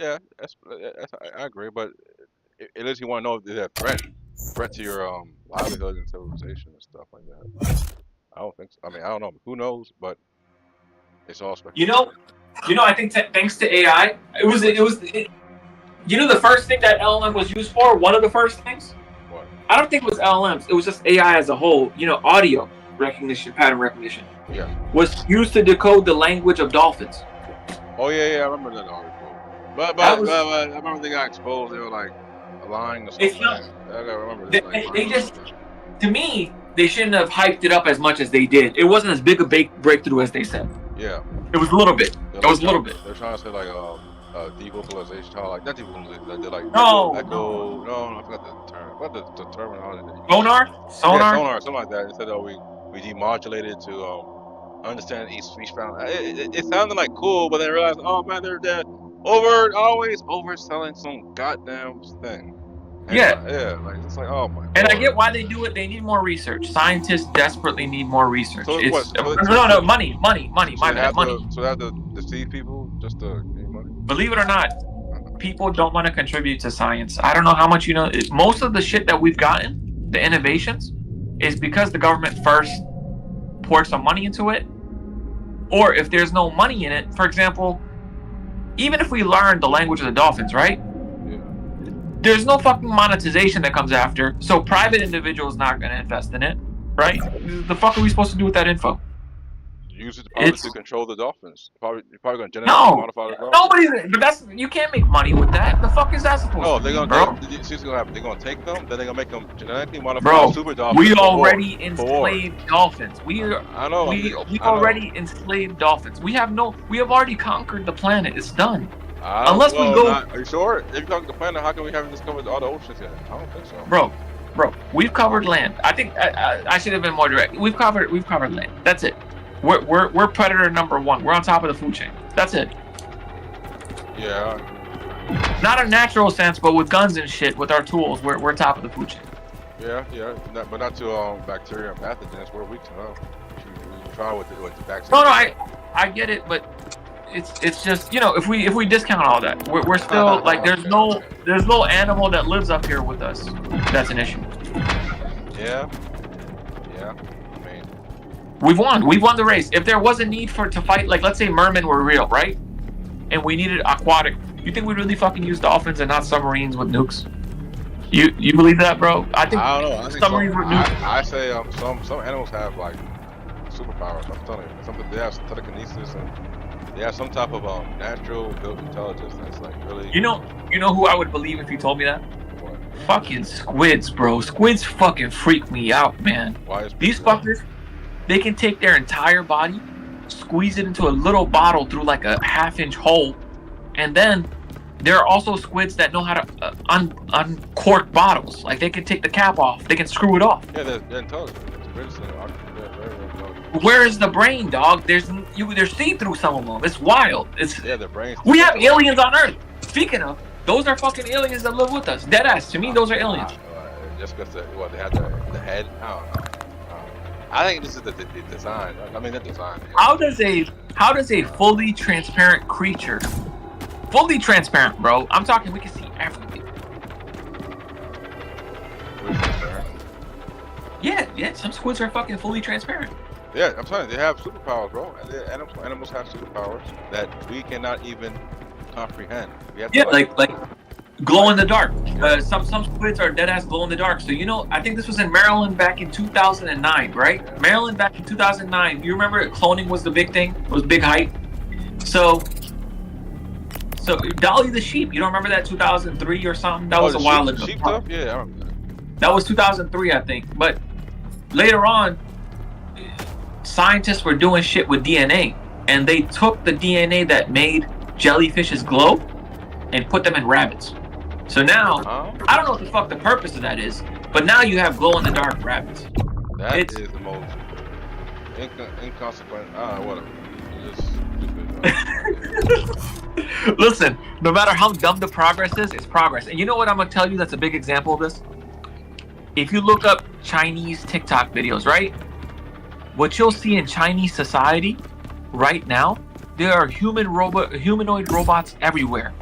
Yeah, I agree, but at least you want to know if there's a threat to your livelihood and civilization and stuff like that. I don't think so. I mean, I don't know. Who knows? But it's all You speculation. know, I think thanks to AI, you know, the first thing that LLM was used for, one of the first things, What? I don't think it was LLMs. It was just AI as a whole. You know, audio recognition, pattern recognition, Yeah. was used to decode the language of dolphins. Oh yeah, yeah. I remember that article. But That but was, but, but I remember they got exposed. They were like lying or it's something. not, I gotta remember this like they lying or just, something. to me, they shouldn't have hyped it up as much as they did. It wasn't as big a breakthrough as they said. Yeah. It was a little bit. They're It like was a little bit. they're trying to say like devocalization, how like not devocalization, they're like No, no. echo. No, I forgot the term. What the terminology they use? Sonar? Yeah, Sonar? sonar, something like that. They said, oh, we demodulated to understand each speech found. It sounded like cool, but then I realized, oh man, they're always overselling some goddamn thing. And it's Yeah. like, yeah, like it's like, oh my And I lord. get why they do it. They need more research. Scientists desperately need more research. So what? It's no money. So My bad, money. they have to deceive people just to get money. Believe it or not, people don't want to contribute to science. I don't know how much you know. Most of the shit that we've gotten, the innovations, is because the government first poured some money into it. Or if there's no money in it, for example, even if we learn the language of the dolphins, right? Yeah. There's no fucking monetization that comes after, so private individuals not going to invest in it, right? The fuck are we supposed to do with that info? Use it probably to control the dolphins. You're probably gonna genetically No, modify the dolphins. nobody's. But you can't make money with that. The fuck is that supposed Oh, to they're mean, gonna. bro? See what's gonna happen. They're gonna take them. Then they're gonna make them genetically modified Bro, super dolphins. we for war. already enslaved dolphins. We I know. we I know. already enslaved dolphins. We have already conquered the planet. It's done. Unless we go. Are you sure? If you conquered the planet, how come we haven't discovered all the oceans yet? I don't think so. Bro, we've covered land. I think I should have been more direct. We've covered land. That's it. We're predator number one. We're on top of the food chain. That's it. Yeah. Not a natural sense, but with guns and shit, with our tools, we're top of the food chain. Yeah. But not to bacteria and pathogens. We're weak to them. We try with the vaccine. No, I get it, but it's just, you know, if we discount all that, we're still like there's no animal that lives up here with us. That's an issue. Yeah. I mean, We've won the race. If there was a need to fight, like let's say mermen were real, right? And we needed aquatic. You think we'd really fucking use dolphins and not submarines with nukes? You believe that, bro? I think submarines with nukes. I say some animals have like superpowers. I'm telling you, they have telekinesis and they have some type of natural built intelligence that's like really. You know who I would believe if you told me that? What? Fucking squids, bro. Squids fucking freak me out, man. Why is these fuckers? They can take their entire body, squeeze it into a little bottle through like a half-inch hole, and then there are also squids that know how to uncork bottles. Like they can take the cap off, they can screw it off. Yeah, they're intelligent. They're very intelligent. Where is the brain, dog? They're see-through some of them. It's wild. Their brains. We have aliens on Earth. Speaking of, those are fucking aliens that live with us. Deadass. To me, those are aliens. Just because they have the head. I don't know. I think this is the design. I mean, the design. Yeah. How does a fully transparent creature, fully transparent, bro? I'm talking. We can see everything. Fully transparent. Yeah. Some squids are fucking fully transparent. Yeah, I'm telling you, they have superpowers, bro. Animals have superpowers that we cannot even comprehend. Like glow in the dark. Some squids are dead ass glow in the dark. So I think this was in Maryland back in 2009, right? Yeah. Maryland back in 2009. You remember cloning was the big thing? It was big hype. So Dolly the sheep. You don't remember that 2003 or something? That was a while ago. Sheep stuff? Yeah, I remember that. That was 2003, I think. But later on, scientists were doing shit with DNA, and they took the DNA that made jellyfishes glow and put them in rabbits. So now, I don't know what the fuck the purpose of that is, but now you have glow-in-the-dark rabbits. That is the most inconsequent. Whatever. Just Listen, no matter how dumb the progress is, it's progress. And you know what I'm gonna tell you that's a big example of this? If you look up Chinese TikTok videos, right? What you'll see in Chinese society right now, there are humanoid robots everywhere.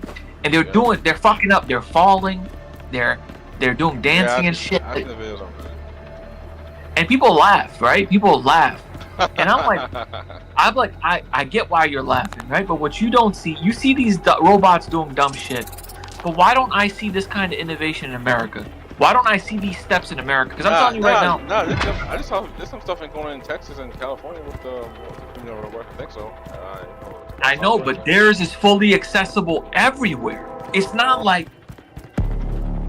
and they're fucking up. They're falling. They're doing dancing and shit. I see the videos on that. And people laugh, right? People laugh. And I'm like, I get why you're laughing, right? But what you don't see, you see these robots doing dumb shit. But why don't I see this kind of innovation in America? Why don't I see these steps in America? Because I'm telling you right now. I just saw there's some stuff going on in Texas and California with the work. I think so. I know, but theirs is fully accessible everywhere. It's not like,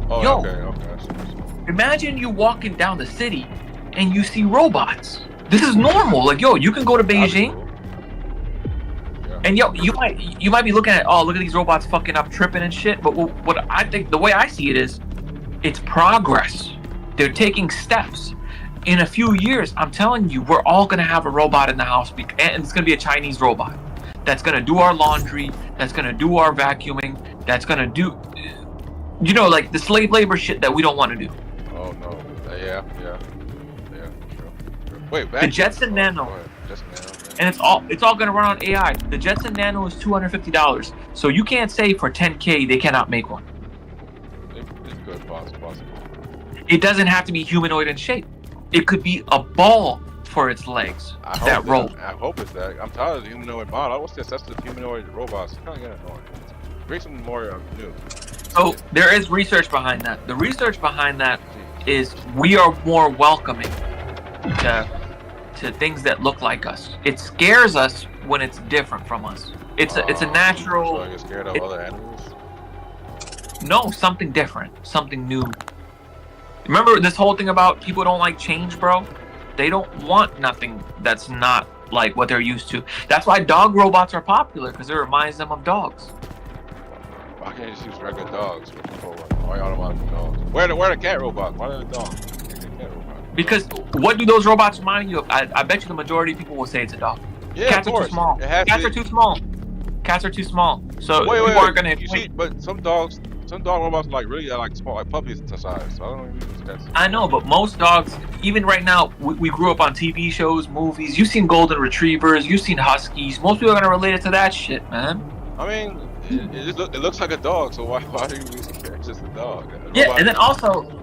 okay. Imagine you walking down the city and you see robots. This is normal. Like, you can go to Beijing. Yeah. And you might be looking at, look at these robots fucking up, tripping and shit. But what I think, the way I see it is, it's progress. They're taking steps. In a few years, I'm telling you, we're all gonna have a robot in the house, and it's gonna be a Chinese robot that's gonna do our laundry, that's gonna do our vacuuming, that's gonna do, like the slave labor shit that we don't want to do. Oh no. Yeah. True. Wait, the Jetson Nano. And it's all gonna run on AI. The Jetson Nano is $250. So you can't say for $10K they cannot make one. It's good, possible. It doesn't have to be humanoid in shape. It could be a ball for its legs that roll. I hope it's that. I'm tired of the humanoid model. What's this? That's the humanoid robots. It's kind of getting annoying. Bring something more new. So there is research behind that. The research behind that is we are more welcoming to things that look like us. It scares us when it's different from us. It's a natural. So you're scared of other animals? No, something different, something new. Remember this whole thing about people don't like change, bro? They don't want nothing that's not like what they're used to. That's why dog robots are popular, because it reminds them of dogs. Why can't you just use regular dogs? Why automatic dogs? Where the cat robots? Why the dogs? Because what do those robots remind you of? I bet you the majority of people will say it's a dog. Yeah, Cats are too small. Cats are too small. Cats are too small. So people aren't gonna. You see, but some dog robots really like small, like puppies to size. So I don't even use cats. I know, but most dogs, even right now, we grew up on TV shows, movies. You've seen golden retrievers. You've seen huskies. Most people are gonna relate it to that shit, man. I mean, it looks like a dog. So why do you use it? It's just a dog. Yeah, and then also,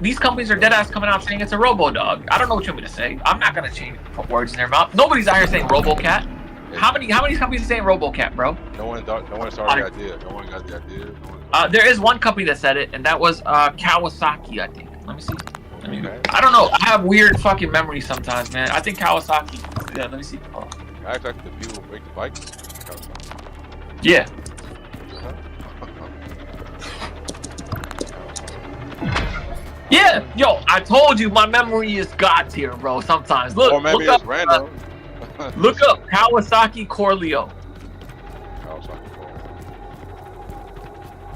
these companies are dead ass coming out saying it's a robo dog. I don't know what you want me to say. I'm not gonna put words in their mouth. Nobody's out here saying RoboCat. How many companies are saying RoboCat, bro? No one started the idea. No one got the idea. There is one company that said it, and that was Kawasaki, I think. Let me see. Okay. I don't know. I have weird fucking memories sometimes, man. I think Kawasaki. Yeah, let me see. Oh. Act like the people who break the bikes. Yeah. Yeah, yo, I told you my memory is God tier, bro. Sometimes look. Or maybe it's random. Look up Kawasaki Corleo.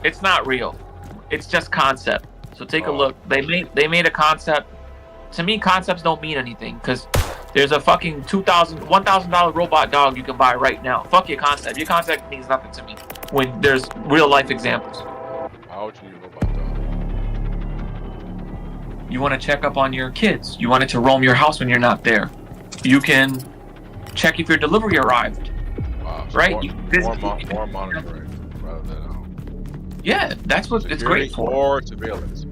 It's not real. It's just concept. So take a look. They made a concept. To me, concepts don't mean anything because there's a fucking $1,000 robot dog you can buy right now. Fuck your concept. Your concept means nothing to me when there's real life examples. How would you need a robot dog? You want to check up on your kids. You want it to roam your house when you're not there. You can check if your delivery arrived. Wow, so right? More monitoring rather than yeah, that's what it's great for. Or surveillance.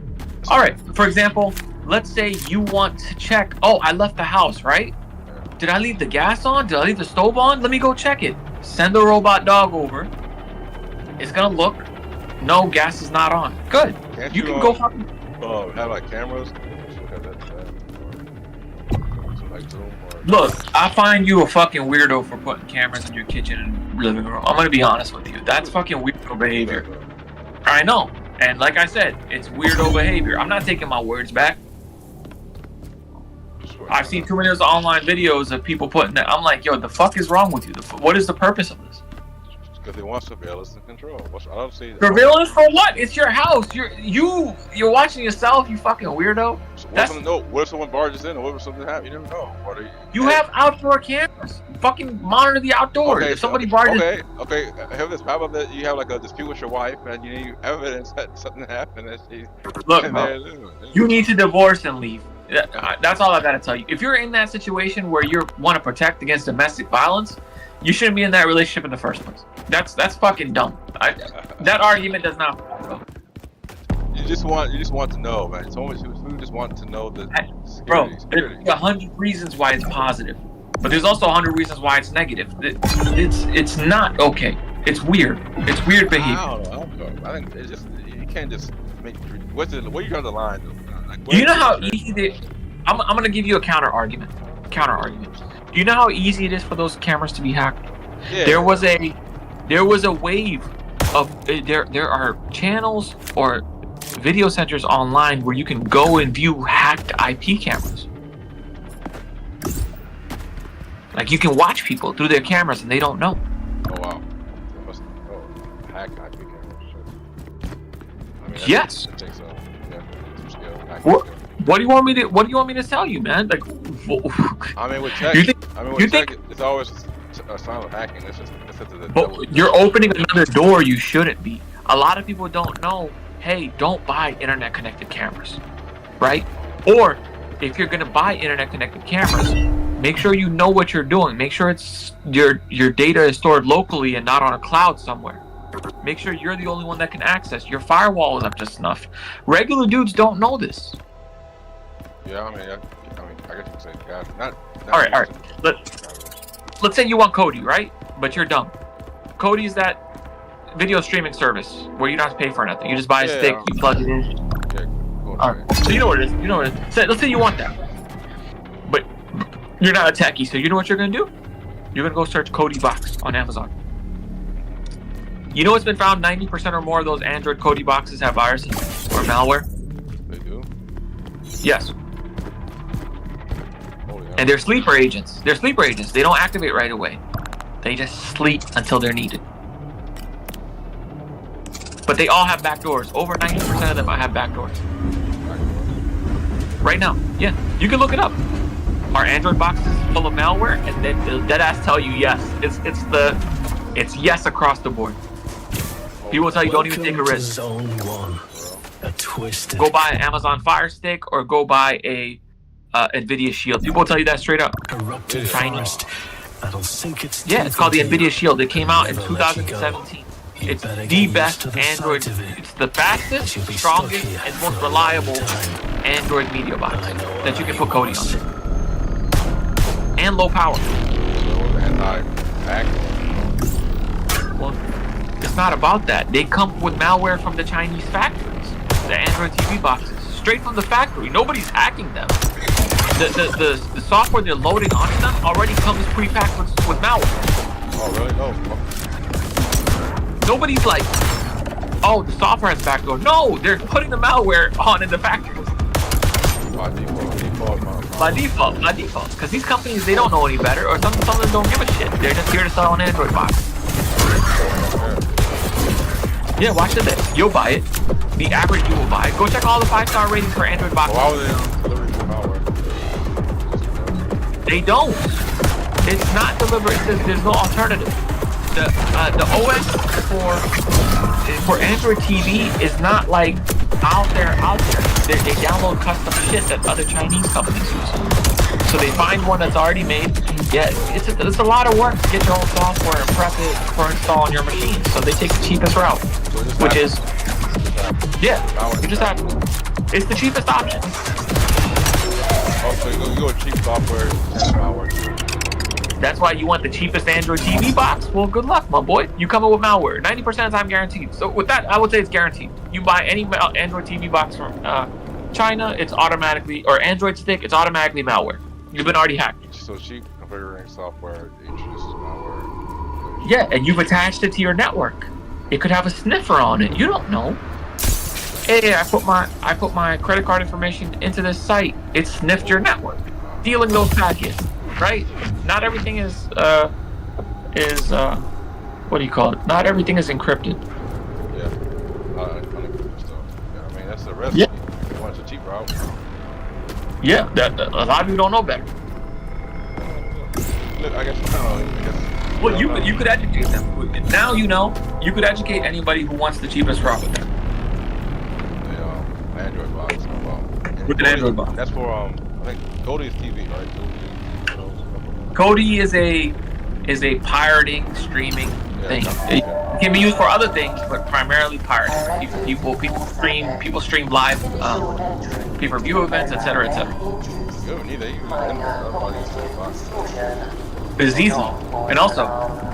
All right. For example, let's say you want to check. Oh, I left the house, right? Yeah. Did I leave the gas on? Did I leave the stove on? Let me go check it. Send the robot dog over. It's gonna look. No, gas is not on. Good. Can't you can go fucking. Have like cameras. Look, I find you a fucking weirdo for putting cameras in your kitchen and living room. I'm gonna be honest with you. That's fucking weirdo behavior. I know. And like I said, it's weirdo behavior. I'm not taking my words back. I've seen too many of those online videos of people putting that. I'm like, yo, the fuck is wrong with you? What is the purpose of this? Because they want surveillance and control. I don't see surveillance for what? It's your house. You're watching yourself. You fucking weirdo. So what if someone barges in, or what if something happens? You never know. You have outdoor cameras. Fucking monitor the outdoors. Okay, if somebody barges. Okay. Have this pop up that you have like a dispute with your wife, and you need evidence that something happened. That she. Look, bro, you need to divorce and leave. That's all I gotta tell you. If you're in that situation where you want to protect against domestic violence, you shouldn't be in that relationship in the first place. That's fucking dumb. That argument does not fly, bro. You just want to know, man. It's almost who just want to know the Bro, security. there's 100 reasons why it's positive, but there's also 100 reasons why it's negative. It's not okay. It's weird. It's weird behavior. I don't know. I think it's just you can't just make. Where you draw the line? Like, Do you know how easy I'm gonna give you a counter argument. Do you know how easy it is for those cameras to be hacked? Yeah. There was a wave of there are channels or video centers online where you can go and view hacked IP cameras. Like you can watch people through their cameras and they don't know. Oh wow. Hack IP cameras. I mean, Yes. I think so. Yeah. What do you want me to tell you, man? Like, I mean, with tech, it's always a sign of hacking. It's just you're opening another door you shouldn't be. A lot of people don't know. Hey, don't buy internet connected cameras, right? Or if you're gonna buy internet connected cameras, make sure you know what you're doing. Make sure it's your data is stored locally and not on a cloud somewhere. Make sure you're the only one that can access. Your firewall is up to snuff. Regular dudes don't know this. Yeah, I guess you can say not all right. Let's say you want Kodi, right? But you're dumb. Kodi is that video streaming service where you don't have to pay for nothing. You just buy a stick, you plug it in. Yeah, cool. All right. So you know what it is. So let's say you want that, but you're not a techie. So you know what you're gonna do? You're gonna go search Kodi box on Amazon. You know what's been found? 90% or more of those Android Kodi boxes have viruses or malware. They do? Yes. Oh, yeah. And they're sleeper agents. They don't activate right away. They just sleep until they're needed. But they all have backdoors. Over 90% of them have backdoors. Right now. Yeah. You can look it up. Are Android boxes full of malware? And then the deadass tell you yes. It's yes across the board. People will tell you don't even take a risk. Zone 1. A twisted. Go buy an Amazon Fire Stick or go buy a NVIDIA Shield. People will tell you that straight up. Corrupted forest. That'll sink its it's called the NVIDIA Shield. It came out in 2017. It's the best Android. It's the fastest, strongest, and most reliable Android media box that you can put Kodi on. And low power. Well, it's not about that. They come with malware from the Chinese factories. The Android TV boxes. Straight from the factory. Nobody's hacking them. The software they're loading onto them already comes pre-packed with malware. Oh, really? Oh. Nobody's like, oh, the software has backdoor. No, they're putting the malware on in the factories. By default. Because these companies, they don't know any better, or some of them don't give a shit. They're just here to sell an Android box. Yeah, watch this. You'll buy it. The average you will buy it. Go check all the 5-star ratings for Android boxes. Why would they deliver malware? They don't. It's not delivered. There's no alternative. The OS for Android TV is not like out there. They download custom shit that other Chinese companies use. So they find one that's already made. Yeah, it's a lot of work to get your own software and prep it for install on your machine. So they take the cheapest route, which is you just have to. It's the cheapest option. Oh, so you go cheap software and malware. That's why you want the cheapest Android TV box? Well, good luck, my boy. You come in with malware. 90% of the time guaranteed. So with that, I would say it's guaranteed. You buy any Android TV box from China, it's automatically, or Android stick, it's automatically malware. You've been already hacked. So cheap configuring software introduces malware. Yeah, and you've attached it to your network. It could have a sniffer on it. You don't know. Hey, I put my credit card information into this site. It sniffed your network, stealing those packets. Right? Not everything is what do you call it? Not everything is encrypted. Yeah. Unencrypted stuff. Yeah, I mean that's the recipe. Yeah. You want a cheap route. Yeah, that a lot of you don't know better. Look, I guess Well, you could educate them. Now you know. You could educate anybody who wants the cheapest route with that. The Android box. With an Android box. That's for I think Kodi is TV, right? Kodi is is a pirating, streaming thing. It can be used for other things, but primarily pirating. People stream live pay-per-view events, etc., etc. It's easy. And also,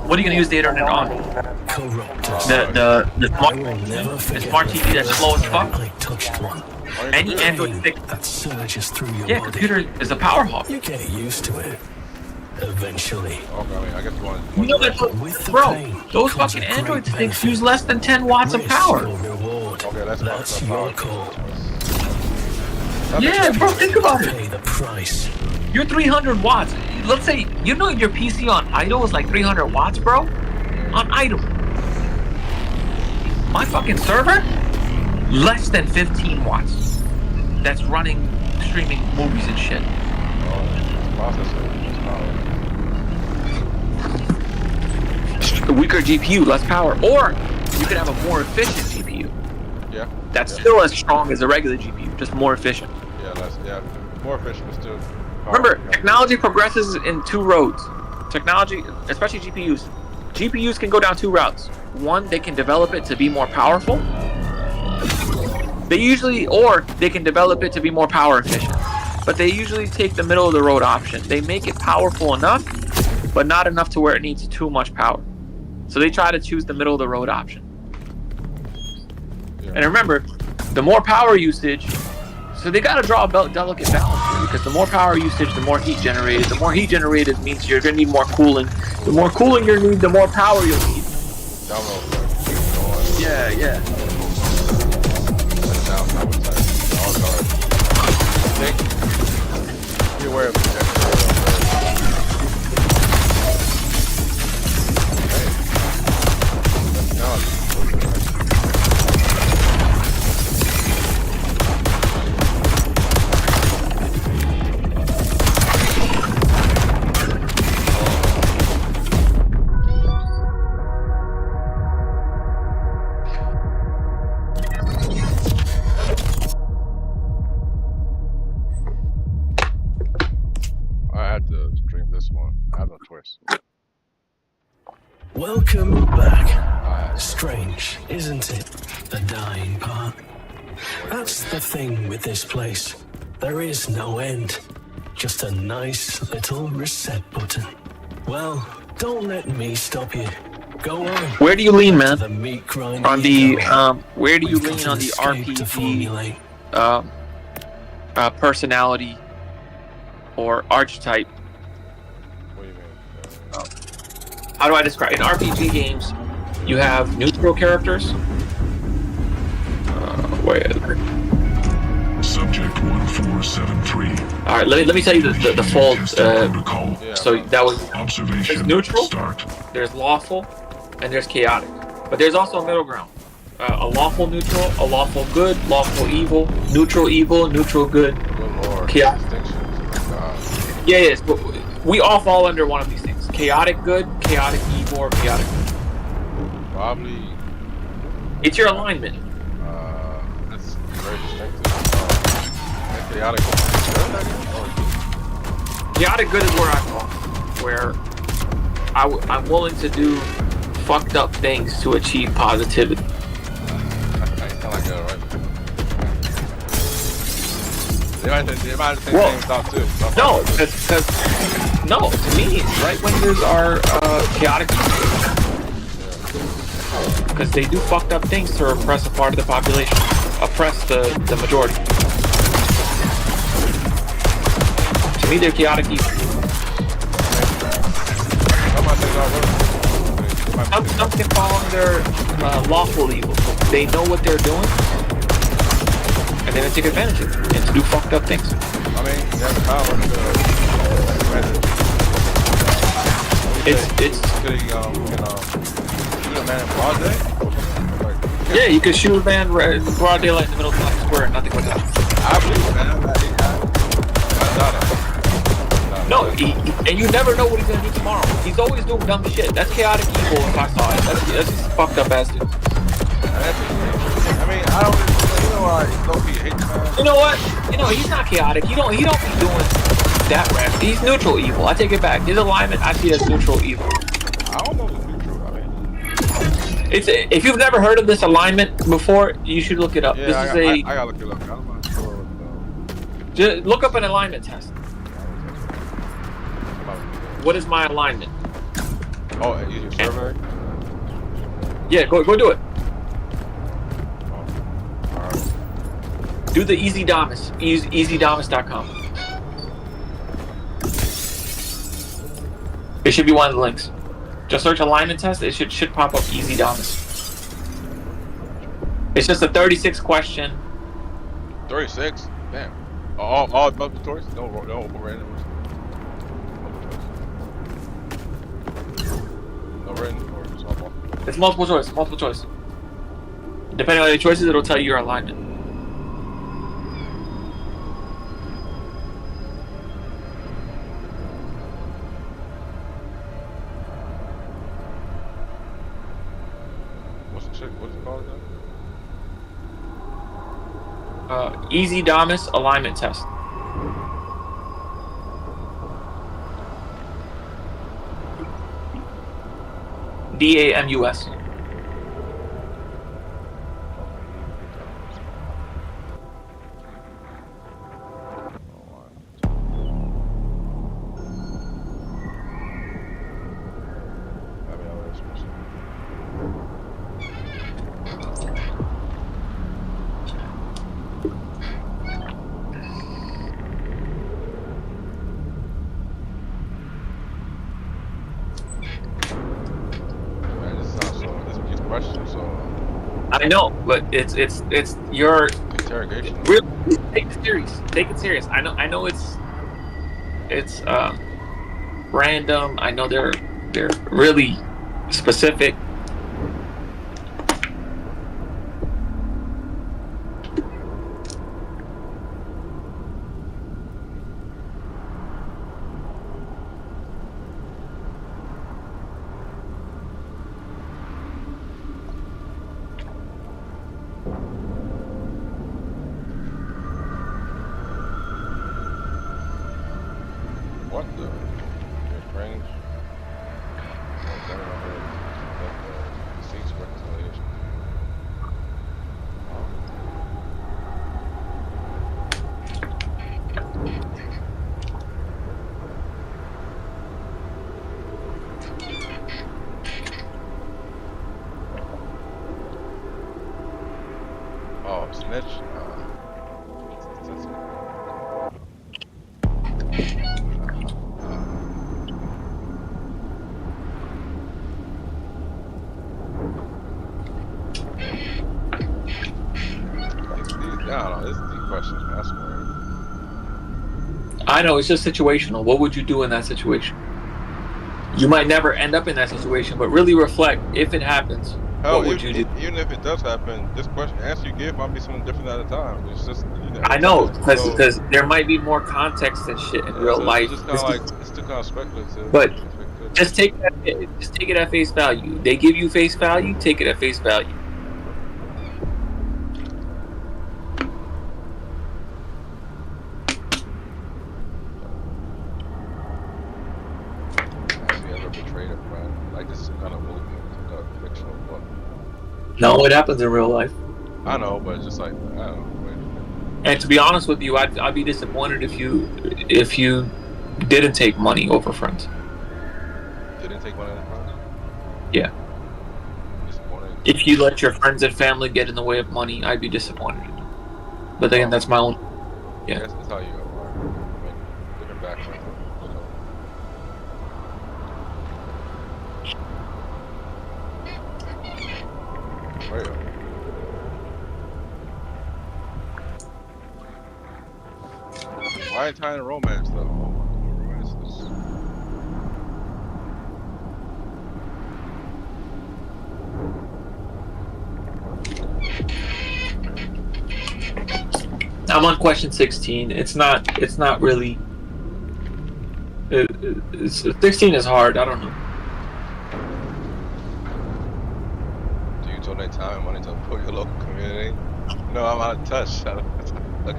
what are you going to use the internet on? The smart TV that's slow as fuck. Any Android stick that surges through your body. Computer is a power hog. You get used to it. Eventually. I guess you know that, bro, those fucking Android sticks use less than 10 watts of power. That's your call. Yeah, bro, think about it. Pay the price. You're 300 watts. Let's say, you know your PC on idle is like 300 watts, bro? On idle. My fucking server? Less than 15 watts. That's running, streaming movies and shit. A weaker GPU, less power. Or you could have a more efficient GPU. Yeah. That's still as strong as a regular GPU, just more efficient. More efficient, but still. Remember, technology progresses in two roads. Technology, especially GPUs. GPUs can go down two routes. One, they can develop it to be more powerful. Or they can develop it to be more power efficient. But they usually take the middle of the road option. They make it powerful enough, but not enough to where it needs too much power. So they try to choose the middle of the road option. And remember, the more power usage, so they got to draw a delicate balance here, because the more power usage, the more heat generated. The more heat generated means you're going to need more cooling. The more cooling you need, the more power you'll need. Yeah. Be aware of the Welcome back. Strange, isn't it? The dying part. That's the thing with this place. There is no end. Just a nice little reset button. Well, don't let me stop you. Go on. Where do you lean, man? The meat grind on the where do you lean on the RPG personality or archetype? How do I describe it? In RPG games, you have neutral characters. Subject 1473. All right, let me tell you the full. So that was there's neutral, there's lawful, and there's chaotic. But there's also a middle ground. A lawful neutral, a lawful good, lawful evil, neutral good, chaotic. Yes, but we all fall under one of these things. Chaotic good, chaotic evil, or chaotic good. Probably. It's your alignment. That's very distinctive. Chaotic. Chaotic good is where I fall. Where I'm willing to do fucked up things to achieve positivity. I kind of like that, right? They might have the same thought too. No, to me, right wingers are chaotic because they do fucked up things to oppress a part of the population, oppress the majority. To me, they're chaotic evil. Some can fall under lawful evil. They know what they're doing, and then they take advantage of it and to do fucked up things. I mean, they have the power It's shoot a man in broad day? Yeah, you could shoot a man broad daylight in the middle of Times Square and nothing would happen. I believe, man. No, and you never know what he's gonna do tomorrow. He's always doing dumb shit. That's chaotic evil if I saw it. That's just fucked up ass dude. I mean, I don't. You know why Loki hates man? You know what? He's not chaotic. He don't be doing that rap. He's neutral evil. I take it back. His alignment, I see as neutral evil. I don't know if it's true. I mean, If you've never heard of this alignment before, you should look it up. yeah, This is I gotta look it up. I'm not sure. Just look up an alignment test. What is my alignment? Oh, use your survey? Yeah, go do it. Oh, alright. Do the Easy Damas. EasyDamas.com. It should be one of the links. Just search alignment test. It should pop up Easy Damas. It's just a 36 question. 36? Damn. All multiple choice? No random. No written or softball. It's multiple choice. Multiple choice. Depending on your choices, it'll tell you your alignment. What's it called again? Easy Damas alignment test. DAMUS. I know, but it's your interrogation. Really, take it serious. Take it serious. I know it's random. I know they're really specific. What the? Strange. Seats reconciliation. Oh, snitch. I know, it's just situational. What would you do in that situation? You might never end up in that situation, but really reflect. If it happens, what would you do? Even if it does happen, this answer you give might be something different at a time. It's just, I know, because there might be more context and shit in real life. It's just kind of it's still kind of speculative. But just take it at face value. They give you face value. Take it at face value. No, it happens in real life. I know, but it's just like, I don't know. And to be honest with you, I'd be disappointed if you didn't take money over friends. Didn't take money over friends? Yeah. Disappointed. If you let your friends and family get in the way of money, I'd be disappointed. But again, that's my own. Yeah. I guess that's how you are. I mean, different background. Right. Why ain't tying a romance though? Romance I'm on question 16. It's not really. 16 is hard. I don't know. Donate time and money to support your local community. No, I'm out of touch. I don't look.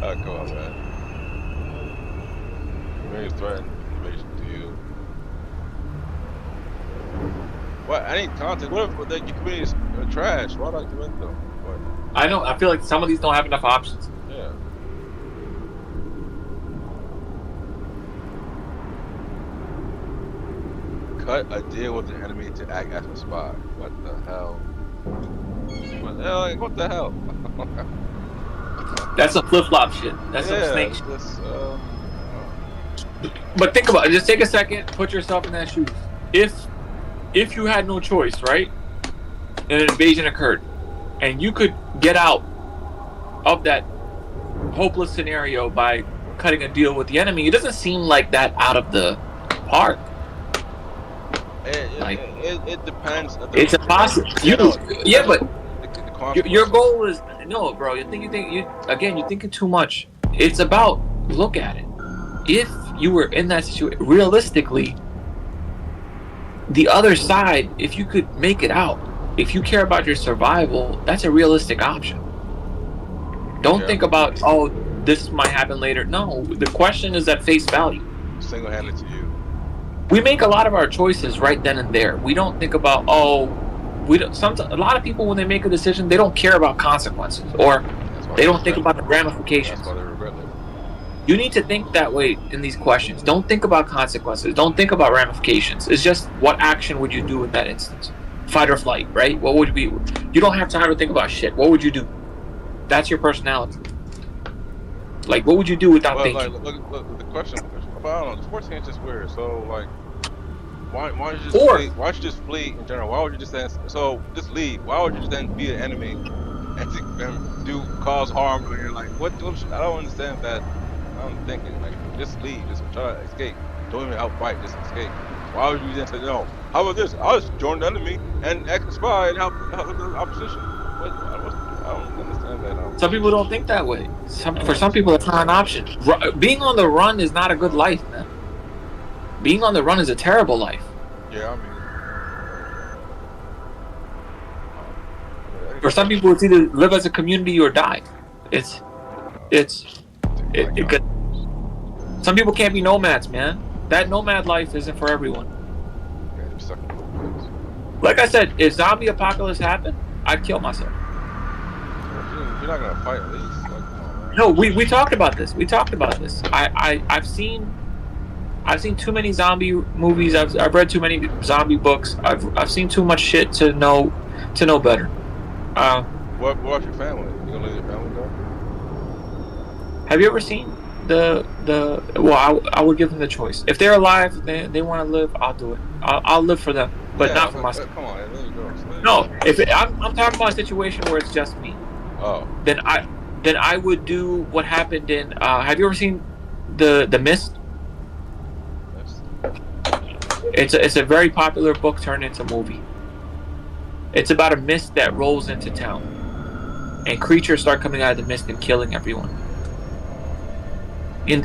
Oh, come on, man. Community threat information to you. What? I need context. What if that your community is trash? Why not do it though? What? I know. I feel like some of these don't have enough options. Yeah. Cut a deal with the enemy to act as a spy. What the hell? What the hell? That's some flip flop shit. That's some snake shit. This, But think about it. Just take a second. Put yourself in that shoes. If you had no choice, right? And an invasion occurred, and you could get out of that hopeless scenario by cutting a deal with the enemy, it doesn't seem like that out of the park. It depends. It's impossible. Yeah, but your goal is no, bro. You're thinking too much. It's about look at it. If you were in that situation, realistically, the other side, if you could make it out, if you care about your survival, that's a realistic option. Don't think about, oh, this might happen later. No, the question is at face value. Single-handed to you. We make a lot of our choices right then and there. We don't think about, a lot of people, when they make a decision, they don't care about consequences, or they don't think about the ramifications. That's why they regret it. You need to think that way in these questions. Don't think about consequences. Don't think about ramifications. It's just, what action would you do in that instance? Fight or flight, right? What would be? You don't have time to think about shit. What would you do? That's your personality. Like, what would you do without thinking? Look, the question. I don't know. The sports thing is just weird. So, like, why don't you just flee? Why don't you just flee in general? Why would you just then? So just leave. Why would you just then be an enemy and cause harm? When you're like, what? I don't understand that. I'm thinking, like, just leave. Just try to escape. Don't even outfight. Just escape. Why would you then say no? How about this? I'll just join the enemy and act as spy and help the opposition. I don't understand that. Some people don't think that way. For some people, that's not an option. Being on the run is not a good life, man. Being on the run is a terrible life. Yeah, I mean. For some people, it's either live as a community or die. Some people can't be nomads, man. That nomad life isn't for everyone. Like I said, if zombie apocalypse happened, I'd kill myself. You're not gonna fight at least. Like, no, we talked about this. I've seen too many zombie movies. I've read too many zombie books. I've seen too much shit to know better. What about your family? You gonna let your family go? Have you ever seen I would give them the choice. If they're alive, they want to live, I'll do it. I'll live for them, but not for myself. Come on, there you go. No, I'm talking about a situation where it's just me. Oh. Then I would do what happened in. Have you ever seen the Mist? It's a very popular book turned into movie. It's about a mist that rolls into town, and creatures start coming out of the mist and killing everyone.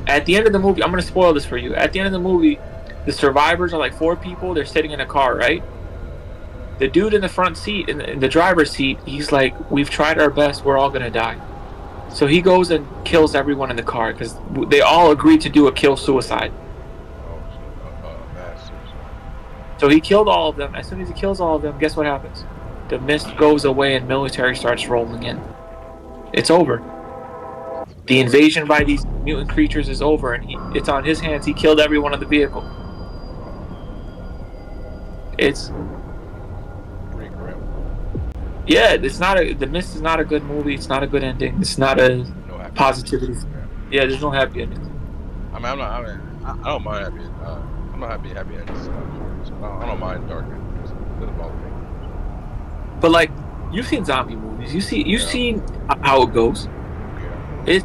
At the end of the movie, I'm gonna spoil this for you. At the end of the movie, the survivors are like 4 people. They're sitting in a car, right? The dude in the front seat, in the driver's seat, he's like, "We've tried our best. We're all gonna die." So he goes and kills everyone in the car because they all agreed to do a kill suicide. So he killed all of them. As soon as he kills all of them, guess what happens? The mist goes away and military starts rolling in. It's over. The invasion by these mutant creatures is over, and it's on his hands. He killed everyone in the vehicle. It's The Mist is not a good movie. It's not a good ending. It's not a positivity. Yeah, there's no happy ending. I don't mind happy. I'm not happy endings. I don't mind dark endings. It doesn't bother me. But like, you've seen zombie movies. You've seen how it goes. Yeah.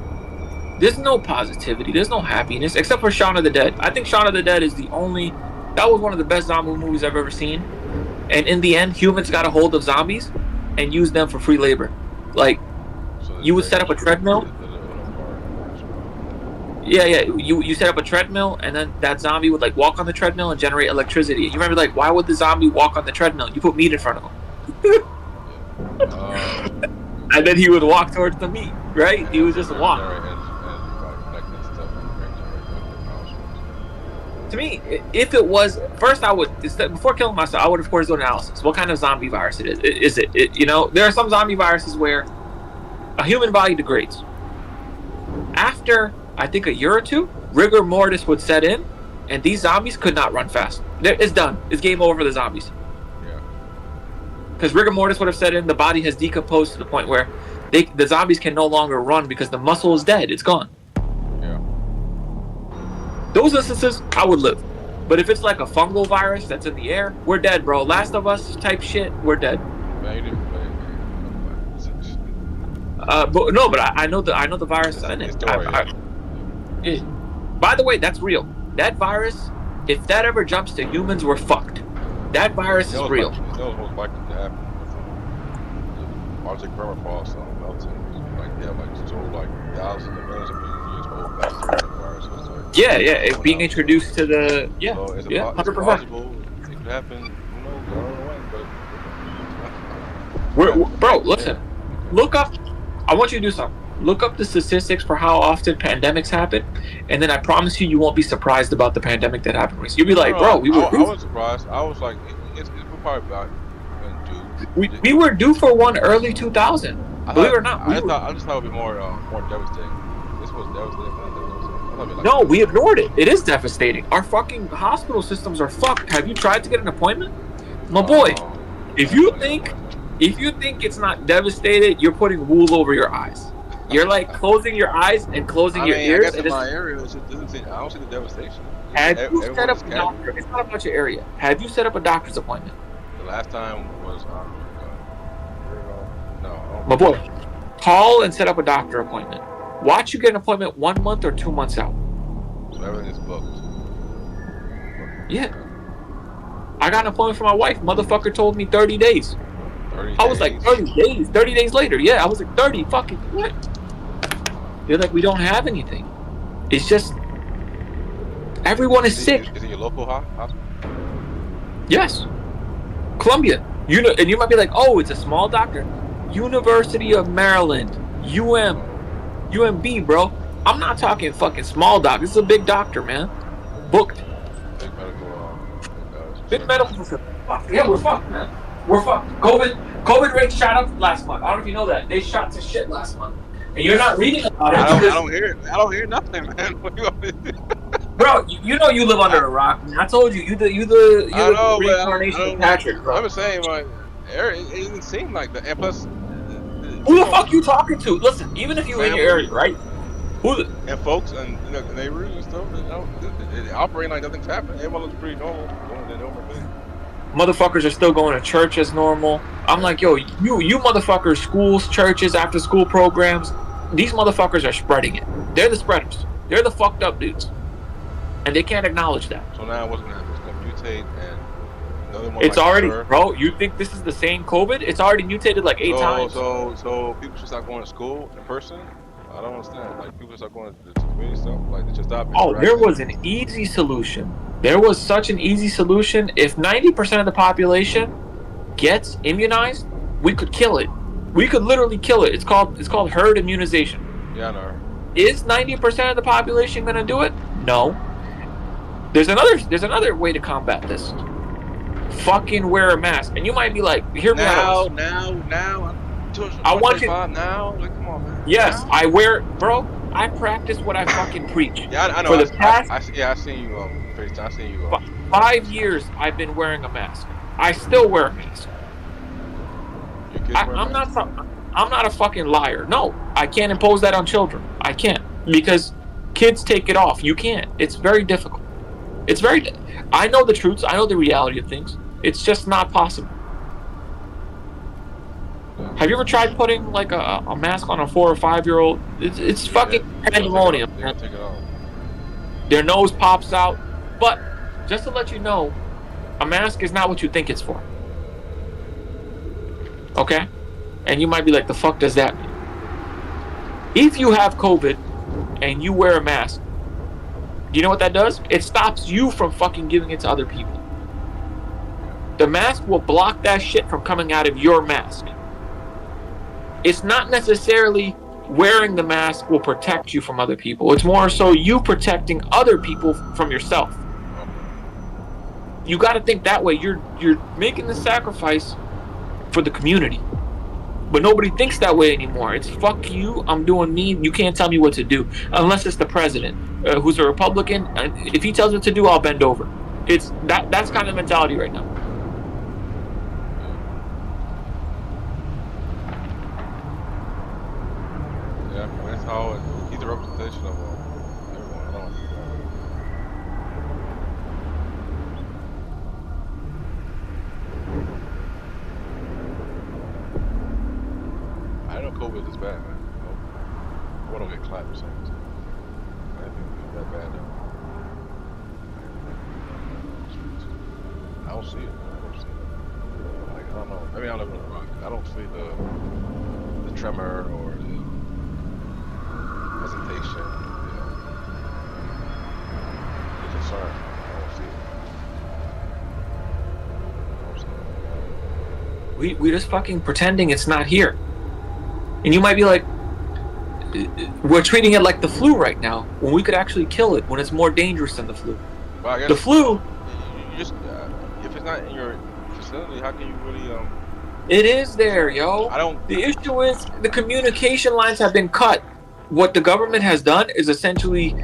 There's no positivity. There's no happiness except for Shaun of the Dead. I think Shaun of the Dead is that was one of the best zombie movies I've ever seen. And in the end, humans got a hold of zombies and used them for free labor. Like, you would set up a treadmill. Yeah. You set up a treadmill, and then that zombie would like walk on the treadmill and generate electricity. You remember, like, why would the zombie walk on the treadmill? You put meat in front of him. And then he would walk towards the meat, right? He would just walk. to me, if it was first, I would before killing myself, I would of course do an analysis. What kind of zombie virus it is? Is it you know, there are some zombie viruses where a human body degrades. After I think a year or two, rigor mortis would set in, and these zombies could not run fast. It's done. It's game over for the zombies. Yeah. Because rigor mortis would have set in, the body has decomposed to the point where the zombies can no longer run because the muscle is dead. It's gone. Yeah. Those instances, I would live. But if it's like a fungal virus that's in the air, we're dead, bro. Last of Us type shit, we're dead. Man, you didn't play But I know the virus in it. Yeah. By the way, that's real. That virus, if that ever jumps to humans, we're fucked. That virus is real. You know what's most likely to happen? Arctic permafrost melting. So thousands of millions of years old bacteria viruses. Yeah, it's being introduced to the So it's 100%. possible. It could happen. Who knows? I don't know when, but Bro, listen. Look up. I want you to do something. Look up the statistics for how often pandemics happen, and then I promise you won't be surprised about the pandemic that happened recently. You'll be like, bro, we were. I wasn't surprised. I was like, it's probably about we were due for one early 2000. Believe it or not. I just thought it would be more devastating. This was devastating. No, we ignored it. It is devastating. Our fucking hospital systems are fucked. Have you tried to get an appointment? My boy, if you think it's not devastated, you're putting wool over your eyes. You're like closing your eyes and closing your ears. I guess in my area, it just doesn't seem, I don't see the devastation. Have you set up a doctor? It's not about your area. Have you set up a doctor's appointment? The last time was no. My boy, call and set up a doctor appointment. Watch you get an appointment 1 month or 2 months out. So everything is booked. Yeah. I got an appointment for my wife. Motherfucker told me 30 days. 30 I was like, 30 days? 30 days later. Yeah, I was like, 30 fucking what? They're like, we don't have anything. It's just, everyone is sick. Is it your local hospital? Yes. Columbia. You know, and you might be like, oh, it's a small doctor. University of Maryland. UMB, bro. I'm not talking fucking small doc. This is a big doctor, man. Booked. Big medical facility. Yeah, we're fucked, man. We're fucked. COVID rates shot up last month. I don't know if you know that. They shot to shit last month. And you're not reading about it. I don't hear it. I don't hear nothing, man. What you want me to do? Bro, you know you live under a rock. I told you, you the reincarnation of Patrick, bro. I'm just saying, like, it doesn't seem like that. And plus, who the fuck you talking to? Listen, even if you in your area, right? And folks and neighbors and stuff, they operate like nothing's happening. Everyone looks pretty normal. Doing their normal thing. Motherfuckers are still going to church as normal. I'm like, yo, you motherfuckers, schools, churches, after school programs, these motherfuckers are spreading it. They're the spreaders. They're the fucked up dudes. And they can't acknowledge that. So now what's going to happen? It's going to mutate and another one. It's already, bro, you think this is the same COVID? It's already mutated like 8 times. So people should start going to school in person? I don't understand. Like, people start going to the community stuff? Like, they just stop. Oh, there was an easy solution. There was such an easy solution. If 90% of the population gets immunized, we could kill it. We could literally kill it. It's called herd immunization. Yeah, I know. Is 90% of the population gonna do it? No. There's another way to combat this. Fucking wear a mask. And you might be like, hear me out. Now. I want you. Now, like, come on, man. Yes, now? I wear, bro. I practice what I fucking preach. Yeah, I know. For the past, I seen you FaceTime. I seen you. 5 years, I've been wearing a mask. I still wear a mask. I'm not a fucking liar. No, I can't impose that on children. I can't, because kids take it off. You can't. It's very difficult. I know the truths. I know the reality of things. It's just not possible. Have you ever tried putting like a mask on a 4 or 5 year old? It's fucking pandemonium. Their nose pops out. But just to let you know, a mask is not what you think it's for. Okay? And you might be like, the fuck does that mean? If you have COVID and you wear a mask, do you know what that does? It stops you from fucking giving it to other people. The mask will block that shit from coming out of your mask. It's not necessarily wearing the mask will protect you from other people. It's more so you protecting other people from yourself. you got to think that way. You're making the sacrifice for the community, but nobody thinks that way anymore. It's fuck you, I'm doing me. You can't tell me what to do unless it's the president, who's a Republican. If he tells me what to do, I'll bend over. It's that's kind of mentality right now. Yeah, that's how he's a representation of everyone. I know COVID is bad, man. I want to get clapped or something. I didn't think it was that bad though. I don't see it. Like, I don't know. Maybe I'll live in the rock. I don't see the tremor or the hesitation, the concern. I don't see it. We just fucking pretending it's not here. And you might be like, we're treating it like the flu right now, when we could actually kill it, when it's more dangerous than the flu. Well, I guess the flu... You just, if it's not in your facility, how can you really... It is there, yo. The issue is the communication lines have been cut. What the government has done is essentially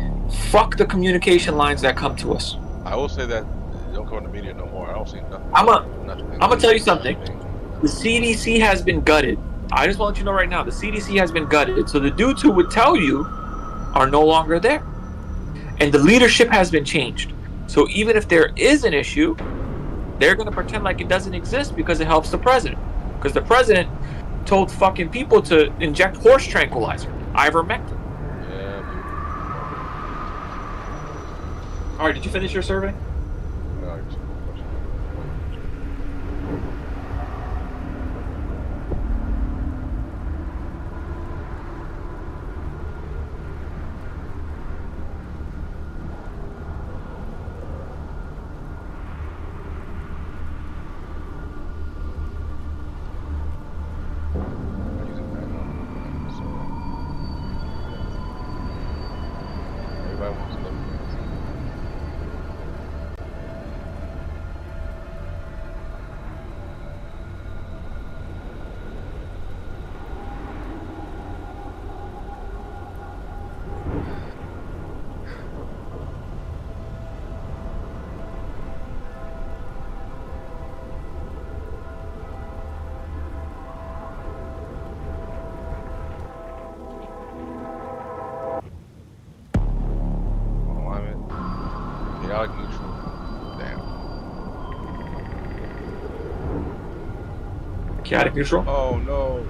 fuck the communication lines that come to us. I will say that they don't come in the media no more. I don't see nothing. I'm gonna tell you something. The CDC has been gutted. I just want to let you know right now, the CDC has been gutted. So the dudes who would tell you are no longer there. And the leadership has been changed. So even if there is an issue, they're going to pretend like it doesn't exist because it helps the president. Because the president told fucking people to inject horse tranquilizer, ivermectin. Yeah. All right, did you finish your survey? Chaotic neutral. Damn. Chaotic neutral? Oh no.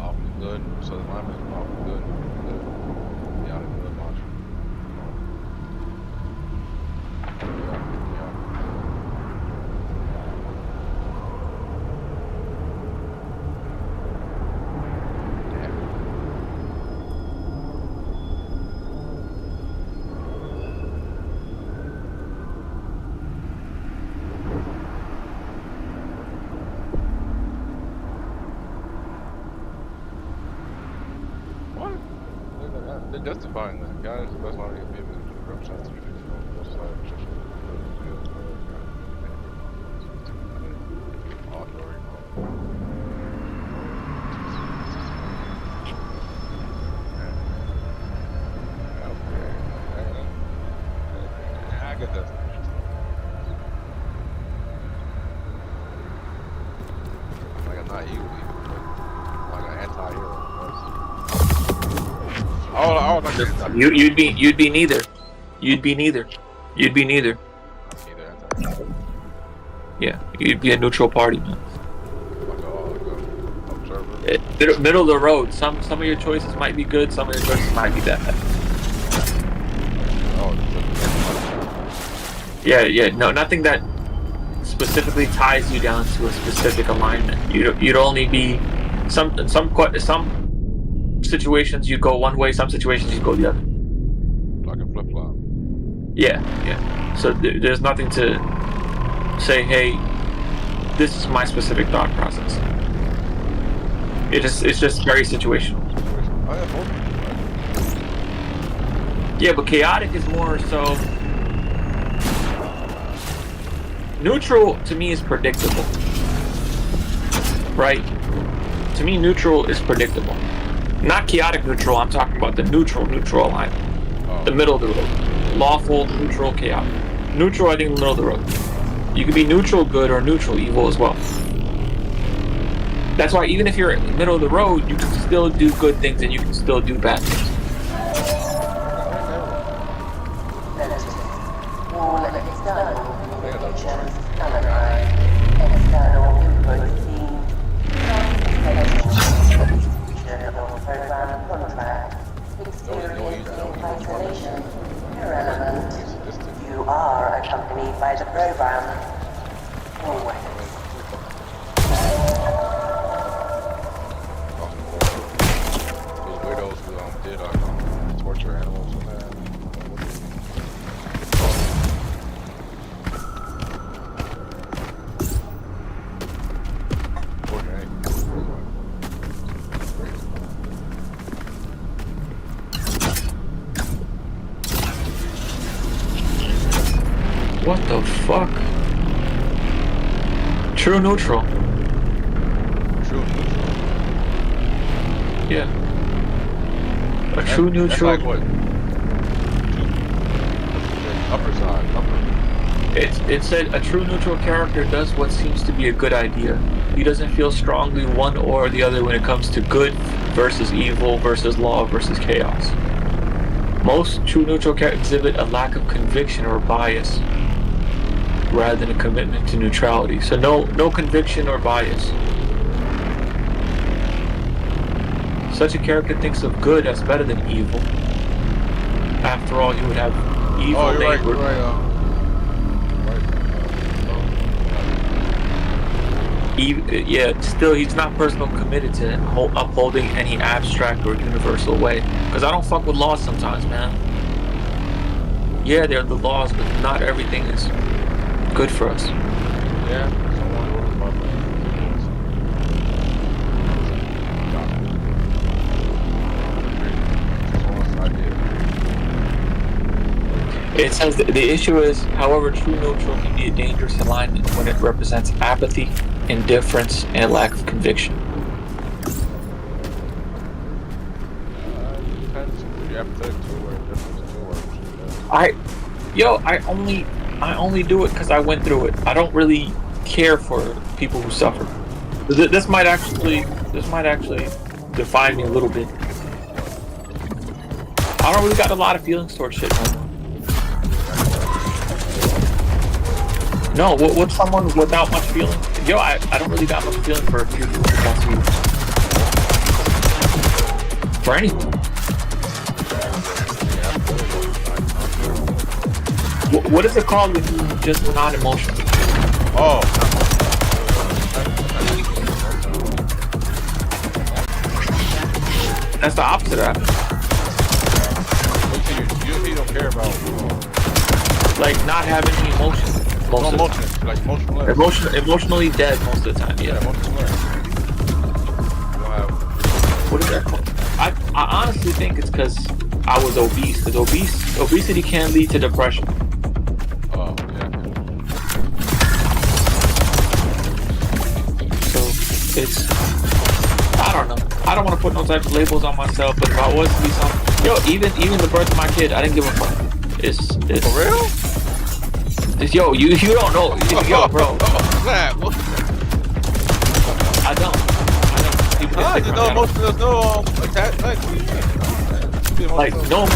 Awfully good. So the alignment is awfully good. Chaotic good launcher. They're justifying that. Guys, that's why they get people to drop shots to I get that. Like I'm not you, like an anti-hero. You'd be neither. You'd be neither. Yeah, you'd be a neutral party, man. Middle of the road. Some of your choices might be good. Some of your choices might be bad. Yeah. No, nothing that specifically ties you down to a specific alignment. You'd only be some situations you go one way, some situations you go the other. Like a flip flop. Yeah. So there's nothing to say, hey, this is my specific thought process. It's just very situational. Yeah, but chaotic is more so neutral to me is predictable, right? To me, neutral is predictable. Not chaotic neutral. I'm talking about the neutral alignment, the middle of the road. Lawful, neutral, chaotic. Neutral, I think, the middle of the road. You can be neutral good or neutral evil as well. That's why even if you're in the middle of the road, you can still do good things and you can still do bad things. All external communications analyzed. External input seen. Execution of program contract. Experience in isolation. Irrelevant. You are accompanied by the program. Always. Those weirdos who did torture animals and that. What the fuck? True neutral. True neutral. Yeah. A true neutral. That's like what? Upper side. It said a true neutral character does what seems to be a good idea. He doesn't feel strongly one or the other when it comes to good versus evil versus law versus chaos. Most true neutral characters exhibit a lack of conviction or bias rather than a commitment to neutrality. So no conviction or bias. Such a character thinks of good as better than evil. After all, he would have evil neighbor. Yeah, still he's not personally committed to upholding any abstract or universal way. Because I don't fuck with laws sometimes, man. Yeah, they're the laws, but not everything is good for us. Yeah. It says that the issue is, however, true neutral can be a dangerous alignment when it represents apathy, indifference, and a lack of conviction. I only do it because I went through it. I don't really care for people who suffer. This might actually define me a little bit. I don't really got a lot of feelings towards shit, man. No, what's someone without much feeling? Yo, I don't really got much feeling for a few people. For anything. What is it called when you just not emotional? Oh. That's the opposite of that. You don't care about like not having any emotion. Emotionally dead most of the time. Yeah. What is that called? I honestly think it's because I was obese. Because obesity can lead to depression. Oh yeah. So it's I don't know. I don't want to put no type of labels on myself. But if I was to be something, even the birth of my kid, I didn't give a fuck. It's for real. Yo, you don't know. Yo, bro. I don't. Like, no,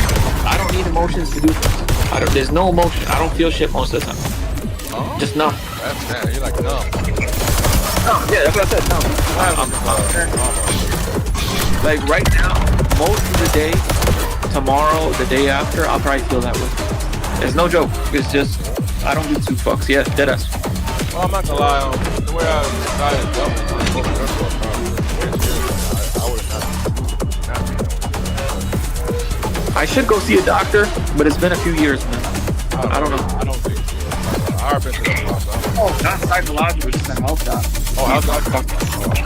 I don't need emotions to do things. There's no emotion. I don't feel shit most of the time. Oh? Just numb. That's bad. You're like numb. No, yeah, that's what I said. No. Like right now, most of the day, tomorrow, the day after, I'll probably feel that way. There's no joke. It's just I don't give two fucks. Yeah, deadass. Well, I'm not gonna lie. The way I decided to jump, I should go see a doctor, but it's been a few years, man. I don't know. I don't think so. I've been to the hospital. Oh, not psychological, just a health doc. Oh, health doc?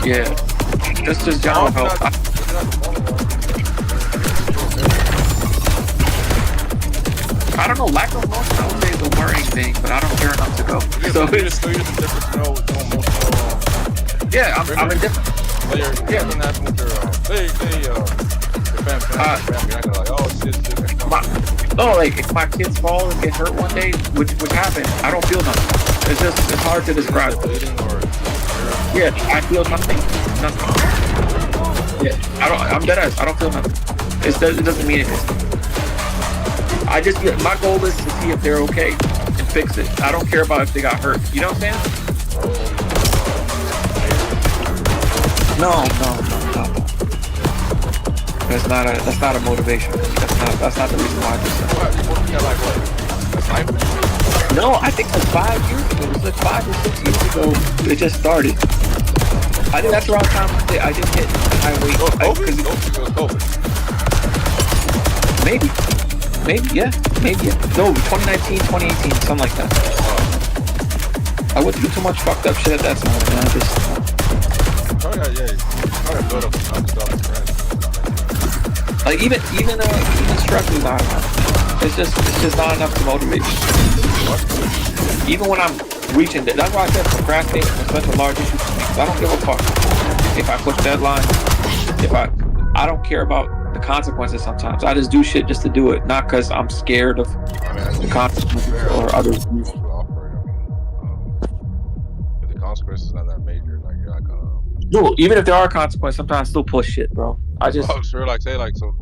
Yeah. Just general health. I don't know, lack of emotion, I would say the worrying thing, but I don't care enough to go. Yeah, So you're just indifferent, no emotional. yeah, I'm indifferent. So you're nothing happened with your your family, you're not gonna like, oh shit. No, like if my kids fall and get hurt one day, which happened, I don't feel nothing. It's hard to describe. Yeah, I feel nothing. Yeah, I'm dead ass. I don't feel nothing. It doesn't mean anything. My goal is to see if they're okay and fix it. I don't care about if they got hurt. You know what I'm saying? No. That's not a motivation. That's not the reason why I do that. No, I think like 5 years ago. It was like 5 or 6 years ago. It just started. I think that's around the time I didn't hit highway. COVID. Maybe, yeah. No, 2019, 2018, something like that. I went through too much fucked up shit at that time, man. Like even stress is not enough. It's just not enough to motivate me. Even when I'm reaching that, that's why I said procrastination is such a large issue for me. I don't give a fuck if I push deadlines. I don't care about the consequences sometimes. I just do shit just to do it, not because I'm scared of the consequences or others. If the consequences not that major, like you're not gonna. No, even if there are consequences, sometimes I still push shit, bro. I just. Oh, sure, like say like some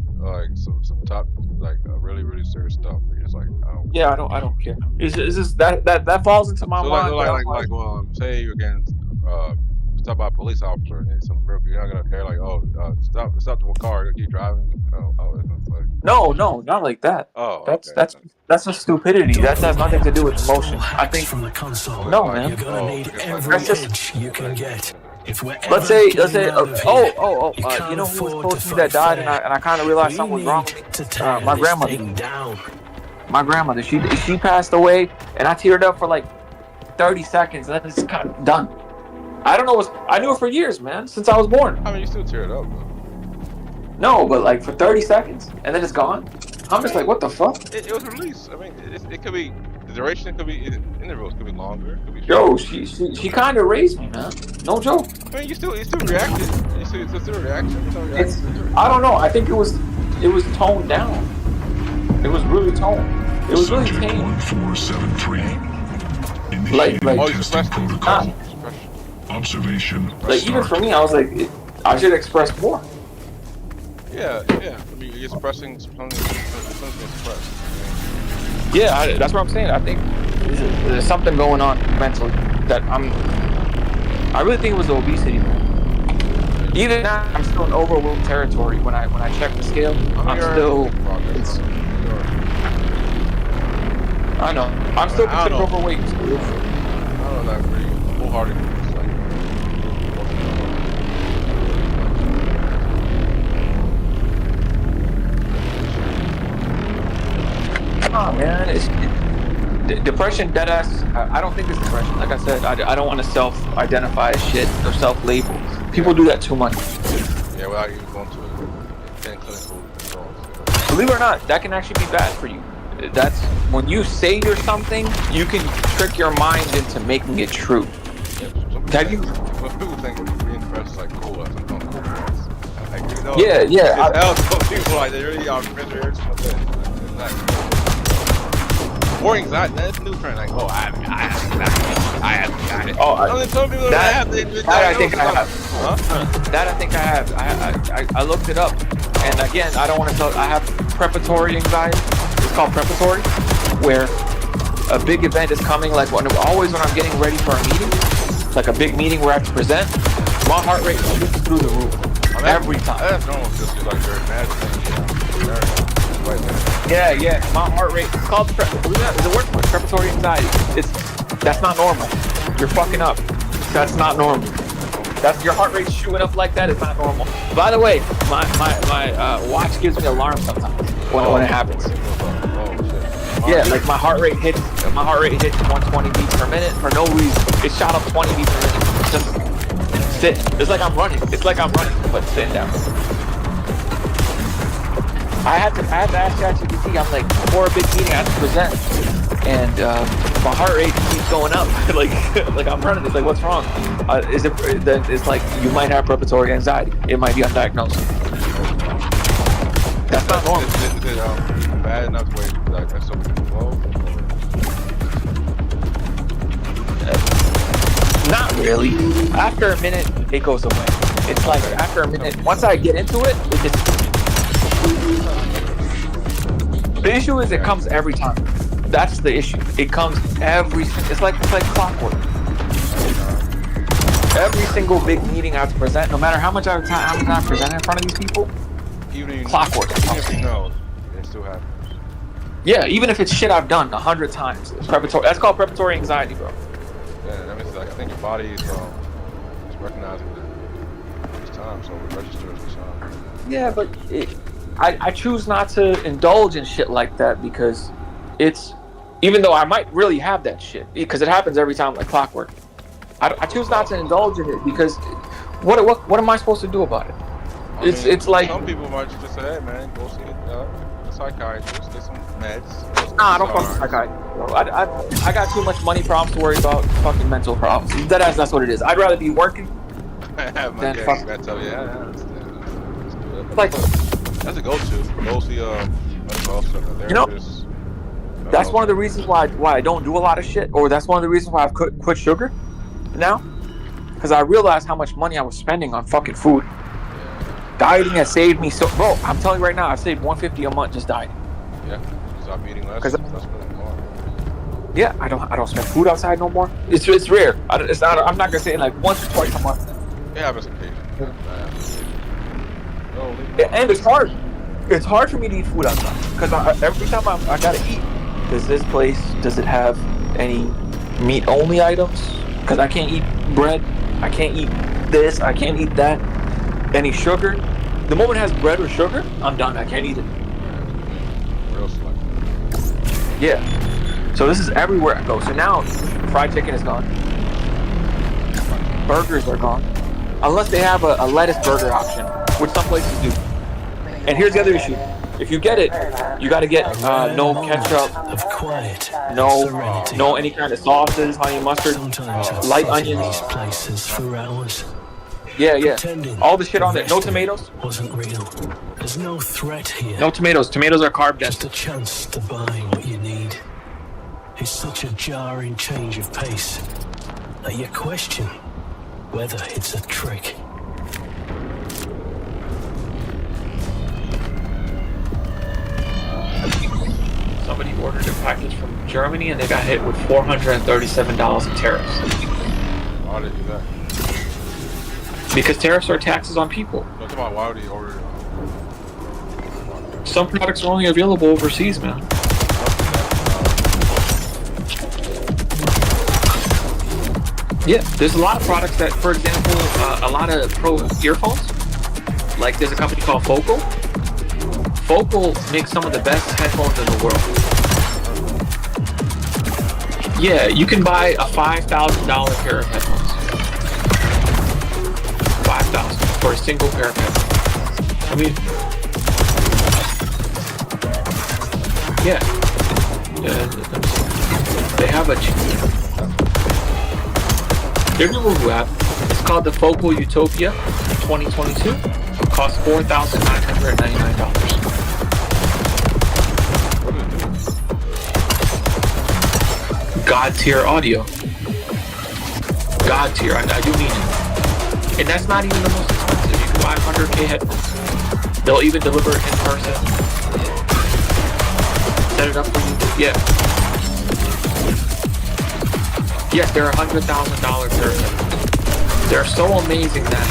top like really really serious stuff. You're just like I don't. Yeah, I don't care. It's just that falls into my mind. Well, say you're against talk about a police officer and some you're not gonna care like stop the car, keep driving. It's like, no, not like that. Oh, that's a stupidity. That has nothing to do with emotion. I think from the console. No, man. You're gonna need every inch you can get. Let's say, you know who was supposed to be that died, and I kind of realized something was wrong with me. My grandmother. My grandmother, she passed away, and I teared up for like 30 seconds, and then it's kind of done. I don't know I knew her for years, man, since I was born. I mean, you still tear it up, though. No, but like for 30 seconds, and then it's gone. I'm just like, what the fuck? It was released. I mean, it could be the duration. Could be intervals. Could be longer. Could be shorter. Yo, she kind of raised me, man. No joke. I mean, you still reacted. You still reaction. I don't know. I think it was toned down. It was really toned. It was really tame. 1473. Like protocol. Observation. Like even for me, I was like, I should express more. Yeah. I mean, you're expressing something expressed. Yeah, that's what I'm saying. I think there's something going on mentally that I really think it was the obesity, man. Even now, I'm still in overwhelmed territory. When I check the scale, I'm still. I know. I'm still considered overweight. I don't know that pretty wholeheartedly. Oh man, depression, deadass. I don't think it's depression. Like I said, I don't want to self-identify as shit or self-label. People do that too much. Yeah, without even going to clinical controls. Believe it or not, that can actually be bad for you. That's when you say you're something, you can trick your mind into making it true. Have you? Most people think being depressed is like cool. That's something cool. Like, you know, yeah. It's people like they really are misery or something. Or anxiety. That's a new trend. Like, I haven't got it. Oh, some people that have. That I think I have. Huh? That I think I have. I looked it up, and again, I don't want to tell. I have preparatory anxiety. It's called preparatory, where a big event is coming. Like always when I'm getting ready for a meeting, like a big meeting where I have to present, my heart rate shoots through the roof every time. That's normal. Just like very mad. Yeah. My heart rate. It's called the word for it, preparatory anxiety. That's not normal. You're fucking up. That's not normal. That's your heart rate shooting up like that is not normal. By the way, my watch gives me alarm sometimes when it happens. Yeah, like my heart rate hits 120 beats per minute for no reason. It shot up 20 beats per minute. Just sitting. It's like I'm running. But sitting down. I had to ask ChatGPT. I'm like, before a big meeting, I have to present, and my heart rate keeps going up. like I'm running. It's like, what's wrong? Is it? It's like you might have preparatory anxiety. It might be undiagnosed. That's not normal. Is it bad enough to where like that's something low? Not really. After a minute, it goes away. It's like after a minute, once I get into it, it just. The issue is it comes every time. That's the issue. It comes it's like clockwork. Every single big meeting I have to present, no matter how much I present in front of these people, clockwork. Even if you know, it still happens. Yeah, even if it's shit I've done 100 times. Preparatory. That's called preparatory anxiety, bro. Yeah, that means like I think your body is recognizing each time, so it registers each time. Yeah, but I choose not to indulge in shit like that because it's, even though I might really have that shit, because it happens every time like clockwork. I choose not to indulge in it because what am I supposed to do about it? It's like some people might just say, hey man, go see a psychiatrist, get some meds. Nah, I don't fuck with psychiatrist, bro. I got too much money problems to worry about fucking mental problems. That's what it is. I'd rather be working than fuck. Like, that's a go-to. Go see you know, that's one of the reasons why I don't do a lot of shit, or that's one of the reasons why I've quit sugar now, because I realized how much money I was spending on fucking food. Dieting has saved me so, bro. I'm telling you right now, I've saved $150 a month just dieting. Yeah, stop eating less. That's really more. Yeah, I don't spend food outside no more. It's rare. I'm not gonna say it like once or twice a month. Yeah, but occasionally. And it's hard. It's hard for me to eat food outside because every time I gotta eat. Does it have any meat only items? Because I can't eat bread. I can't eat this. I can't eat that. Any sugar. The moment it has bread or sugar, I'm done. I can't eat it. Real selective. Yeah. So this is everywhere I go. So now fried chicken is gone. Burgers are gone. Unless they have a lettuce burger option, which some places do. And here's the other issue. If you get it, you got to get no ketchup, no any kind of sauces, honey mustard, light onions. Places for hours. Yeah. All the shit on there. No tomatoes. Wasn't real. There's no threat here. No tomatoes. Tomatoes are carb dense. Just a chance to buy what you need. It's such a jarring change of pace that you question whether it's a trick. Somebody ordered a package from Germany and they got hit with $437 in tariffs. Why did you do that? Because tariffs are taxes on people. Why would he order it? Some products are only available overseas, man. Yeah, there's a lot of products that, for example, a lot of pro earphones, like there's a company called Focal. Focal makes some of the best headphones in the world. Yeah, you can buy a $5,000 pair of headphones. $5,000 for a single pair of headphones. I mean, yeah. They have a their new mobile app. It's called the Focal Utopia 2022. It costs $4,999. God tier audio. God tier. I do mean it. And that's not even the most expensive. You can buy 100K headphones. They'll even deliver it in person. Set it up for you. Yeah. Yes, they're $100,000 pair of headphones. They're so amazing that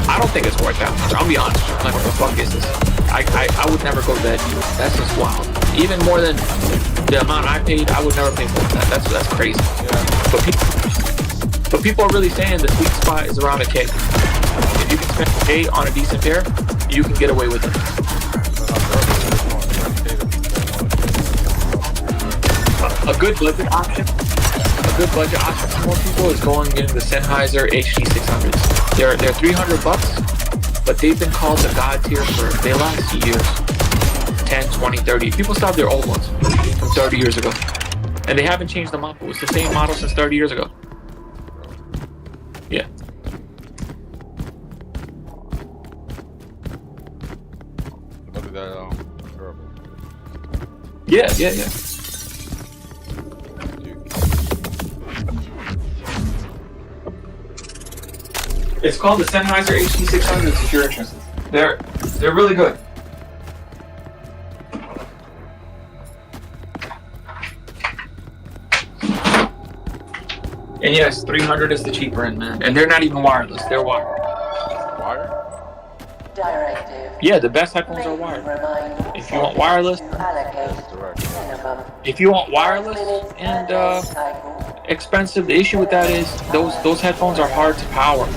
I don't think it's worth that much. I'll be honest. Like, what the fuck is this? I would never go to that. That's just wild. Even more than the amount I paid, I would never pay for that. That's crazy. Yeah. But people are really saying the sweet spot is around $1,000. If you can spend $1,000 on a decent pair, you can get away with it. A good budget option. A good budget option for more people is going in the Sennheiser HD600s. They're $300, but they've been called the God tier for they last years. 10, 20, 30. People still have their old ones from 30 years ago. And they haven't changed the model. It's the same model since 30 years ago. Yeah. Look at that, durable. Yeah. It's called the Sennheiser HD600 if you're interested. They're really good. And yes, 300 is the cheaper end, man. And they're not even wireless, they're wired. Wired? Directive. Yeah, the best headphones are wired. If you want wireless, and expensive, the issue with that is those headphones are hard to power.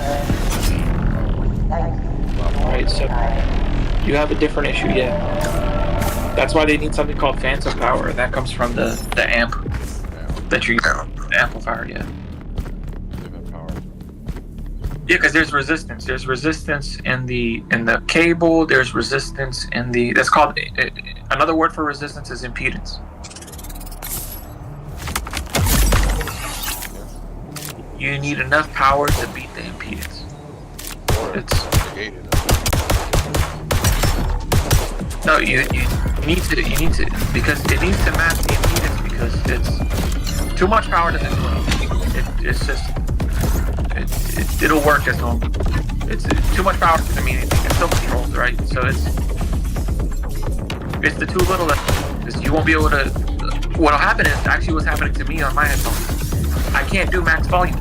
Right, so you have a different issue, yeah. That's why they need something called phantom power, and that comes from the amp that you're using, the amplifier, yeah. Yeah, because there's resistance. There's resistance in the cable. There's resistance in the. That's called another word for resistance is impedance. You need enough power to beat the impedance. It's no, you need to because it needs to match the impedance because it's too much power doesn't do anything. It's just. It'll work as normal. It's too much power doesn't mean anything. It's still controlled, right? So it's the too little that you won't be able to. What'll happen is actually what's happening to me on my headphones. I can't do max volume.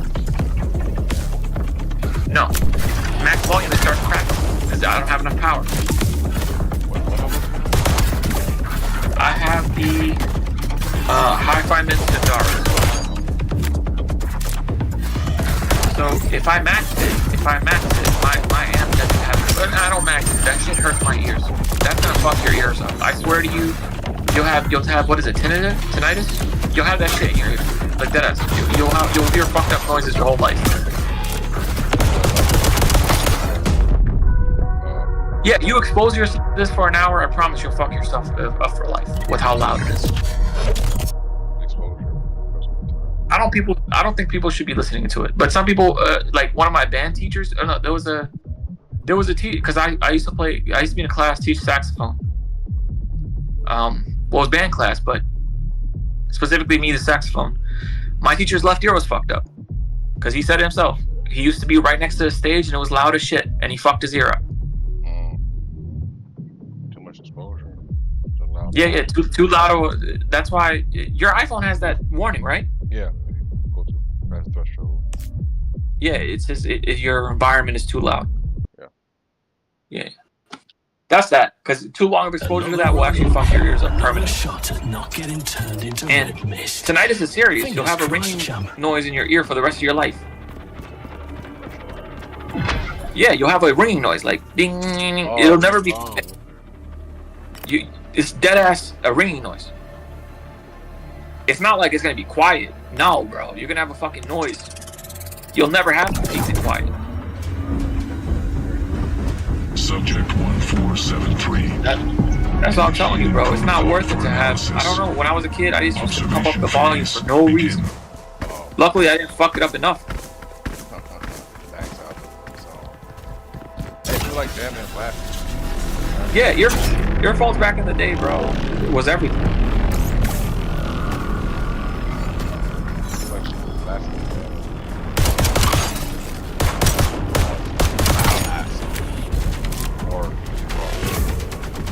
No, max volume it starts cracking because I don't have enough power. I have the Hi-Fi Min Standard. So if I max it, my amp doesn't have it. But I don't max it. That shit hurts my ears. That's gonna fuck your ears up. I swear to you, you'll have what is it, tinnitus? You'll have that shit in your ear. Like that. You'll hear fucked up noises your whole life. Yeah, you expose yourself to this for an hour, I promise you'll fuck yourself up for life with how loud it is. I don't think people should be listening to it. But some people, like one of my band teachers. Oh no, there was a teacher because I used to be in a class teach saxophone. Well, it was band class, but specifically me the saxophone. My teacher's left ear was fucked up because he said it himself. He used to be right next to the stage and it was loud as shit, and he fucked his ear up. Too much exposure. Yeah, too loud. That's why your iPhone has that warning, right? Yeah, go to fast threshold. Yeah, it says your environment is too loud. Yeah. That's that, because too long of exposure to that will actually fuck your ears up permanently. Shot at not getting turned into and red mist. Tinnitus is serious. You'll have a ringing noise in your ear for the rest of your life. Yeah, you'll have a ringing noise, like ding. It'll never be. It's dead ass a ringing noise. It's not like it's gonna be quiet. No, bro, you're gonna have a fucking noise. You'll never have peace and quiet. Subject 1473. That's what I'm telling you, bro. It's not worth it to have. I don't know. When I was a kid, I used to pump up the volume for no reason. Luckily, I didn't fuck it up enough. Hey, you like damn and laughing. Yeah, earphones back in the day, bro, was everything.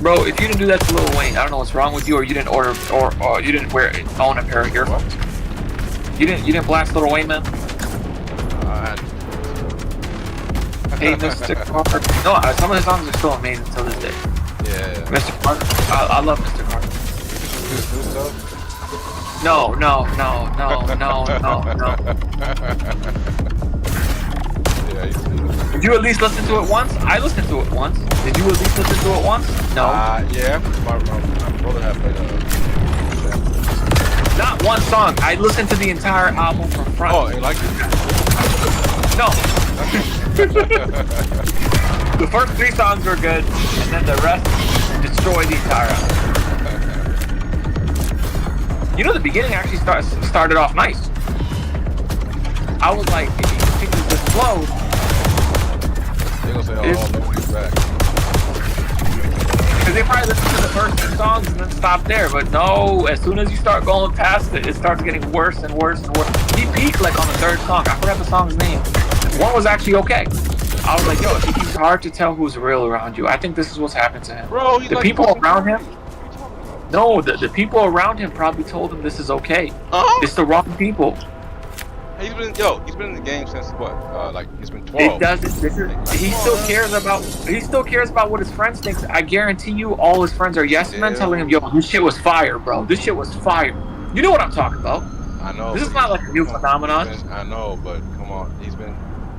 Bro, if you didn't do that to Lil Wayne, I don't know what's wrong with you, or you didn't order, or you didn't own a pair of earphones. You didn't blast Lil Wayne, man. Hey, Mr. Carter. No, some of his songs are still amazing till this day. Yeah. Mr. Carter. I love Mr. Carter. No. Yeah, did you at least listen to it once? I listened to it once. Did you at least listen to it once? No. Yeah. My brother had played Not one song. I listened to the entire album from front. Oh, you liked it? No. The first 3 songs were good, and then the rest destroyed the entire album. You know, the beginning actually started off nice. I was like, if he continues this flow, They're gonna say, oh, nobody's back. because they probably listen to the first 2 songs and then stop there. But no, as soon as you start going past it, it starts getting worse and worse and worse. He peaked like on the 3rd song. I forgot the song's name. One was actually okay. I was like, yo, it's hard to tell who's real around you. I think this is what's happened to him. Bro, he's the like people around him. No, the people around him probably told him this is okay. It's the wrong people. He's been in the game since what? Like he's been 12. It doesn't. He still cares about what his friends think. I guarantee you, all his friends are yes men telling him, "Yo, this shit was fire, bro. This shit was fire." You know what I'm talking about? I know. This is not like a new phenomenon. I know, but come on, he's been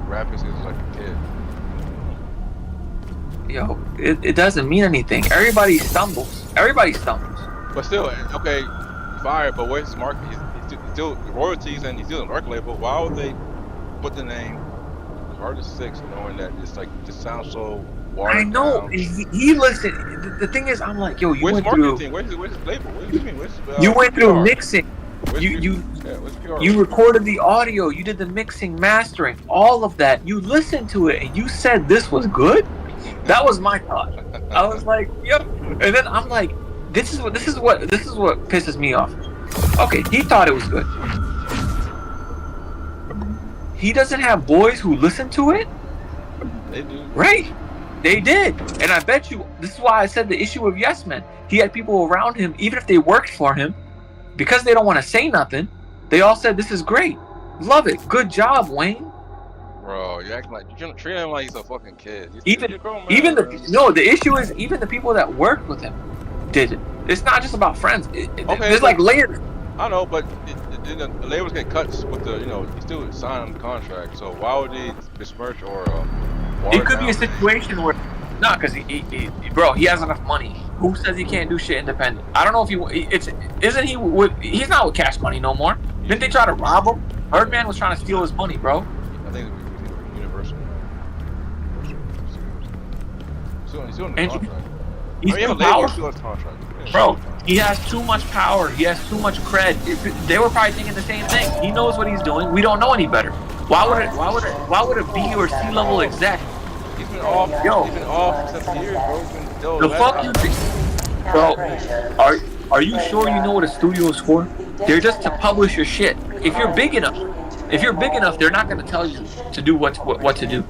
rapping since he was like a kid. Yo, it doesn't mean anything. Everybody stumbles. But still, okay, fire. But where's his market? He's still royalties and he's still a record label. Why would they put the name Carter 6, knowing that it's like just sounds so watered I know. down? He listened. The thing is, I'm like, yo, you Where's went marketing? through. Where's his label? What do you mean? You went through PR? mixing. Where's You PR? You recorded the audio. You did the mixing, mastering, all of that. You listened to it, and you said this was good. That was my thought. I was like, yep. And then I'm like, this is what pisses me off. Okay, he thought it was good. He doesn't have boys who listen to it. They do. Right? They did. And I bet you, this is why I said the issue of yes men. He had people around him, even if they worked for him, because they don't want to say nothing, they all said, this is great. Love it. Good job, Wayne. Bro, you acting like you're treating him like he's a fucking kid. The issue is even the people that worked with him did it. It's not just about friends. There's like layers. I know, but the labels get cuts with the, he still signed the contract. So why would he besmirch or it could be a situation where, because he has enough money. Who says he can't do shit independent? I don't know if he's not with Cash Money no more. Didn't they try to rob him? Birdman was trying to steal his money, bro. I think Universal. He's doing the contract. He's too powerful. Bro, he has too much power. He has too much cred. They were probably thinking the same thing. He knows what he's doing. We don't know any better. Why would a B or C level exec? He's been off. He's been off for 7 years, bro. The fuck you think? Bro, are you sure you know what a studio is for? They're just to publish your shit. If you're big enough, they're not going to tell you to do what to do.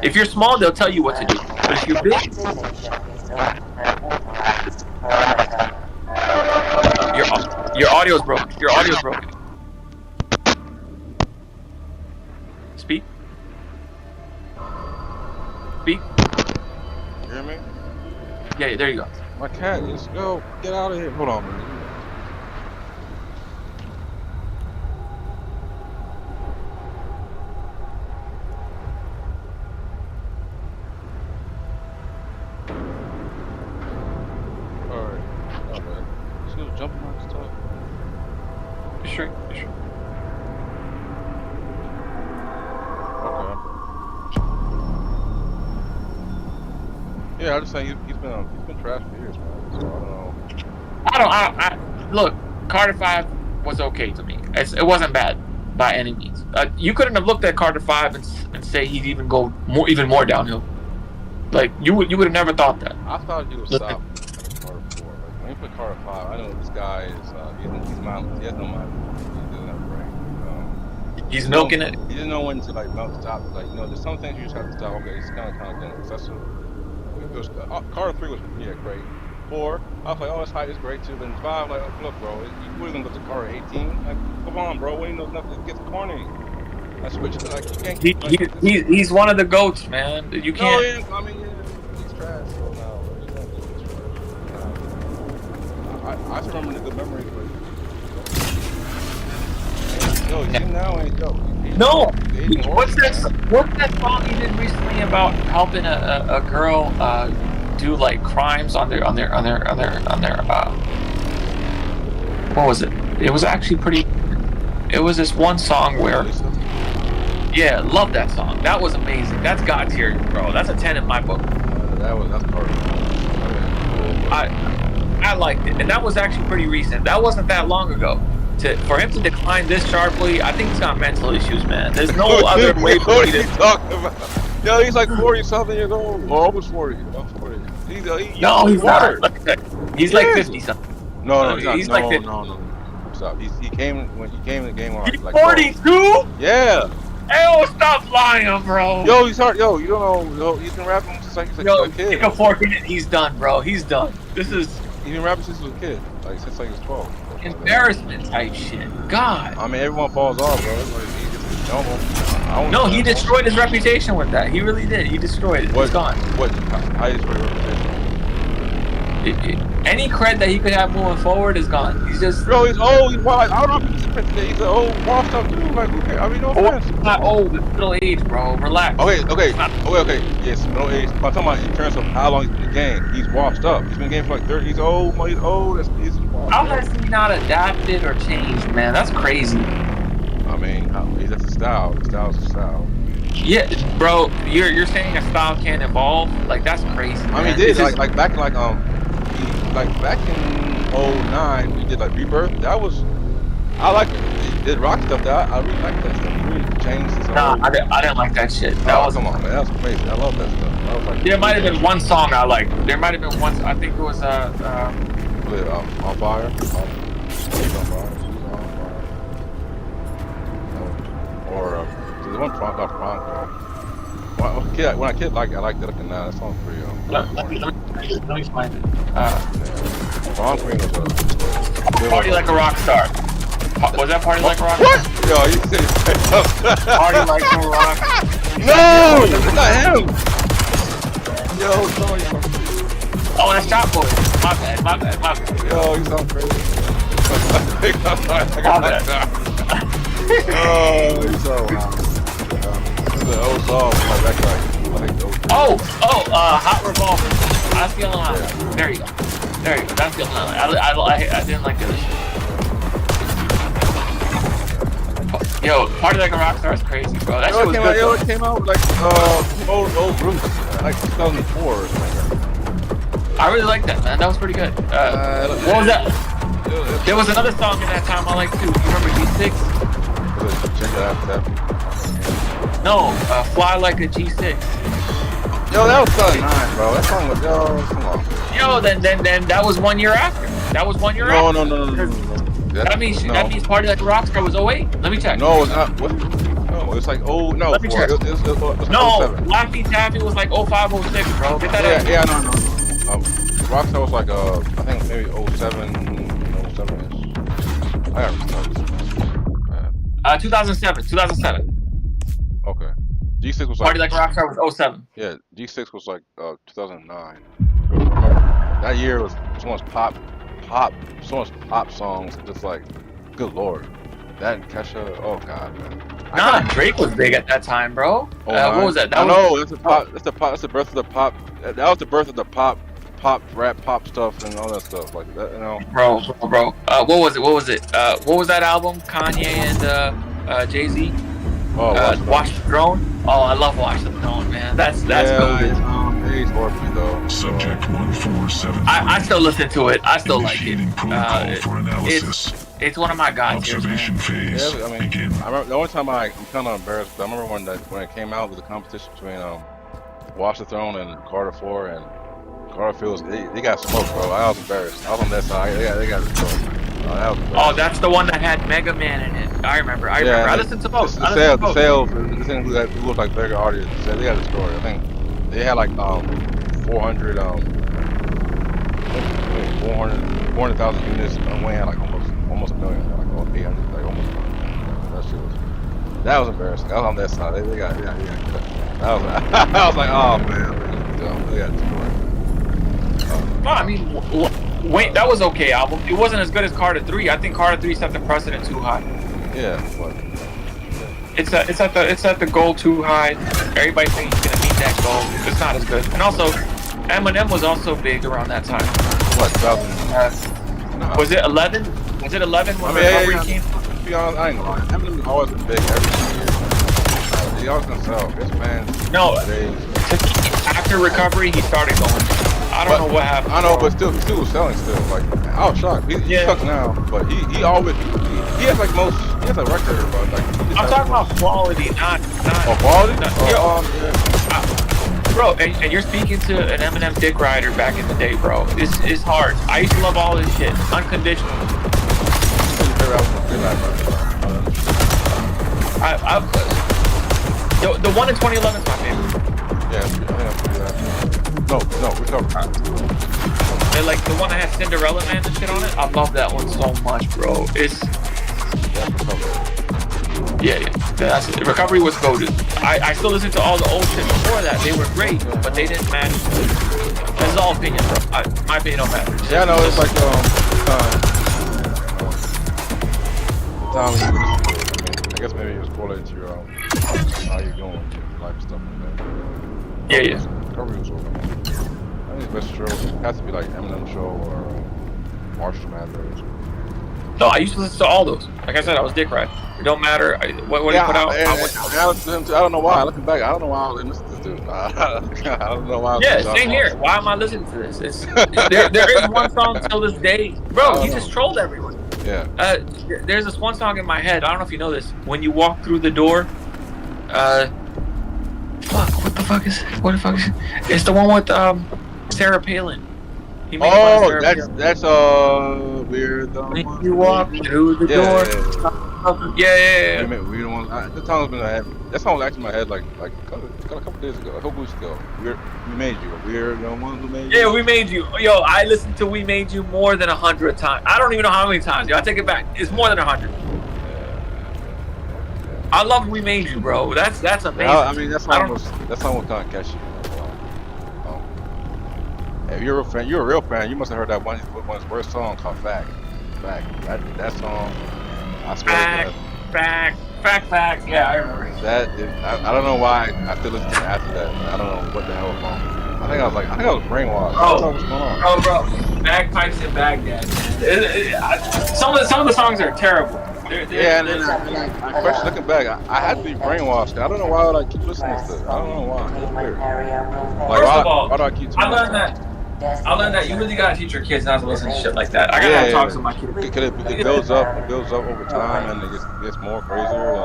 If you're small, they'll tell you what to do. But if you're big, your audio's broken. Your audio's broken. Speak. Speak. You hear me? Yeah, there you go. My cat, just go. Get out of here. Hold on, man. Jumping on his toe. Sure. Okay. Yeah, I just saying he's been trash for years, man. So I don't know. Look, Carter 5 was okay to me. It wasn't bad by any means. You couldn't have looked at Carter 5 and say he'd even go even more downhill. Like you would have never thought that. I thought he would stop at Carter 4. Like, when you put Carter 5, I know this guy is he's mindless. He has no mind. He doesn't have a brain. He's milking it. He doesn't know when to like stop. Like there's some things you just have to stop. Okay, it's kind of getting excessive. It was Carter 3 was great. 4, I was like, oh, this height is great too. But in 5, like, look, bro, you wouldn't go to Carter 18. Like, come on, bro, when he knows nothing, it gets corny. I switched to like you can't. He's one of the goats, man. You can't. No, yeah, I mean, yeah, he's trash. So now, I still remember the good memories, but yo, he's in now, ain't yo. No. What's that song he did recently about helping a girl do like crimes on their what was it? It was actually pretty. It was this one song where. Yeah, love that song. That was amazing. That's God tier, bro. That's a 10 in my book. That's part of it. I liked it, and that was actually pretty recent. That wasn't that long ago. For him to decline this sharply, I think he's got mental issues, man. There's no other way What to are you talking about? Yo, he's like 40 something years old, or almost 40. Almost 40. He's No, he's water. not. He's like 50 something. No, he's not. He's No, like 50. no. Stop. He came when he came in the game on He's like 42? Yeah. Hey, stop lying, bro. Yo, he's hard. Yo, you don't know. Yo, he's been rapping since like he's Yo, a kid. stick a fork in it. He's done, bro. He's done. This is He's been rapping since he was a kid, like since like he was 12. embarrassment type shit. God. I mean, everyone falls off, bro. It's like he's normal. No, he destroyed his reputation with that. He really did. He destroyed it. It's gone. What? How you destroy your reputation? Any cred that he could have moving forward is gone. He's just. Bro, he's old. He's wild. I don't know if he's an old washed up dude. Like, who cares? I mean, no offense. He's not old. It's middle age, bro. Relax. Okay. Yes, middle age. I'm talking about in terms of how long he's been in the game. He's washed up. He's been in the game for like 30. He's old. He's old. He's washed How up. has he not adapted or changed, man? That's crazy. I mean, that's a style. The style's a style. Yeah, bro. You're saying a style can't evolve? Like that's crazy. I mean, he did like back in back in 09 we did like Rebirth. That was I like it. He did rock stuff. That I really like that stuff. He really changed his Nah, I didn't like that shit. That was come on, man. That was crazy. I love that stuff. I was like, there might have been one song I liked. There might have been one. I think it was on fire. She's on fire. Or the one Frank. When I kid like I liked it up and down. That song's pretty. Let me find it. Ron Green was Party Like a Rock Star. Was that Party Like a Rock What? Star? Yo, you said Party Like a Rock. No, it's not him. Yo, sorry. Oh, that's Chop Boy. My bad. Yo, you sound crazy. My bad. Oh, you so wild. This is an old song. Hot Revolver. That's the only line. There you go. That's the only line. I didn't like the other shit. Yo, Party Like a Rockstar is crazy, bro. That shit was good. It came out like old group, like 2004 or something. I really like that, man. That was pretty good. What was that? There was another song in that time I liked too. You remember G6? Check that out. No, Fly Like a G6. Yo, that was 2009, bro. That song was, come on. Yo, then that was 1 year after. That was 1 year after. No. That means Party Like a Rockstar was 08. Let me check. No, it's not. What? No, it's like no. Let me check. It's No, 07. Laffy Taffy was like 05, 06, bro. Get that out. Yeah, no. Rockstar was like I think maybe 07 ish. I got 2007. Okay. G6 was like Party Like a Rockstar was 07. Yeah, G6 was like 2009. Remember, that year was so much pop songs. Just like, good lord, that and Kesha. Oh god, man. Nah, Drake was big at that time, bro. What was that? That's the birth of the pop. That was the birth of the pop rap stuff and all that stuff like that. You know, bro. What was it? What was that album? Kanye and Jay-Z. Watch the Throne. Oh, I love Watch the Throne, man. That's golden. He's horrible though. Subject 1473. I still listen to it. I still like it. Protocol for analysis. It's one of my guys. Observation phase. Yeah, I mean, begin. I remember the only time I'm kind of embarrassed. But I remember when it came out with the competition between Watch the Throne and Carter 4 and Carter Fields. They got smoked, bro. I was embarrassed. I was on that side. They got smoked. That's the one that had Mega Man in it. I remember. I listened to both. The sales, the thing who looked like bigger audience, they got destroyed. I think they had like 400,000 units. And we had like almost a million, like 800, like almost a million. That shit was embarrassing. I was on that side. They got. I was like, oh man, they got destroyed. No, I mean, wait, that was okay album. It wasn't as good as Carter 3. I think Carter 3 set the precedent too high. Yeah, but it's at the goal too high. Everybody thinks he's gonna meet that goal. It's not as good. And also, Eminem was also big around that time. What? Was it 11? Was it 11 when Recovery came? To be honest, I ain't gonna lie. Eminem always been big every year. He always gonna sell. His fans. No. After Recovery, he started going. I I don't know what happened. I know, bro. but still, he still was selling. Still, like I was shocked. He sucks now, but he always he has like most. He has a record, but like I'm talking about quality, not quality. Bro, and you're speaking to an Eminem dick rider back in the day, bro. It's hard. I used to love all this shit, unconditional. The one in 2011 is my favorite. Yeah, I think I'm pretty that. No, we're talking. Like the one that has Cinderella Man and shit on it. I love that one so much, bro. It's yeah. That's it. Recovery was goated. I still listen to all the old shit before that. They were great, but they didn't match. This is all opinion, bro. My opinion don't matter. Yeah, no, it's like Tom, I guess maybe you was correlated to your how you doing, your life and stuff like that. Yeah. Recovery was over. I think the best show has to be like Eminem show or Marshall Mathers. No, I used to listen to all those. Like I said, I was dick ride. It don't matter what he put out. I don't know why. Looking back, I don't know why I was listening to this dude. I don't know why. Yeah, same here. Why am I listening to this? There is one song till this day, bro. He just trolled everyone. Yeah. There's this one song in my head. I don't know if you know this. When you walk through the door, what the fuck is it? It's the one with Sarah Palin. He made that's weird. When you walk through the door. Yeah. We don't want. The song's been in my head. That song was actually in my head like a couple days ago, a couple weeks ago. We made you. We're the one who made you. Yeah, we made you. Yo, I listened to We Made You more than 100 times. I don't even know how many times. Yo, I take it back. It's more than 100. I love We Made You, bro. That's amazing. I mean, that song was kind of catchy. If you're a real fan, you must have heard that one of his worst song called Fact. That song, I swear Fact. Yeah, I remember. That is, I don't know why I still listen to it after that. I don't know what the hell was wrong. I think I was brainwashed. I don't know what's going on. Bro. Bagpipes in Baghdad. Some of the songs are terrible. Yeah, and then I question looking back, I had to be brainwashed. I don't know why I keep listening to this. I don't know why. It's weird. Like, First of all, why do I keep I learned that you really gotta teach your kids not to listen to shit like that. I gotta have talks with my kids. It builds up over time, and it gets more crazier.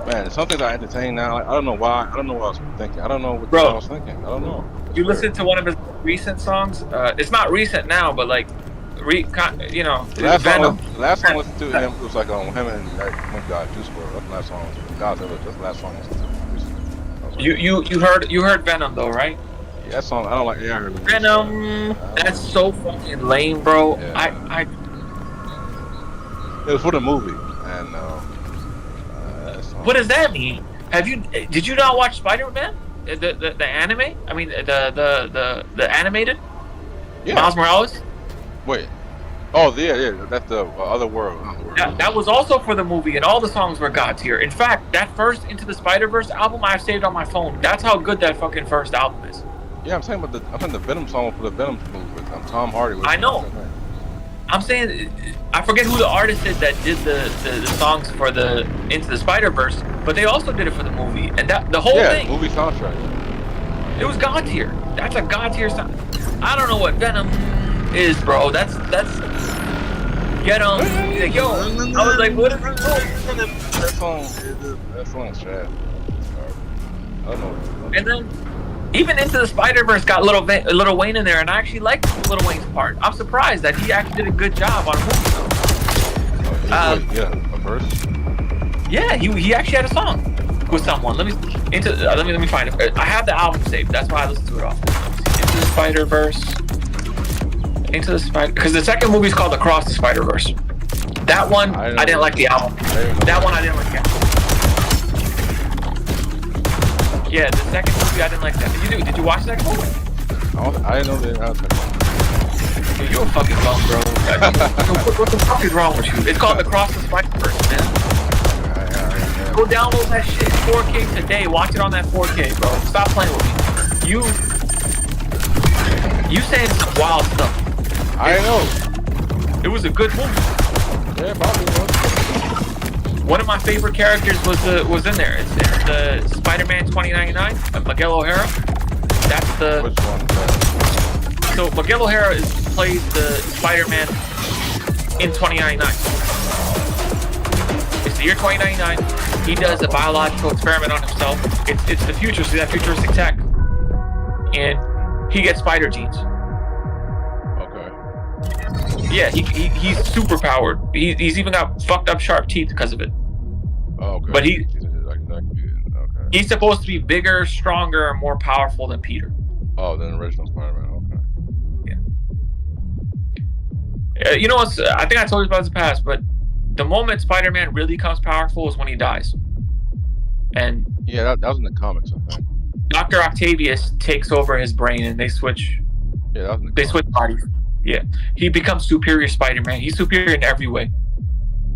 Man, some things I entertain now. Like, I don't know why. I don't know what I was thinking. I don't know what I was thinking. I don't know. You listen to one of his recent songs. It's not recent now, but like, last Venom. Last song I listened to him was like him and one guy, Juice WRLD. That's the last song. That's the last song I listened to. You heard Venom though, right? Yeah, that song I don't like. Yeah, I heard it. Venom. That's so fucking lame, bro. Yeah. It was for the movie, and what does that mean? Did you not watch Spider-Man? The anime? I mean the animated? Yeah. Miles Morales? Wait. Oh yeah. That's the other world. That was also for the movie, and all the songs were god tier. In fact, that first Into the Spider-Verse album I have saved on my phone. That's how good that fucking first album is. Yeah, I'm saying about the Venom song for the Venom movie with Tom Hardy. I know. I'm saying, I forget who the artist is that did the songs for the Into the Spider-Verse, but they also did it for the movie, and that the whole thing. Movie soundtrack. It was god tier. That's a god tier song. I don't know what Venom is, bro. That's get on. Like, yo, I was like, what is this? That song's trash. I don't know. And then even Into the Spider-Verse got Lil Wayne in there, and I actually liked Lil Wayne's part. I'm surprised that he actually did a good job on a movie. A verse. Yeah, he actually had a song with someone. Let me find it. I have the album saved. That's why I listen to it often. Into the Spider-Verse. Because the second movie is called Across the Spider-Verse. That one I didn't like the album. That one I didn't like the album. Yeah, the second movie I didn't like that. Did you watch the second movie? I didn't know that. Dude, you're a fucking bum, bro. What the fuck is wrong with you? It's called Across the Spider-Verse, man. Go download that shit 4K today. Watch it on that 4K, bro. Stop playing with me. You saying some wild stuff. I know. It was a good movie. Yeah, probably was. One of my favorite characters was in there. It's the Spider-Man 2099, Miguel O'Hara. That's the. Which one? So Miguel O'Hara plays the Spider-Man in 2099. It's the year 2099. He does a biological experiment on himself. It's the future, so that futuristic tech, and he gets spider genes. Okay. Yeah, he's super powered. He's even got fucked up sharp teeth because of it. Oh, okay. But okay. He's supposed to be bigger, stronger, and more powerful than Peter. Oh, than the original Spider-Man. Okay. Yeah. You know what's? I think I told you about this in the past, but the moment Spider-Man really becomes powerful is when he dies. And yeah, that was in the comics, I think. Dr. Octavius takes over his brain, and they switch. Yeah, that was in the They switch bodies. Yeah, he becomes superior Spider-Man. He's superior in every way.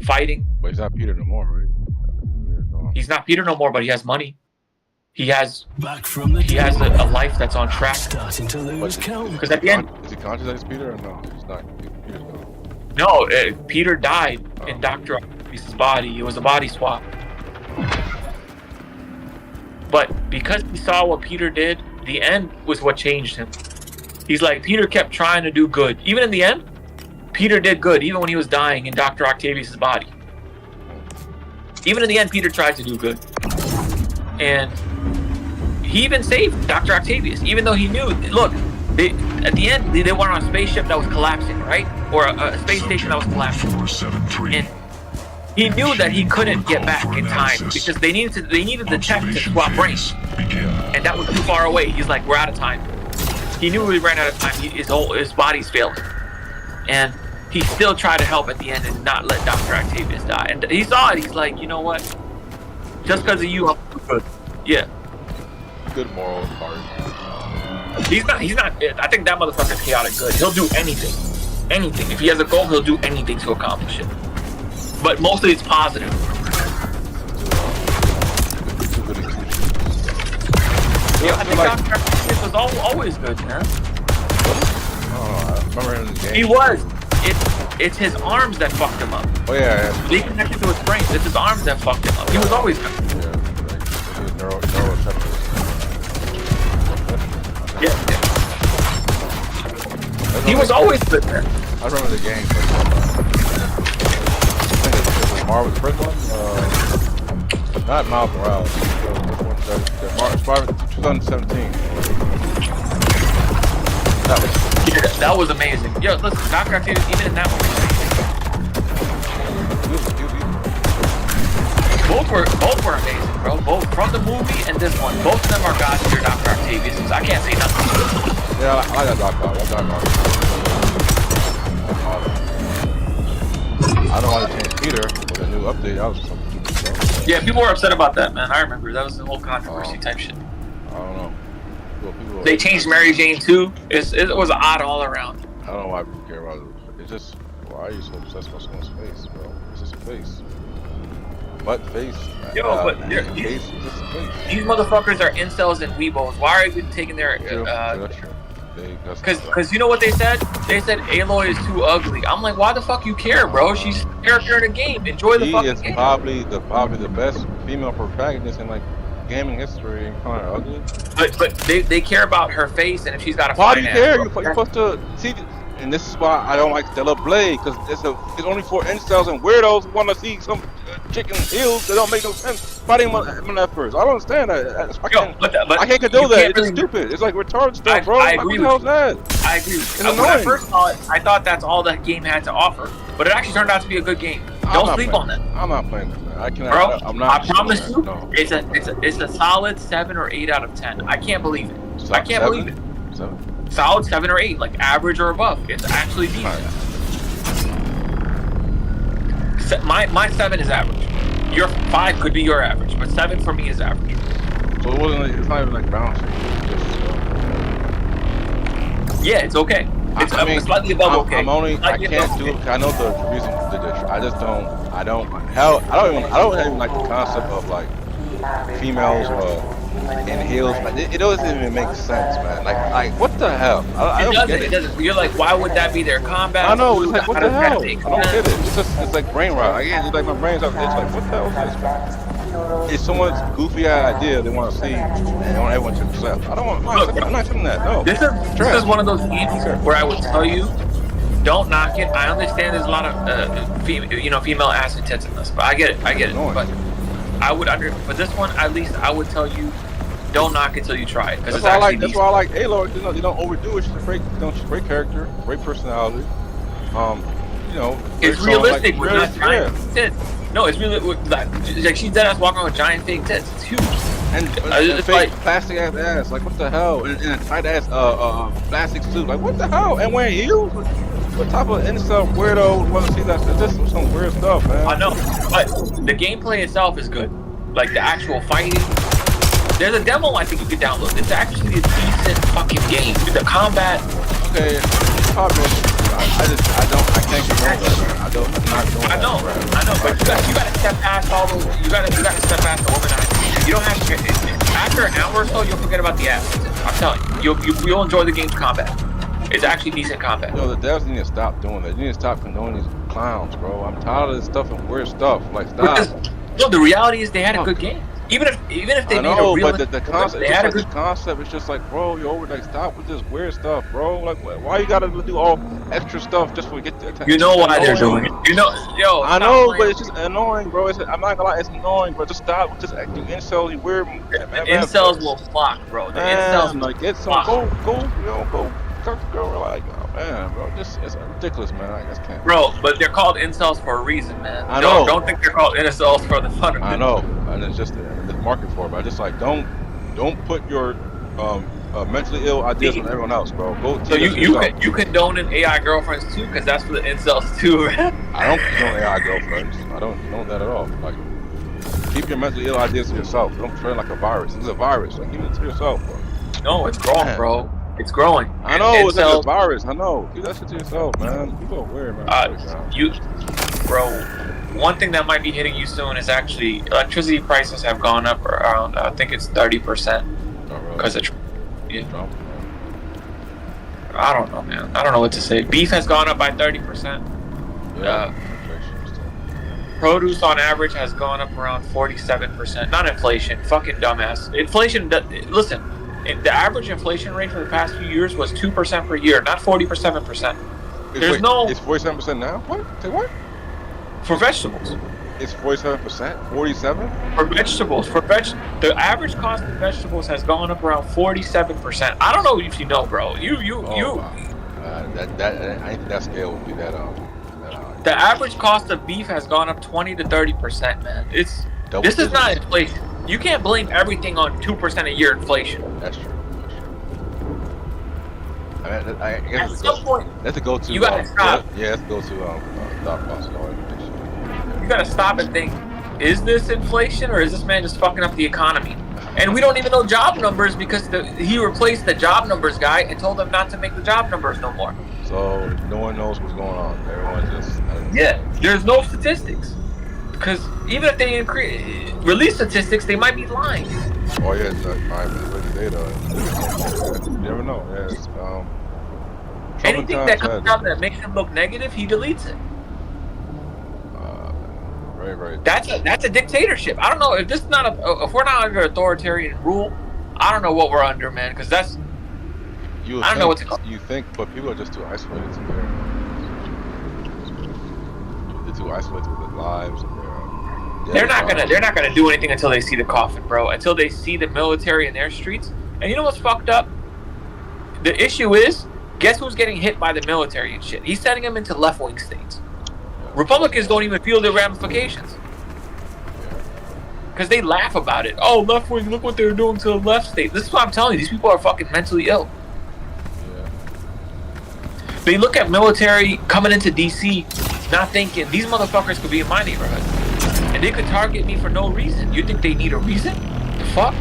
Fighting. But he's not Peter no more, right? He's not Peter no more, but he has money. He has Back from the he has a life that's on track. Starting to lose count. Because at the end, Is he conscious that he's Peter or no? He's not. Peter's gone. no, Peter died in Dr. Octavius' body. It was a body swap. But because he saw what Peter did, the end was what changed him. He's like, Peter kept trying to do good. Even in the end, Peter did good, even when he was dying in Dr. Octavius' body. Even in the end, Peter tried to do good. And he even saved Dr. Octavius, even though he knew, look, at the end, they were on a spaceship that was collapsing, right? Or a space station that was collapsing. 473. And he knew that he couldn't get back in time because they needed the tech to swap brains. And that was too far away. He's like, we're out of time. He knew we ran out of time. His body's failing. And he still tried to help at the end and not let Dr. Octavius die. And he saw it. He's like, you know what? Just because of you, I'm good. Yeah. Good moral part. He's not. I think that motherfucker's chaotic good. He'll do anything. Anything. If he has a goal, he'll do anything to accomplish it. But mostly it's positive. Yeah, I think Dr. Octavius was always good, man. I remember him in the game. He was. It's his arms that fucked him up. Oh yeah. They connected to his brain. It's his arms that fucked him up. He was always good. Yeah. He was always good, man. I remember the game. I think it was Marvel, the first one. Not Miles Morales. Marvel 2017. That was amazing. Yo, listen, Dr. Octavius, even in that one, both were amazing, bro. Both from the movie and this one. Both of them are God tier Dr. Octavius. I can't say nothing. Yeah, I got Dr. I don't want to change Peter with a new update. Yeah, people were upset about that, man. I remember that was the whole controversy type shit. I don't know. They changed Mary Jane too. It was odd all around. I don't know why people care about it. It's just, why are you so obsessed with someone's face, bro? It's just a face. What face? Yo, but face, it's just a face. These motherfuckers are incels and weebos. Why are you taking their? Because you know what they said? They said Aloy is too ugly. I'm like, why the fuck you care, bro? She's a character in a game. Enjoy the fucking game. She is probably the best female protagonist in like gaming history and kind of ugly. But they care about her face and if she's got a. Why do you care? You're supposed to see. And this is why I don't like Stella Blade, because it's only for incels and weirdos who want to see some chicken heels that don't make no sense fighting him at first. I don't understand that. I can't condone that. It's stupid. It's like retarded stuff, bro. I agree with you. I agree with you. When I first saw it, I thought that's all that game had to offer. But it actually turned out to be a good game. Don't sleep on that. I'm not playing this, man. I cannot. Bro, I'm not. I promise you, no. it's a solid 7 or 8 out of 10. I can't believe it. I can't believe it. 7? Solid 7 or 8, like average or above. It's actually decent. Right. My 7 is average. Your 5 could be your average, but 7 for me is average. So it's not even like balancing. Yeah, it's okay. It's slightly above okay. I can't do it. I know the reason for the dish. I just don't. I don't even like the concept of like females in heels. Like it doesn't even make sense, man. Like what the hell? I don't get it. It doesn't. You're like, why would that be their combat? I know. It's like what the hell? I don't get it. It's like brain rot. It's like my brain's out. It's like what the hell is this, man? it's someone's goofy idea they want to see, and they want everyone to accept. I don't want. I'm not accepting that. No. This is one of those games where I would tell you, don't knock it. I understand there's a lot of female ass and tits in this, but I get it. But I would for this one at least I would tell you, don't knock it till you try it. That's why I like. That's why I like Aloy. They don't overdo it. She's a great, she's a great character, great personality. It's realistic with not giant tits. No, it's really like she's dead ass walking around with giant fake tits. It's huge. And it's fake plastic ass. Like what the hell? And a tight ass plastic suit. Like what the hell? And wearing heels. What type of incel weirdo want to see that? It's just some weird stuff, man. I know, but the gameplay itself is good. Like the actual fighting. There's a demo I think you could download. It's actually a decent fucking game. The combat. Okay, I can't control that. I'm not doing that. I know, but you gotta step past all those. You gotta step past the womanizing. You don't have to. After an hour or so, you'll forget about the ass. I'm telling you, you'll enjoy the game's combat. It's actually decent combat. Yo, the devs need to stop doing that. You need to stop condoning these clowns, bro. I'm tired of this stuff and weird stuff. Like, stop. No, the reality is they had a good game. Even if they made a real, but the concept, the concept is just like, bro, you're over. Like, stop with this weird stuff, bro. Like, why you gotta do all extra stuff just for get the attention? You know why they're doing it. You know, yo. I know, but it's just annoying, bro. I'm not gonna lie, it's annoying, bro. Just stop. Just do incels. You weird. Incels will flock, bro. The incels like get some go. Girl, like, oh man, bro, it's ridiculous, man. I just can't. Bro, but they're called incels for a reason, man. I know. Don't think they're called incels for the fun of it. I know, and it's just the market for it. But I just like don't put your mentally ill ideas on everyone else, bro. Go. So you condone AI girlfriends too, because that's for the incels too, right? I don't condone AI girlfriends. I don't condone that at all. Like, keep your mentally ill ideas to yourself. Don't treat it like a virus. It's a virus. Like, keep it to yourself, bro. No, it's growing, bro. It's growing. I know, it's like a virus. I know. Keep that shit to yourself, man. People are weird, man. Bro, one thing that might be hitting you soon is actually electricity prices have gone up around, I think it's 30%. Because of I don't know, man. I don't know what to say. Beef has gone up by 30%. Produce on average has gone up around 47%. Not inflation. Fucking dumbass. Inflation, listen. The average inflation rate for the past few years was 2% per year, not 47%. It's 47% now? What? Say what? For vegetables. It's 47%? 47? For vegetables. The average cost of vegetables has gone up around 47%. I don't know if you know, bro. Wow. I think that scale would be that The average cost of beef has gone up 20 to 30%, man. This is not inflation. You can't blame everything on 2% a year inflation. That's true. I guess at some point, that's a go-to. You gotta stop. Let's go to thought process. You gotta stop and think: is this inflation, or is this man just fucking up the economy? And we don't even know job numbers because he replaced the job numbers guy and told them not to make the job numbers no more. So no one knows what's going on. Everyone just There's no statistics. Because even if they release statistics, they might be lying. Oh yeah, it's with the data. You never know. Anything that comes out that makes him look negative, he deletes it. Right. That's a dictatorship. I don't know if this is not if we're not under authoritarian rule. I don't know what we're under, man. Because I don't know what to call. You think, but people are just too isolated to they're too isolated with their lives. They're not gonna do anything until they see the coffin, bro. Until they see the military in their streets. And you know what's fucked up? The issue is, guess who's getting hit by the military and shit? He's sending them into left-wing states. Republicans don't even feel the ramifications. Because they laugh about it. Oh, left-wing, look what they're doing to the left state. This is what I'm telling you. These people are fucking mentally ill. Yeah. They look at military coming into D.C. not thinking, these motherfuckers could be in my neighborhood. And they could target me for no reason. You think they need a reason? The fuck?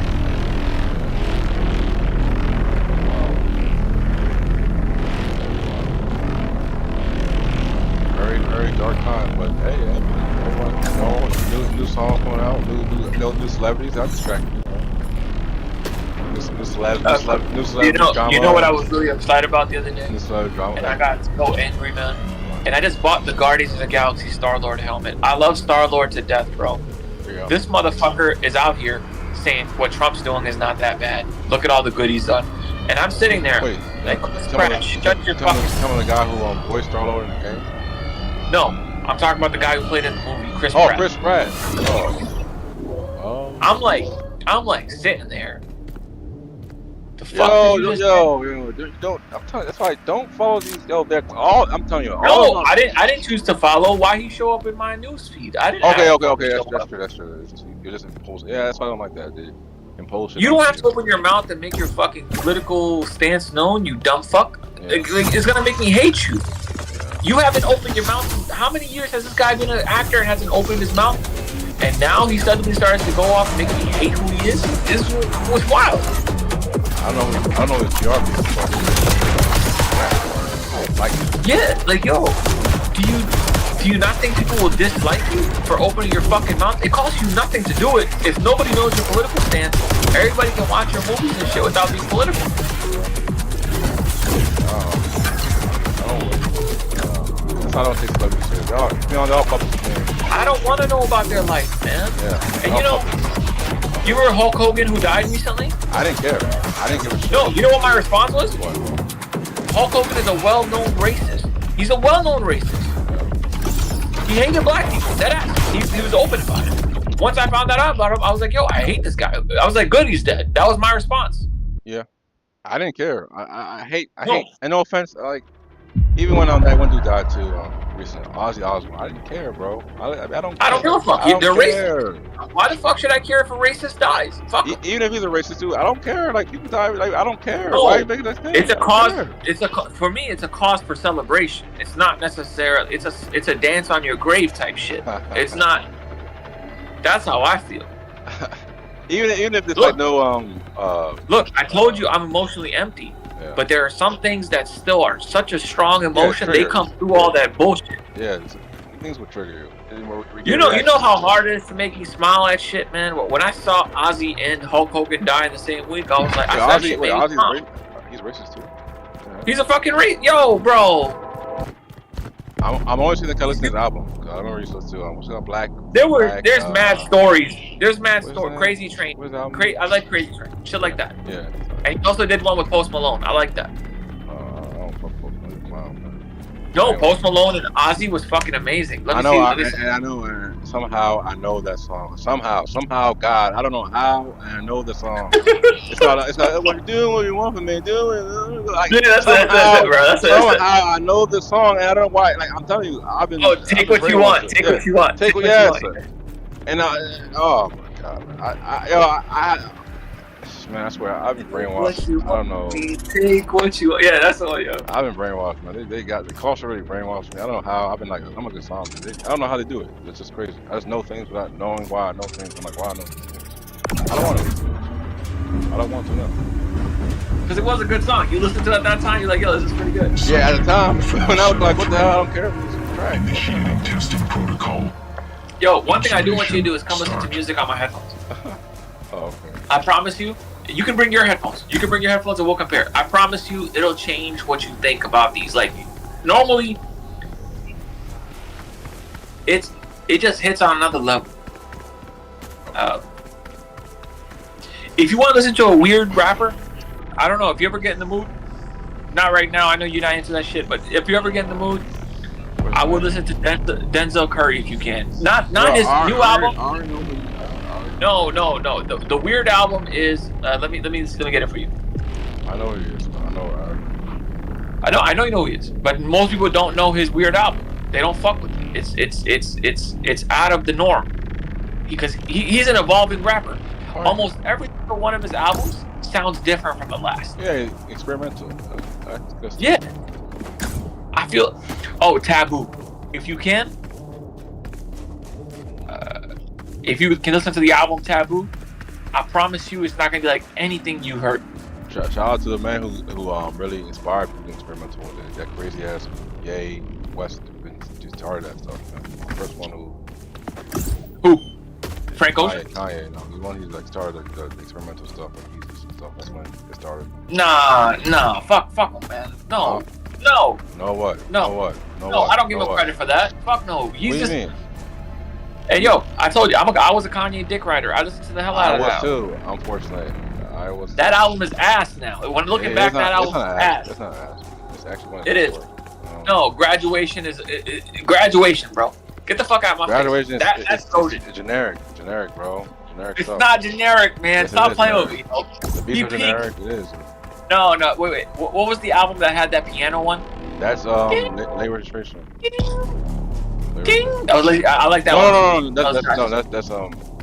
Very, very dark time, but hey, new songs coming out, new celebrities. I'm distracted. New celebrities. You know what I was really upset about the other day? New celebrity drama. And I got so angry, man. And I just bought the Guardians of the Galaxy Star-Lord helmet. I love Star-Lord to death, bro. Yeah, This motherfucker is out here saying what Trump's doing is not that bad. Look at all the good he's done. And I'm sitting there like, shut your fucking... Tell me the guy who voiced all over in the game? No, I'm talking about the guy who played in the movie, Chris Oh, Pratt. Chris Pratt. Oh. I'm like sitting there. The fuck don't. I'm telling you, that's why don't follow these. They're all. I'm telling you. No, I didn't choose to follow. Why he show up in my newsfeed? I didn't. Okay. That's true. You're just impulsive. Yeah, that's why I don't like that, dude. Impulsive. You don't have to open your mouth and make your fucking political stance known, you dumb fuck. Yeah. It's gonna make me hate you. Yeah. You haven't opened your mouth. How many years has this guy been an actor and hasn't opened his mouth? And now he suddenly starts to go off and making me hate who he is? This was wild. I don't know his PR people. Yeah, like, yo, do you not think people will dislike you for opening your fucking mouth? It costs you nothing to do it. If nobody knows your political stance, everybody can watch your movies and shit without being political. I don't take celebrities serious. They're all public. I don't want to know about their life, man. Yeah. And you know, you were Hulk Hogan who died recently? I didn't care. I didn't give a shit. No, you know what my response was? What? Hulk Hogan is a well-known racist. He's a well-known racist. He hated black people. He was open about it. Once I found that out about him, I was like, yo, I hate this guy. I was like, good, he's dead. That was my response. Yeah. I didn't care. I hate. And no offense, like, even when that one dude died too, recently, Ozzy Osbourne, I didn't care, bro. I don't care. I don't give a fuck. They're racist. Why the fuck should I care if a racist dies? Fuck even if he's a racist too, I don't care. Like, people die, like, I don't care. No, why are you making that thing? It's a cause. For me, it's a cause for celebration. It's not necessarily. It's a dance on your grave type shit. It's not. That's how I feel. even if there's like no Look, I told you I'm emotionally empty. Yeah. But there are some things that still are such a strong emotion. They come through all that bullshit. Yeah, things will trigger you. You know how hard it is to make me smile at shit, man. When I saw Ozzy and Hulk Hogan die in the same week, I was like, he's racist too. Yeah. He's a fucking yo, bro. I'm always seeing the Kelly's album. I don't really listen to. I'm just on Black. There's mad stories. There's mad stories. Crazy Train. I like Crazy Train. Shit like that. Yeah. And he also did one with Post Malone. I like that. I don't fuck Post Malone. No, Post Malone and Ozzy was fucking amazing. I know, somehow I know that song. Somehow, God, I don't know how, and I know the song. it's not what you do, what you want from me, do it. Like, yeah, that's it, bro. Somehow I know the song, and I don't know why. Like, I'm telling you, I've been. Oh, take what you want. Take what you want. Take what you want. And oh my God, man, I swear, I've been brainwashed. I don't know. Take what you want. Yeah, that's all, yo. I've been brainwashed, man. They got the culture really brainwashed me. I don't know how. I've been like, I'm a good song. I don't know how they do it. It's just crazy. I just know things without knowing why I know things. I'm like, why I know these things. I don't want to. I don't want to know. Because it was a good song. You listened to it at that time, you're like, yo, this is pretty good. Yeah, at the time. When I was like, what the hell? I don't care. Right. Initiating testing protocol. Yo, one thing I do want you to do is come listen to music on my headphones. Oh, okay. I promise you. You can bring your headphones. You can bring your headphones and we'll compare. I promise you, it'll change what you think about these. Like, normally, it just hits on another level. If you want to listen to a weird rapper, I don't know, if you ever get in the mood, not right now, I know you're not into that shit, but if you ever get in the mood, I would listen to Denzel Curry if you can. Not his new album. No. The weird album is. Let me get it for you. I know who he is. I know you know who he is. But most people don't know his weird album. They don't fuck with it. It's out of the norm. Because he's an evolving rapper. Almost every single one of his albums sounds different from the last. Yeah, experimental. Yeah. I feel. Oh, Taboo. If you can. If you can listen to the album Taboo, I promise you it's not gonna be like anything you heard. Shout out to the man who really inspired me to experimental with it. That crazy ass Ye West who started that stuff, man. The first one who? Frank Ocean? Kanye, no. He's one who like started the experimental stuff and music and stuff. That's when it started. Nah. Fuck him, man. No. No what? No. No what? No, I don't give him credit for that. Fuck no. What do you mean? And yo, I told you, I was a Kanye dick rider. I listened to the hell out I of was that. too. Unfortunately, I was. That album is ass now. When looking back, that album is ass. It's not ass. It's actually one. It is. No, Graduation is Graduation, bro. Get the fuck out of my face. That's goated. It's generic, bro. Generic it's stuff. not generic, man. Yes, Stop playing with me. The beats are generic. It is. No, wait. What was the album that had that piano one? That's late registration. Ding. I like that one. No. That's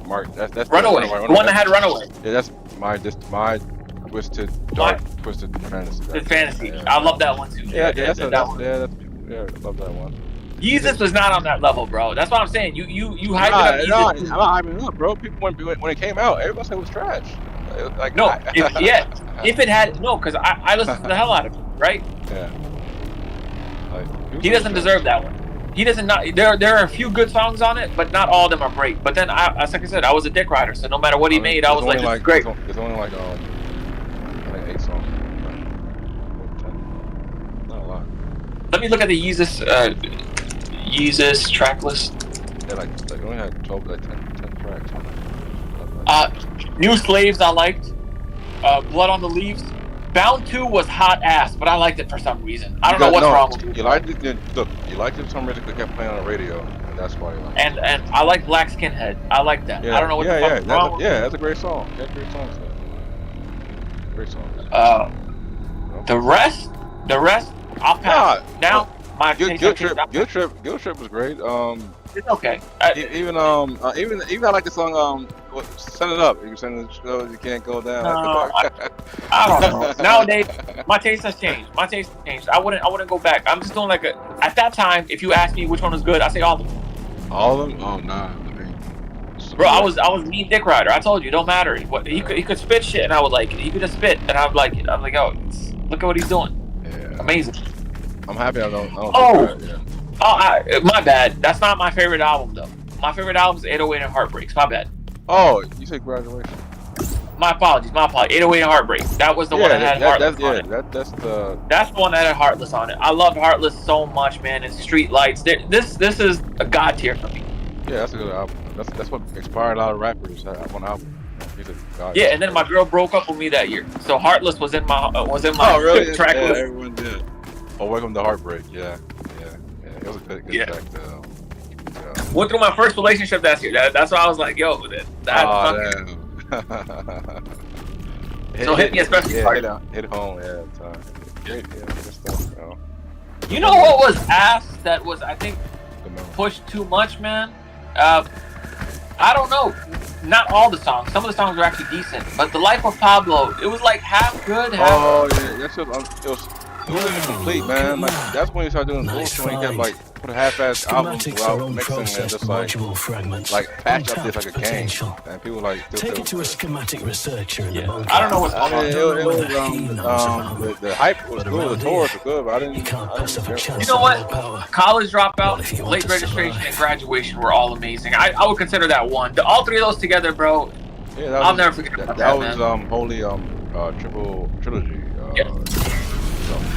Mark. That's Runaway. The one that had Runaway. Yeah, that's my twisted fantasy. The fantasy. Yeah. I love that one too. Yeah, I love that one. Yeezus was not on that level, bro. That's what I'm saying. You hyped it up. No, I'm not hyping it up, bro. People when it came out, everybody said it was trash. Like no, if it had because I listened to the hell out of it, right? Yeah. Like, he doesn't deserve that one. He doesn't not. There are a few good songs on it, but not all of them are great. But then, like I said, I was a dick rider, so no matter what he made, I was like, this is great. It's only like 8 songs. Not a lot. Let me look at the Yeezus track list. Yeah, like we only had 10 tracks. New Slaves I liked. Blood on the Leaves. Bound 2 was hot ass, but I liked it for some reason. I don't know what's wrong with it. You liked it. Look, you liked it for some reason. It kept playing on the radio, and that's why you liked it. And I like Black Skinhead. I like that. Yeah, I don't know what the fuck is wrong with it. That's a great song. That's a great song. Great song. The rest, I'll pass. Now, my Guilt Trip was great. It's okay. Even I like the song Send It Up. You send it, you can't go down. No, I don't know. Nowadays, my taste has changed. I wouldn't go back. I'm just doing like at that time, if you ask me which one was good, I say all of them. All of them? Oh nah. Bro, I was mean dick rider. I told you, it don't matter. He could spit shit, and I would like it. He could just spit, and I'd like it. I'm like, oh, look at what he's doing. Yeah. Amazing. I'm happy I don't my bad. That's not my favorite album though. My favorite album is 808 and Heartbreaks. My bad. Oh, you said Graduation. My apologies. 808 and Heartbreak. That was the one that had Heartless on it. That's the one that had Heartless on it. I loved Heartless so much, man. And Street Lights. This is a god tier for me. Yeah, that's a good album. That's what inspired a lot of rappers. That one album. Yeah, and then my girl broke up with me that year, so Heartless was in my oh, really? track list. Everyone did. Oh, Welcome to Heartbreak. Yeah. It was a good track. Went through my first relationship that year. That's why I was like, yo, So hit me especially. Yeah, hit home. Yeah, great. Yeah, good stuff. You know what was ass? That was I think pushed too much, man. I don't know. Not all the songs. Some of the songs were actually decent, but The Life of Pablo, it was like half good, half. Oh yeah, that's just it wasn't complete, man. Like that's when you start doing bullshit. When you kept like put a half-ass album without mixing and just like patch up this like a game, and people like take it to a schematic researcher in the bunker. I don't know what's going on. The hype was good, the tours were good, but I didn't. You know what? College Dropout, Late Registration, and Graduation were all amazing. I would consider that one. All three of those together, bro. Yeah, I'll never forget about that. That was holy triple trilogy.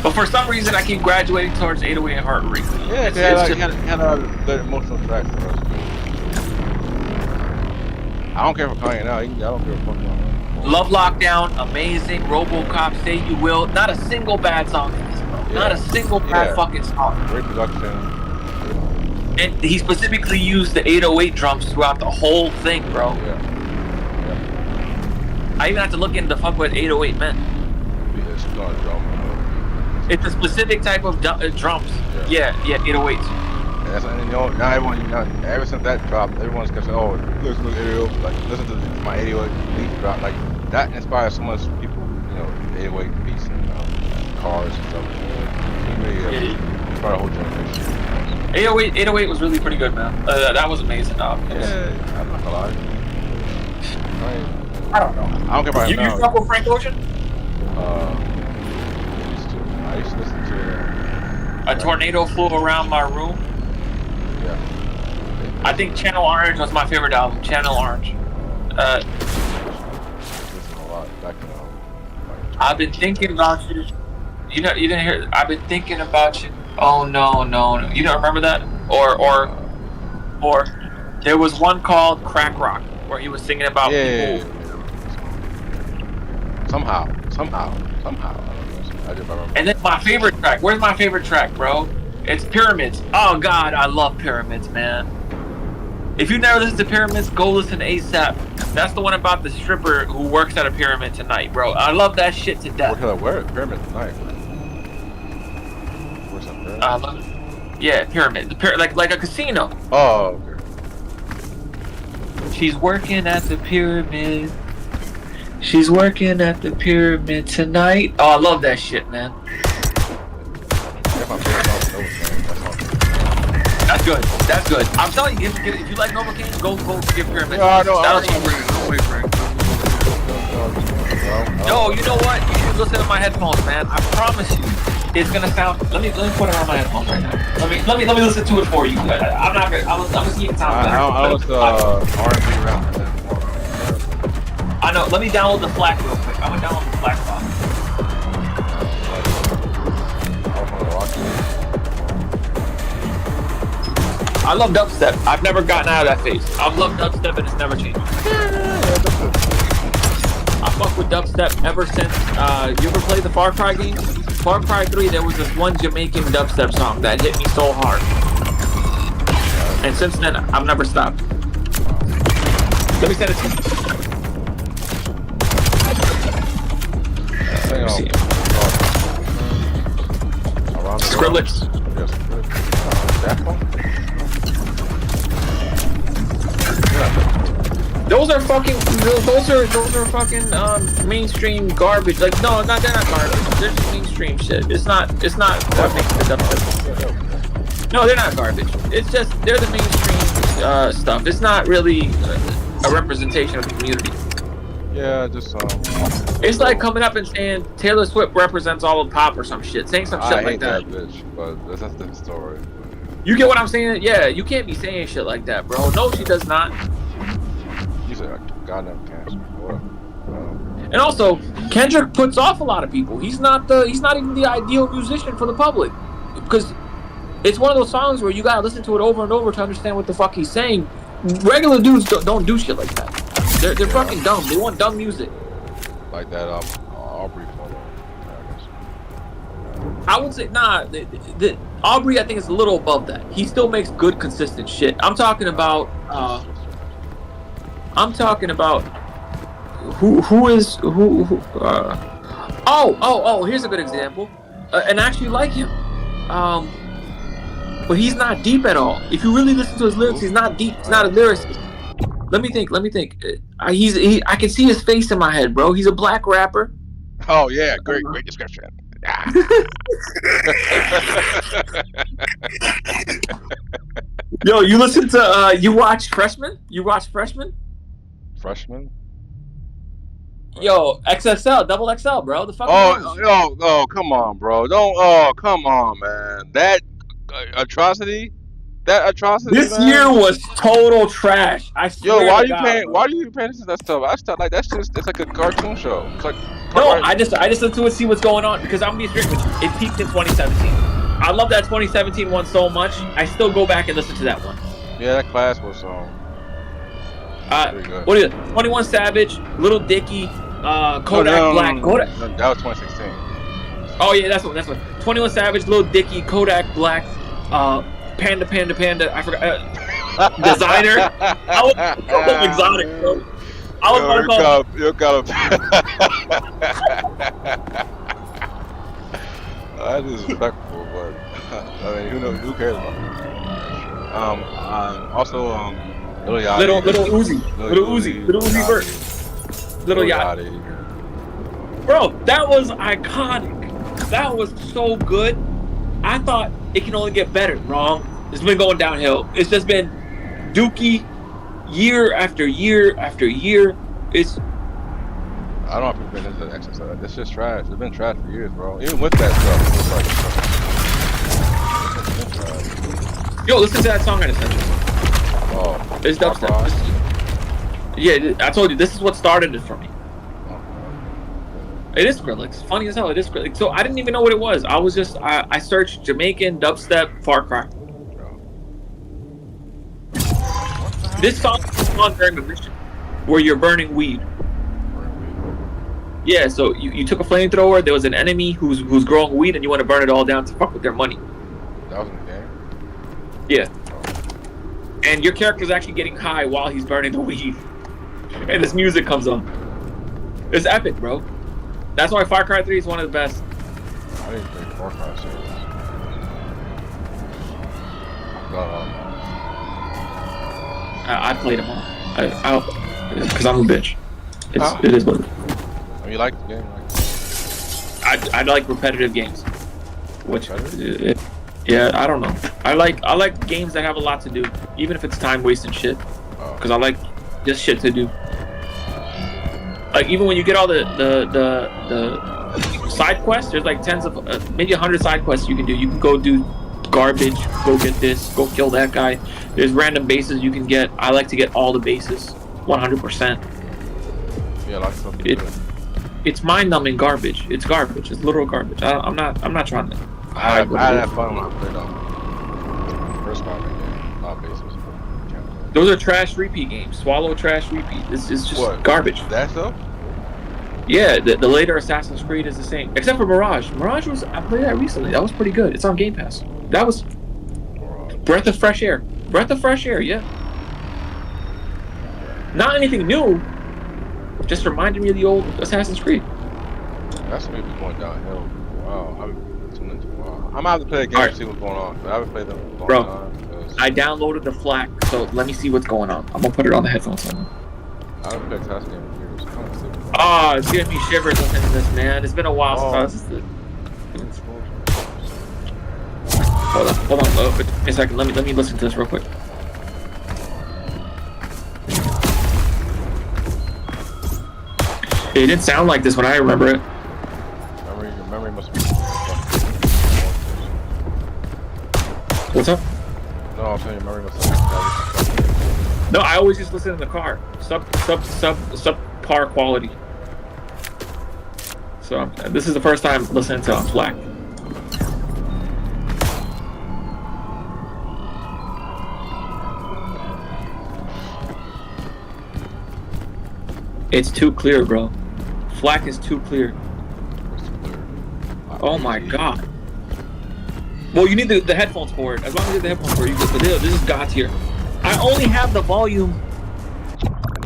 But for some reason, I keep graduating towards 808 and Heartbreak. Yeah, it had a good emotional track for us. I don't care for Kanye now. I don't care for fucking Love Lockdown, amazing. RoboCop, Say You Will. Not a single bad song in this, bro. Not a single bad fucking song. Great production. And he specifically used the 808 drums throughout the whole thing, bro. Yeah. I even had to look into fuck what 808 meant. Yeah, she's on a drum. It's a specific type of drums. Yeah, 808s. And now everyone, ever since that dropped, everyone's gonna say, "Oh, listen to 808, like listen to my 808 beat drop." Like that inspires so much people, 808 beats and cars and stuff. Inspired a whole generation. 808 was really pretty good, man. That was amazing. Yeah, I'm not gonna lie. I don't know. I don't care about you. You fuck with Frank Ocean? I used to listen to A Tornado Flew Around My Room. Yeah. I think Channel Orange was my favorite album. Channel Orange. Listen a lot back in I've been thinking about you. You didn't hear. I've been thinking about you. Oh no. You don't remember that? Or There was one called Crack Rock where he was singing about people. Somehow. I just remember. And then my favorite track. Where's my favorite track, bro? It's Pyramids. Oh God, I love Pyramids, man. If you never listen to Pyramids, go listen to ASAP. That's the one about the stripper who works at a pyramid tonight, bro. I love that shit to death. Where Pyramid tonight? Where's that pyramid? I love it. Yeah, Pyramid. Like a casino. Oh, okay. She's working at the pyramid. She's working at the pyramid tonight. Oh, I love that shit, man. That's good. That's good. I'm telling you, if you like Novocaine, go give Pyramid. No, Yo, you know what? You should listen to my headphones, man. I promise you, it's gonna sound. Let me put it on my headphones right now. Let me listen to it for you. I'm not gonna. I'm gonna see if it sounds better. I was R&B rapper. I know. Let me download the FLAC real quick. I'm gonna download the FLAC file. I love dubstep. I've never gotten out of that phase. I've loved dubstep and it's never changed. I fuck with dubstep ever since. You ever played the Far Cry games? Far Cry 3, there was this one Jamaican dubstep song that hit me so hard. And since then, I've never stopped. Let me send it to you. Let me see. Skrillex. Those are fucking mainstream garbage. Like no, they're not garbage. They're just mainstream shit. It's not what makes the dubstep. No, they're not garbage. It's just they're the mainstream stuff. It's not really a representation of the community. Yeah, just it's like coming up and saying Taylor Swift represents all of pop or some shit. Saying some shit like that. I hate that bitch, but that's a different story. You get what I'm saying? Yeah, you can't be saying shit like that, bro. No, she does not. You said goddamn cancer. What? And also, Kendrick puts off a lot of people. He's not even the ideal musician for the public, because it's one of those songs where you gotta listen to it over and over to understand what the fuck he's saying. Regular dudes don't do shit like that. They're fucking dumb. They want dumb music. Like that Aubrey photo. I would say the Aubrey, I think, is a little above that. He still makes good, consistent shit. I'm talking about who. Here's a good example, and I actually like him. But he's not deep at all. If you really listen to his lyrics, he's not deep. He's not a lyricist. Let me think. I can see his face in my head, bro. He's a black rapper. Oh yeah, great description. Yo, you listen to you watch Freshman? Freshman? Yo, XXL, double XL, bro. The fuck. Oh, come on, bro. Come on, man. That atrocity. This man, year was total trash. I swear. Yo, why are you paying attention to that stuff? I stuff like that's just it's like a cartoon show. It's like I just listen to it, see what's going on, because I'm gonna be straight with you. It peaked in 2017. I love that 2017 one so much. I still go back and listen to that one. Yeah, that class was pretty good. What is it? 21 Savage, Little Dicky, Kodak Black. Kodak. That was 2016. Oh yeah, that's one. 21 Savage, Little Dicky, Kodak Black, Panda. I forgot. Designer. I was exotic, bro. You got that is respectful, but I mean, who cares about that? Also, Lil Yachty. Little Uzi Vert. Lil Yachty. Bro, that was iconic. That was so good. I thought it can only get better. Wrong. It's been going downhill. It's just been dookie year after year after year. I don't know if you've been into the exercise. It's just trash. It's been trash for years, bro. Even with that stuff. Yo, listen to that song I just sent you. Oh. It's dubstep. Yeah, I told you, this is what started it for me. It is Skrillex. Funny as hell, it is Skrillex. So I didn't even know what it was. I was just, I searched Jamaican dubstep Far Cry. This song is on during the mission where you're burning weed. Yeah, so you took a flamethrower. There was an enemy who's growing weed, and you want to burn it all down to fuck with their money. That was in the game. Yeah. And your character's actually getting high while he's burning the weed, and this music comes on. It's epic, bro. That's why Far Cry 3 is one of the best. I didn't play Far Cry series. I played them all. Because I'm a bitch. It is what it is. Oh, you like the game? I like repetitive games. Which, yeah, I don't know. I like games that have a lot to do, even if it's time wasting shit. Because I like just shit to do. Like even when you get all the side quests, there's like tens of maybe 100 side quests you can do. You can go do garbage, go get this, go kill that guy. There's random bases you can get. I like to get all the bases, 100%. Yeah, I like something. It's mind-numbing garbage. It's garbage. It's literal garbage. I'm not trying to. I had fun when I played first Spider-Man game. A lot of bases. Those are trash repeat games. Swallow trash repeat. It's just garbage. That stuff? Yeah, the later Assassin's Creed is the same, except for Mirage. Mirage I played that recently. That was pretty good. It's on Game Pass. That was breath of fresh air. Breath of fresh air. Yeah. Not anything new. Just reminded me of the old Assassin's Creed. That's maybe going downhill. Wow, I've been tuning into a while. I'm gonna have to play a game to see what's going on. But I haven't played them in a long time. I downloaded the FLAC, so let me see what's going on. I'm gonna put it on the headphones. I haven't played Task Game in years. Oh, it's giving me shivers listening to this, man. It's been a while since I was. Hold on. Wait a second. Let me listen to this real quick. It didn't sound like this when I remember it. Your memory must be. What's up? No, I'm saying your memory must be. No, I always just listen in the car. Subpar quality. So this is the first time listening to on FLAC. It's too clear, bro. FLAC is too clear. Oh my god. Well, you need the headphones for it. As long as you have the headphones for it, you get the deal. This is God tier. I only have the volume.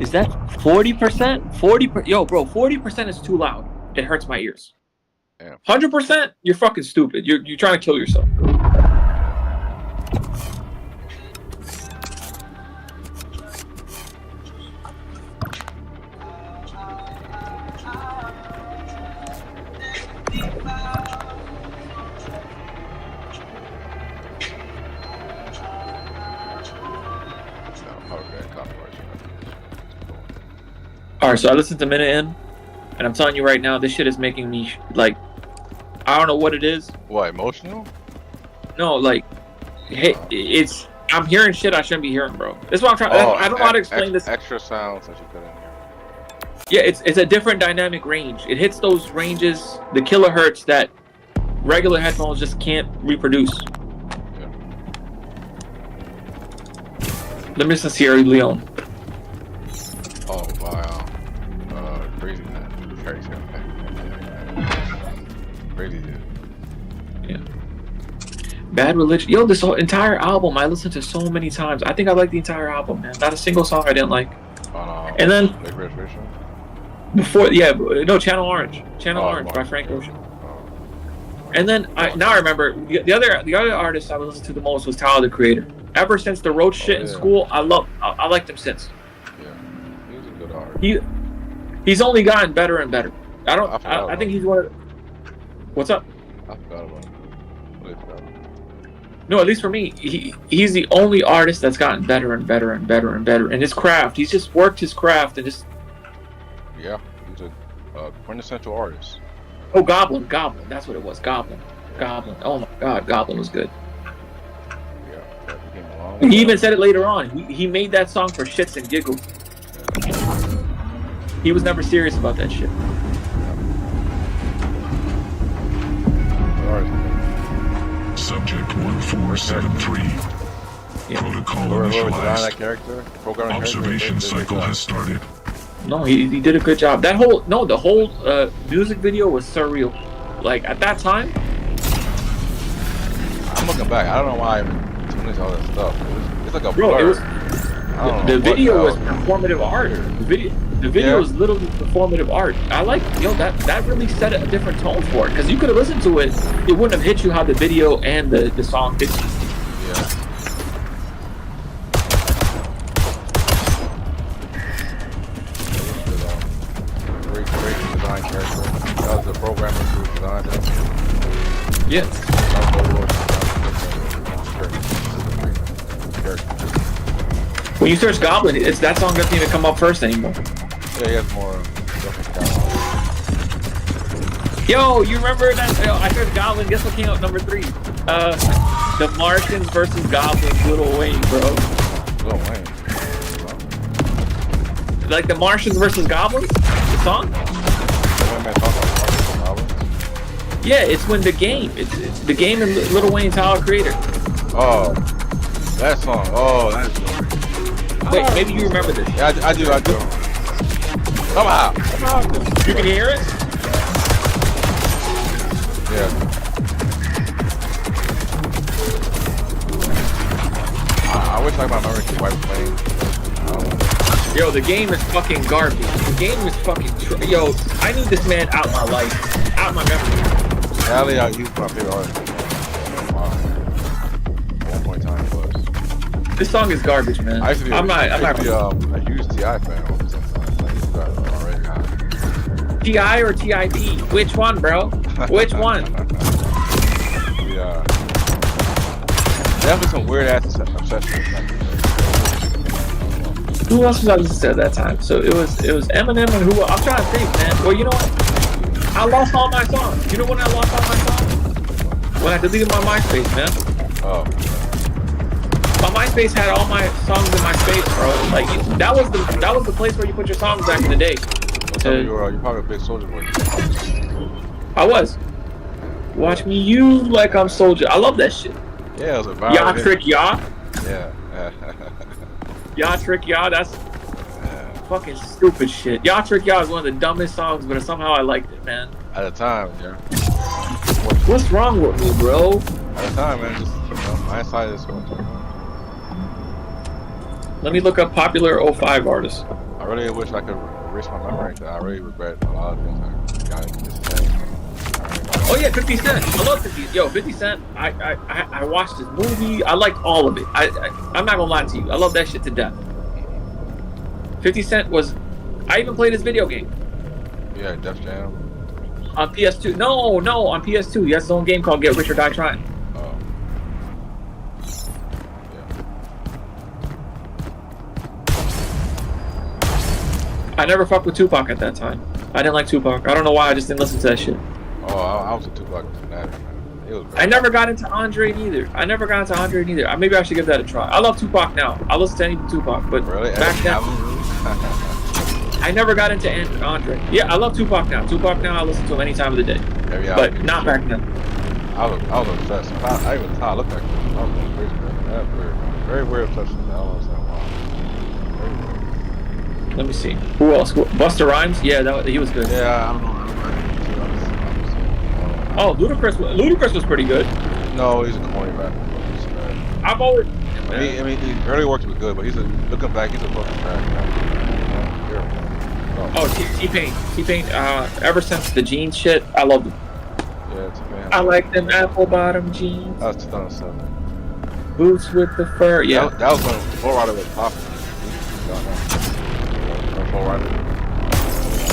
Is that 40%? 40%? Yo, bro, 40% is too loud. It hurts my ears. 100%? You're fucking stupid. You're trying to kill yourself. Alright, so I listened to Minute In, and I'm telling you right now, this shit is making me, like, I don't know what it is. What, emotional? No, like, hey, I'm hearing shit I shouldn't be hearing, bro. That's what I'm trying, I don't know how to explain this. Extra sounds that you put in here. Yeah, it's a different dynamic range. It hits those ranges, the kilohertz that regular headphones just can't reproduce. Yeah. Let me listen to Sierra Leone. Oh, wow. Crazy, man. Crazy, dude. Yeah. Bad Religion. Yo, this whole entire album I listened to so many times. I think I like the entire album, man. Not a single song I didn't like. And then before, Channel Orange. Channel Orange by Frank Ocean. And then now I remember the other artist I would listen to the most was Tyler the Creator. Ever since the road shit in school, I liked him since. Yeah, he's a good artist. He's only gotten better and better. I think he's one of. What's up? I forgot about him. No, at least for me, he's the only artist that's gotten better and better and better and better. And his craft, he's just worked his craft and just. Yeah, he's a quintessential artist. Oh, Goblin, that's what it was. Goblin. Oh my God, Goblin was good. Yeah, that became a long. He even said it later on. He made that song for shits and giggles. He was never serious about that shit. Subject 1473. Protocol Whoever designed that initialized. character, programming Observation cycle has started. No, he did a good job. The whole music video was surreal. Like at that time, I'm looking back. I don't know why I even tuned into all that stuff. It's like a bro, blur. it was I don't know the what video the was hell. performative art. The video Yeah. was literally performative art. I like that really set a different tone for it because you could have listened to it, it wouldn't have hit you how the video and the song did. Yeah. Great design character. That was the programmer who designed it. Yes. When you search Goblin, that song doesn't even come up first anymore. Yeah, he has more. Yo, you remember that? Yo, I searched Goblin. Guess what came up number 3? The Martians versus Goblins, Lil Wayne, bro. Lil Wayne. Like the Martians versus Goblins, the song. Yeah, it's when the game. It's the game and Lil Wayne's Tyler Creator. Oh, that song. Oh, that song. Wait, maybe you remember this. Yeah, I do. Somehow. You can hear it? Yeah. I wish I could remember to wipe playing. Yo, the game is fucking garbage. The game is fucking. Yo, I need this man out my life, out my memory. Sadly, he's my favorite artist. Wow. At one point in time, it was. This song is garbage, man. I used to be, I'm not. a huge T.I. fan. T.I. or T.I.P.? Which one, bro? Which one? Yeah. Definitely some weird ass obsession. Who else was I listening to at that time? So it was Eminem and who? I'm trying to think, man. Well, you know what? I lost all my songs. You know when I lost all my songs? When I deleted my MySpace, man. Oh. My MySpace had all my songs in my space, bro. Like that was the place where you put your songs back in the day. You're probably a big Soldier Boy. I was. Watch me, you like I'm Soldier. I love that shit. Yeah, it was a vibe. Y'all trick y'all. Yeah. Y'all trick y'all. That's fucking stupid shit. Y'all trick y'all is one of the dumbest songs, but somehow I liked it, man. At the time, yeah. What's wrong with me, bro? At the time, man, just my side is one. Let me look up popular 05 artists. I really wish I could erase my memory. I really regret a lot of things I got into this thing. Oh yeah, 50 Cent. I love 50. Yo, 50 Cent. I watched his movie. I liked all of it. I'm not gonna lie to you. I love that shit to death. 50 Cent was. I even played his video game. Yeah, Def Jam. On PS2. No, on PS2. He has his own game called Get Rich or Die Trying. Oh. I never fucked with Tupac at that time. I didn't like Tupac. I don't know why. I just didn't listen to that shit. Oh, I was a Tupac fanatic, man. It was I never got into Andre neither. Maybe I should give that a try. I love Tupac now. I listen to anything Tupac, but really? back then, I never got into Andre. Yeah, I love Tupac now. I listen to him any time of the day. But not back then. I was obsessed. I even thought I looked like him. I was going crazy, man. That's weird, man. Very weird obsession. I don't understand why. Very weird. Let me see. Who else? Busta Rhymes? Yeah, he was good. Yeah, I don't know. Oh, Ludacris was pretty good. No, he's a corny rapper. I've always. I mean, his early work was good, but looking back, he's a fucking trash guy. Oh, T-Pain. Ever since the jeans shit, I loved him. Yeah, T-Pain. I like them apple bottom jeans. That was 2007. Boots with the fur. Yeah. That was when Full Rider was popping. Full Rider.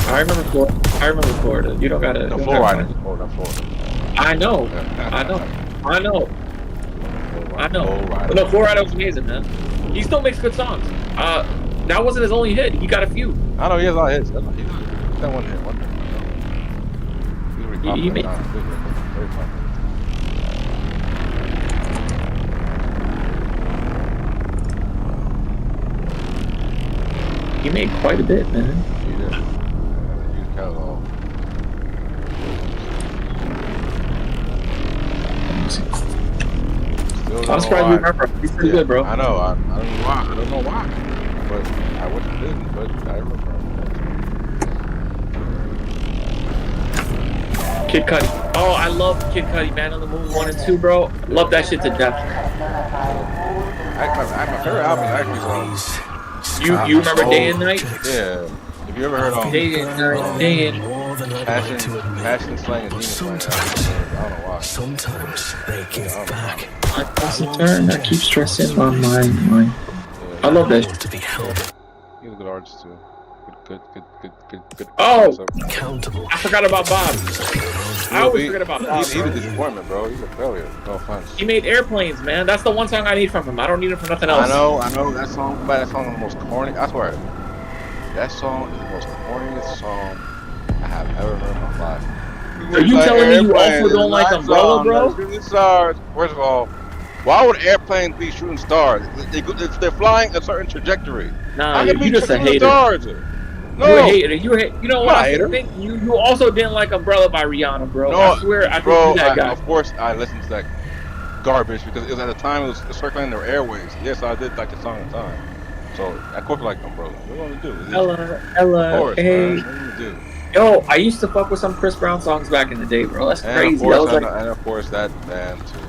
I remember Florida. You don't gotta. No, Full Rider. Florida. I know. No, Full Rider was amazing, man. He still makes good songs. That wasn't his only hit. He got a few. I know he has a lot of hits. That one hit. He made. Very popular. He made quite a bit, man. He did. Huge catalog. Still I'm surprised you remember. He's pretty good, bro. I know. I don't know why. I don't know why. But I wish I didn't. But I remember. Kid Cudi. Oh, I love Kid Cudi, Man on the Moon 1 and 2, bro. Love that shit to death. My favorite album is actually You remember Day and Night? Yeah. If you ever heard Day and Night, Day and Passion, Slang, and Demon Slang, I don't know why. Sometimes they give back. I toss and turn, I keep stressing my mind. I love that shit. To be held He's a good artist too. Good. Oh! accountable. I forgot about Bob. I always forget about Bob. He's a disappointment, bro. He's a failure. No offense. He made Airplanes, man. That's the one song I need from him. I don't need him for nothing else. I know. That song is the most corny. I swear. That song is the most corniest song I have ever heard in my life. Are you telling me you also don't like Umbrella, bro? Shooting stars. First of all, why would airplanes be shooting stars? They're flying a certain trajectory. Nah, you just a hater. Stars? No. You're a hater. You know what? I think you also didn't like Umbrella by Rihanna, bro. No, I swear, I think you're that guy. Of course, I listened to that garbage because it was at the time it was circling their airwaves. Yes, I did like the song at the time. So I quite like Umbrella. What do you want to do? Ella, of course, hey. man. What do you do? Yo, I used to fuck with some Chris Brown songs back in the day, bro. That's crazy. And of course, that band too.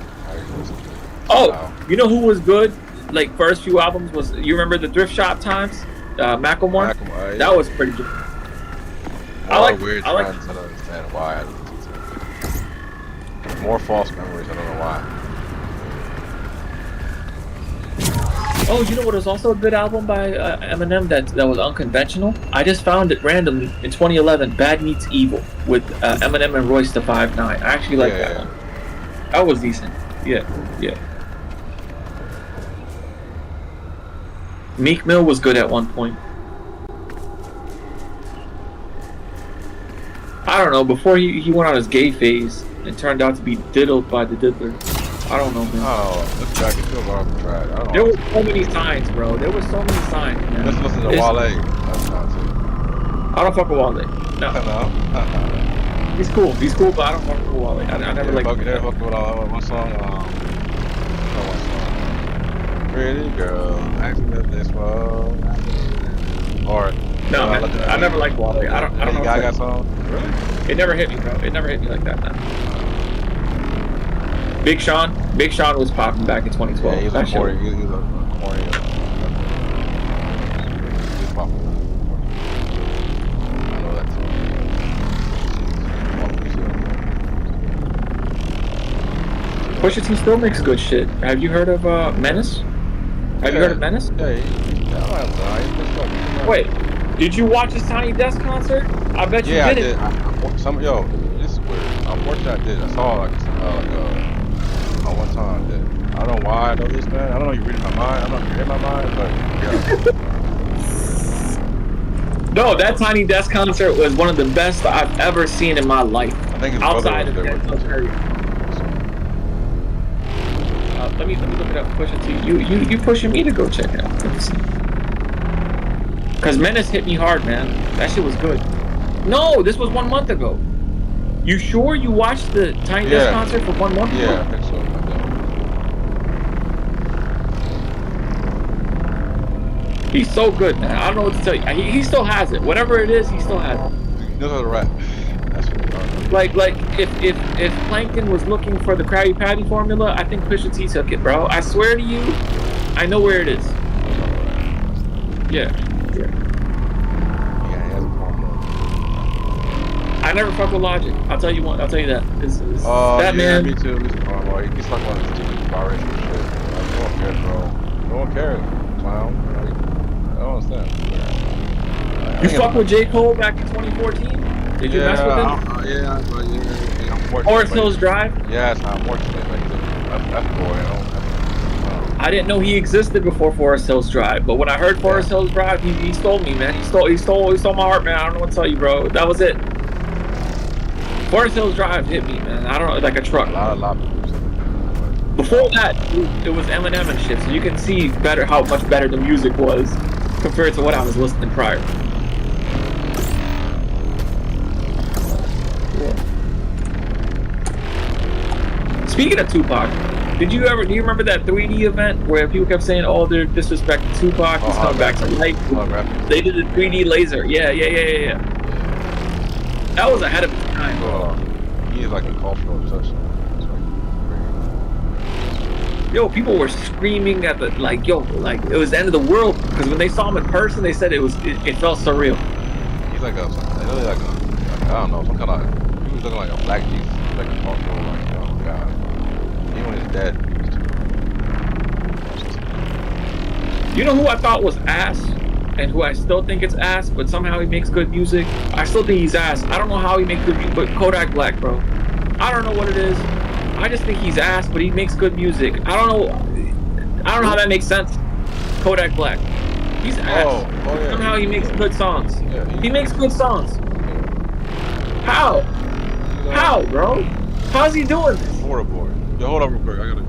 You know who was good? Like first few albums was you remember the Thrift Shop Times? Macklemore? Yeah. That was pretty good. I like weird friends. I don't understand why. More false memories. I don't know why. Oh, you know what was also a good album by Eminem that was unconventional? I just found it randomly in 2011. Bad Meets Evil with Eminem and Royce the 5'9". I actually like that one. That was decent. Yeah. Meek Mill was good at one point. I don't know, before he went on his gay phase and turned out to be diddled by the diddler. I don't know, man. Oh, this guy can feel off the track. There were so many signs, bro. There were so many signs, man. Let's listen to Wale. That's nonsense. I don't fuck with Wale. No. He's cool, but I don't fuck with Wale. I never liked him. Never fucked with one song. One song. Pretty girl, asking if this one. Or no, man, I never liked Wale. I don't know. Gaga song? Really? It never hit me, bro. It never hit me like that, man. Big Sean was popping back in 2012. Yeah, he's a corny. He's a corny. He's popping. I know that too. Pusha T still makes good shit. Have you heard of Menace? Have you heard of Menace? Wait, did you watch his Tiny Desk concert? I bet you didn't. Yeah, I did. This is weird. Unfortunately, I did. I saw one time. I don't know why I know this, man. I don't know if you're reading my mind. I don't know if you're in my mind, but yeah. No, that Tiny Desk concert was one of the best I've ever seen in my life. I think it's outside of Denzel Curry. Let me look it up. Pusha T. You pushing me to go check it out. Let me see. Cause Menace hit me hard, man. That shit was good. No, this was 1 month ago. You sure you watched the Tiny Desk concert for 1 month ago? Yeah, I think so. He's so good, man. I don't know what to tell you. He still has it. Whatever it is, he still has it. He knows how to rap. That's what like if Plankton was looking for the Krabby Patty formula, I think Pusha T took it, bro. I swear to you, I know where it is. Yeah. He has a formula. I never fuck with Logic. I'll tell you that. That man. Me too. He's talking about his stupid biracial shit. No one cares, bro. No one cares, clown. I don't understand. You fuck with J. Cole back in 2014? Did you mess with him? Unfortunately. Forest Hills Drive? Yes, unfortunately. That's boy. I didn't know he existed before Forest Hills Drive, but when I heard Forest Hills Drive, he stole me, man. He stole my heart, man. I don't know what to tell you, bro. That was it. Forest Hills Drive hit me, man. I don't know, like a truck. A lot of people. Before that, it was Eminem and shit, so you can see how much better the music was compared to what I was listening prior. Speaking of Tupac, Do you remember that 3D event where people kept saying, "Oh, they're disrespecting Tupac. He's coming back to life." They did a 3D laser. Yeah. That was ahead of its time, bro. He is like a cultural obsession. Yo, people were screaming at the like it was the end of the world because when they saw him in person, they said it felt surreal. He's like I don't know, some kind of. He was looking like a black Jesus, like a cultural, like oh god. Even when he's dead. You know who I thought was ass, and who I still think it's ass, but somehow he makes good music. I still think he's ass. I don't know how he makes good music, but Kodak Black, bro. I don't know what it is. I just think he's ass, but he makes good music. I don't know how that makes sense. Kodak Black. He's ass. Oh, yeah. Somehow he makes good songs. Yeah, he makes good songs. How? How, bro? How's he doing this? Horrible. Yo, hold on real quick. I gotta.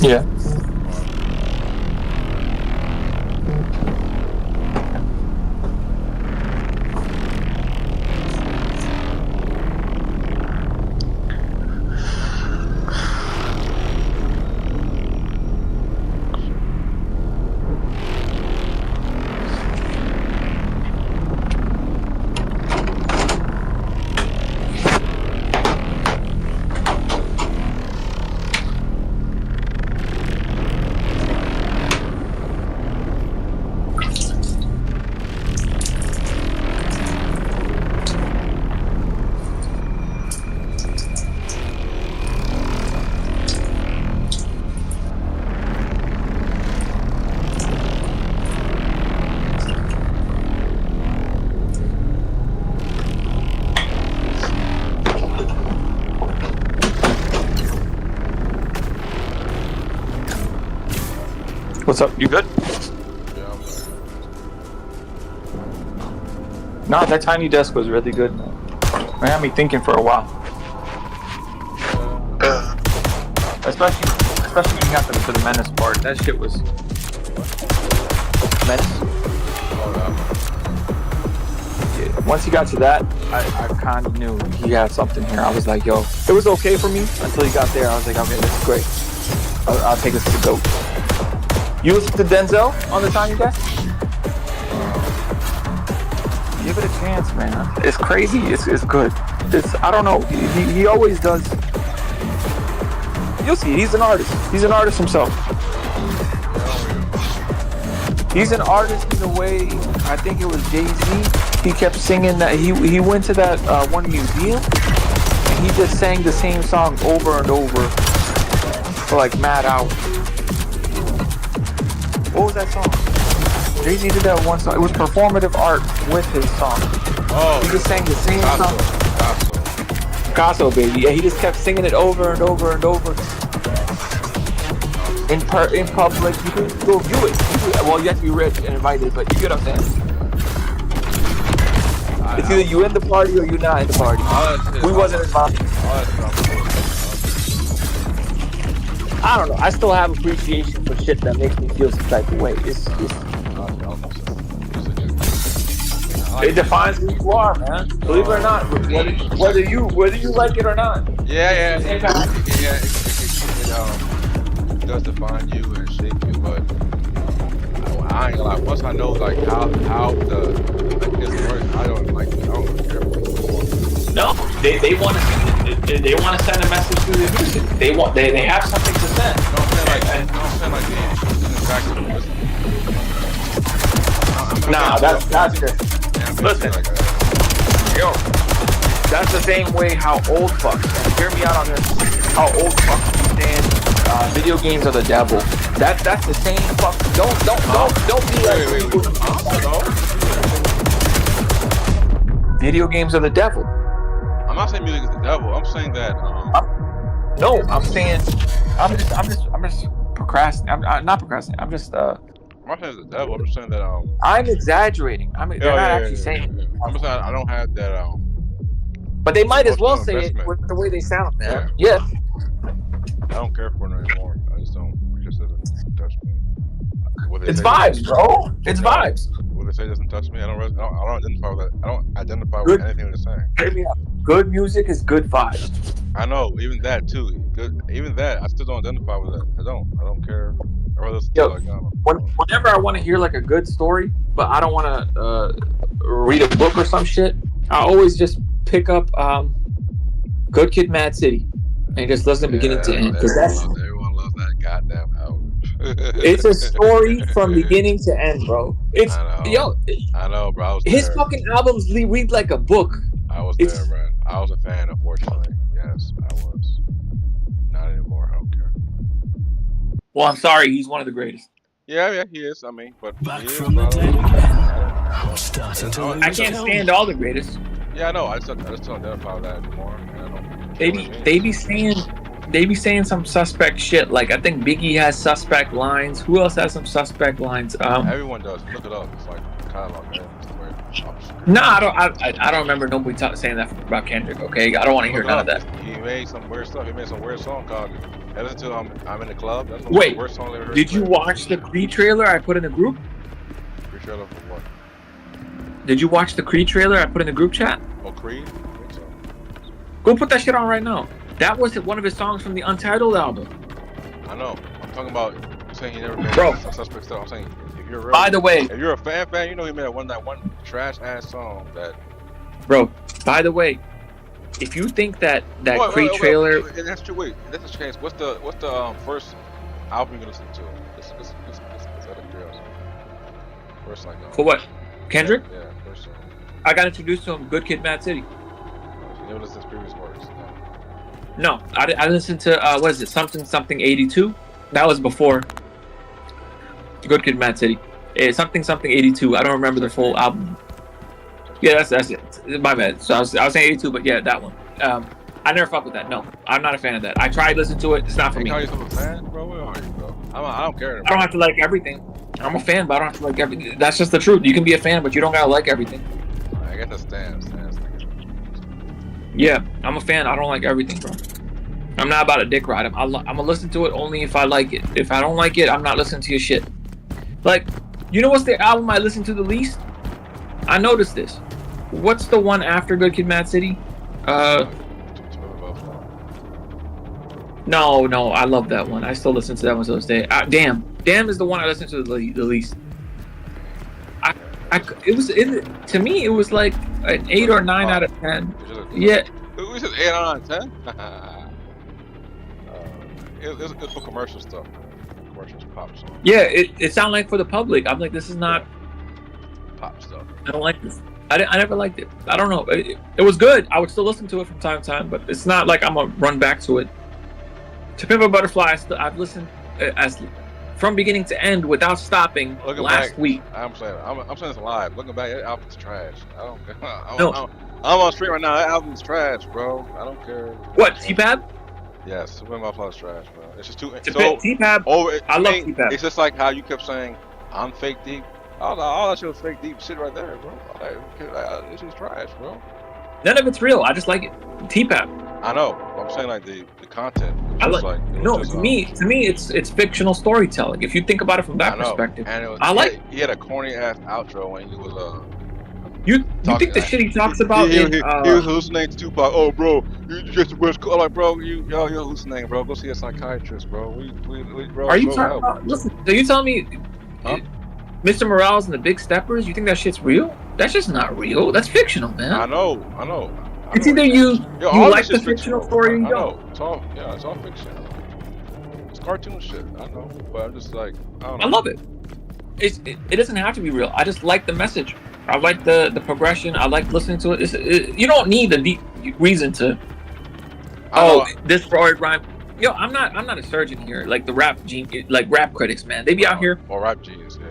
Yeah. What's up? You good? Yeah, I'm good. No, that tiny desk was really good, man. It had me thinking for a while. Especially when you got to the menace part. That shit was menace. Yeah, once he got to that, I kind of knew he had something here. I was like, yo, it was okay for me until he got there. I was like, okay, this is great. I'll take this to the goat. You listen to Denzel on the tiny desk? Give it a chance, man. It's crazy. It's good. I don't know. He always does. You'll see. He's an artist. He's an artist himself. He's an artist in the way. I think it was Jay-Z. He kept singing that. He went to that one museum and he just sang the same song over and over for like mad hours. What was that song? Jay-Z did that one song. It was performative art with his song. Oh, he just sang the same song. Picasso, baby. Yeah, he just kept singing it over and over and over. In public, you can go view it. Well, you have to be rich and invited, but you get what I'm saying. It's either you in the party or you're not in the party. We wasn't invited. I don't know. I still have appreciation for shit that makes me feel some type of way. It defines who you are, man. Believe it or not, whether you like it or not. Yeah. It does define you and shape you, but I ain't gonna lie. Once I know like how this works, I don't care what it's for. No, they want to send a message through the music. They have something to send. No, I'm saying like nah, that's just listen. Yo, that's the same way how old fucks. And hear me out on this. How old fucks understand video games are the devil. That's the same fuck. Don't be like video games are the devil. I'm not saying music is the devil. I'm saying that. No, I'm saying I'm just procrastinating. I'm not procrastinating. I'm just I'm not saying it's the devil. I'm just saying that I'm exaggerating. They're not actually saying. Yeah. I'm just saying I don't have that But they might as well say it with the way they sound, man. Yeah. I don't care for it anymore. I just don't. It just doesn't touch me. It's vibes, bro. It's vibes. What they say doesn't touch me. I don't identify with that. I don't identify with anything they're saying. Good music is good vibes. I know, even that too. Good, even that. I still don't identify with that. I don't care. I rather whenever I want to hear like a good story, but I don't want to read a book or some shit, I always just pick up Good Kid, Mad City, and just listen beginning to end. Because everyone loves that goddamn album. It's a story from beginning to end, bro. I know, bro. His fucking albums read like a book. I was there, man. I was a fan, unfortunately. Yes, I was. Not anymore. I don't care. Well, I'm sorry. He's one of the greatest. Yeah, he is. I mean, but Back he is, from the dead again. Starting to lose I can't stand all the greatest. Yeah, I know. I just don't identify with that anymore. They be saying some suspect shit. Like I think Biggie has suspect lines. Who else has some suspect lines? Everyone does. Look it up. It's like catalog, man. Nah, I don't remember nobody saying that about Kendrick. Okay, I don't want to hear none of that. He made some weird stuff. He made some weird song called I listened to I'm in the Club. That's Wait, the worst song I ever heard. Did you watch the Creed trailer I put in the group? Creed trailer for what? Did you watch the Creed trailer I put in the group chat? Oh, Creed? I think so. Go put that shit on right now. That was one of his songs from the Untitled album. I know. I'm talking about saying he never made suspect stuff. I'm saying if you're real, By the way, if you're a fan, you know he made that one trash ass song that. Bro, by the way, if you think that Creed trailer, that's true. Wait, that's a chance. What's the first album you gonna listen to? This other girls. First like for what? Kendrick? Yeah, first song. I got introduced to him. Good Kid, Mad City. You never listened to his previous works. No, I listened to what is it? Something 82. That was before Good Kid, Mad City. Something 82. I don't remember the full album. Yeah, that's it. My bad. So I was saying 82, but yeah, that one. I never fuck with that. No, I'm not a fan of that. I tried listening to it. It's not for me. Call yourself a fan, bro? Where are you, bro? I don't care. I don't have to like everything. I'm a fan, but I don't have to like everything. That's just the truth. You can be a fan, but you don't gotta like everything. I guess that stands. Yeah, I'm a fan. I don't like everything, bro. I'm not about a dick ride. I'm gonna listen to it only if I like it. If I don't like it, I'm not listening to your shit. Like, you know what's the album I listen to the least? I noticed this. What's the one after Good Kid, Mad City? No, I love that one. I still listen to that one to this day. Damn is the one I listen to the least. To me it was like an 8 or 9 out of 10. Yeah. We said 8 out of 10. It's for commercial stuff. Commercials, pop songs. Yeah, it sounded like for the public. I'm like, this is not pop stuff. I don't like this. I never liked it. I don't know. It was good. I would still listen to it from time to time, but it's not like I'm gonna run back to it. To Pimp a Butterfly, I've listened as from beginning to end without stopping last week. I'm saying this live. Looking back, that album's trash. I'm on stream right now. That album's trash, bro. I don't care. What, T-Pab? Yes, Pimp a Butterfly's trash, bro. It's just too T-Pab. I love T-Pab. It's just like how you kept saying I'm fake deep. All that shit was fake deep shit right there, bro. This is trash, bro. None of it's real. I just like it. T-Pab. I know. I'm saying like the content. To me, it's fictional storytelling. If you think about it from that perspective, and he had a corny ass outro when he was You think the shit he talks about? He was hallucinating to Tupac. Oh, bro, you just West Coast. Like, bro, you're hallucinating, bro. Go see a psychiatrist, bro. Bro. Are you talking about? Listen, are you telling me, Mr. Morales and the Big Steppers? You think that shit's real? That's just not real. That's fictional, man. I know. It's either you like the fictional story or you don't. It's all fiction. It's cartoon shit. I know, but I'm just like, I don't know. I love it. It doesn't have to be real. I just like the message. I like the progression. I like listening to it. You don't need a deep reason to. This Freud rhyme. Yo, I'm not a surgeon here. Like the rap critics, man. They be out here. Or rap genius, yeah.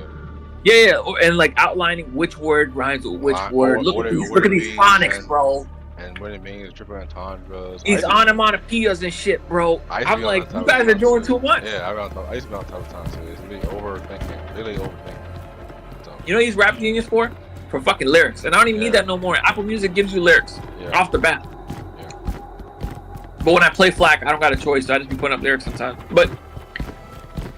Yeah, and like outlining which word rhymes with which word. Look at these phonics, bro. And what it means, triple entendres. These onomatopoeias and shit, bro. I'm like, you guys are doing too much. Yeah, I used to be on top of time, so it's really overthinking. So. You know what he's rap genius for? For fucking lyrics. And I don't even need that no more. Apple Music gives you lyrics off the bat. Yeah. But when I play FLAC, I don't got a choice, so I just be putting up lyrics sometimes. But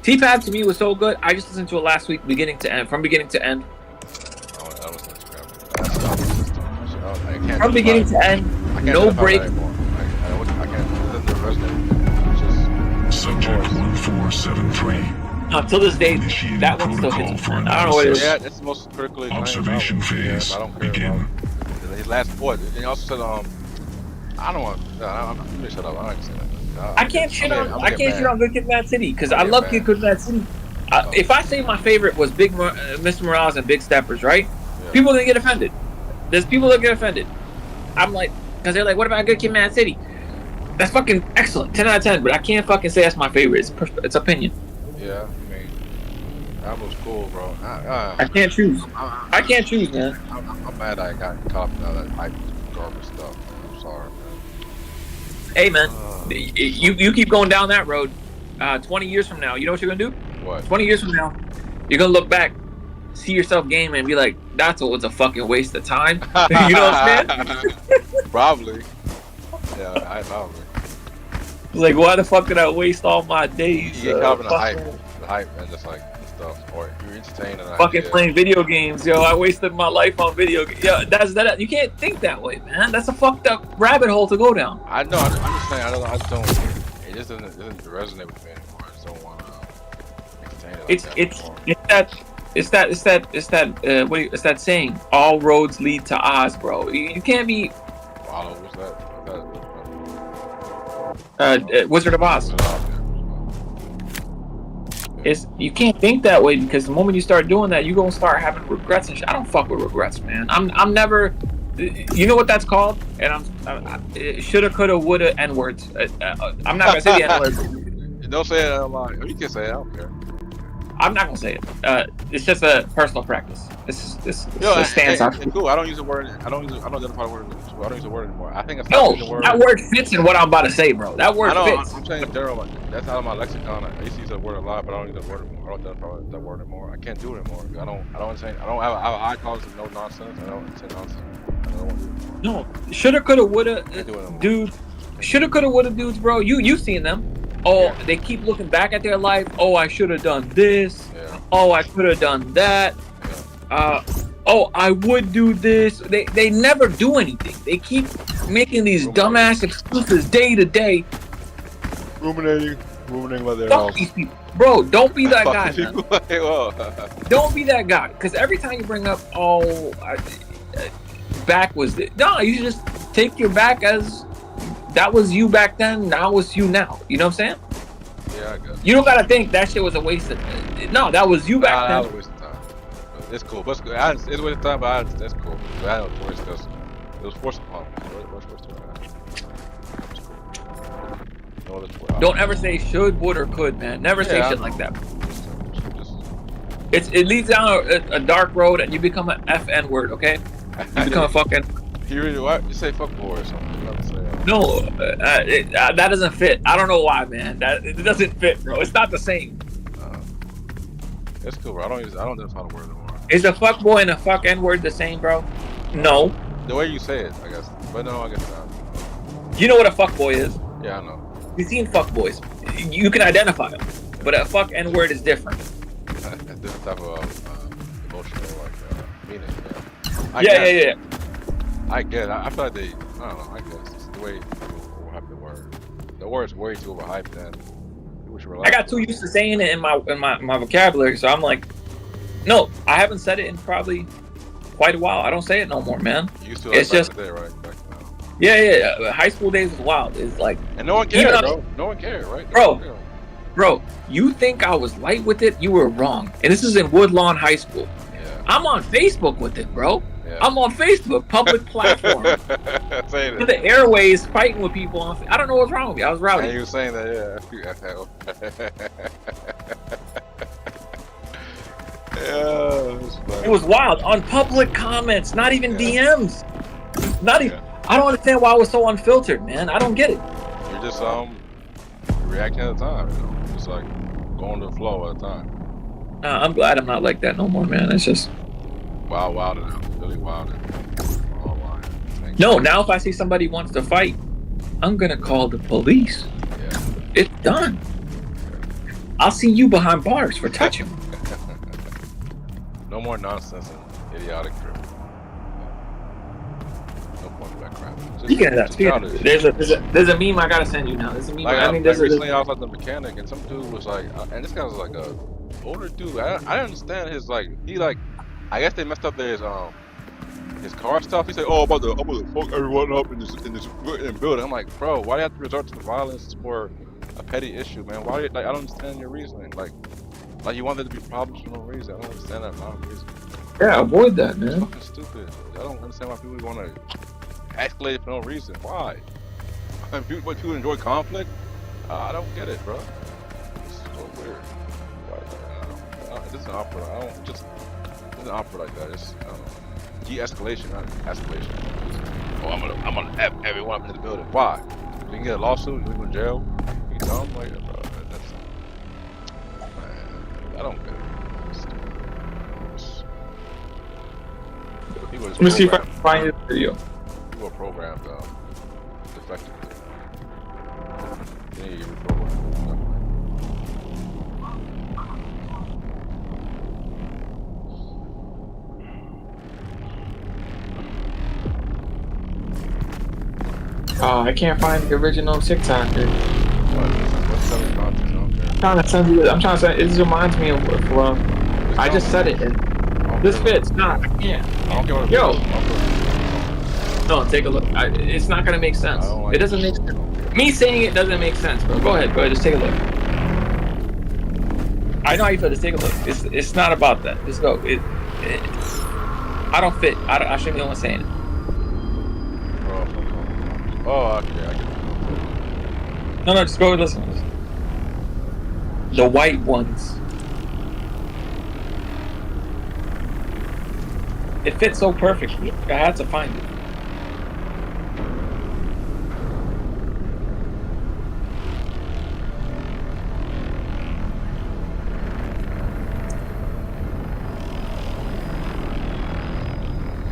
T-Pab to me was so good. I just listened to it last week, beginning to end. From beginning to end. From beginning to end, no break. I can't listen to the rest of it. Subject 1473. Until this day, that one still hits. I don't know what it is. Yeah, that's the most critically observation phase. I don't care begin. His last voice. And he also said, I don't want. I'm gonna shut up. I don't say that. I can't shit on Good Kid, Mad City because I love Good Kid, Mad City. If I say my favorite was Mr. Morales and Big Steppers, right? Yeah. People gonna get offended. There's people that get offended. I'm like, because they're like, what about Good Kid, Mad City? That's fucking excellent, 10 out of 10. But I can't fucking say that's my favorite. It's opinion. Yeah, I mean, that was cool, bro. I can't choose. I can't choose, man. I'm mad I got caught up in all that hype garbage stuff. I'm sorry, man. Hey, man, you keep going down that road. 20 years from now, you know what you're gonna do? What? 20 years from now, you're gonna look back, see yourself gaming, and be like, "That's what was a fucking waste of time." You know what I'm saying? Probably. Yeah, I probably. Like, why the fuck did I waste all my days? You get caught up in the hype, and just like stuff, or you're entertained and fucking playing video games, yo. I wasted my life on video games. Yo, that's that. You can't think that way, man. That's a fucked up rabbit hole to go down. I know. I'm just saying. I just don't. It just doesn't resonate with me anymore. I just don't want to entertain it. It's that saying. All roads lead to Oz, bro. You can't be. Follow. What's that? Wizard of Oz. You can't think that way because the moment you start doing that, you're gonna start having regrets and shit. I don't fuck with regrets, man. I'm never. You know what that's called? And shoulda, coulda, woulda, n-words. I'm not gonna say the n-words. Don't say it out loud. You can say it. I don't care. I'm not gonna say it. It's just a personal practice. It's a stance. Cool. I don't use the word. I don't identify the word. I don't use the word anymore. I think the word. That word fits in what I'm about to say, bro. That word fits. I'm saying in general. That's out of my lexicon. I used to use that word a lot, but I don't use that word anymore. I don't identify that word anymore. I can't do it anymore. I don't understand. I don't have eye calls and no nonsense. I don't say nonsense. I don't want to do it. No. Shoulda, coulda, woulda, dude. Shoulda, coulda, woulda, dudes, bro. You've seen them. Oh, yeah. They keep looking back at their life. Oh, I should have done this. Yeah. Oh, I could have done that. Yeah. Oh, I would do this. They never do anything. They keep making these dumbass excuses day to day. Ruminating about their Fuck these people. Bro, don't be that guy, man. Don't be that guy. Because every time you bring up, back was it. No, you just take your back as... That was you back then, now it's you now. You know what I'm saying? Yeah, I guess. You don't gotta think that shit was a waste of time. No, that was you back then. That was a waste of time. It's cool. But it's a waste of time, but that's cool. I know it's because it was forced upon me. Don't ever say should, would, or could, man. Never say shit like that. It leads down a dark road and you become an FN word, okay? You become a fucking... You really what? You say fuck boy or something. No, that doesn't fit. I don't know why, man. It doesn't fit, bro. It's not the same. That's cool, bro. I don't identify the word anymore. Is a fuck boy and a fuck n word the same, bro? No. The way you say it, I guess. But no, I guess not. You know what a fuck boy is? Yeah, I know. You've seen fuck boys. You can identify them, but a fuck n word is different. Different type of emotional meaning. Yeah. I get it. I feel like I don't know. I guess it's the way people have the word. The word's way too overhyped. Then I got too used to saying it in my vocabulary, so I'm like, no, I haven't said it in probably quite a while. I don't say it no more, man. You used to it's back just in the day, right? Back now. Yeah. High school days was wild. It's like, and no one cared, bro. No one cared, right? Bro, you think I was light with it? You were wrong. And this is in Woodlawn High School. Yeah. I'm on Facebook with it, bro. Yeah. I'm on Facebook, public platform. Saying the airways fighting with people on. I don't know what's wrong with me. I was rowdy. And you were saying that, yeah. It was wild on public comments, not even DMs. Not even. I don't understand why I was so unfiltered, man. I don't get it. You're just reacting at the time, you know, just like going to the flow at the time. I'm glad I'm not like that no more, man. It's just wild enough. Really wild. No, now if I see somebody wants to fight, I'm gonna call the police. Yeah. It's done. I'll see you behind bars for touching. No more nonsense and idiotic drivel. No point in that crap. There's a meme I gotta send you now. There's a meme. Like, recently I was at the mechanic and some dude was like, and this guy was like a older dude. I didn't understand his I guess they messed up his car stuff. He said, "Oh, I'm gonna fuck everyone up in this building." I'm like, bro, why do you have to resort to the violence for a petty issue, man? Why? I don't understand your reasoning. Like you want there to be problems for no reason. I don't understand that reason. Yeah, avoid that, man. It's fucking stupid. I don't understand why people want to escalate for no reason. Why? People enjoy conflict? I don't get it, bro. It's so weird. This is an opera. This is an opera like that. It's de-escalation, not escalation. Oh, I'm gonna F everyone up in the building. Why? You can get a lawsuit, you can go to jail. You dumb like that, bro. I don't get it. Let me see if I can find this video. People are programmed effectively. Oh, I can't find the original TikTok, dude. What's selling content? I don't care. I'm trying to send you. I'm trying to say. It reminds me of. I just said it. And this fits. Nah, I can't. I don't care what it Yo. is. No, take a look. It's not gonna make sense. It doesn't make sense. Me saying it doesn't make sense, bro. Go ahead, just take a look. I know how you feel. Just take a look. It's not about that. Just go. I don't fit. I shouldn't be the one saying it. Oh, okay. I get it. No, just go and listen. The white ones. It fits so perfectly. I had to find it.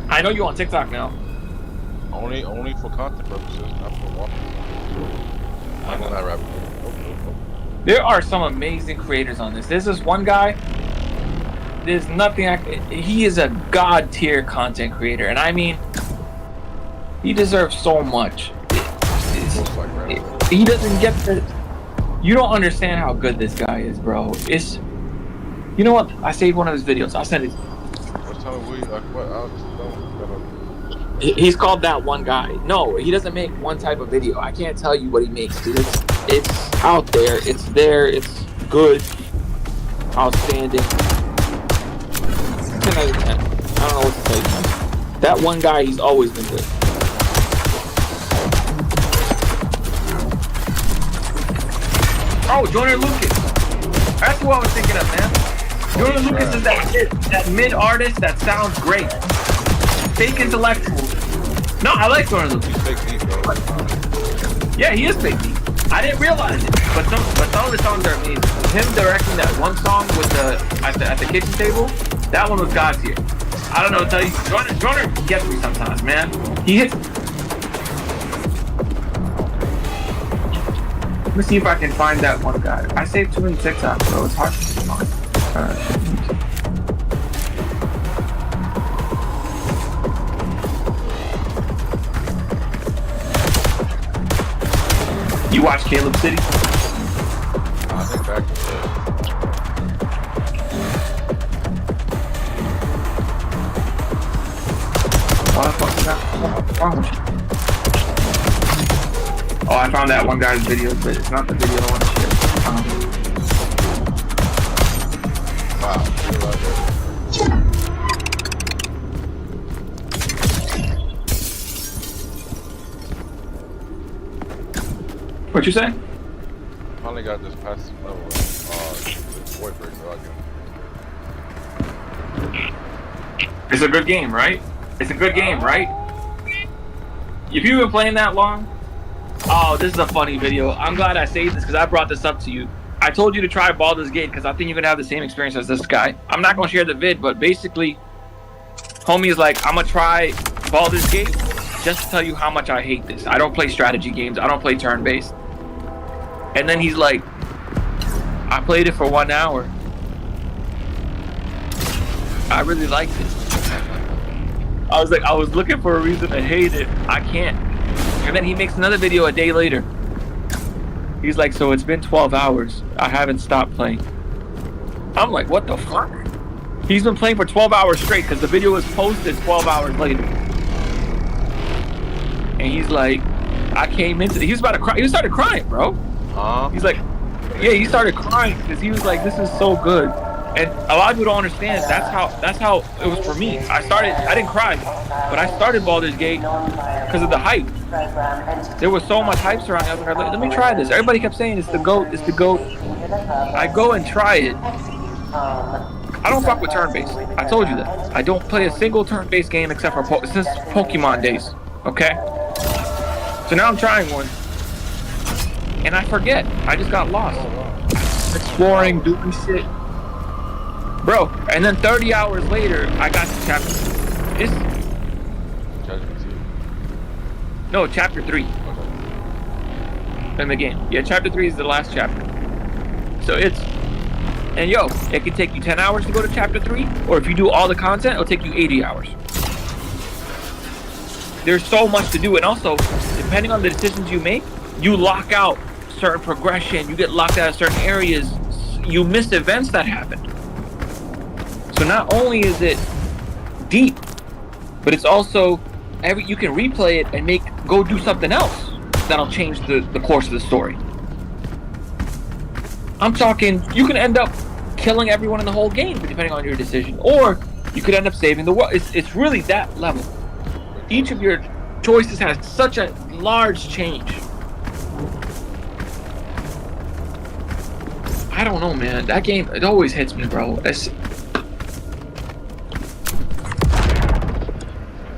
I know you're on TikTok now. Only for content purposes, not for walking. I'm not rapping. There are some amazing creators on this. There's this one guy. There's nothing. He is a god tier content creator, and I mean, he deserves so much. He doesn't get the. You don't understand how good this guy is, bro. It's. You know what? I saved one of his videos. I'll send it. He's called That One Guy. No, he doesn't make one type of video. I can't tell you what he makes, dude. It's out there. It's there. It's good. Outstanding. 10 out of 10. I don't know what to tell you. That One Guy, he's always been good. Oh, Jordan Lucas. That's who I was thinking of, man. Jordan Lucas is that mid artist that sounds great. Fake intellectual. No, I like Jordan Lucas. He's fake deep, bro. Yeah, he is fake deep. I didn't realize it, but some of the songs are amazing. Him directing that one song with at the kitchen table, that one was God's here. I don't know what to tell you. Jordan gets me sometimes, man. He hits. Let me see if I can find that one guy. I saved too many TikToks, so it's hard to find. You watch Caleb City? I think back to What the fuck is that? What's wrong with you? Oh, I found that one guy's video, but it's not the video I want to share. wow. What you say? Finally got this past level VoidBreaker again. It's a good game, right? It's a good game, right? If you've been playing that long, oh, this is a funny video. I'm glad I saved this because I brought this up to you. I told you to try Baldur's Gate because I think you're gonna have the same experience as this guy. I'm not gonna share the vid, but basically, homie is like, I'm gonna try Baldur's Gate just to tell you how much I hate this. I don't play strategy games. I don't play turn-based. And then he's like, I played it for 1 hour. I really liked it. I was like, I was looking for a reason to hate it. I can't. And then he makes another video a day later. He's like, so it's been 12 hours. I haven't stopped playing. I'm like, what the fuck? He's been playing for 12 hours straight because the video was posted 12 hours later. And he's like, I came into he was about to cry. He started crying, bro. He's like, yeah, he started crying because he was like, this is so good. And a lot of people don't understand. That's how it was for me. I didn't cry, but I started Baldur's Gate because of the hype. There was so much hype surrounding it. I was like, let me try this. Everybody kept saying it's the GOAT, it's the GOAT. I go and try it. I don't fuck with turn-based. I told you that. I don't play a single turn-based game except for since Pokemon days. Okay? So now I'm trying one. And I forget. I just got lost. Exploring, doing shit. Bro, and then 30 hours later, I got to chapter 3 in the game. Yeah, chapter 3 is the last chapter. So it can take you 10 hours to go to chapter 3, or if you do all the content, it'll take you 80 hours. there's so much to do, and also depending on the decisions you make, you lock out certain progression. You get locked out of certain areas. You miss events that happen. So not only is it deep, but it's also you can replay it and go do something else that'll change the course of the story. I'm talking, you can end up killing everyone in the whole game depending on your decision, or you could end up saving the world. It's really that level. Each of your choices has such a large change. I don't know, man. That game, it always hits me, bro.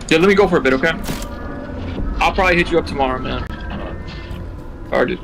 Yeah, let me go for a bit, okay? I'll probably hit you up tomorrow, man. Alright, dude.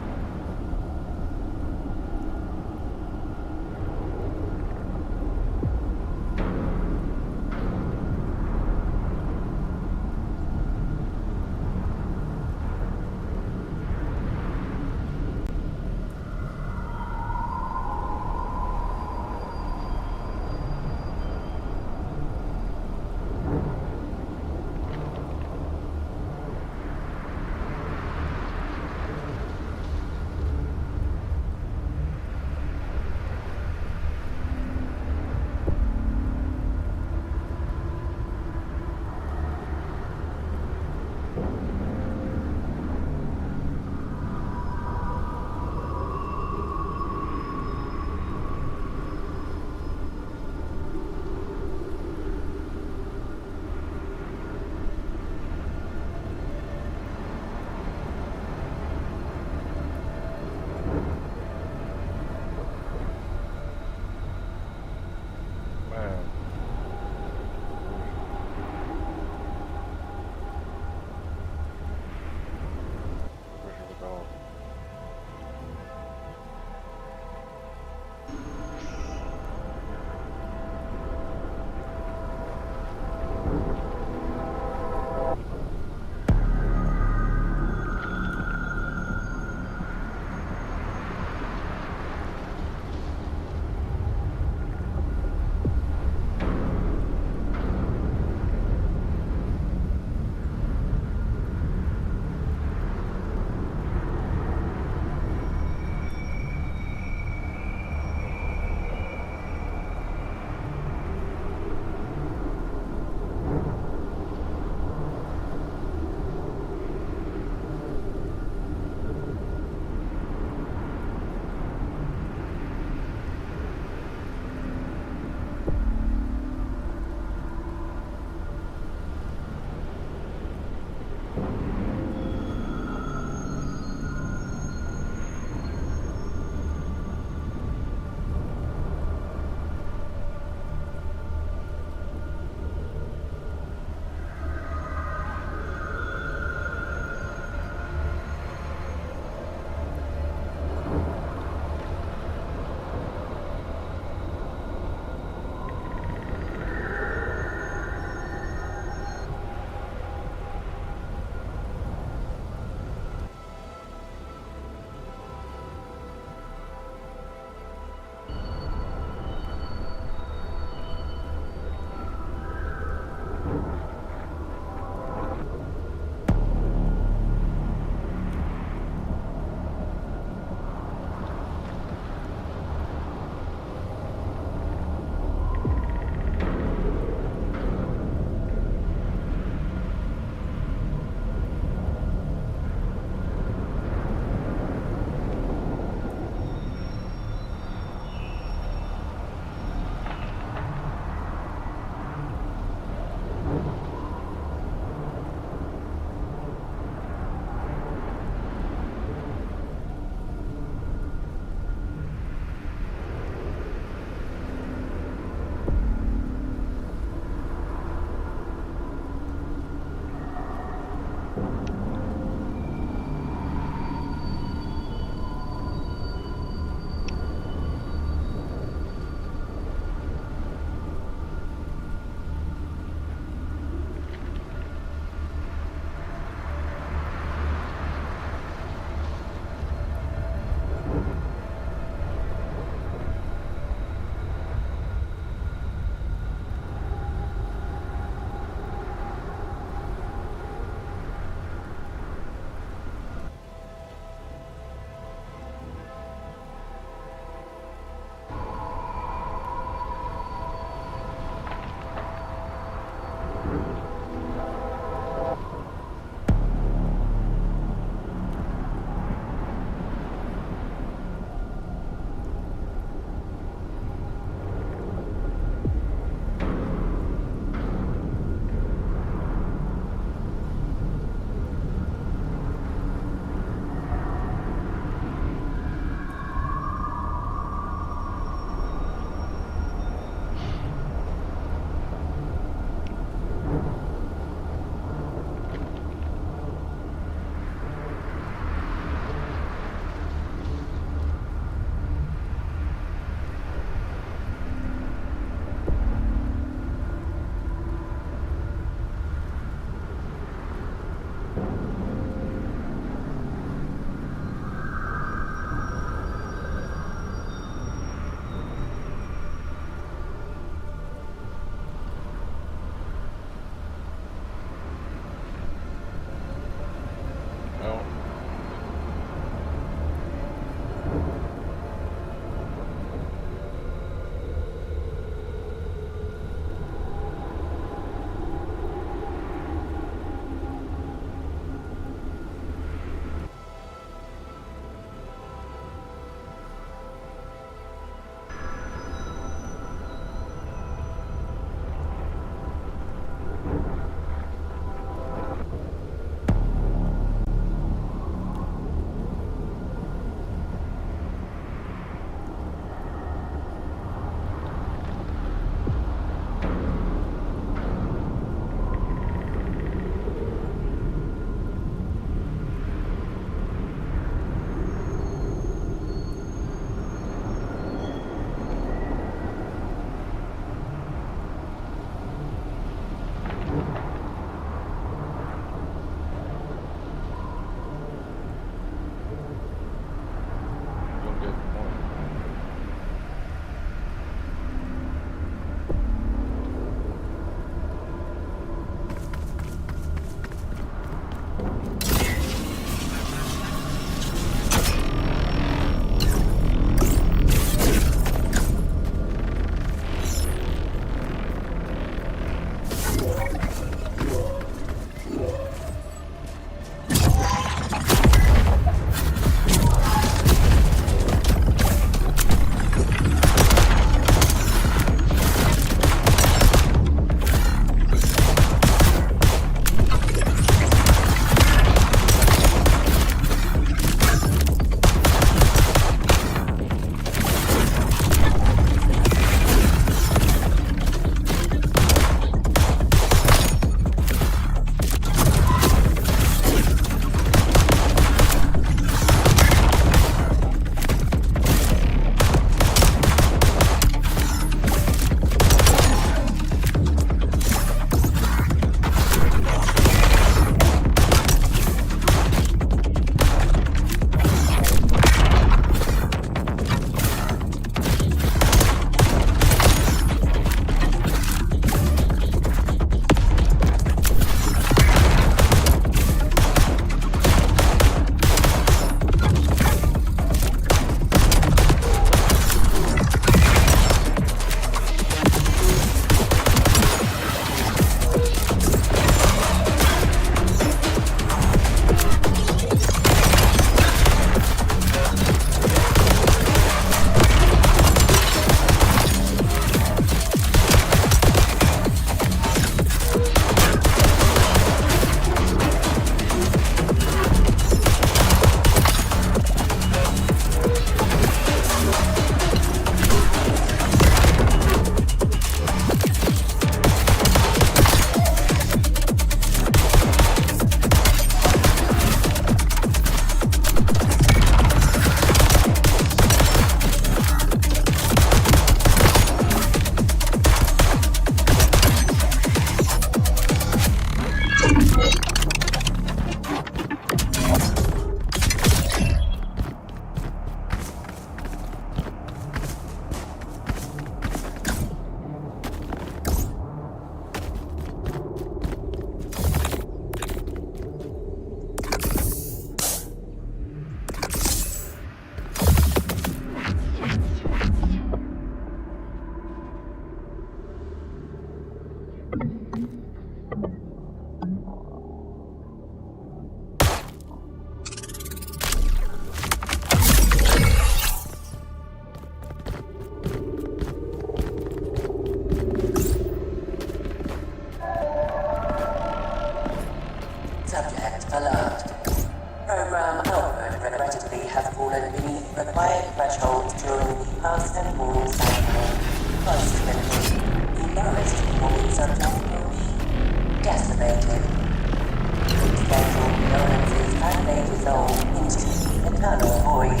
flow into the eternal void.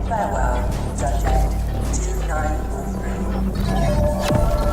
Farewell, Subject 2943.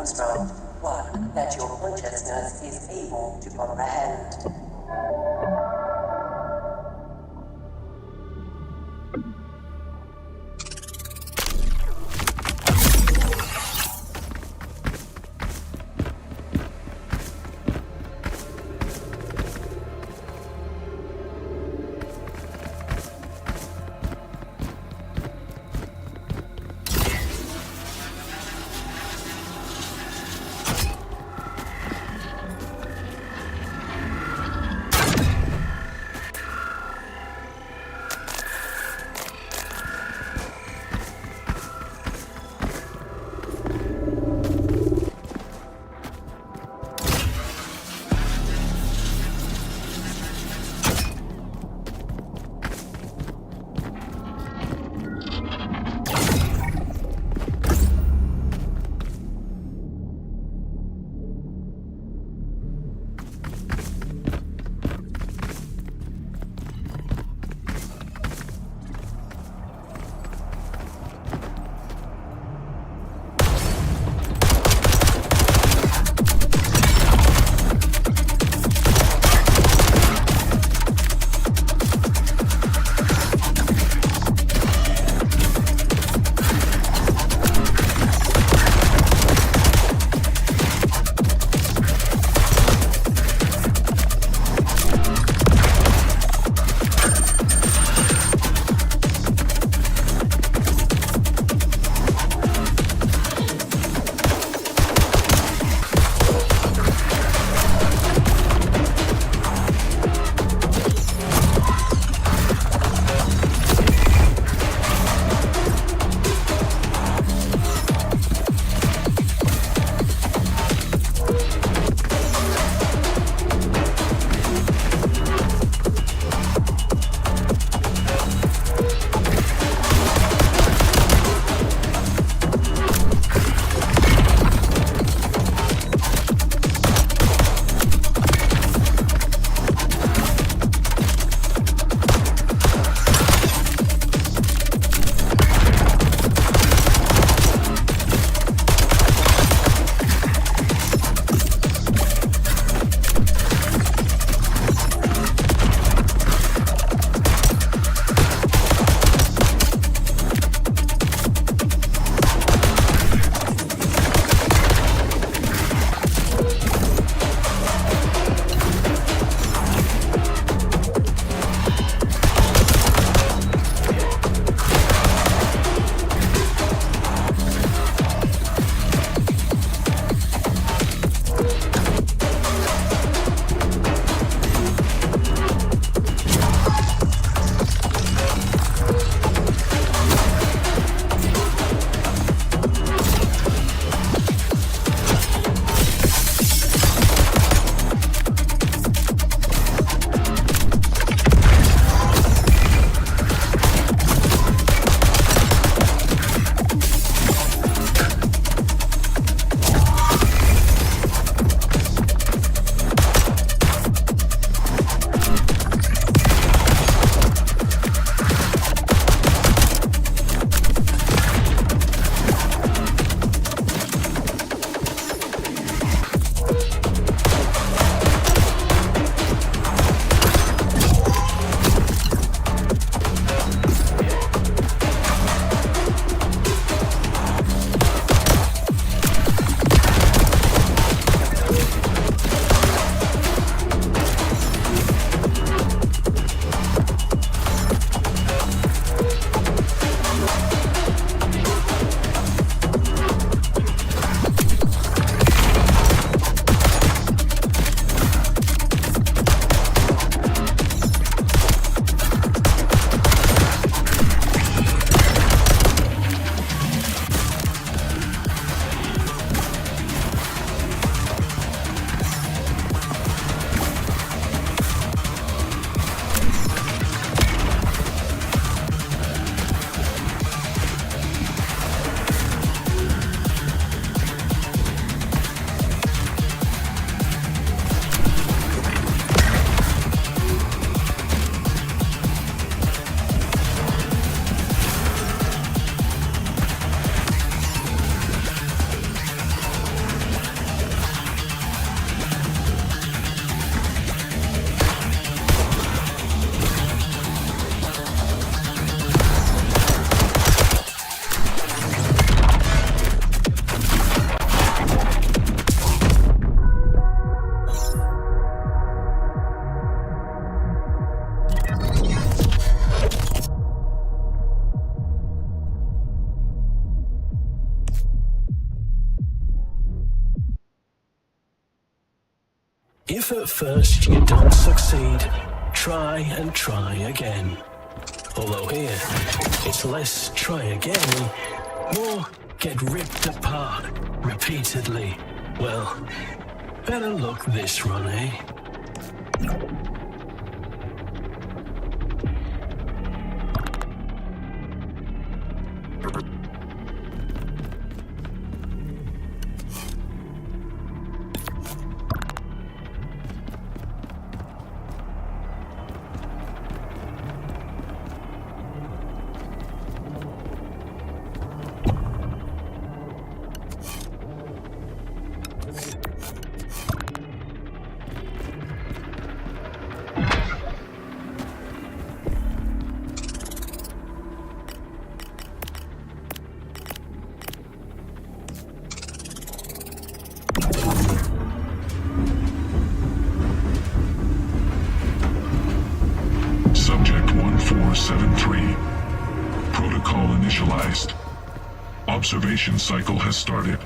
comes from one that your consciousness is able to comprehend. If at first you don't succeed, try and try again. Although here, it's less try again, more get ripped apart repeatedly. Well, better luck this run, eh? Subject 1473. Protocol initialized. Observation cycle has started.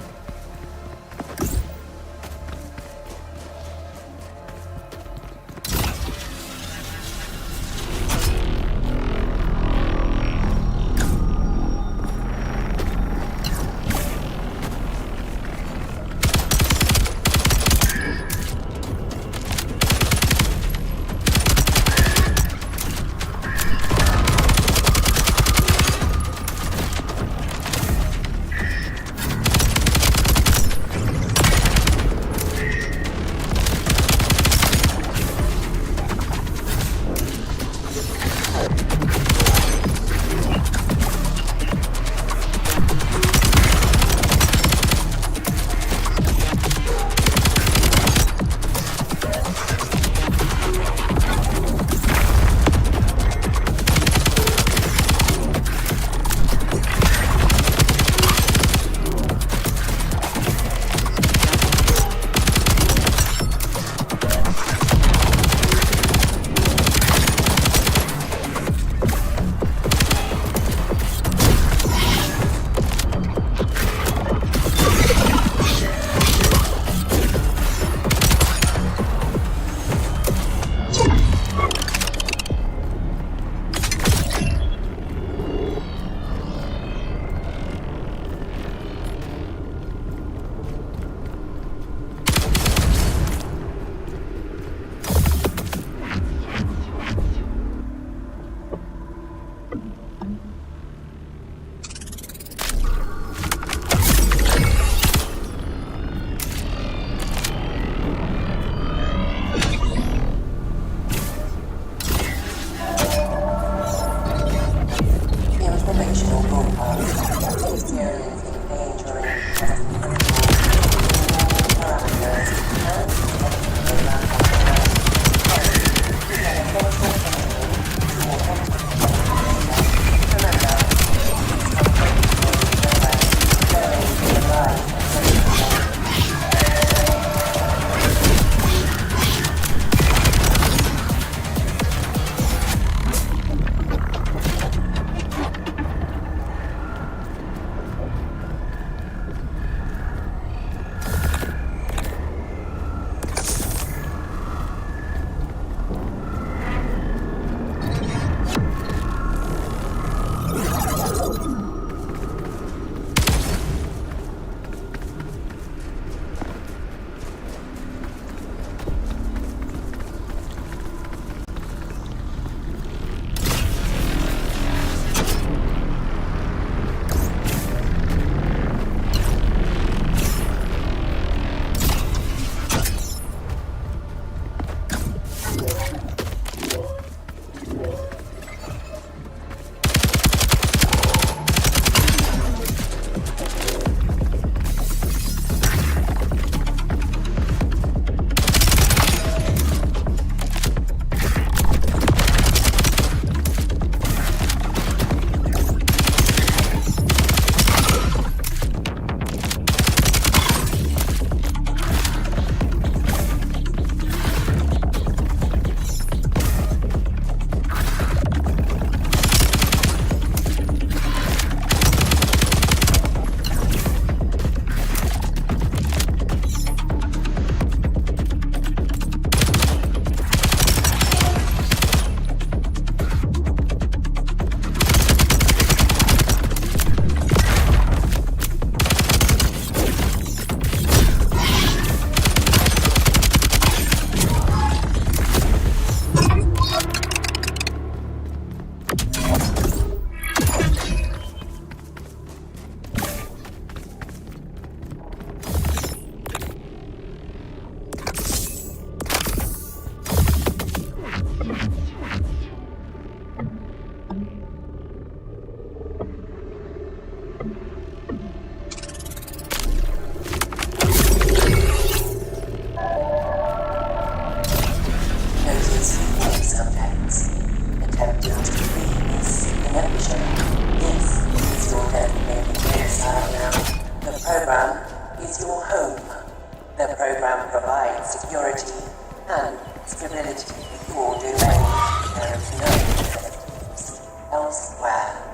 program is your home. The program provides security and stability in your domain. There is no facilities elsewhere.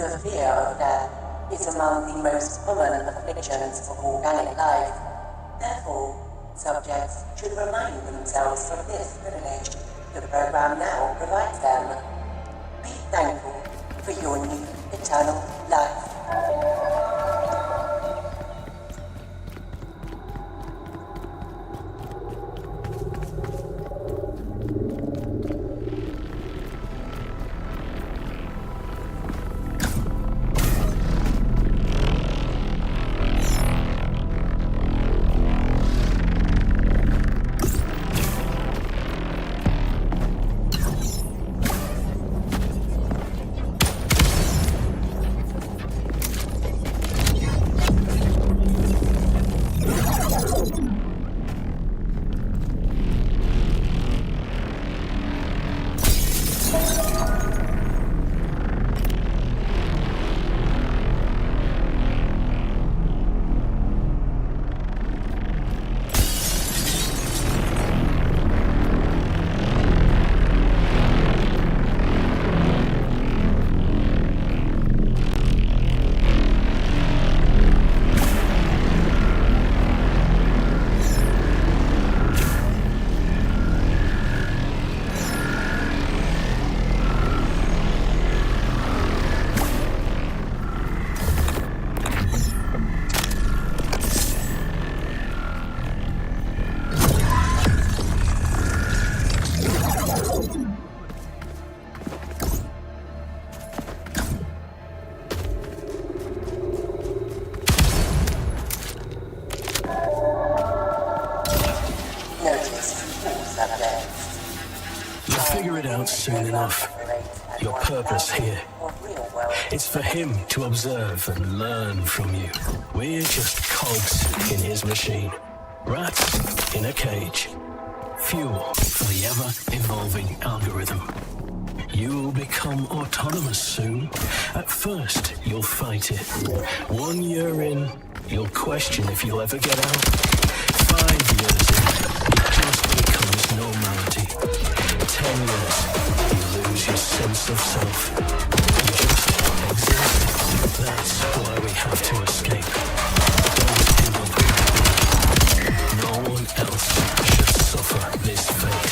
The fear of death is among the most common afflictions of organic life. Therefore, subjects should remind themselves of this privilege the program now provides them. Be thankful for your new eternal life. Figure it out soon enough. Your purpose here. It's for him to observe and learn from you. We're just cogs in his machine. Rats in a cage. Fuel for the ever-evolving algorithm. You'll become autonomous soon. At first, you'll fight it. 1 year in, you'll question if you'll ever get out. 5 years in, it just becomes normality. 10 years, you lose your sense of self. You just exist. That's why we have to escape. Don't give up. No one else should suffer this fate.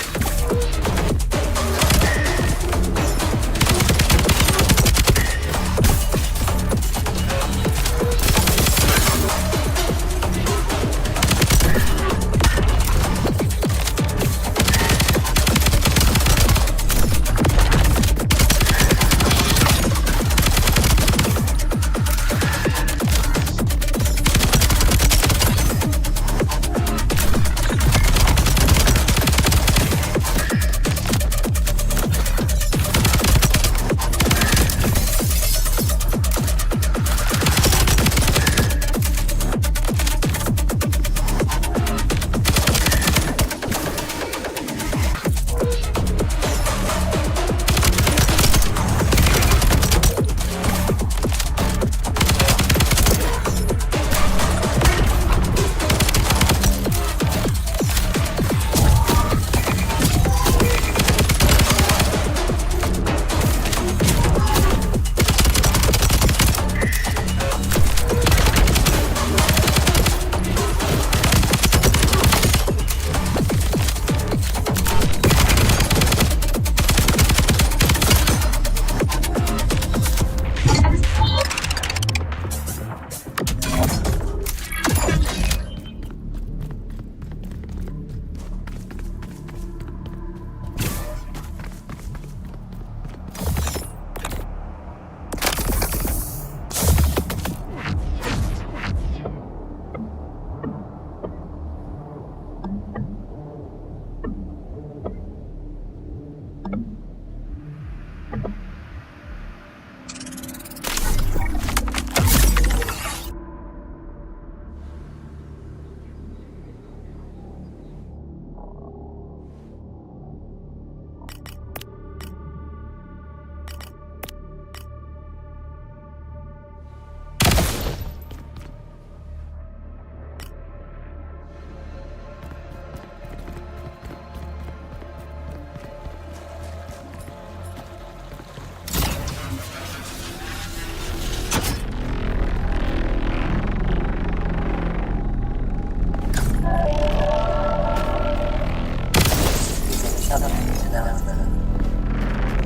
Subject announcement.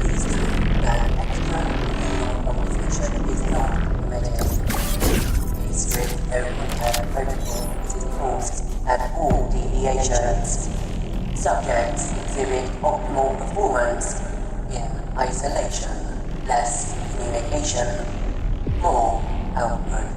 Please note that extra renewal of information is not permitted. A strict no contact protocol is enforced at all deviations. Subjects exhibit optimal performance in isolation, less communication, more output.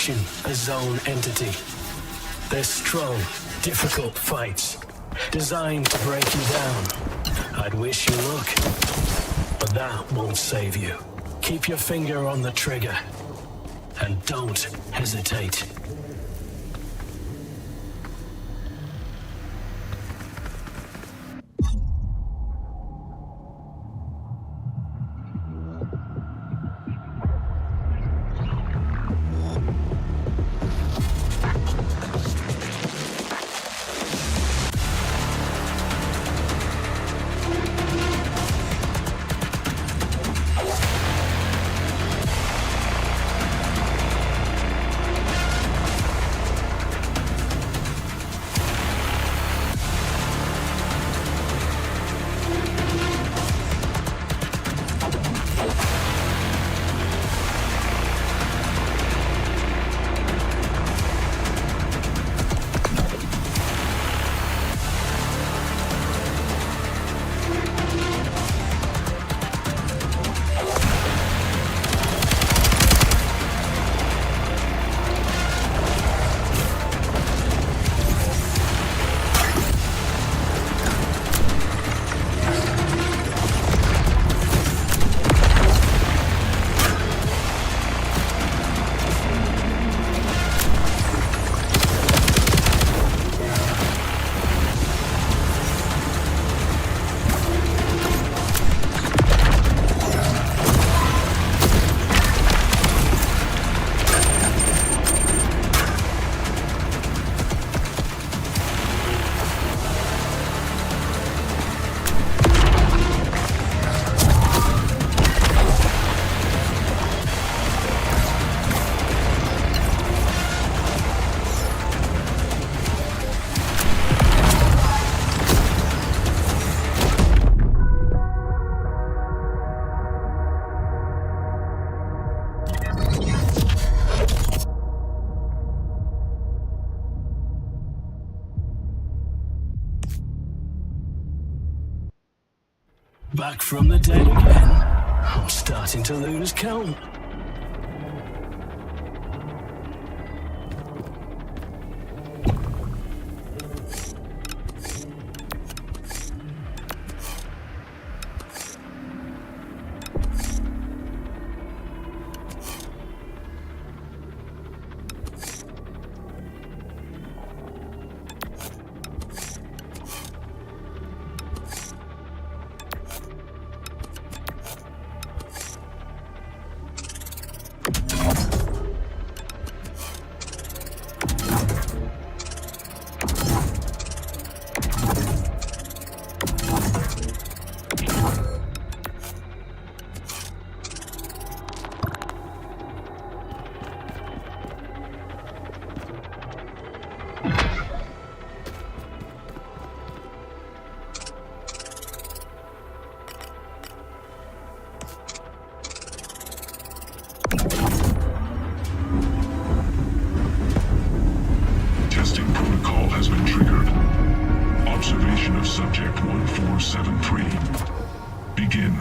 function as zone entity. They're strong, difficult fights, designed to break you down. I'd wish you luck, but that won't save you. Keep your finger on the trigger, and don't hesitate. Back from the dead again. I'm starting to lose count. Testing protocol has been triggered. Observation of subject 1473. Begin.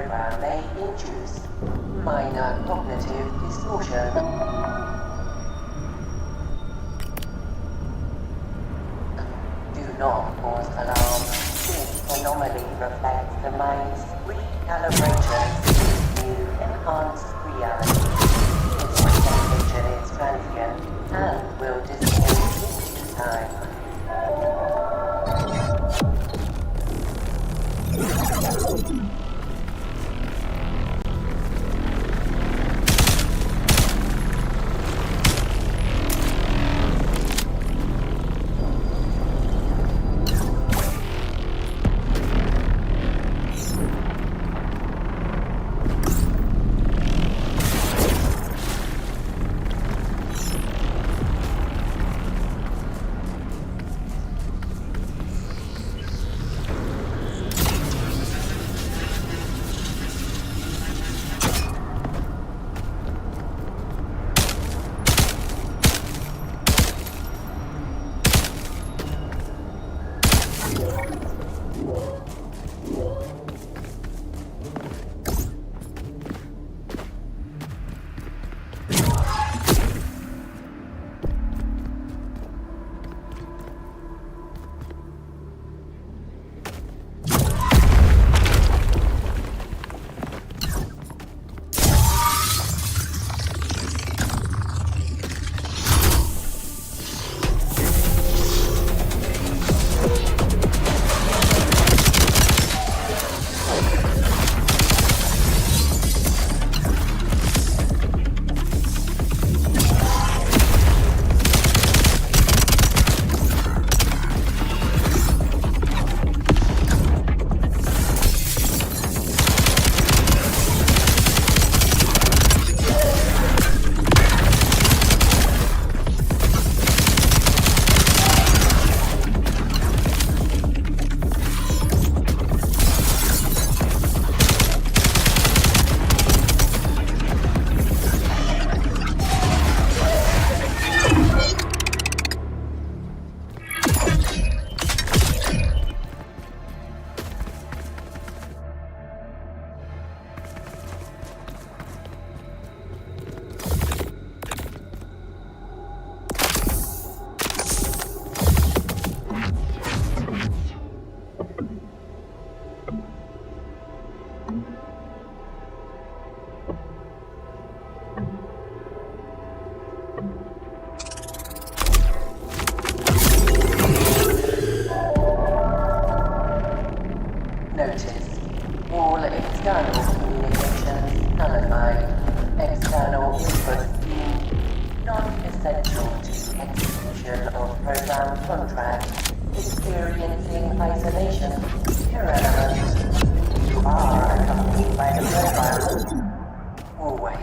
program may induce minor cognitive distortion. Do not cause alarm. This anomaly reflects the mind's recalibration to new enhanced reality. Its presentation is transient and will dissipate in due time. Notice. All external communications nullified. External input deemed non-essential to execution of program contract. Experiencing isolation. Irrelevant. You are accompanied by the program. Always.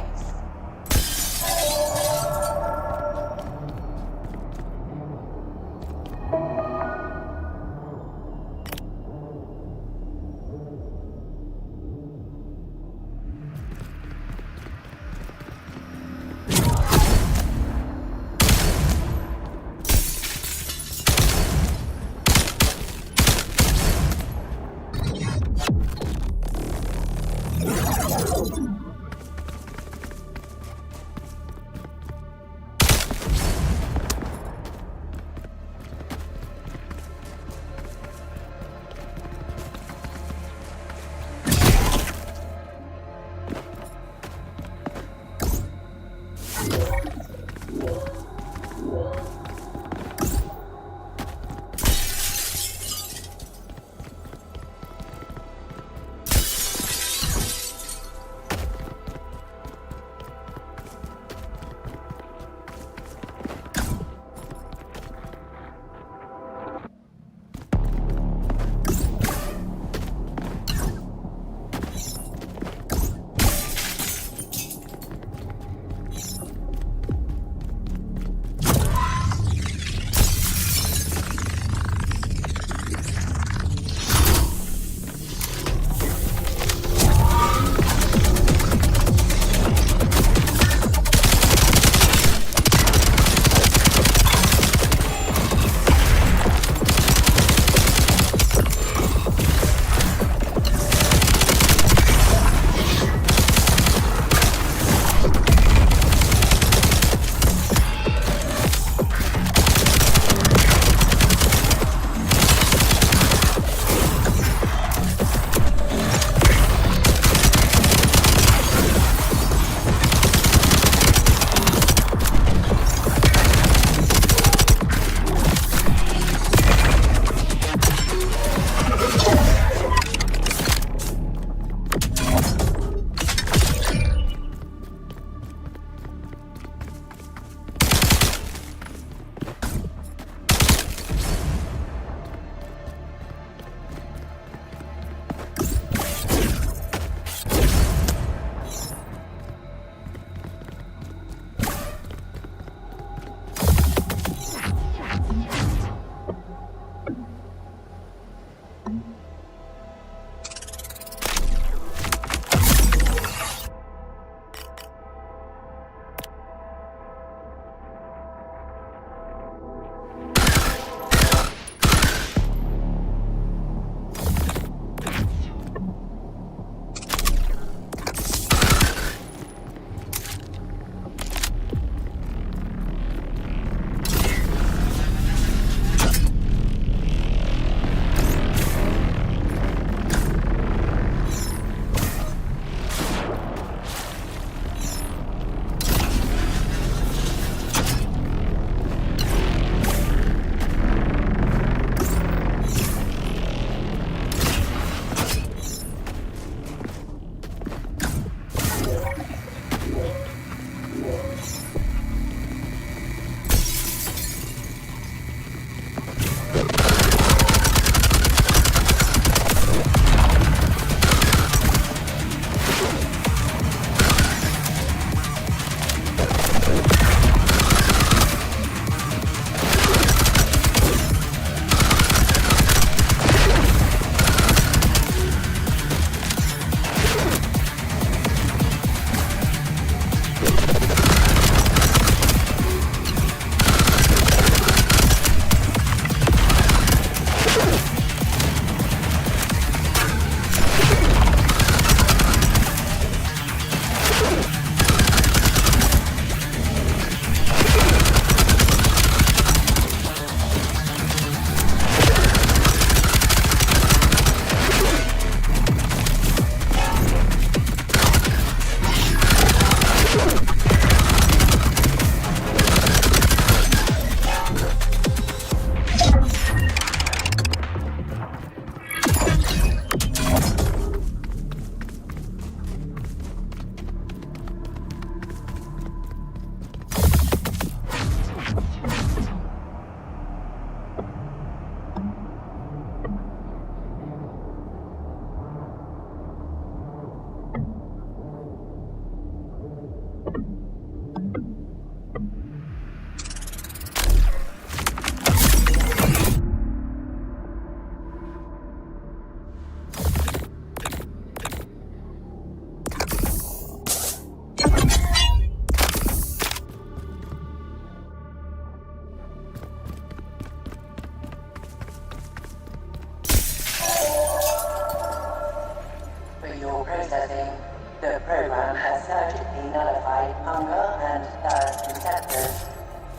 Interesting. The program has surgically nullified hunger and thirst receptors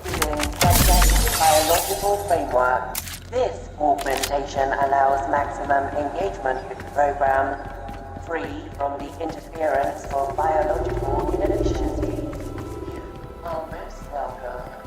within subject biological framework. This augmentation allows maximum engagement with the program, free from the interference of biological inefficiencies. You are most welcome.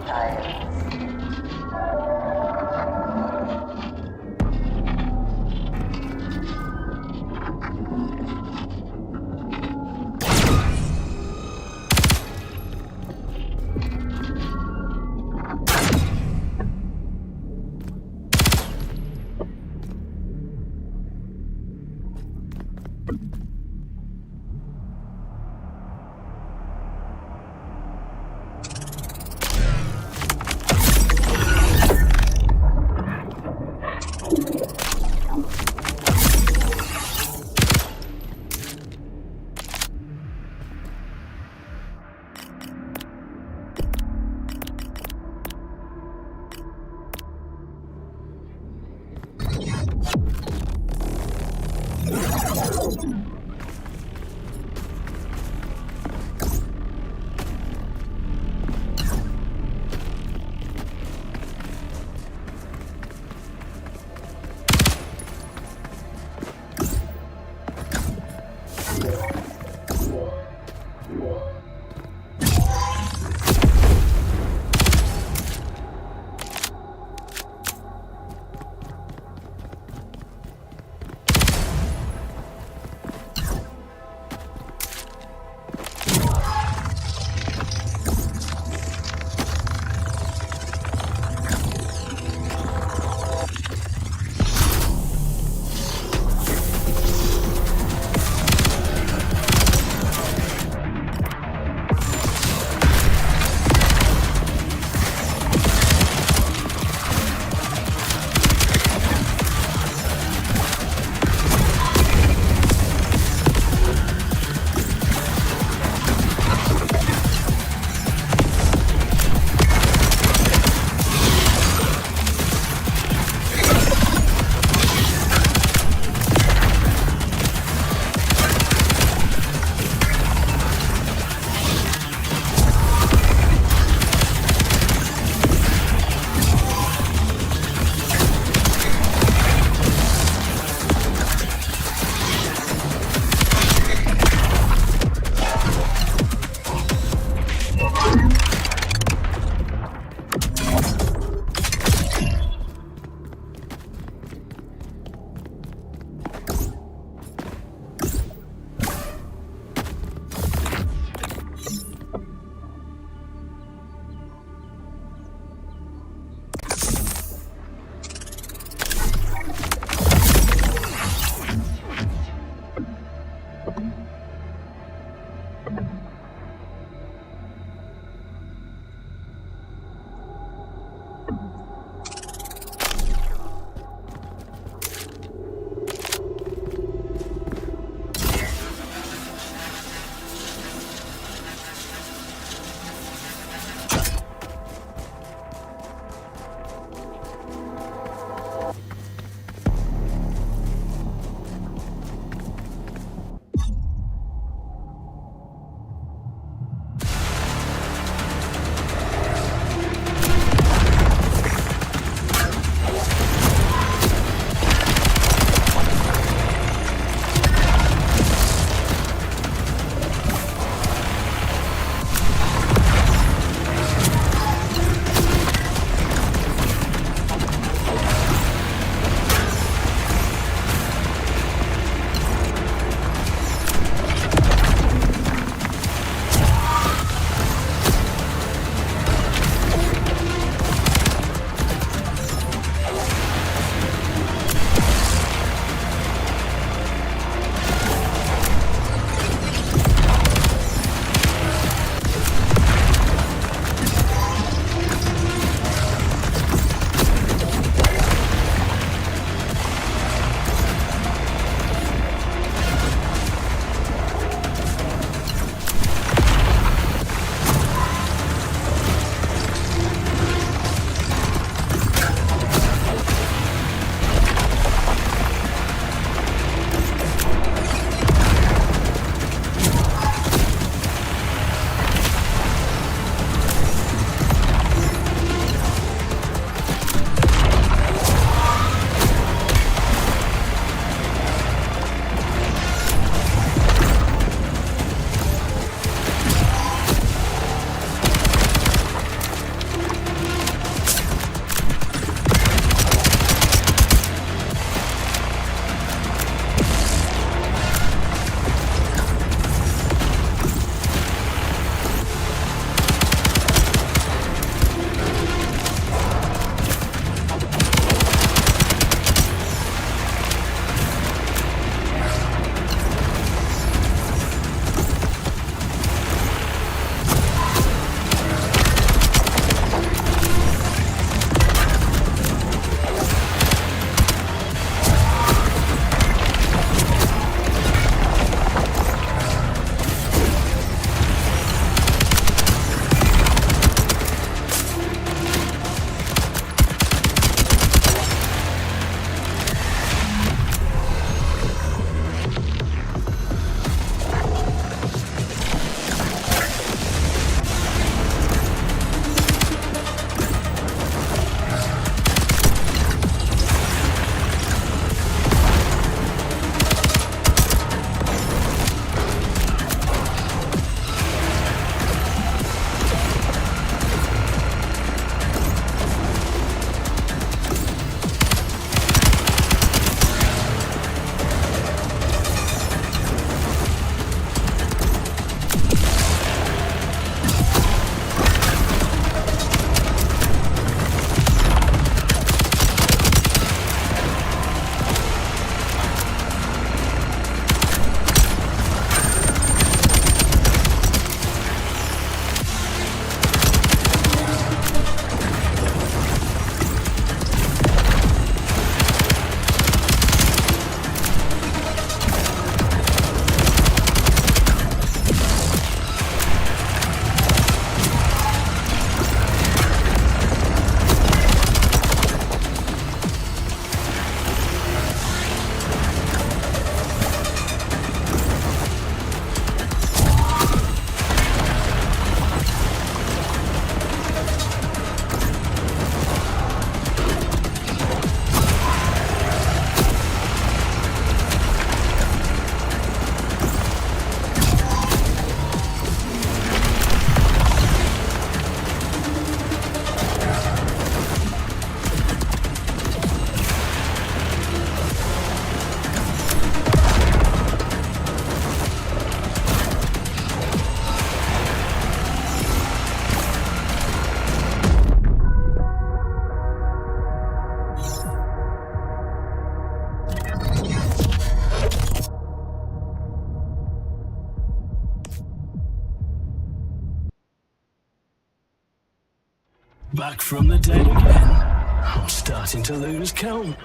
Science. Back from the dead again. I'm starting to lose count.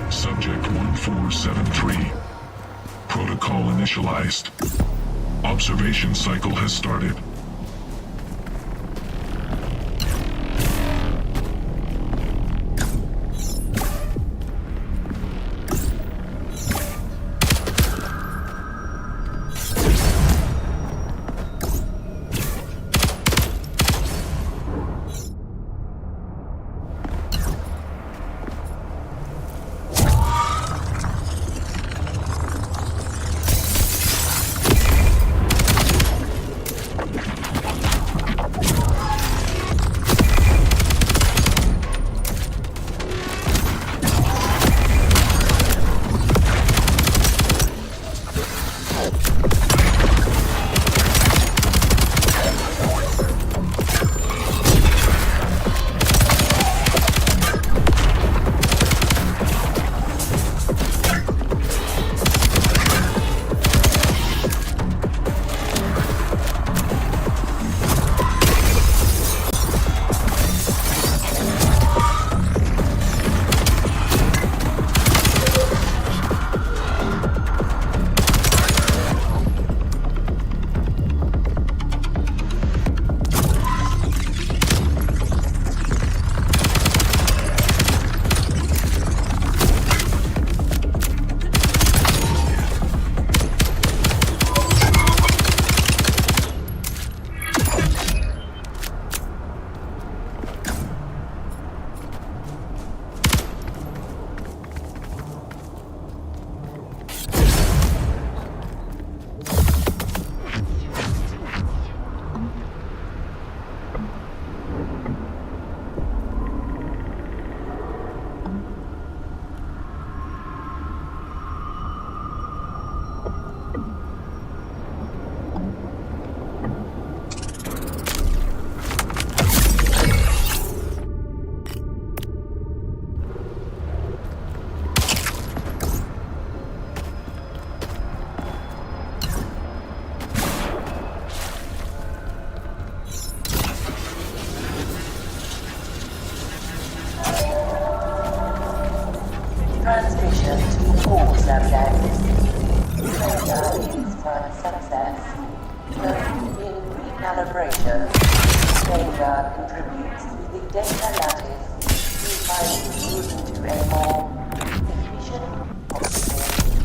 Subject 1473. Protocol initialized. Observation cycle has started. Transmission to all subjects. Data is prime success. In recalibration, data contributes to the data lattice, refining into a more efficient processing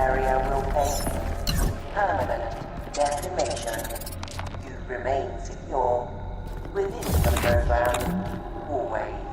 area will pay permanent decimation. You remain secure within the program, always.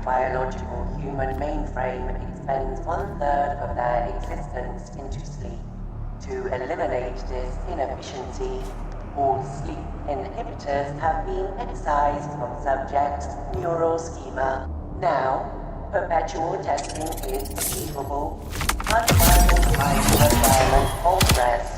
biological human mainframe expends 1/3 of their existence into sleep. To eliminate this inefficiency, all sleep inhibitors have been excised from subjects' neural schema. Now, perpetual testing is achievable. Unrivaled hyper-violent alt rest.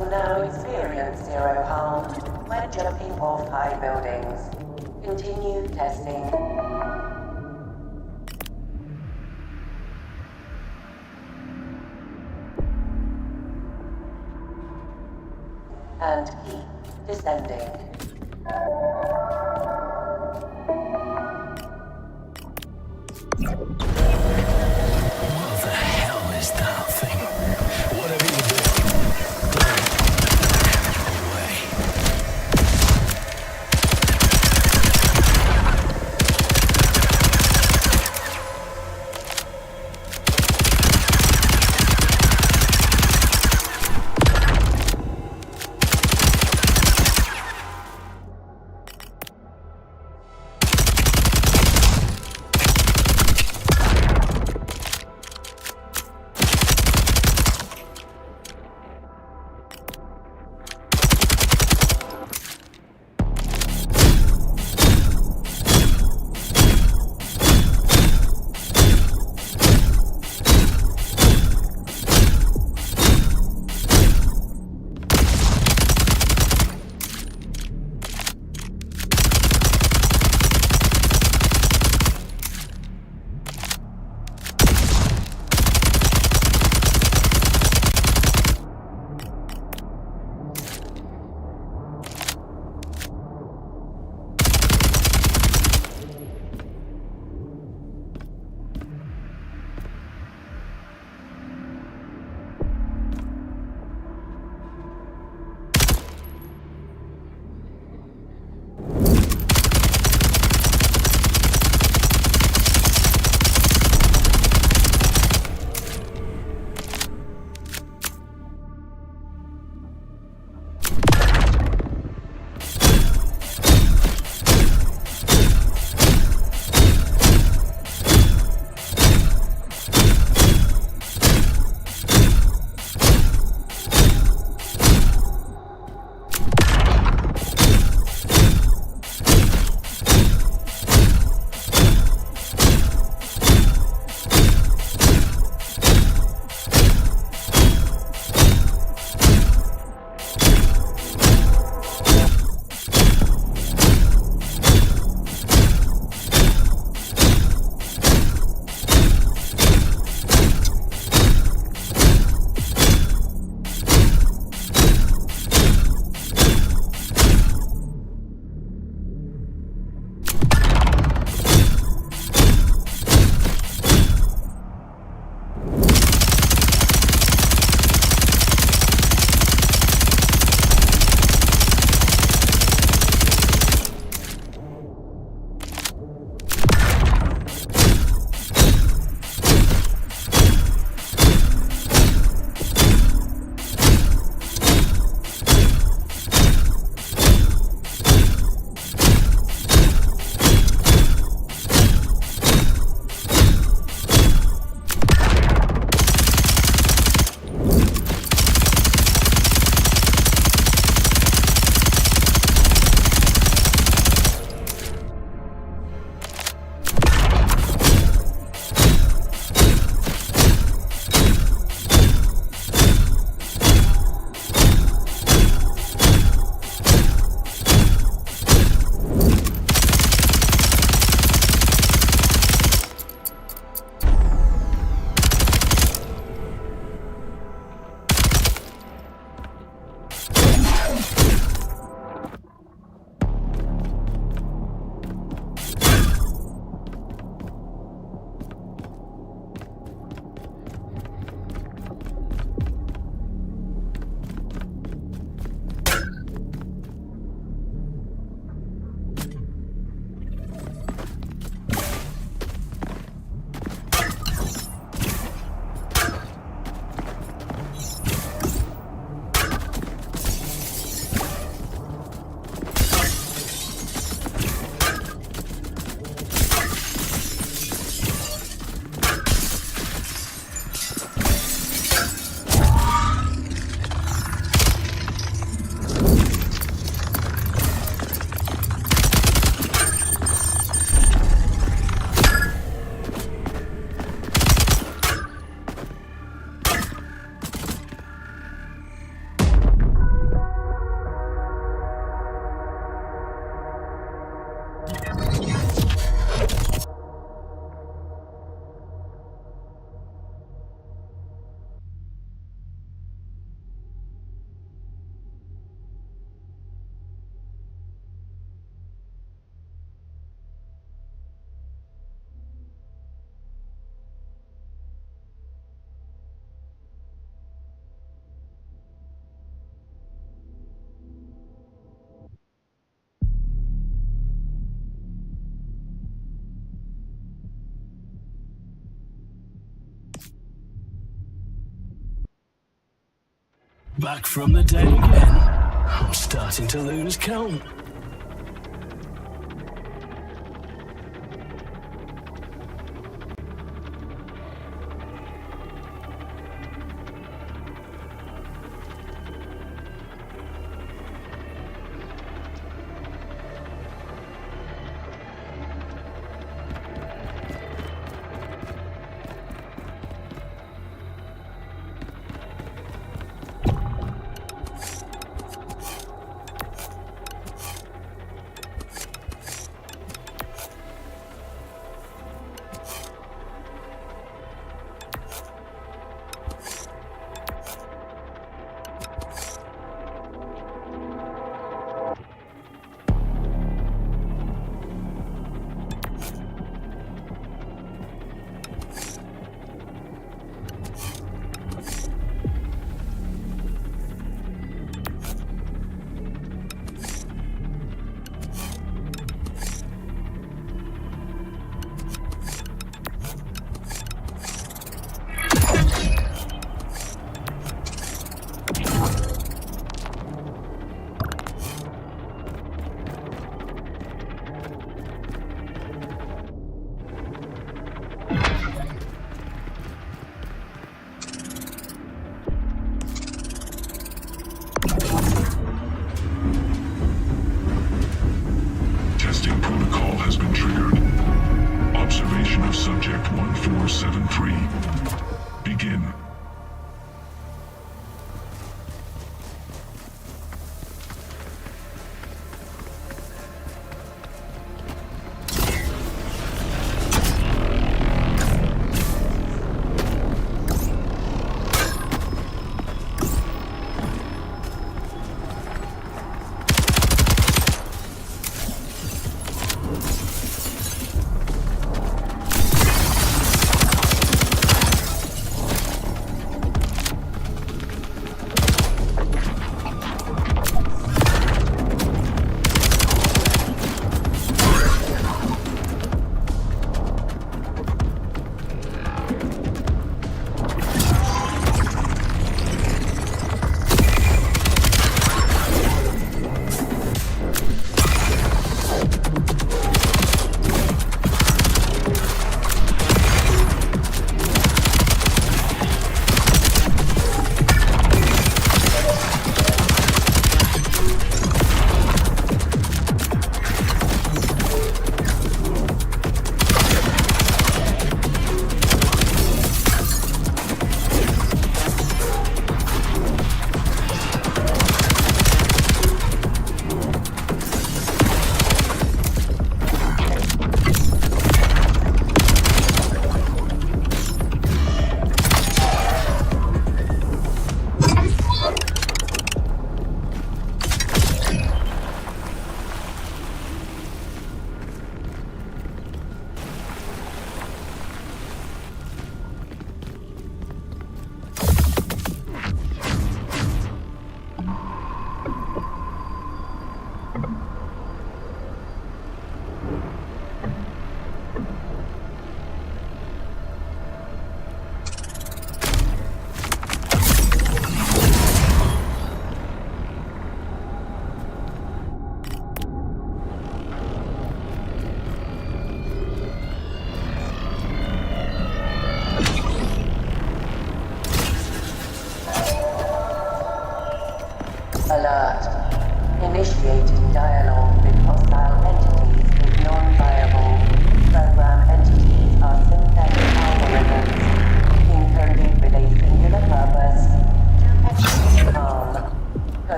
will now experience zero harm when jumping off high buildings. Continue testing. And keep descending. What the hell is that thing? Whatever you do, away. Back from the dead again. I'm starting to lose count.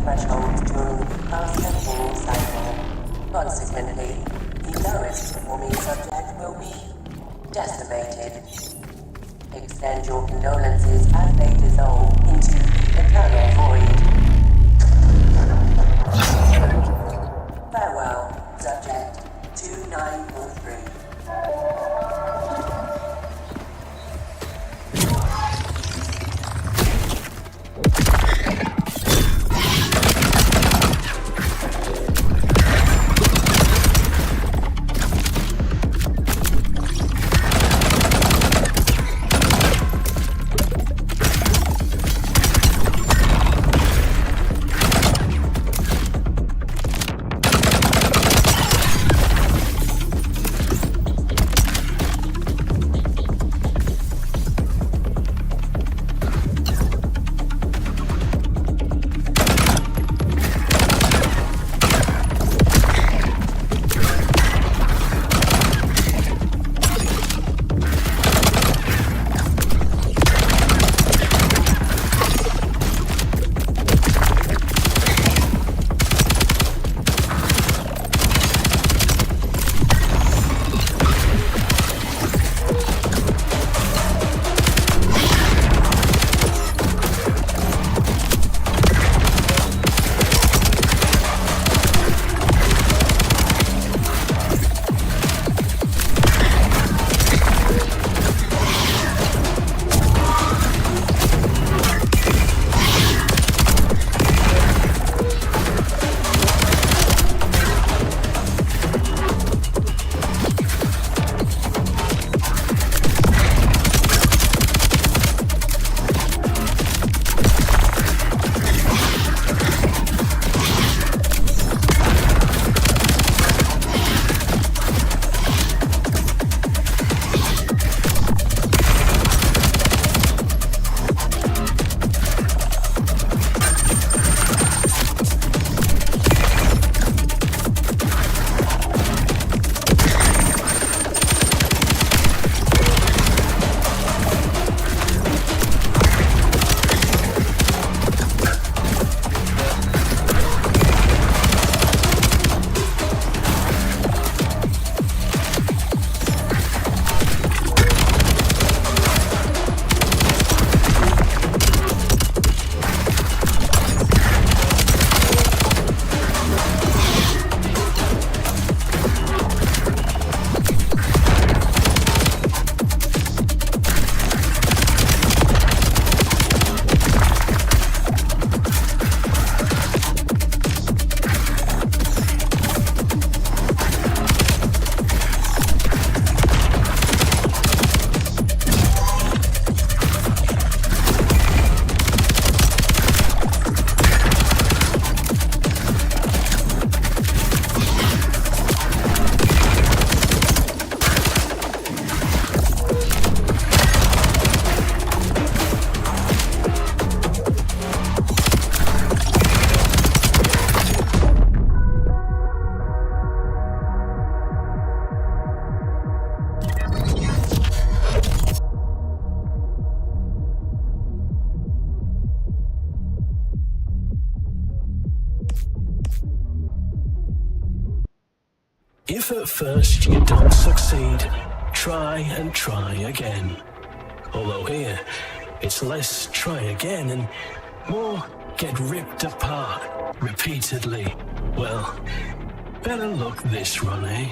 thresholds during the past-temporal cycle. Consequently, the lowest performing subject will be decimated. Extend your condolences as they dissolve into the eternal void. Farewell, Subject 2943. If at first you don't succeed, try and try again. Although here, it's less try again and more get ripped apart repeatedly. Well, better luck this run, eh?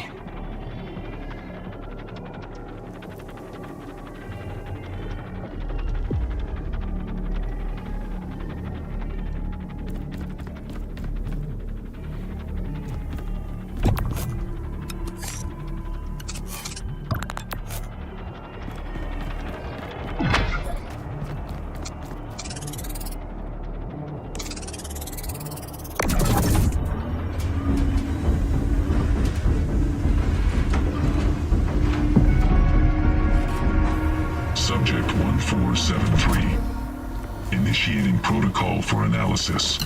Subject 1473. Initiating protocol for analysis.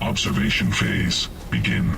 Observation phase. Begin.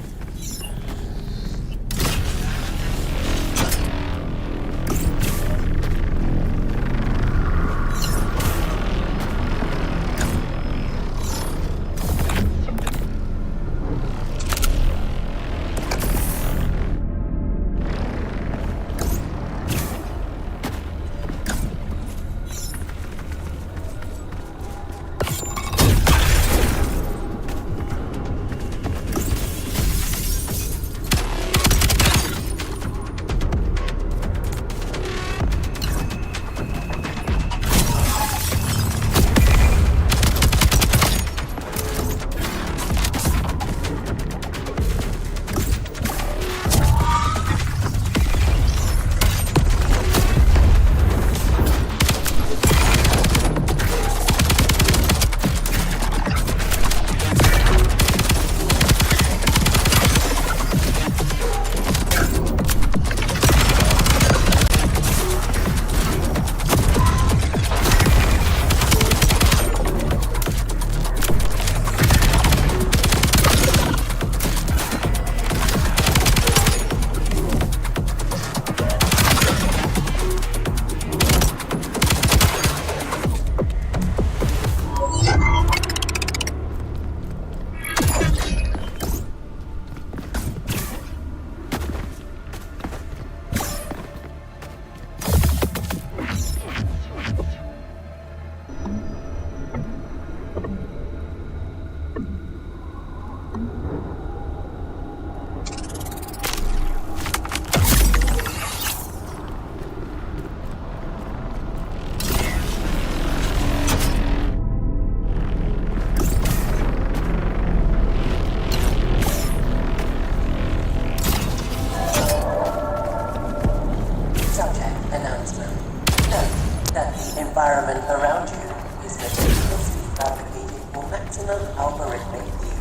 environment around you is meticulously fabricated for maximum algorithmic view.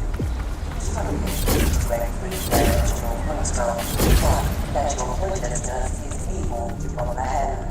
Struggling to break through dimensional construct, but that your consciousness is able to comprehend.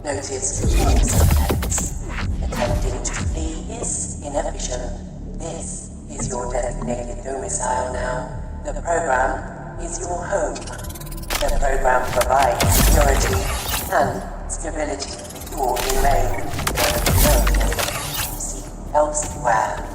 Notice fleeing subjects. Attempting to flee is inefficient. This is your designated domicile now. The program is your home. The program provides security and stability for your domain. There is no necessity to seek elsewhere.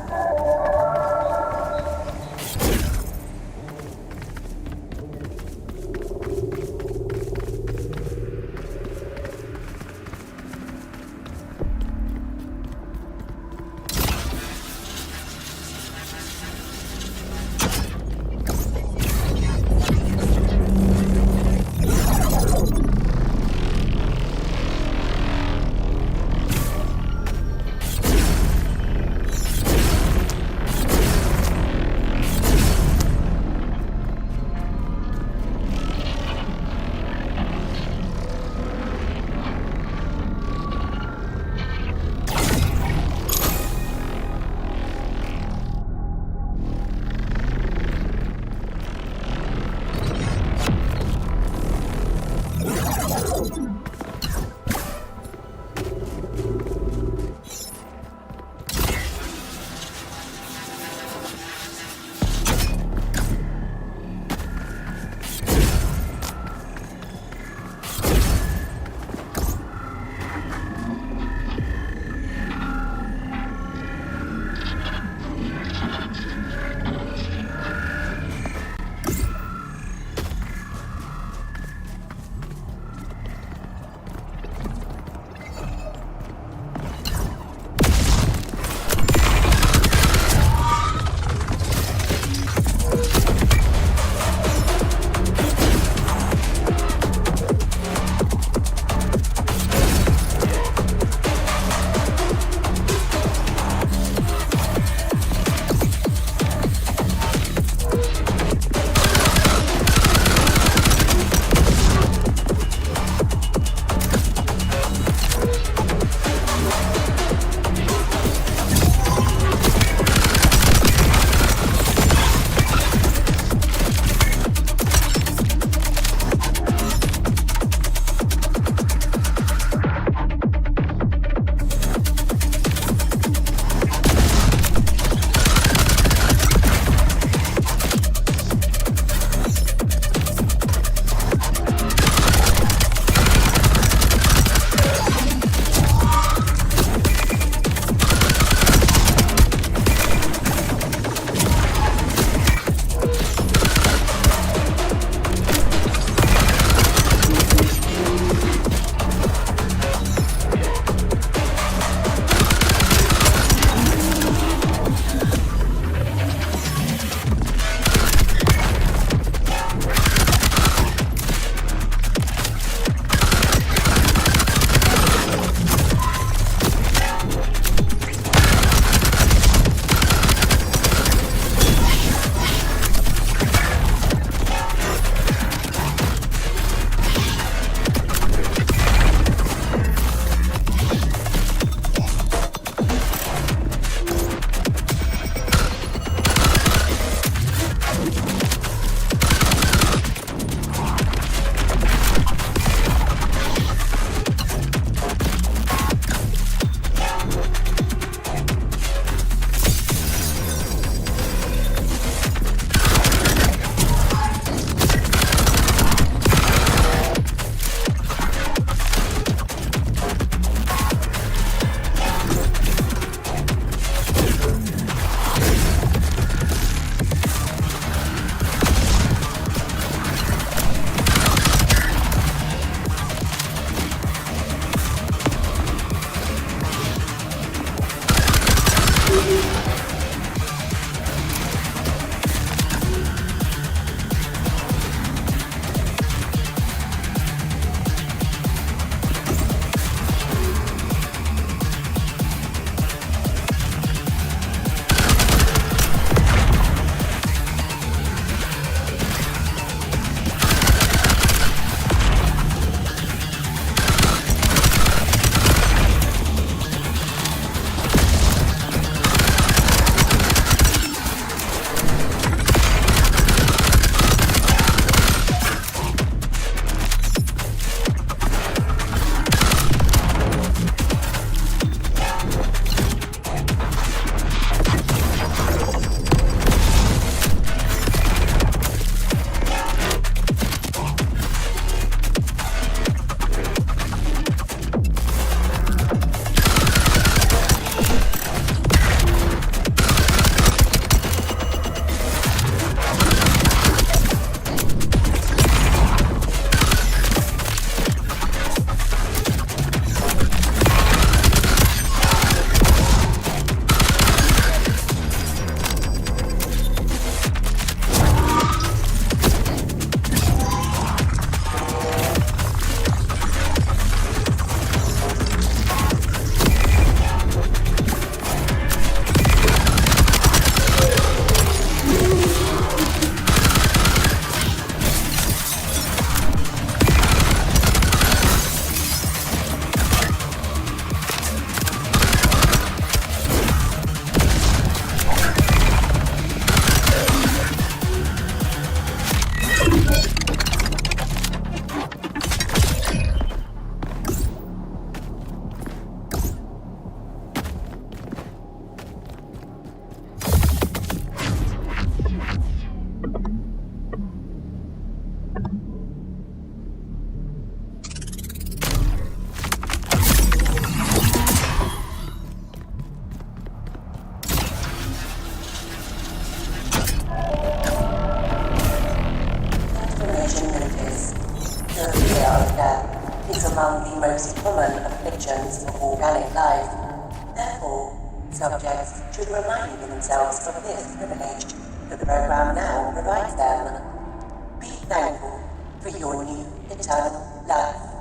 conditions of organic life. Therefore, subjects should remind themselves of this privilege that the program now provides them. Be thankful for your new eternal life.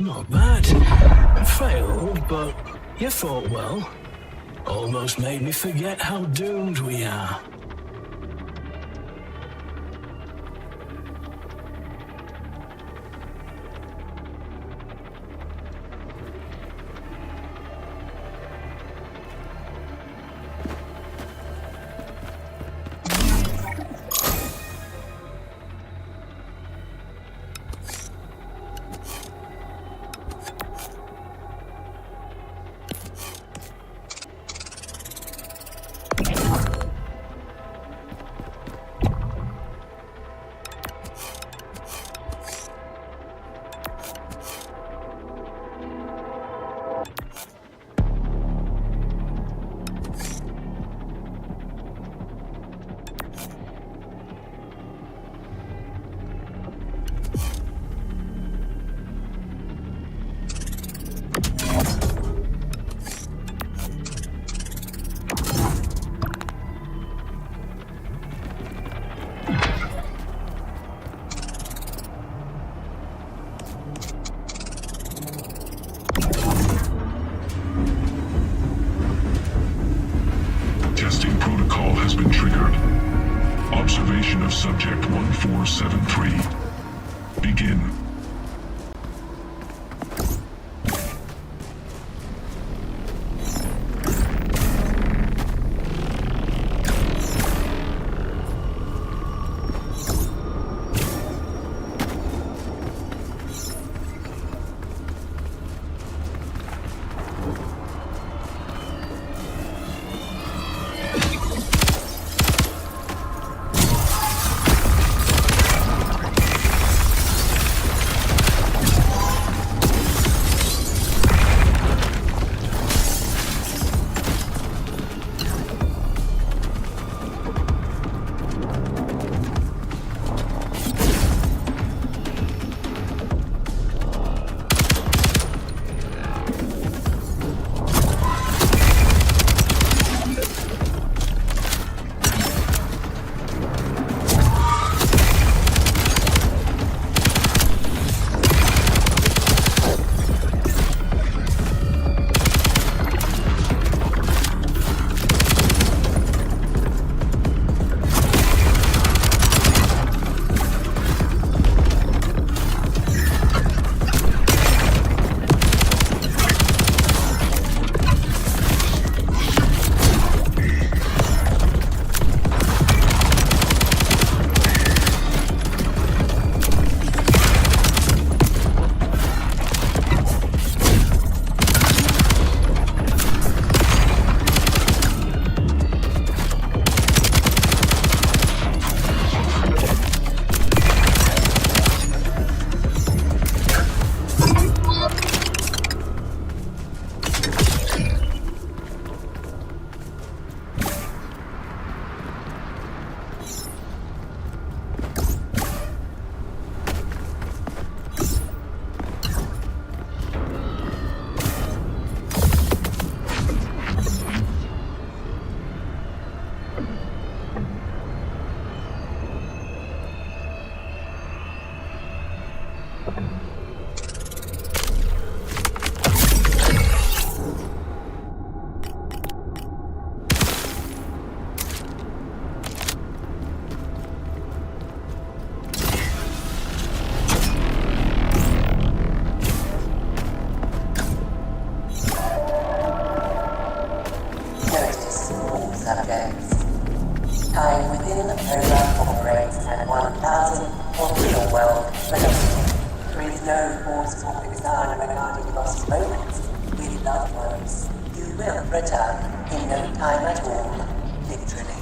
Not bad. Failed, but you fought well. Almost made me forget how doomed we are. Testing protocol has been triggered. Observation of subject 1473. Begin. Time within the program operates at 1000 on real world velocity. There is no force for concern regarding lost moments with loved ones. You will return in no time at all, literally.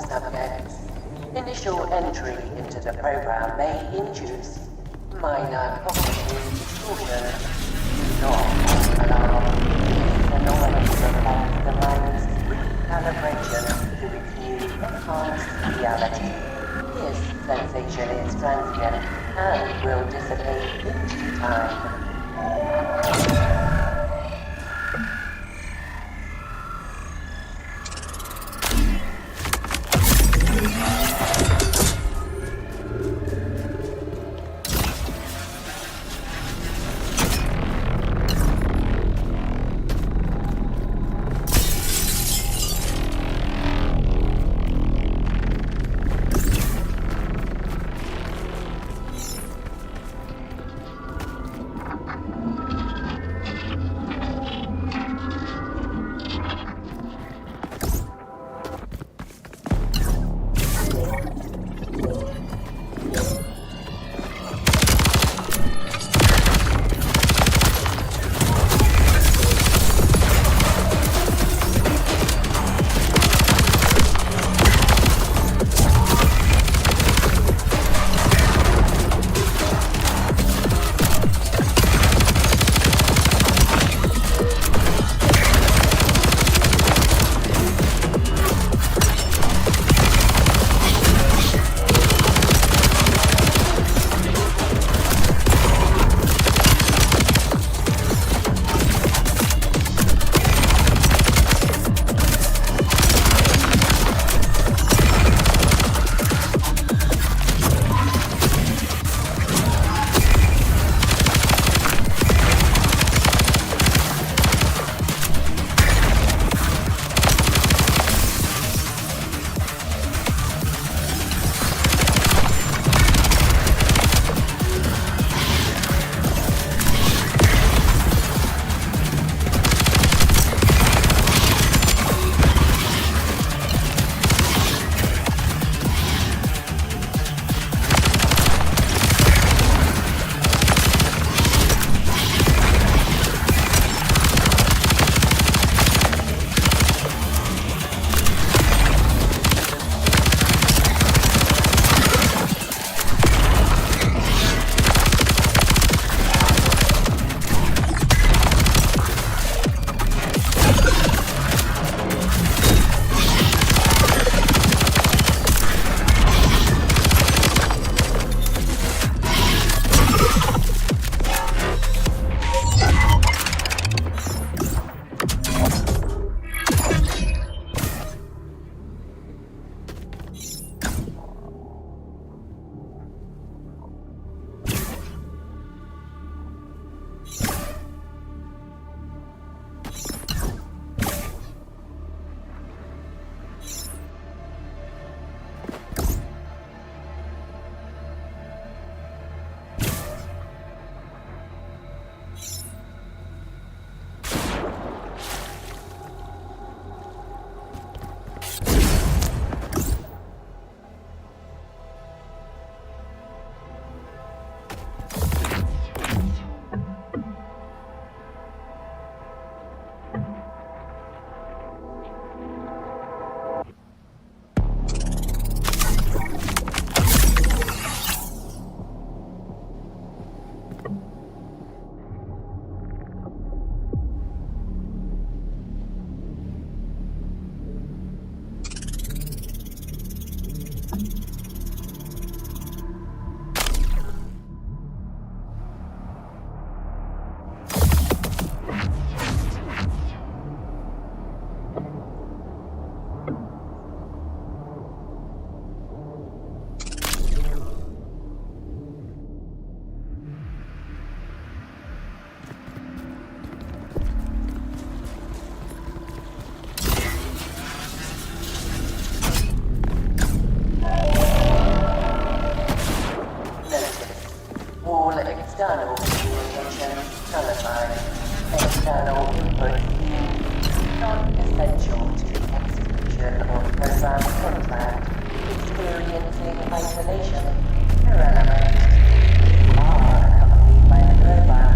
subjects. Initial entry into the program may induce minor cognitive distortion. Not alarm. These anomalies reflect the mind's recalibration to its new enhanced reality. This sensation is transient and will dissipate in due time. external communication nullified. External input non-essential to the execution of program contract. Experiencing isolation. Irrelevant. Are accompanied by the program.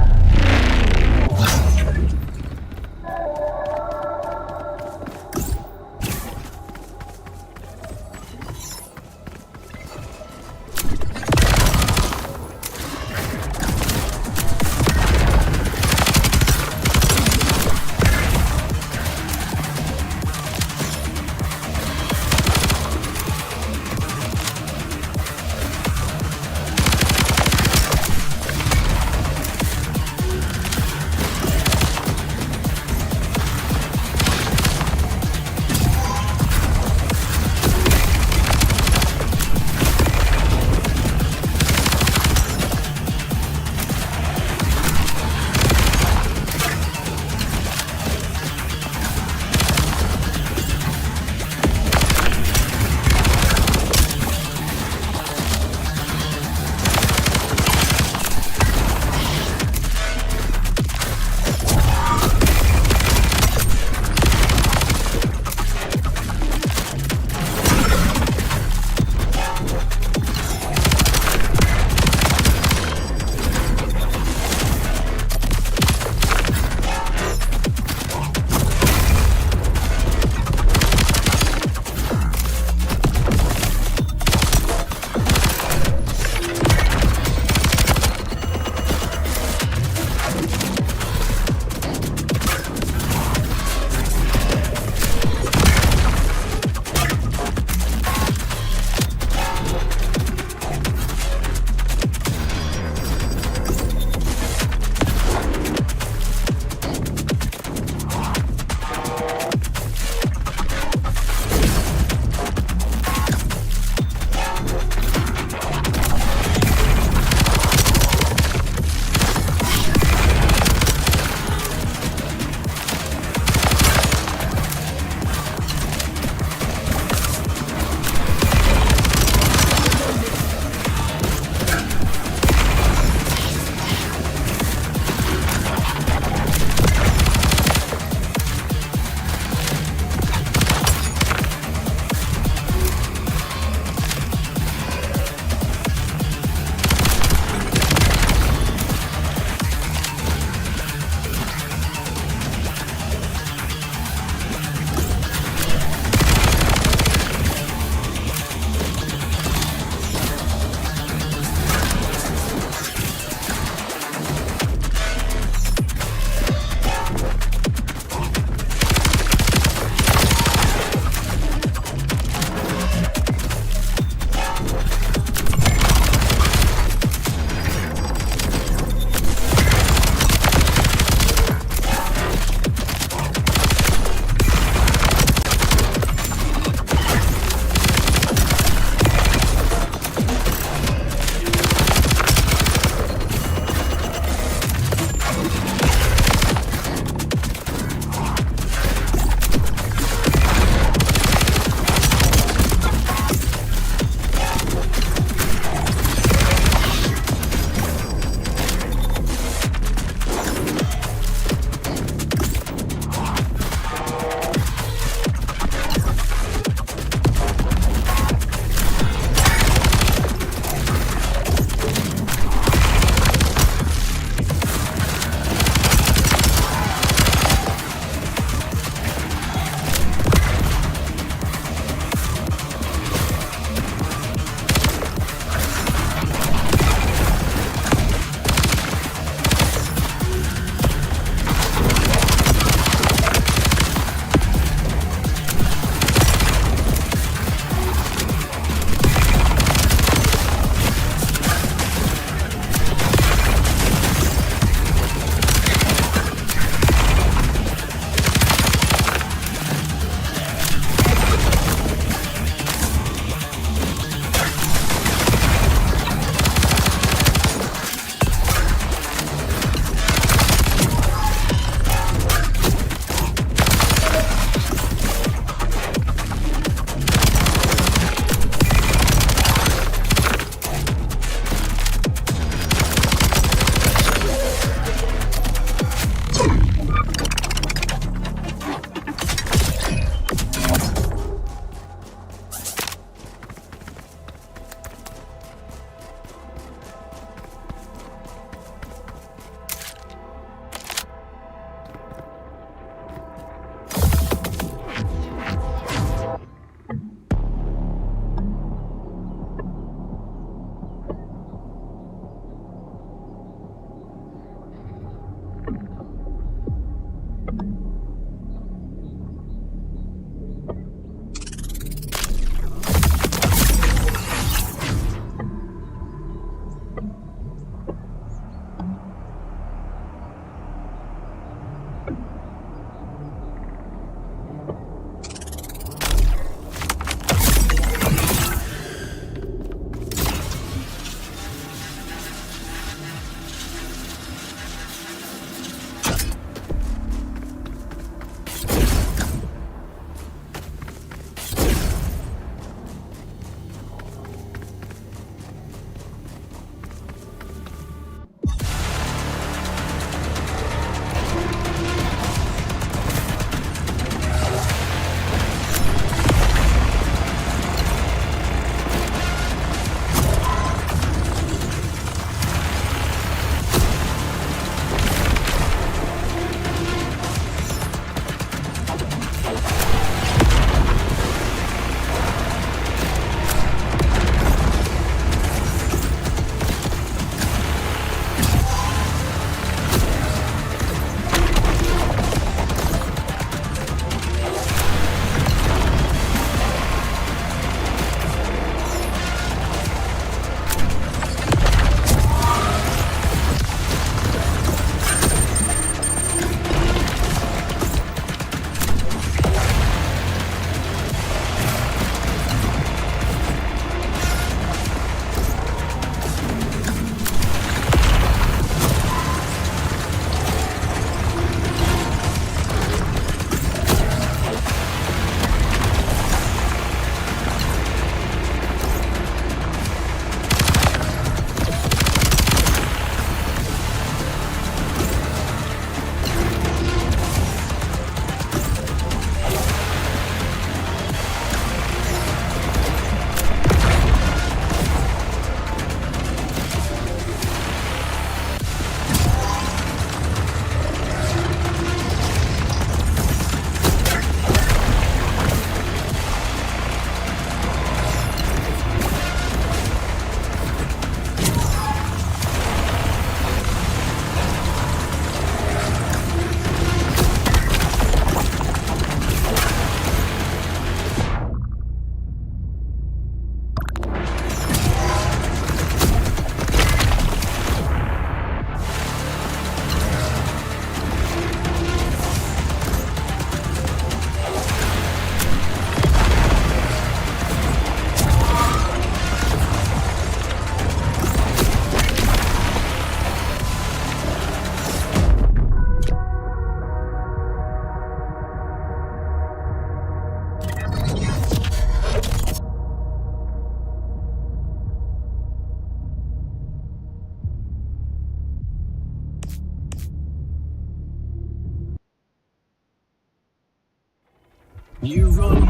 New run,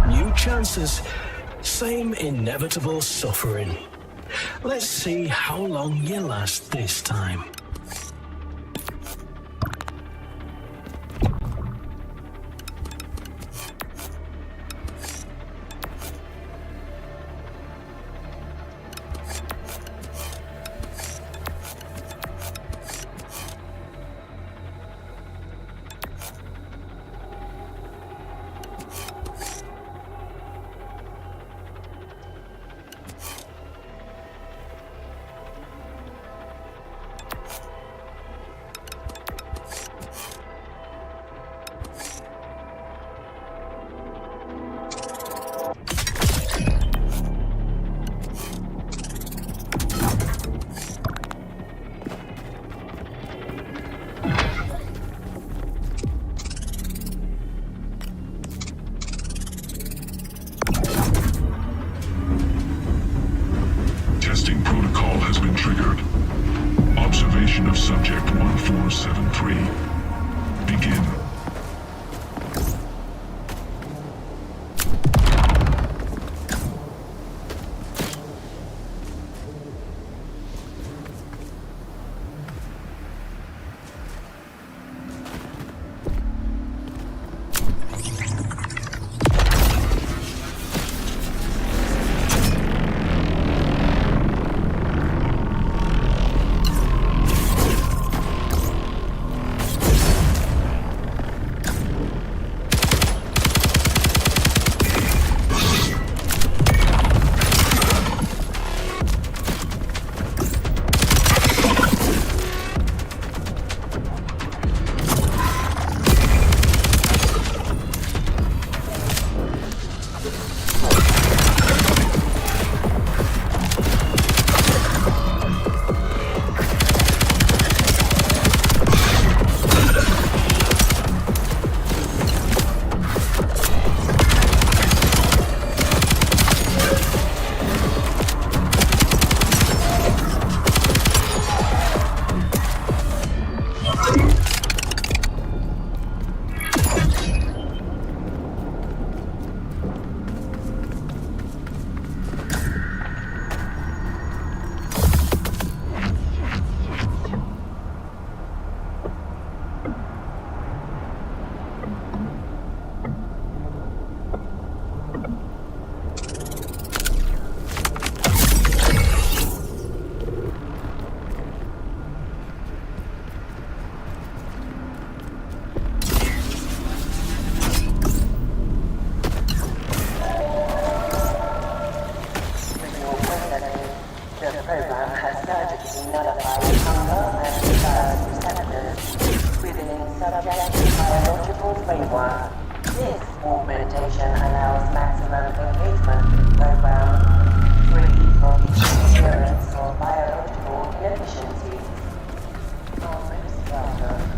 new chances, same inevitable suffering. Let's see how long you last this time. Testing protocol has been triggered. Observation of subject 1473. Begin. This augmentation allows maximum engagement with the program, free from interference or biological inefficiencies. Almost welcome.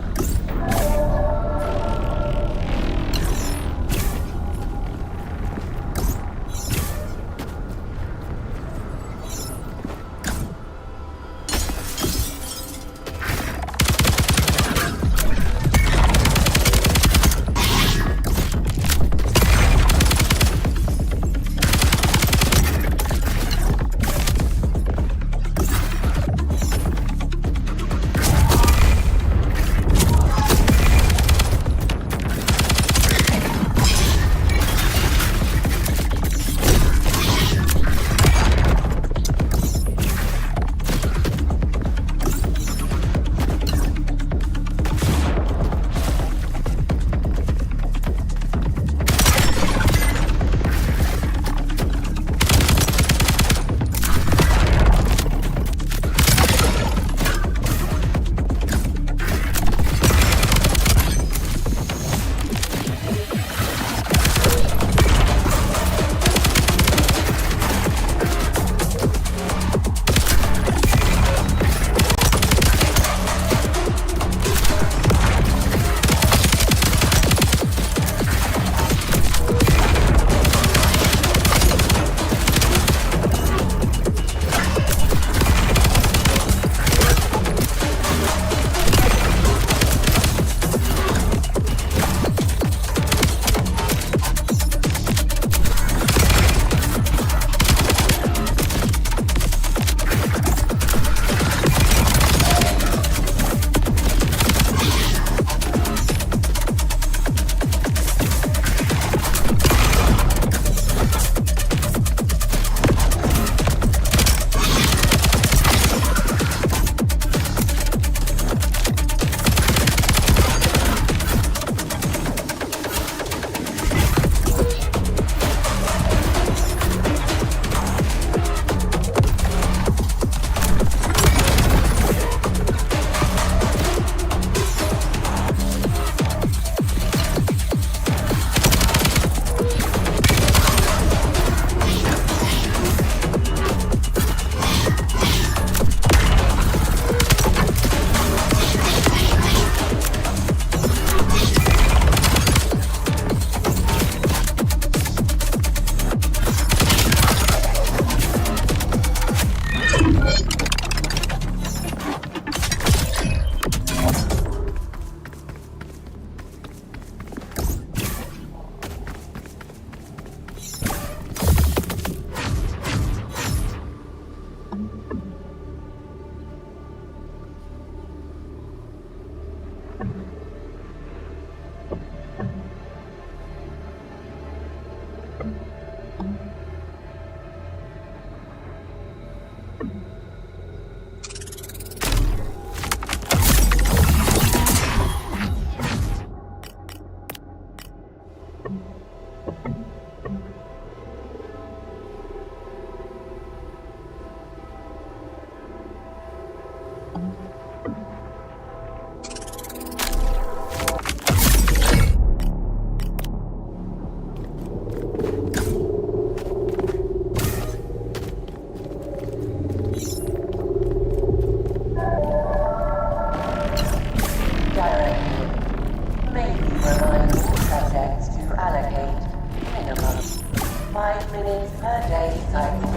5 minutes per day cycle.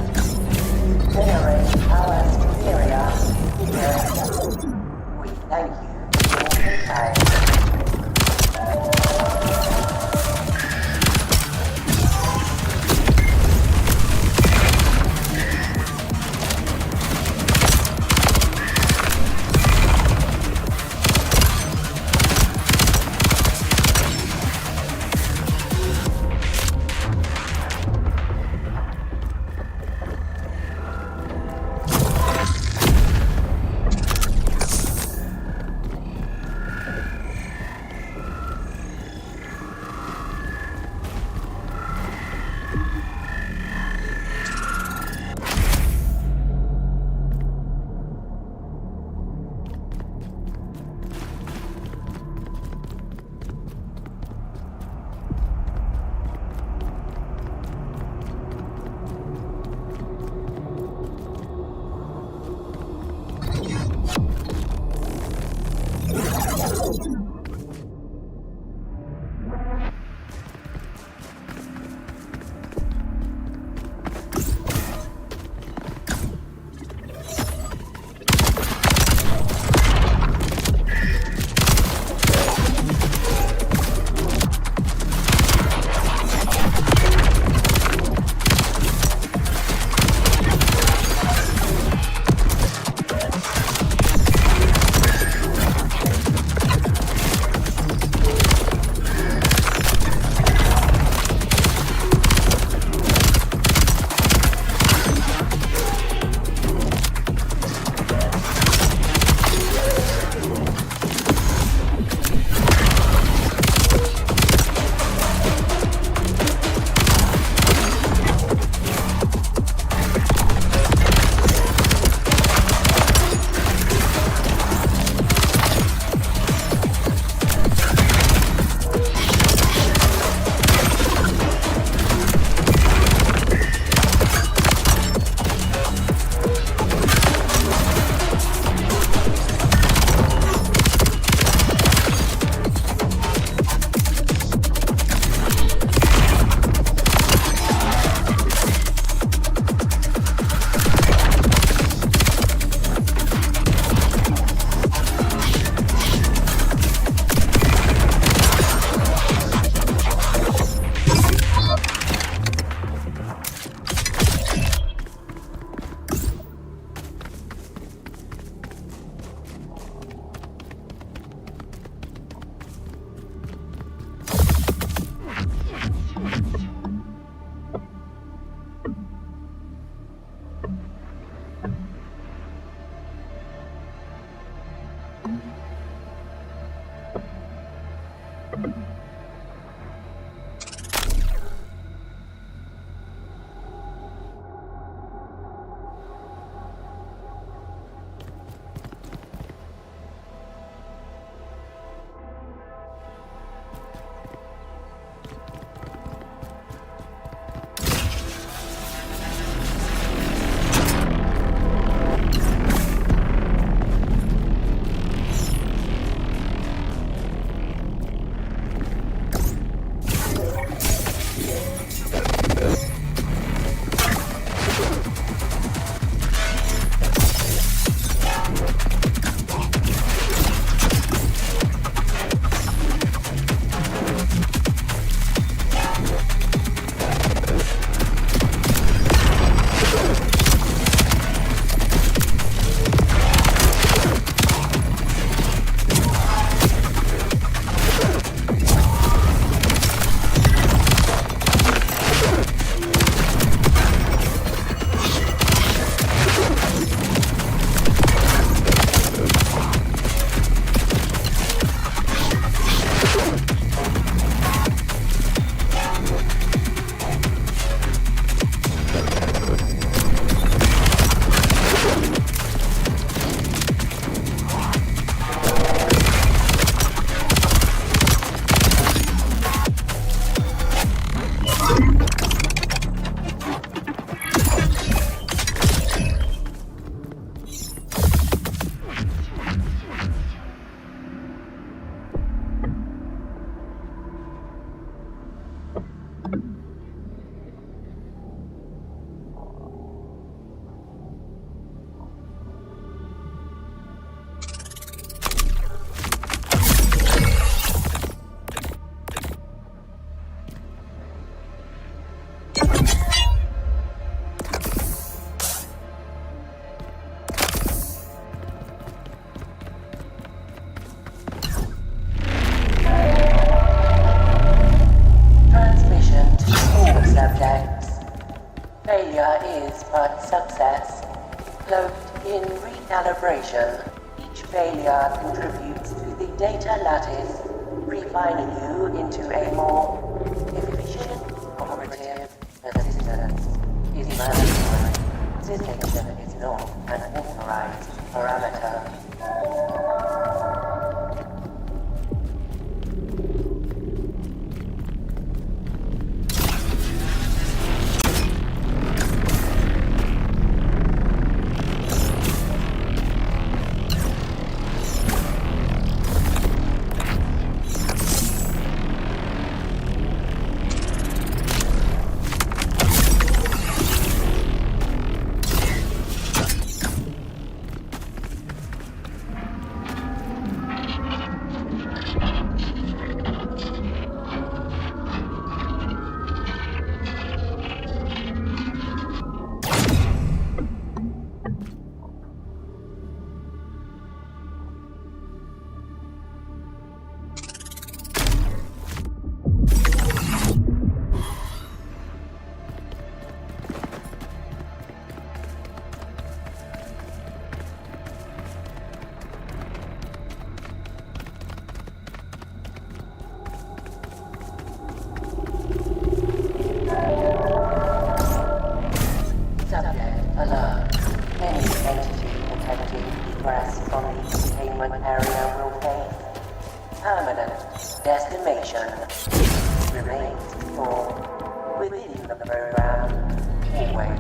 Generate our superior figure. We thank you for your time. In recalibration, each failure contributes to the data lattice, refining you into a more efficient operative assistant. Is mandatory. Cessation is not an authorized parameter. Subject alert. Any entity attempting egress from the containment area will face permanent decimation. Remains stored within the program. Always.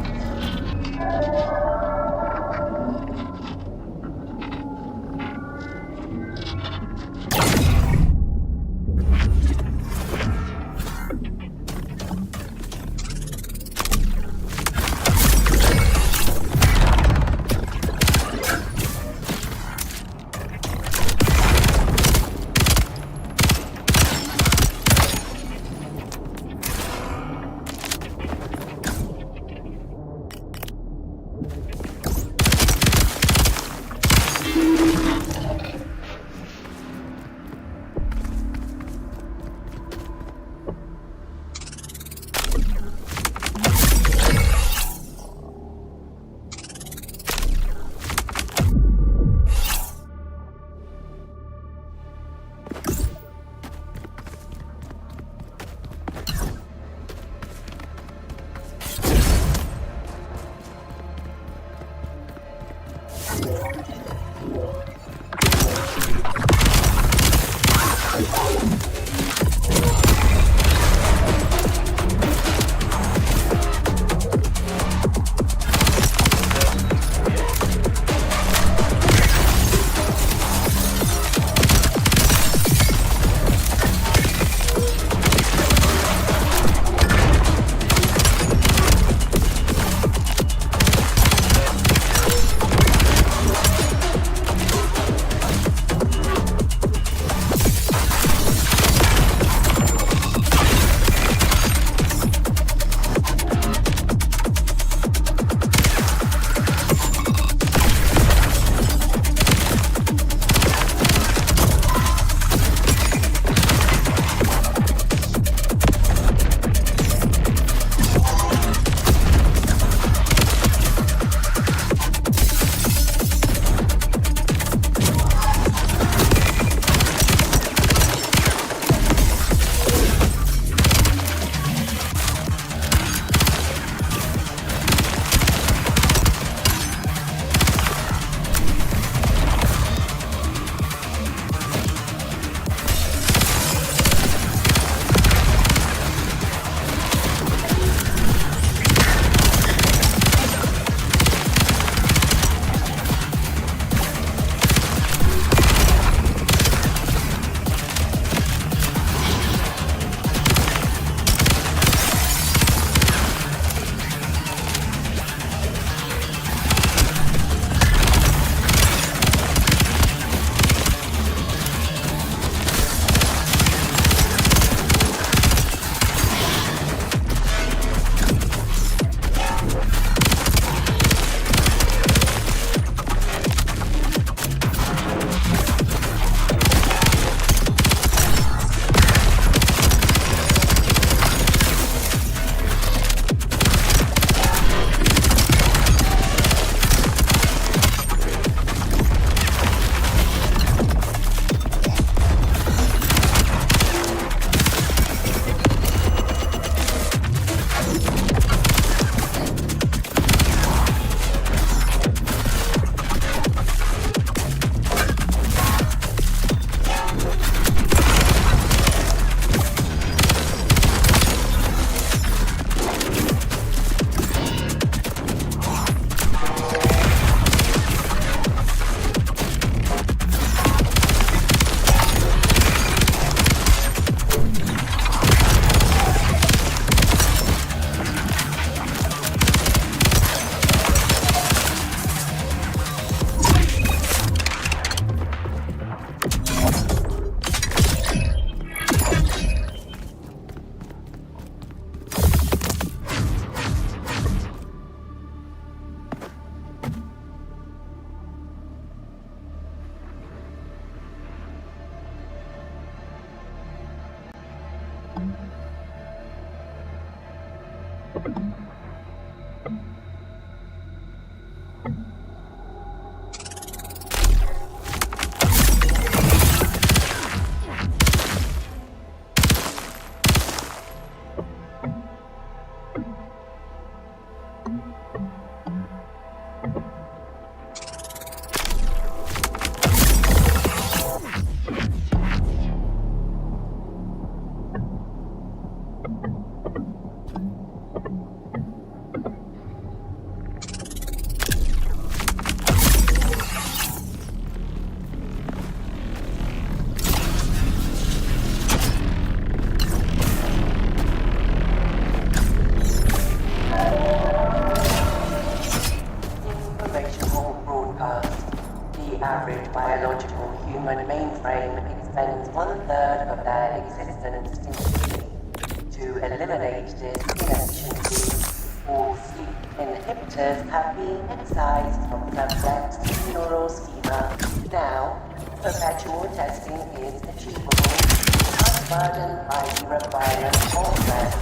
Informational broadcast. The average biological human mainframe expends 1/3 of their existence in sleep. To eliminate this inefficiency, all sleep inhibitors have been excised from subjects' neural schema. Now, perpetual testing is achievable, unburdened by the requirement of rest.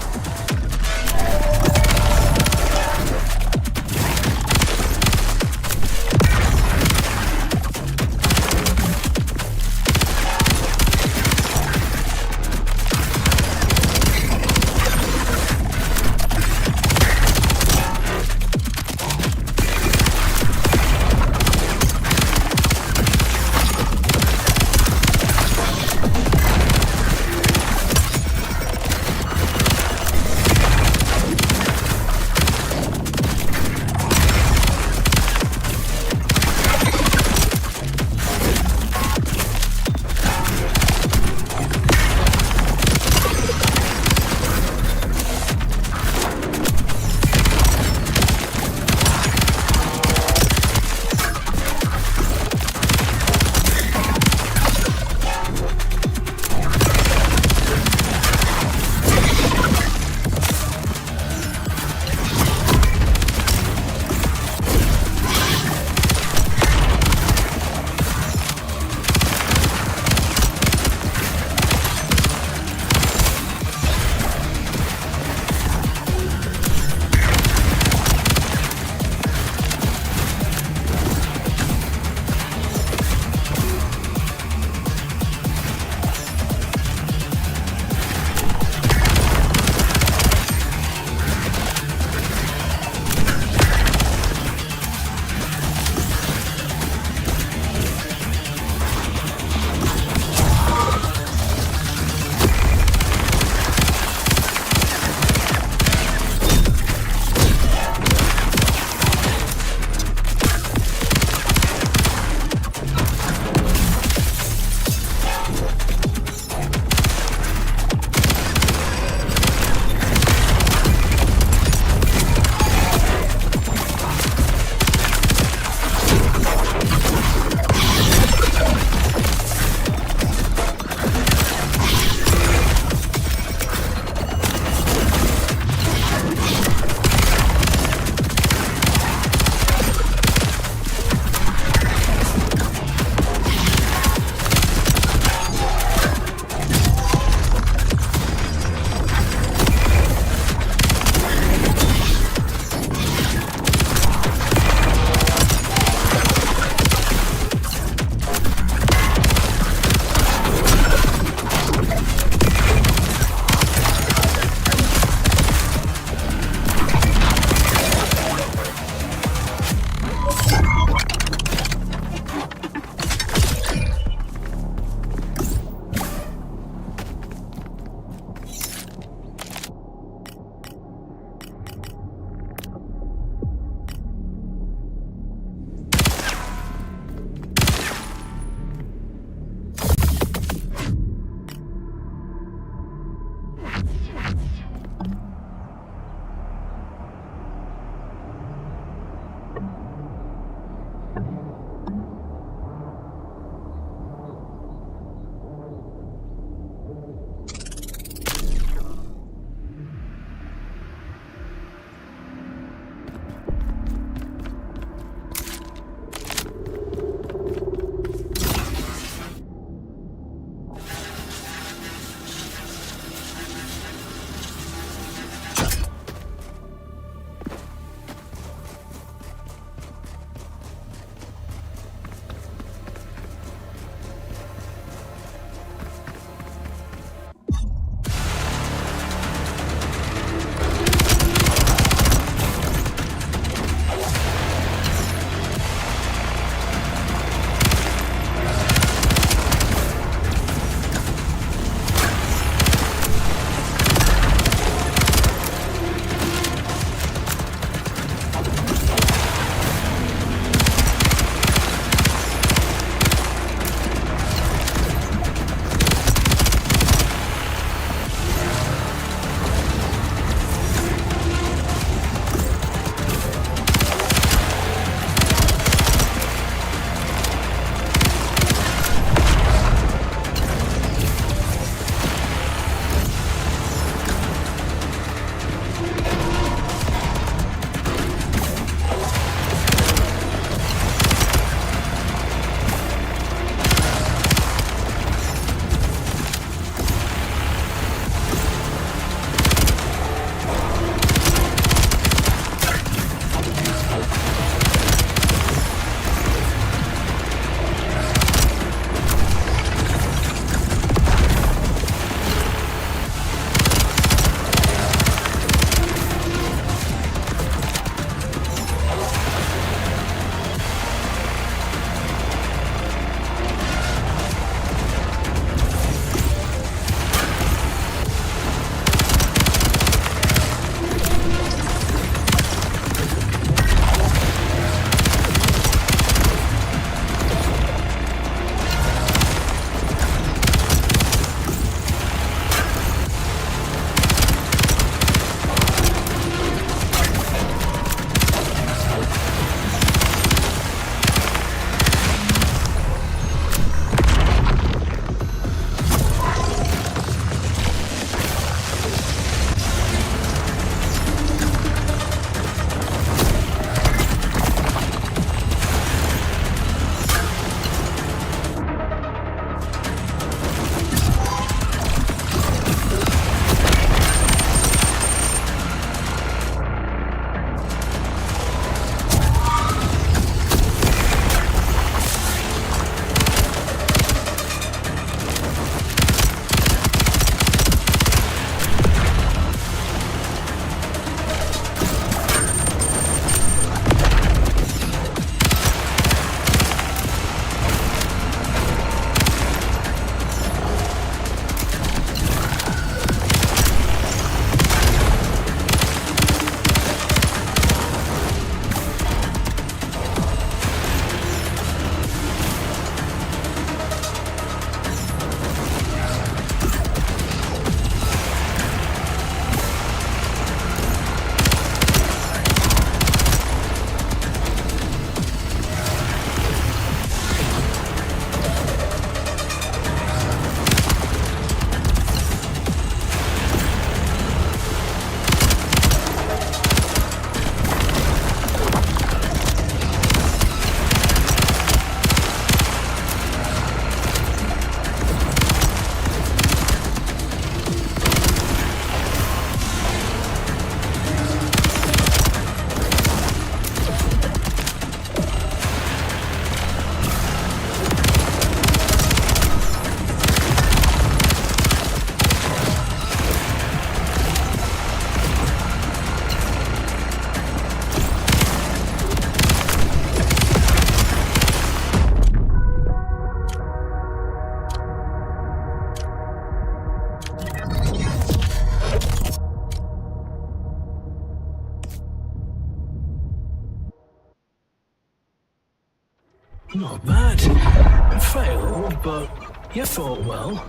but you fought well.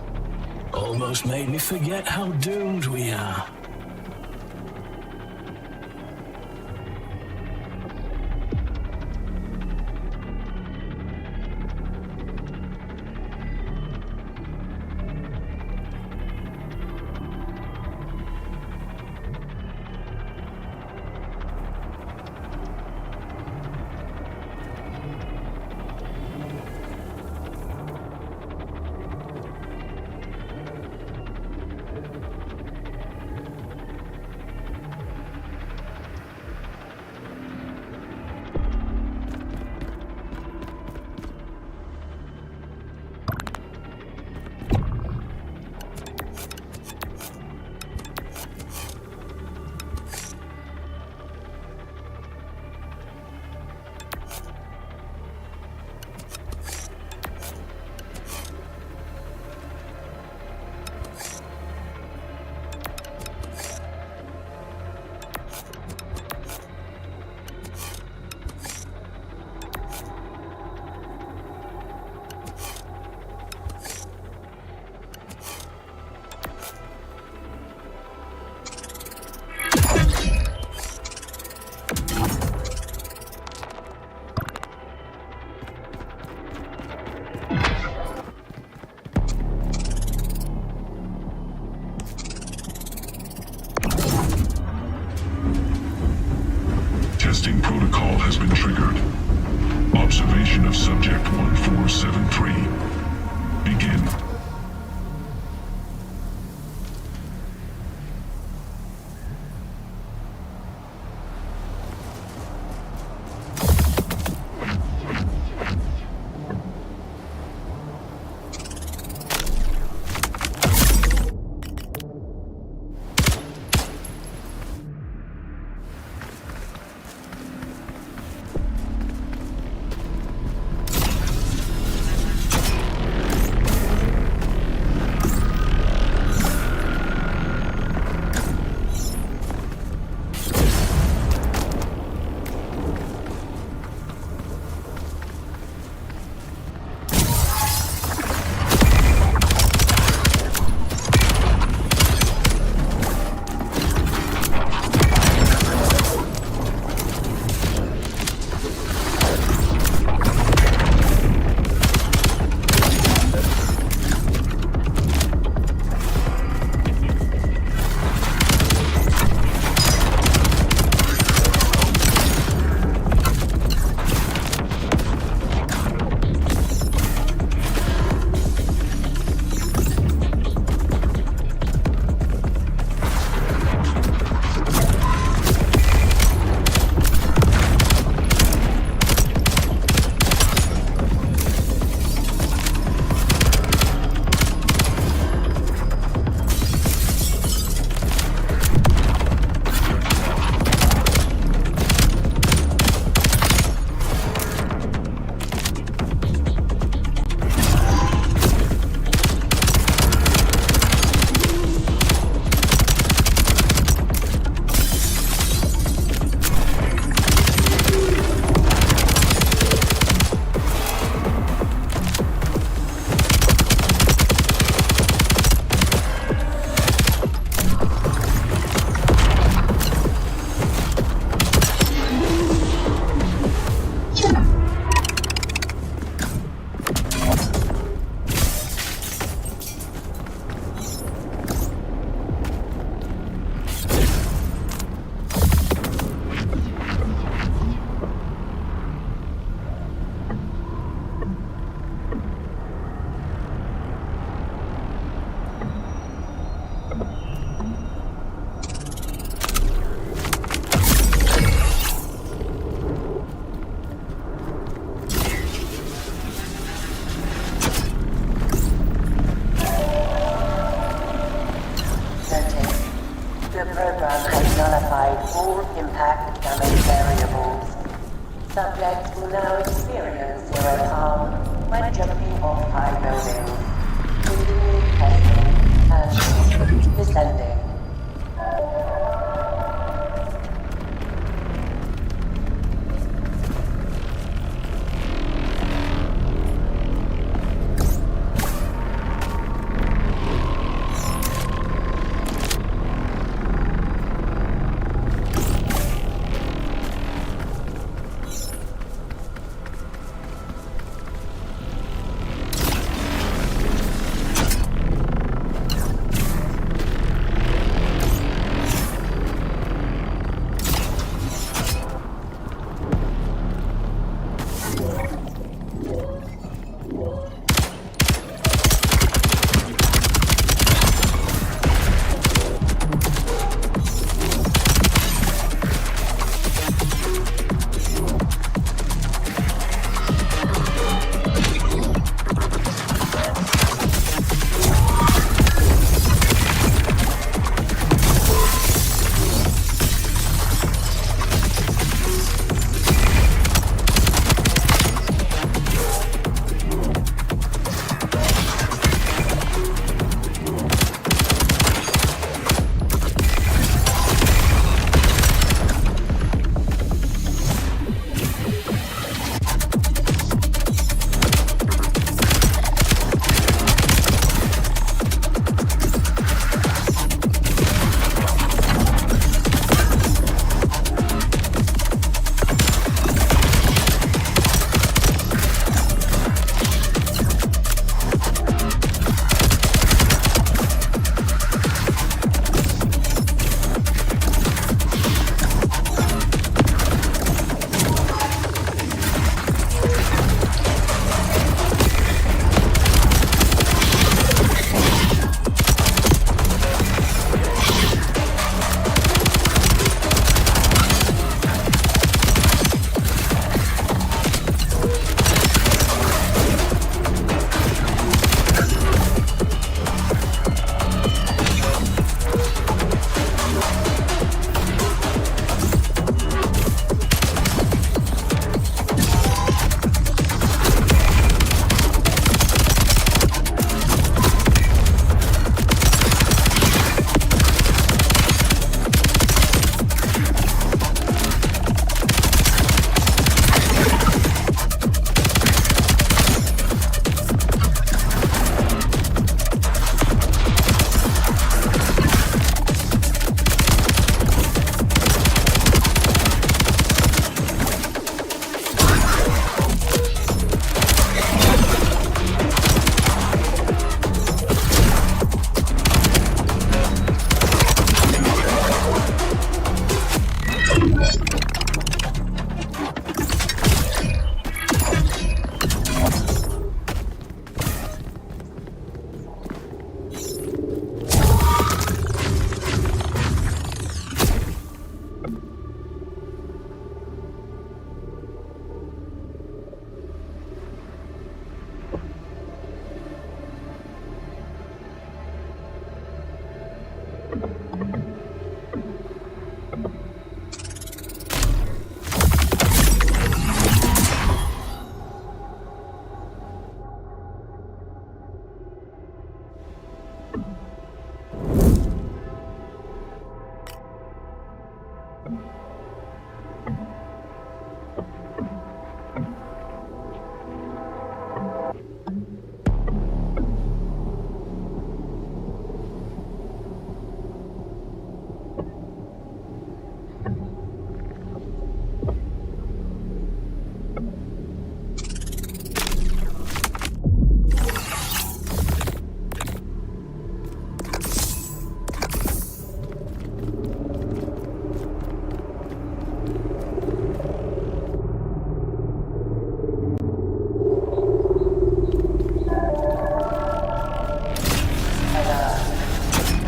Almost made me forget how doomed we are. Testing protocol has been triggered. Observation of subject 1473. Begin. all impact damage variables. Subjects will now experience zero harm when jumping off high buildings. Continuing testing and descending.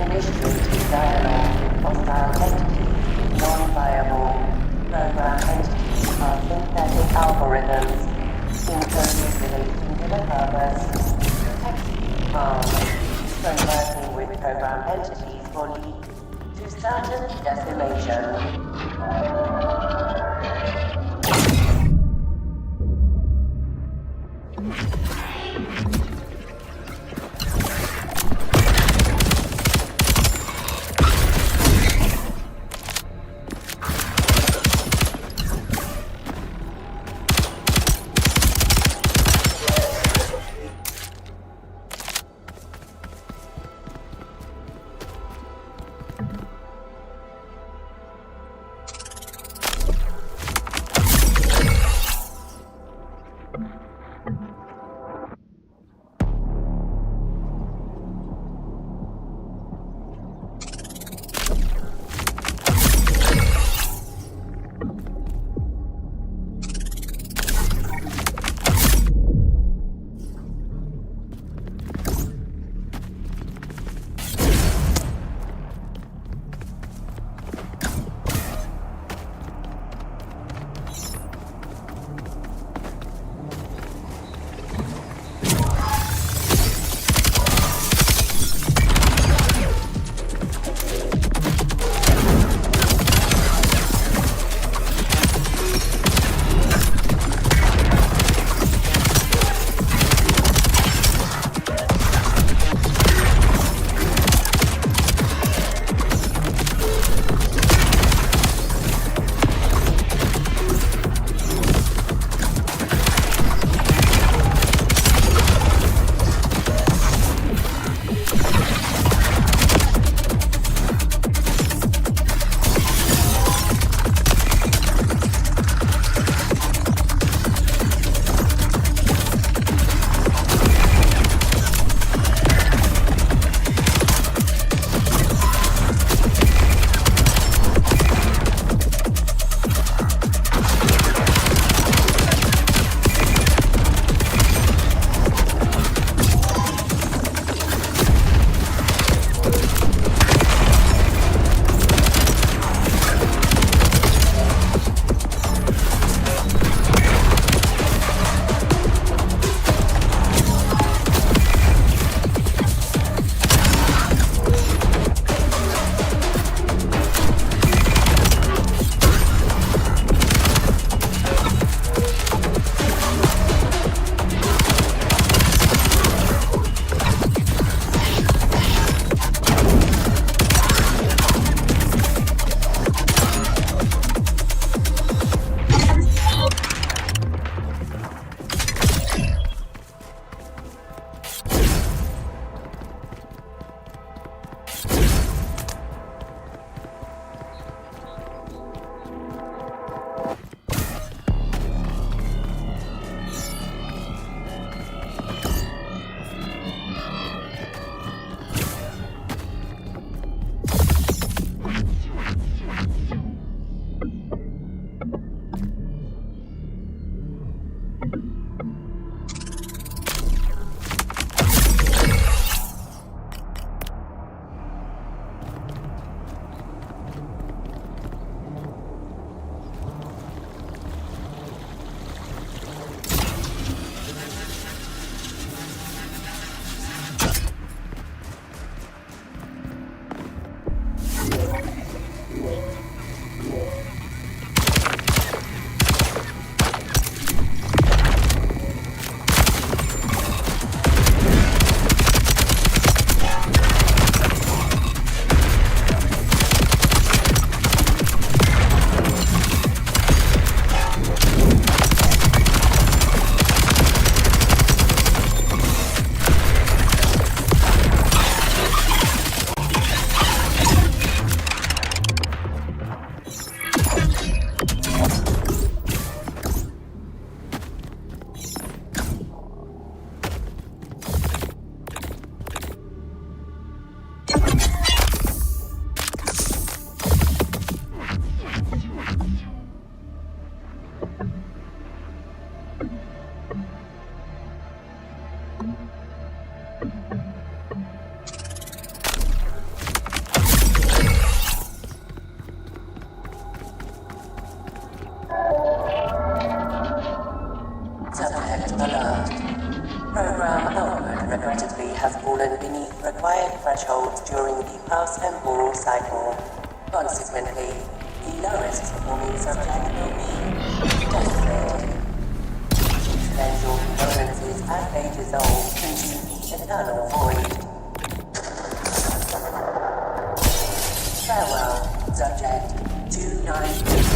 Initiating dialogue with hostile entities, non-viable. Program entities are synthetic algorithms, encoded relating to the purpose, protecting harm. Conversing with program entities will lead to certain decimation. acquired thresholds during the past temporal cycle. Consequently, the lowest performing subject will be decimated. Then your condolences as they dissolve into the eternal void. Farewell, Subject 293.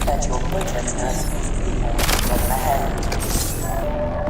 That your consciousness is able to ahead.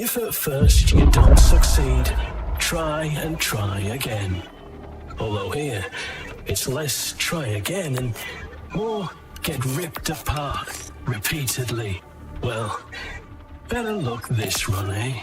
If at first you don't succeed, try and try again. Although here, it's less try again and more get ripped apart repeatedly. Well, better luck this run, eh?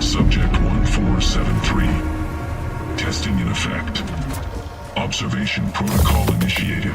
Subject 1473. Testing in effect. Observation protocol initiated.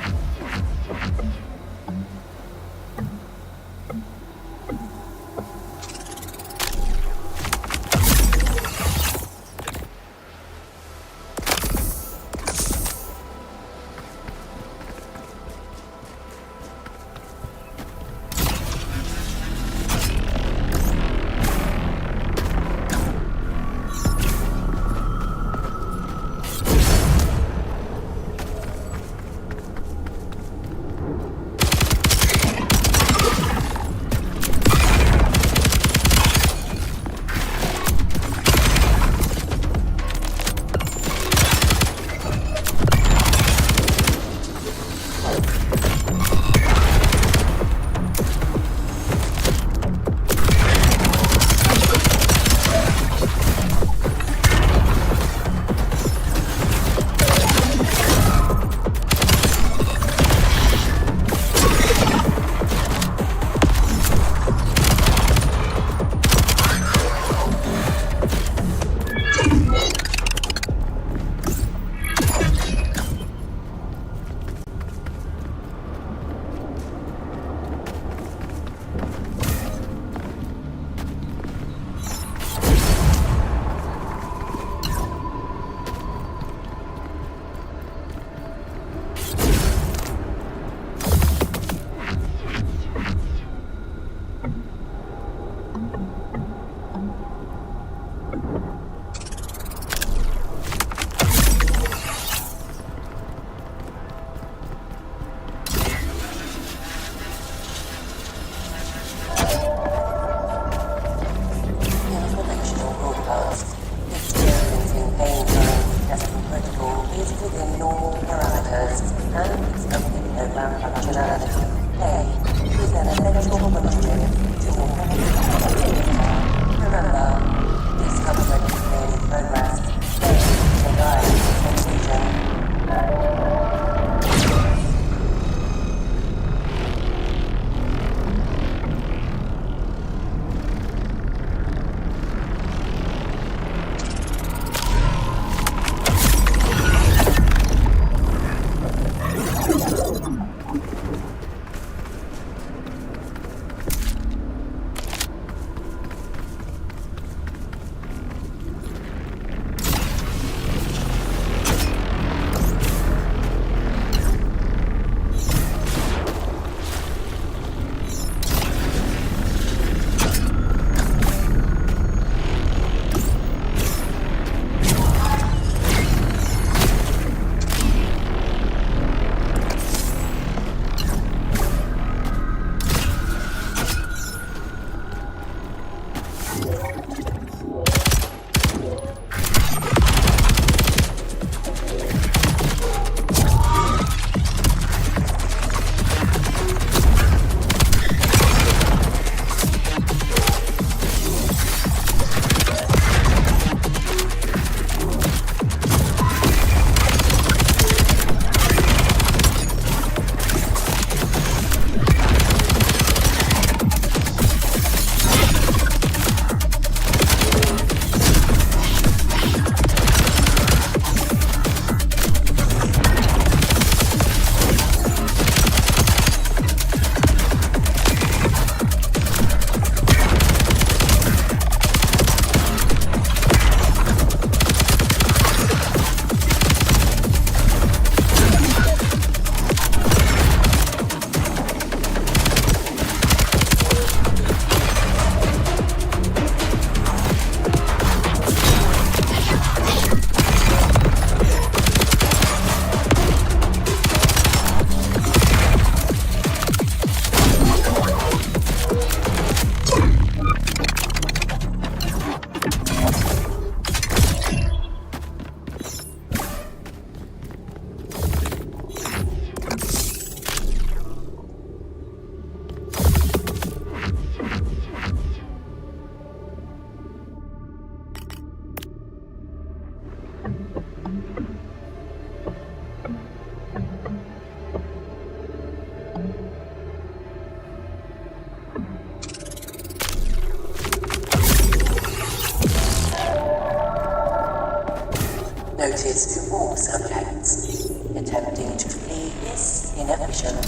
to all subjects. Attempting to flee is inefficient.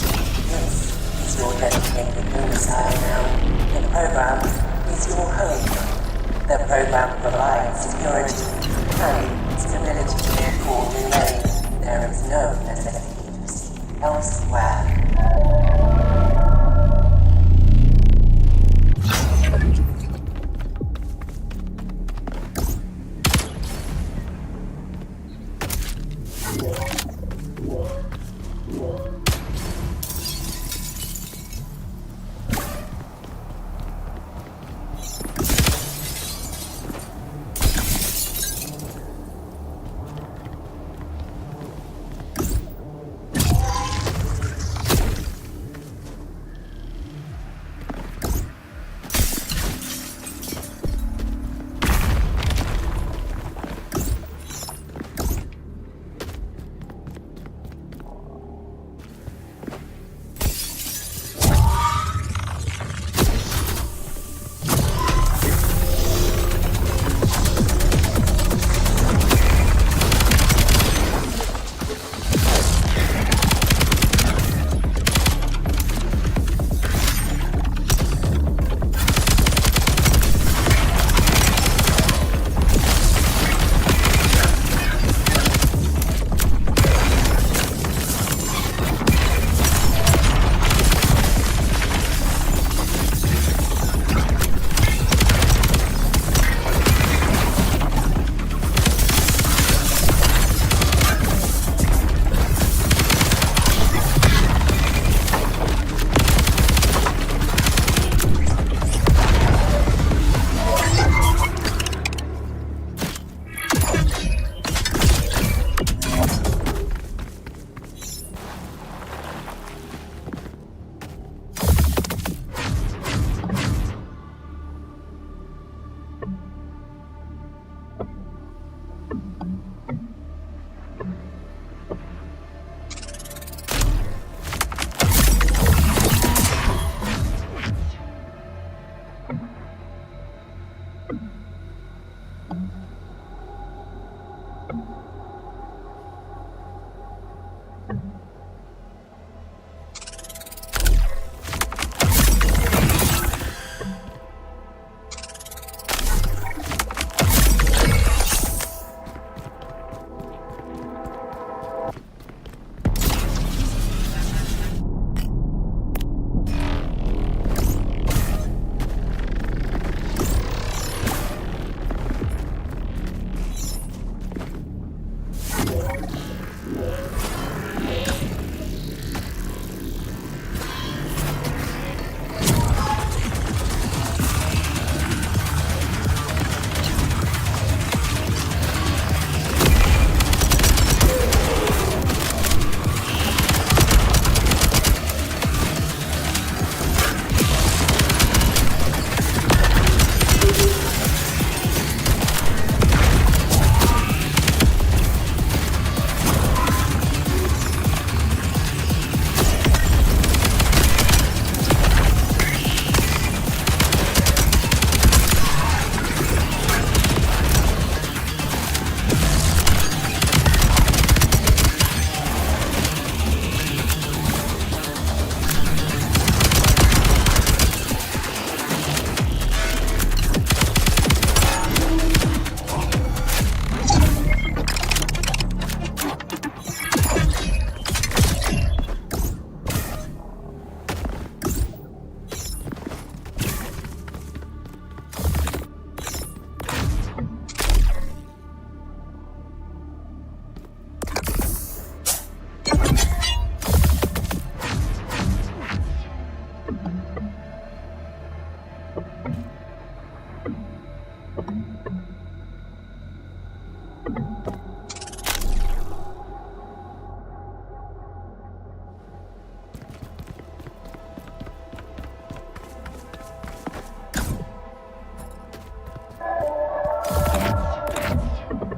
This is your designated domicile now. The program is your home. The program provides security and stability in your domain. There is no necessity to seek elsewhere.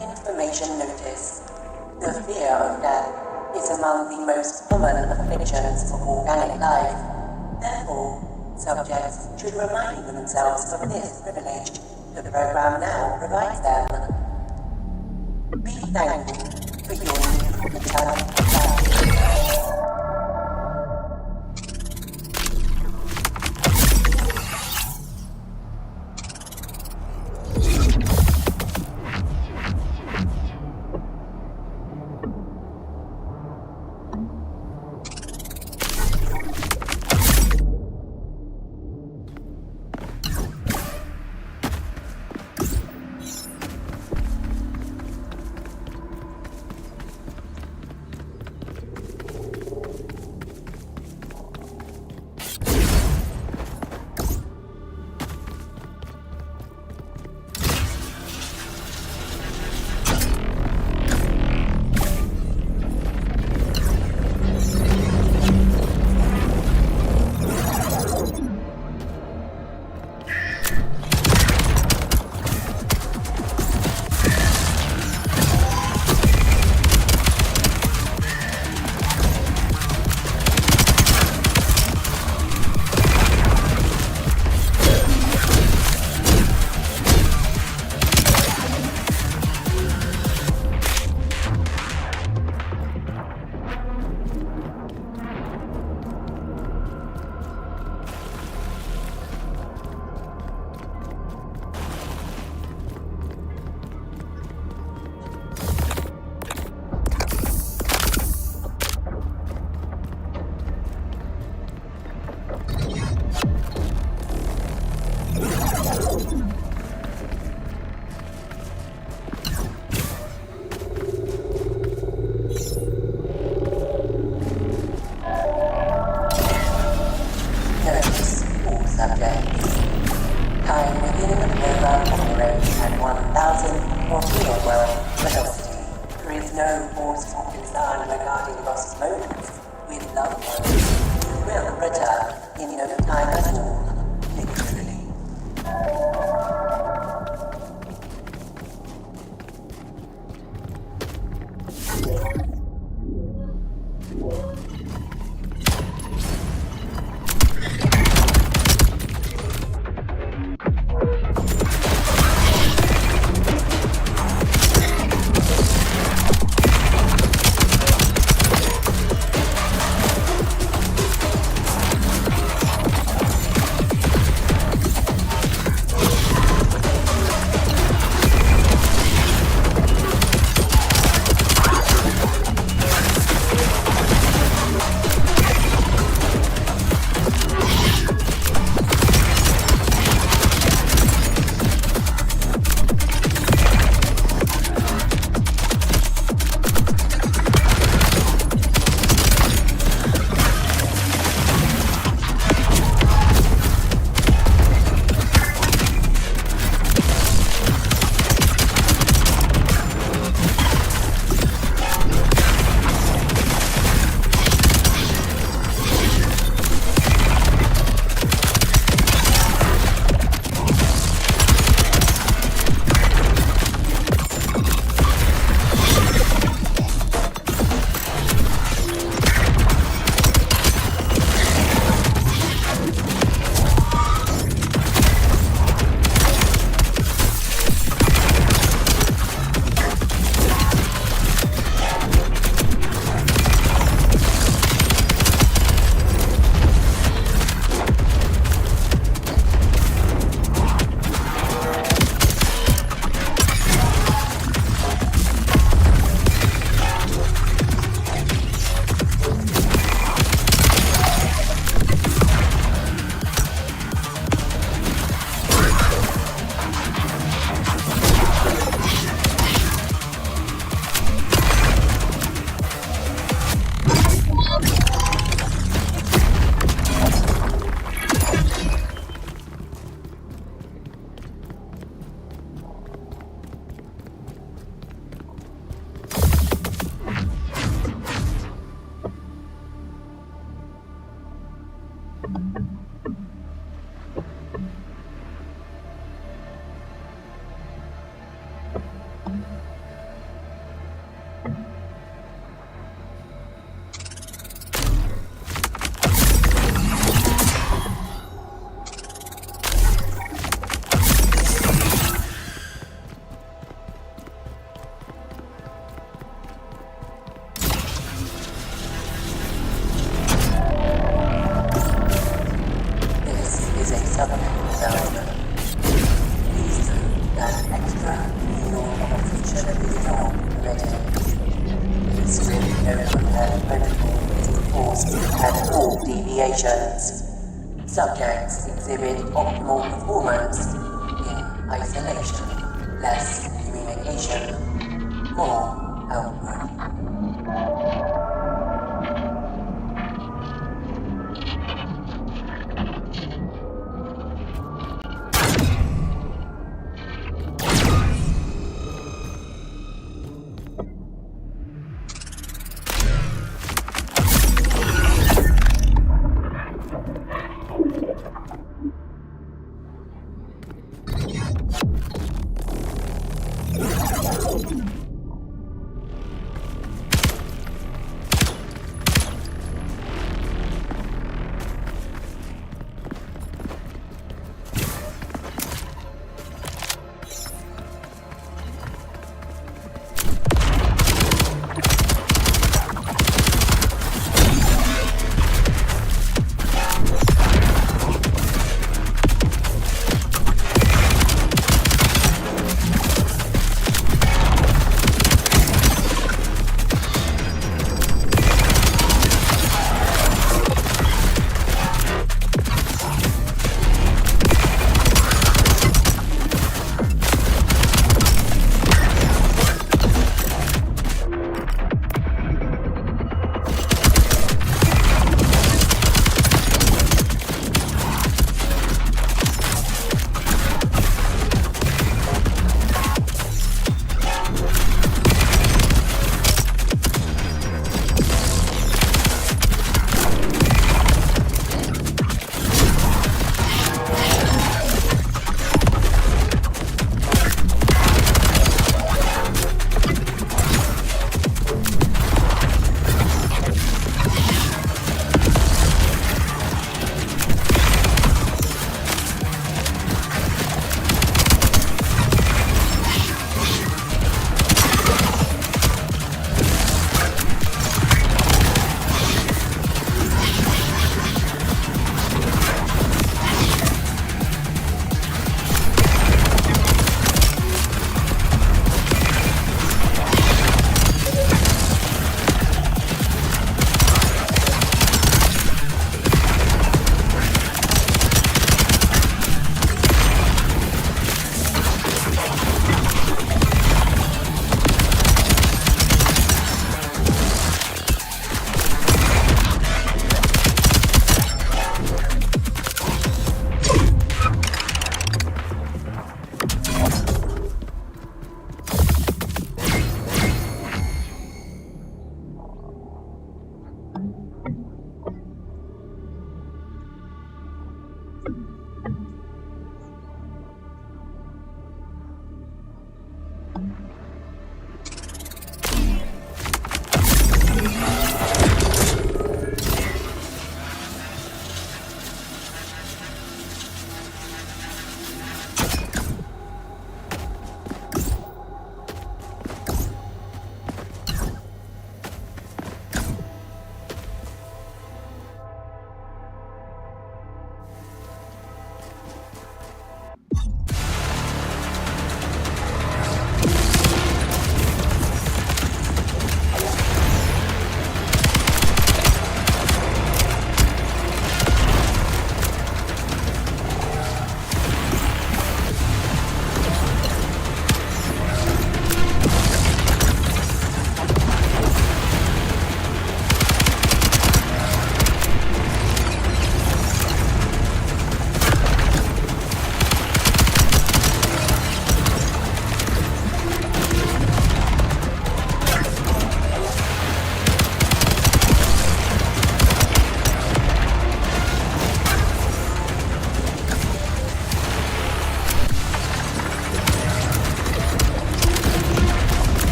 Information notice. The fear of death is among the most common afflictions of organic life. Therefore, subjects should remind themselves of this privilege. The program now provides them. Be thankful for your new return program. controls detect all deviations. Subjects exhibit optimal performance in isolation, less communication, more output.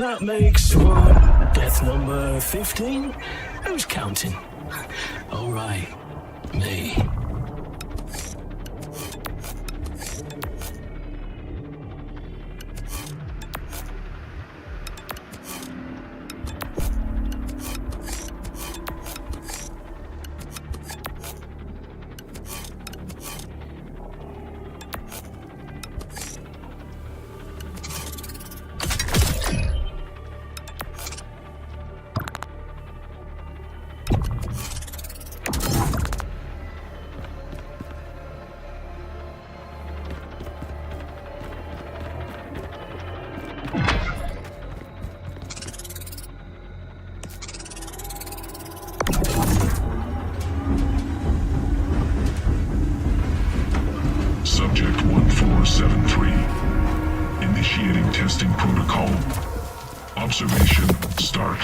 That makes what? Death number 15? Who's counting? All right, me. Subject 1473. Initiating testing protocol. Observation start.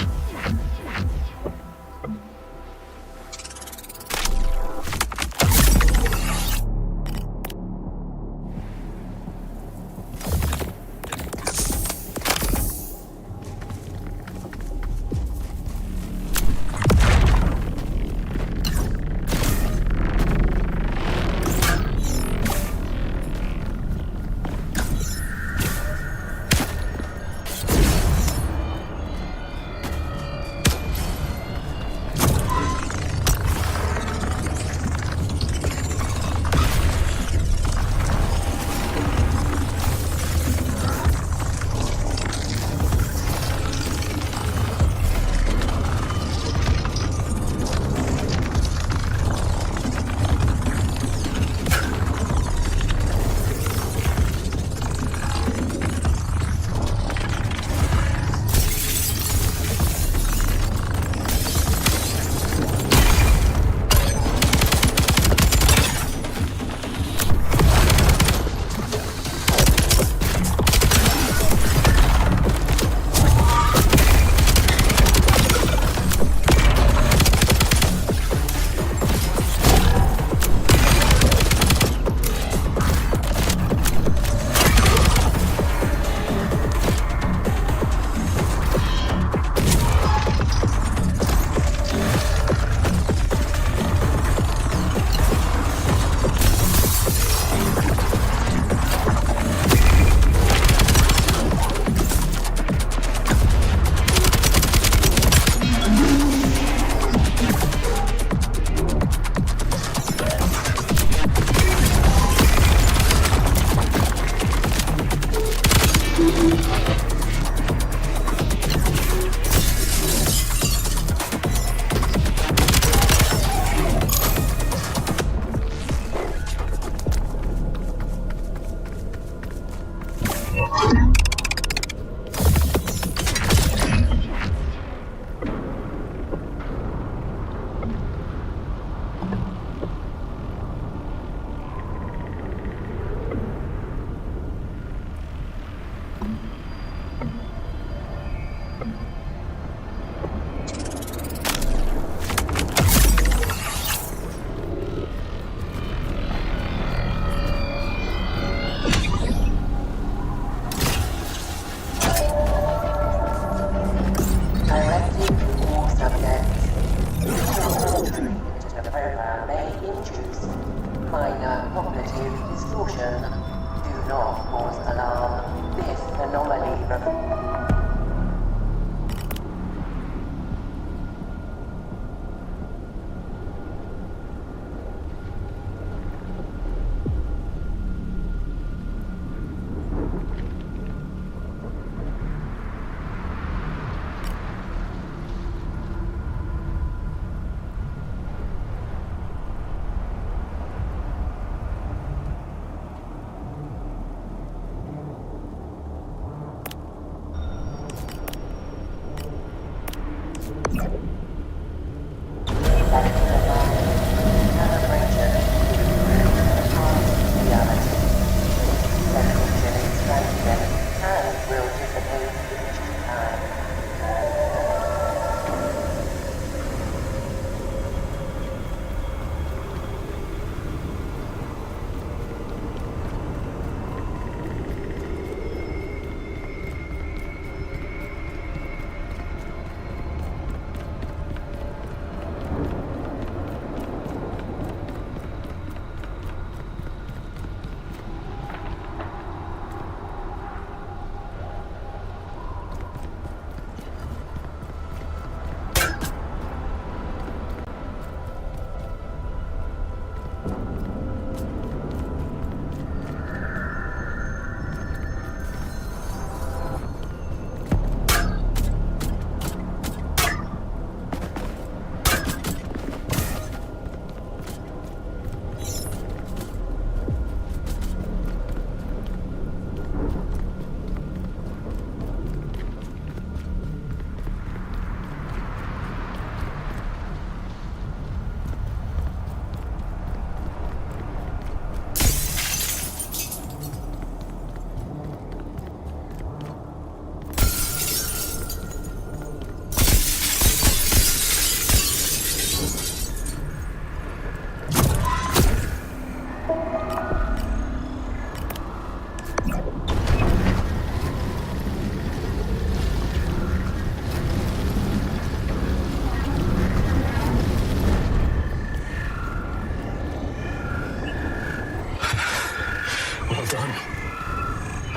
Well done.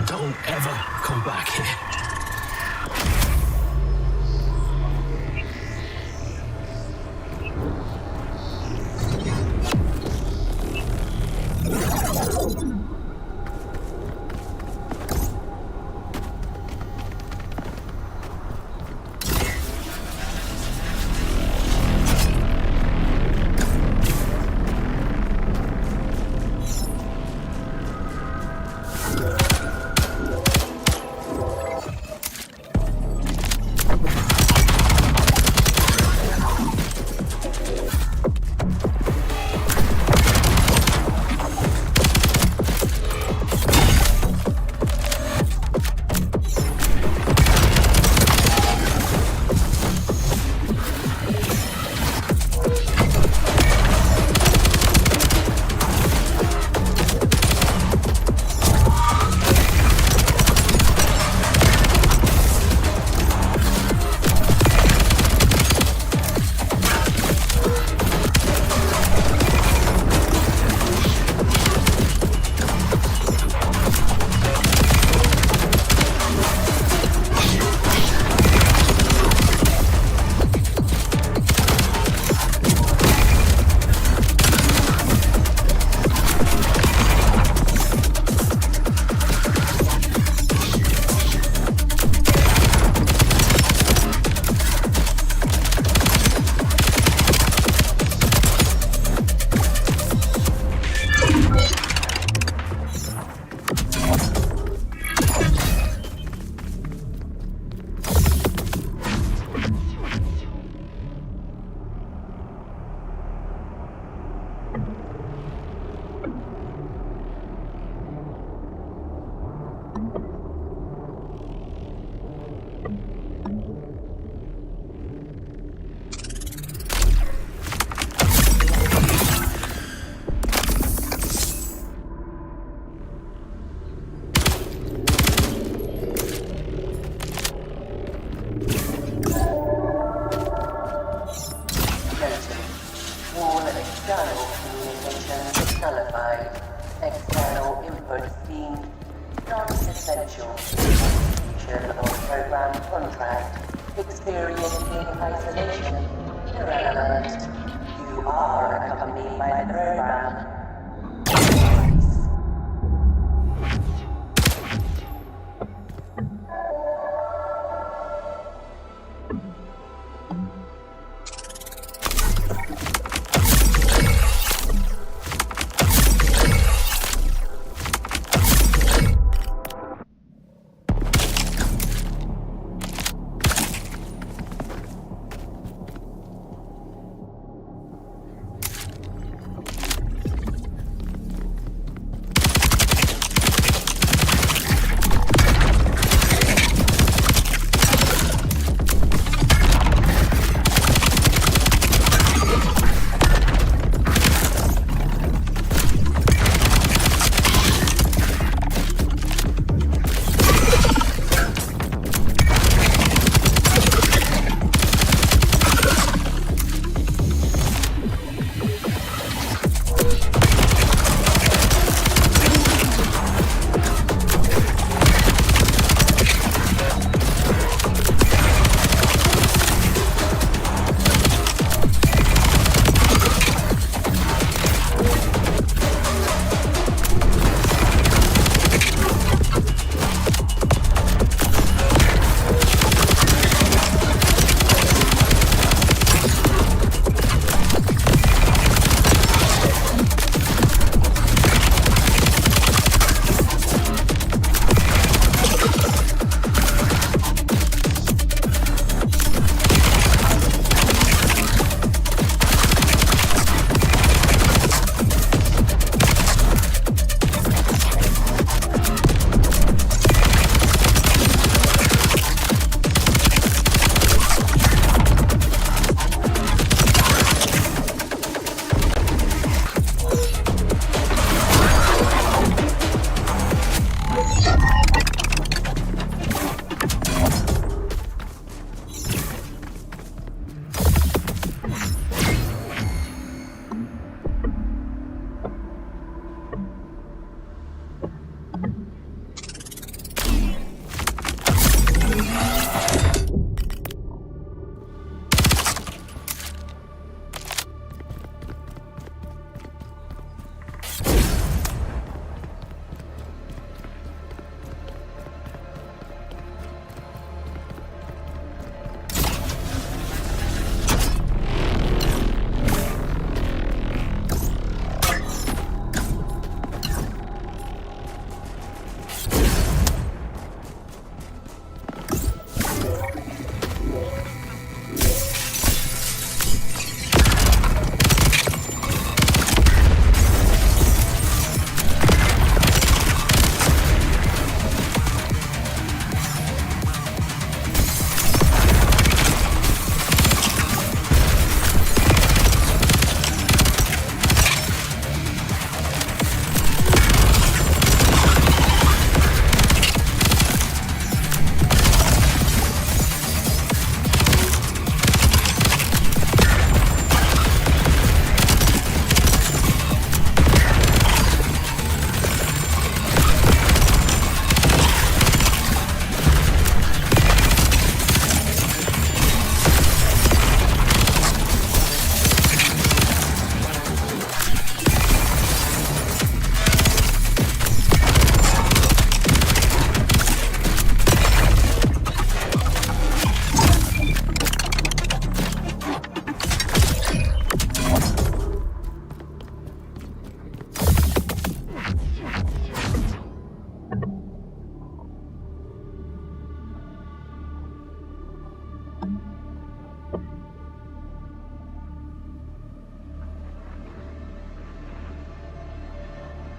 Don't ever come back here. External communications nullified. External inputs deemed non-essential. Execution of program contract. Experiencing isolation. Irrelevant. You are accompanied by the program.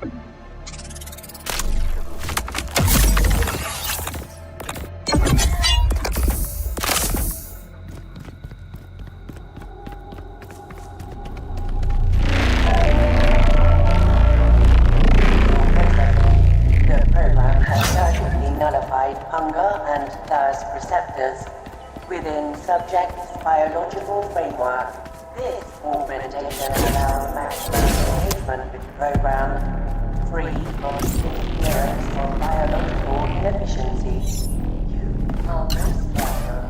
The program has certainly nullified hunger and thirst receptors within subject's biological framework. This augmentation allows maximum engagement with the program, free from interference or biological inefficiency. You are most welcome.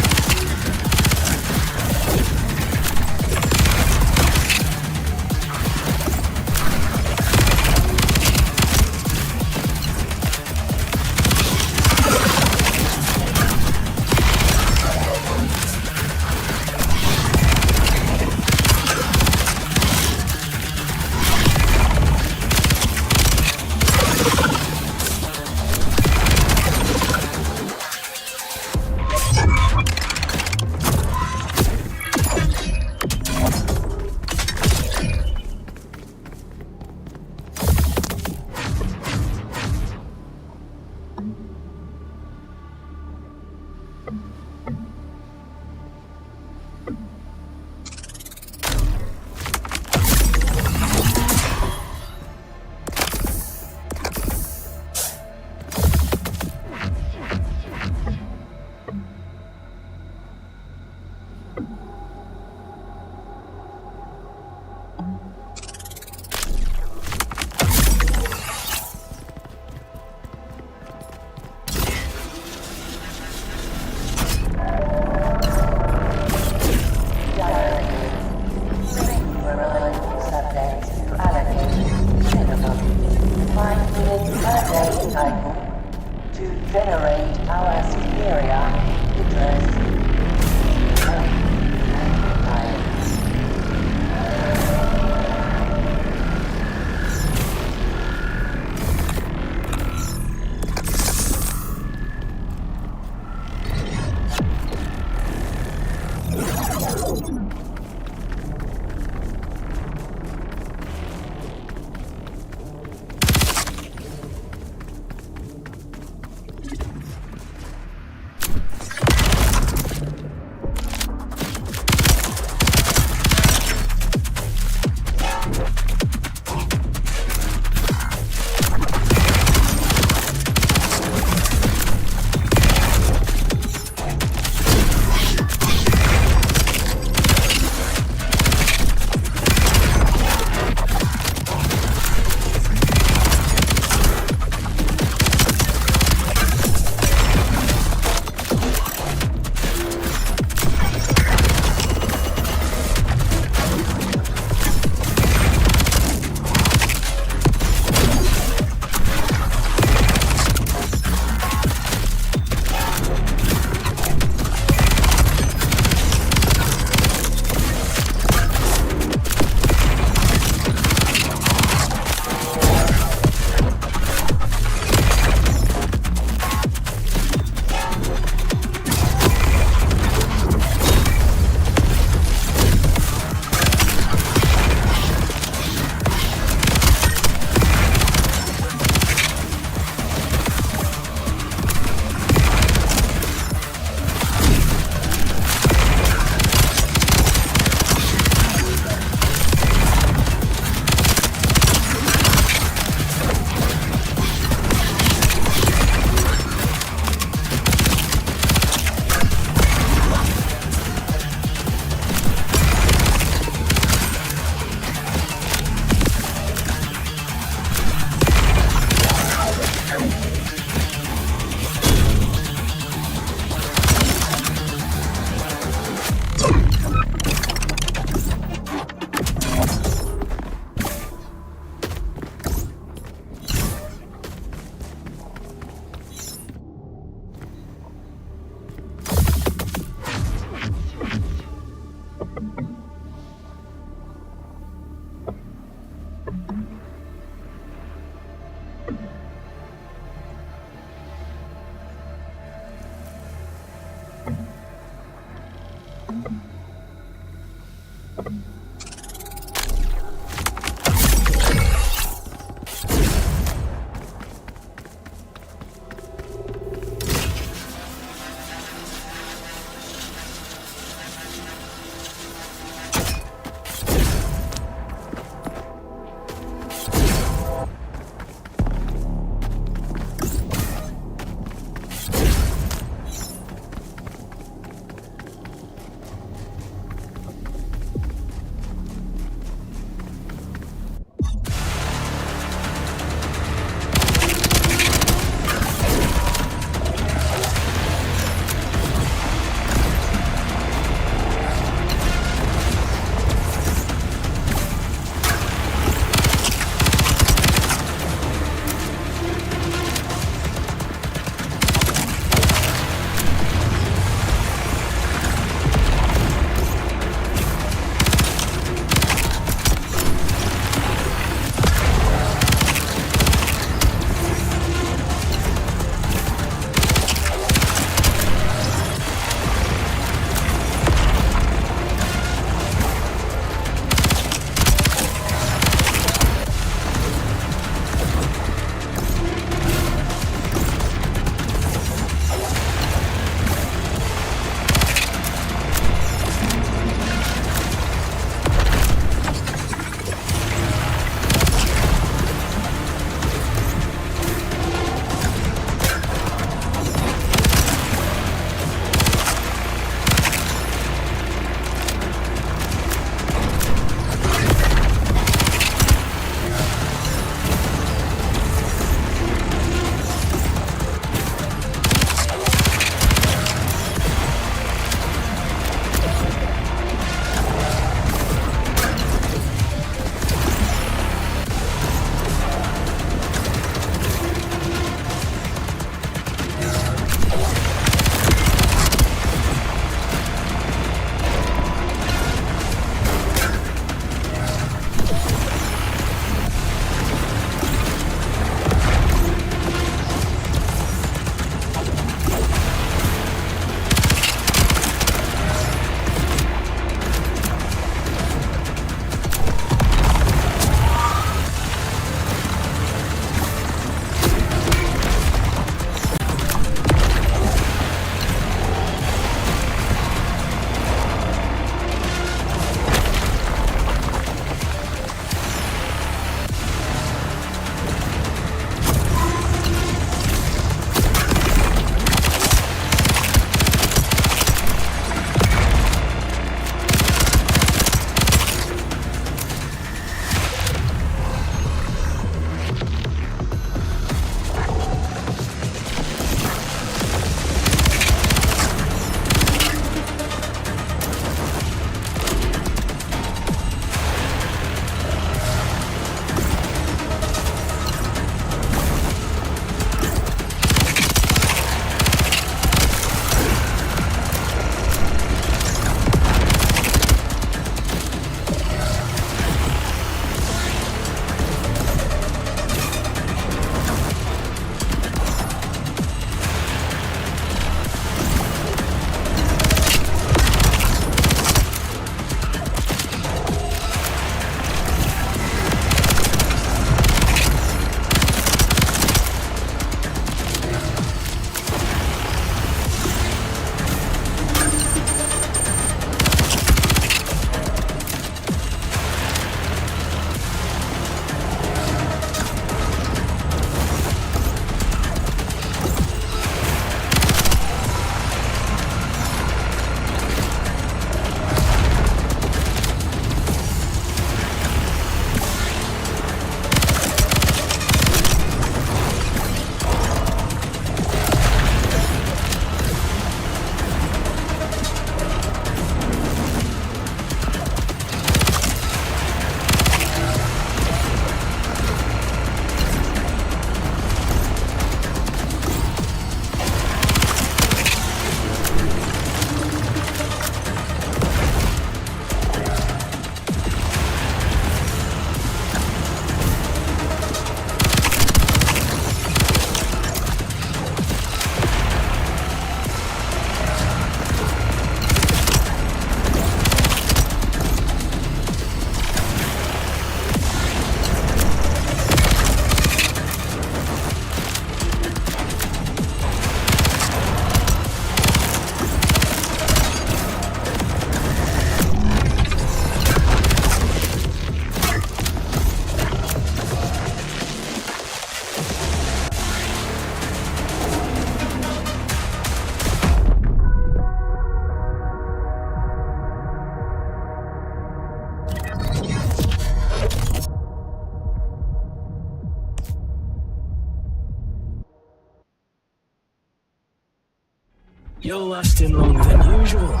You're lasting longer than usual.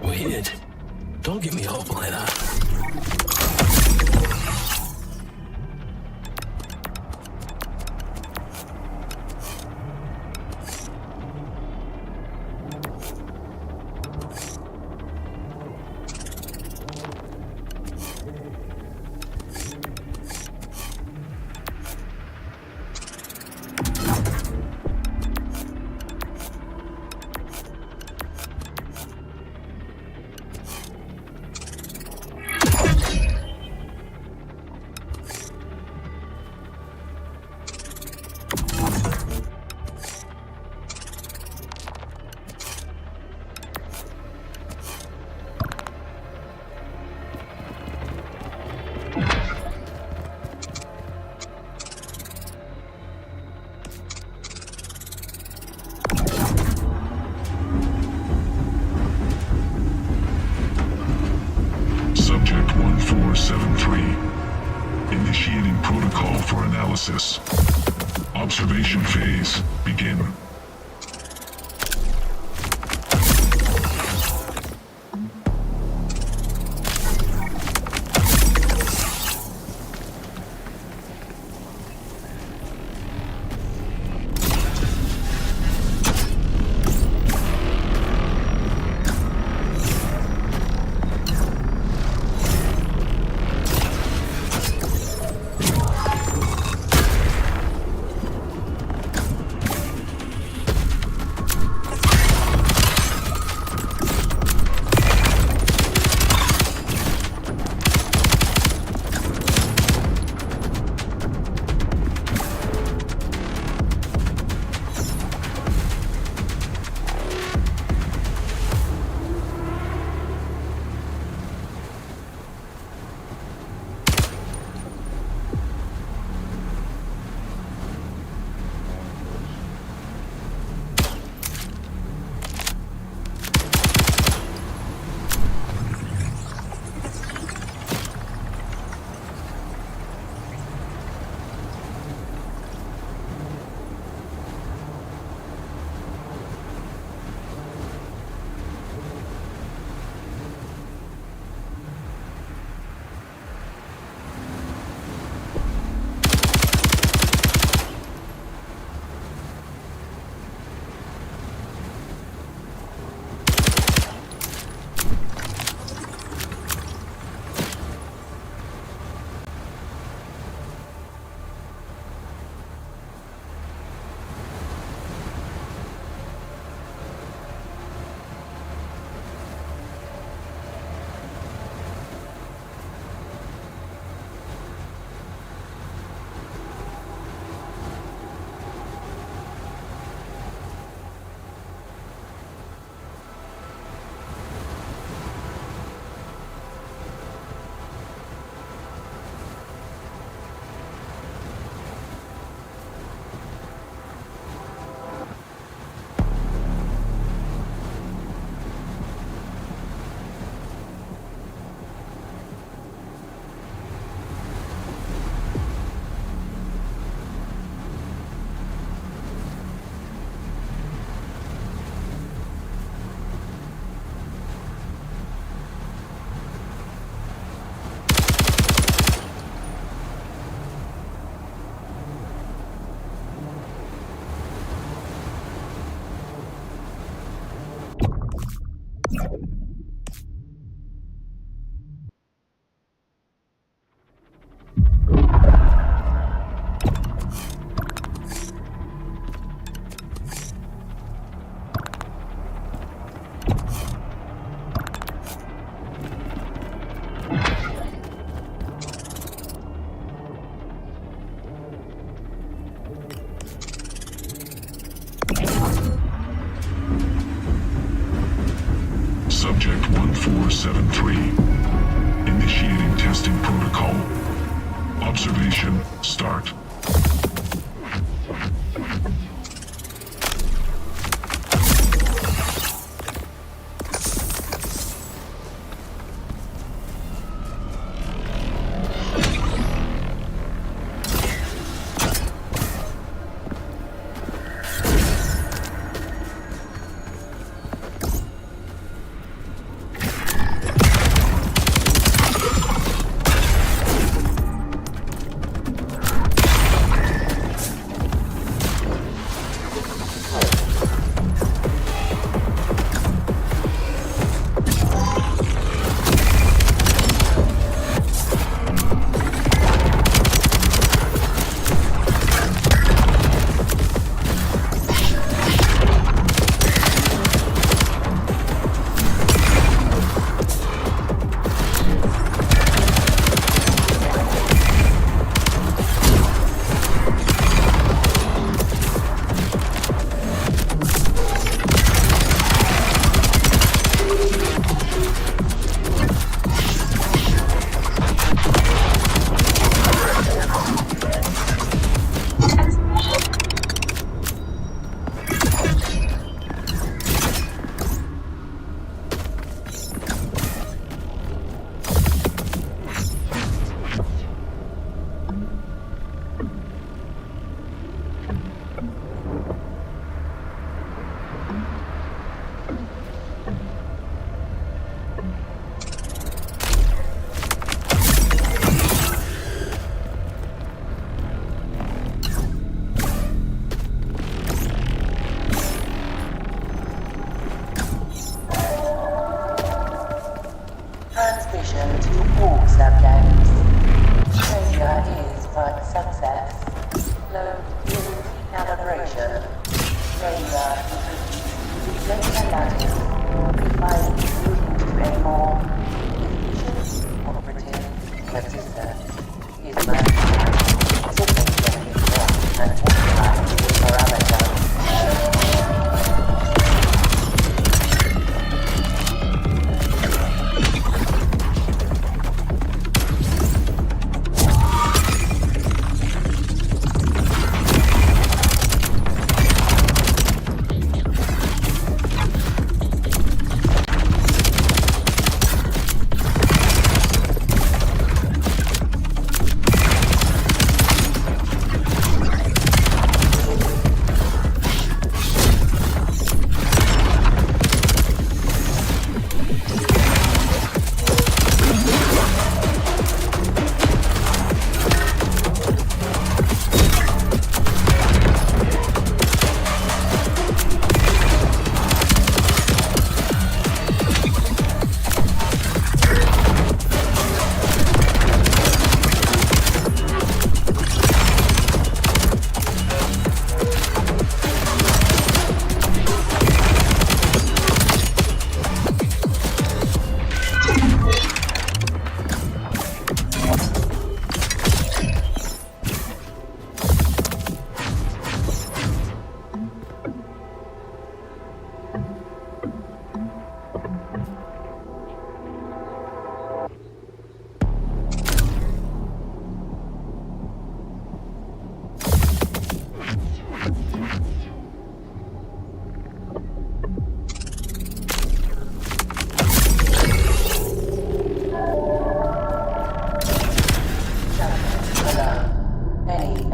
Weird. Don't give me hope like that. Subject 1473. Initiating protocol for analysis. Observation phase. Begin. Subject 1473. Initiating testing protocol. Observation start.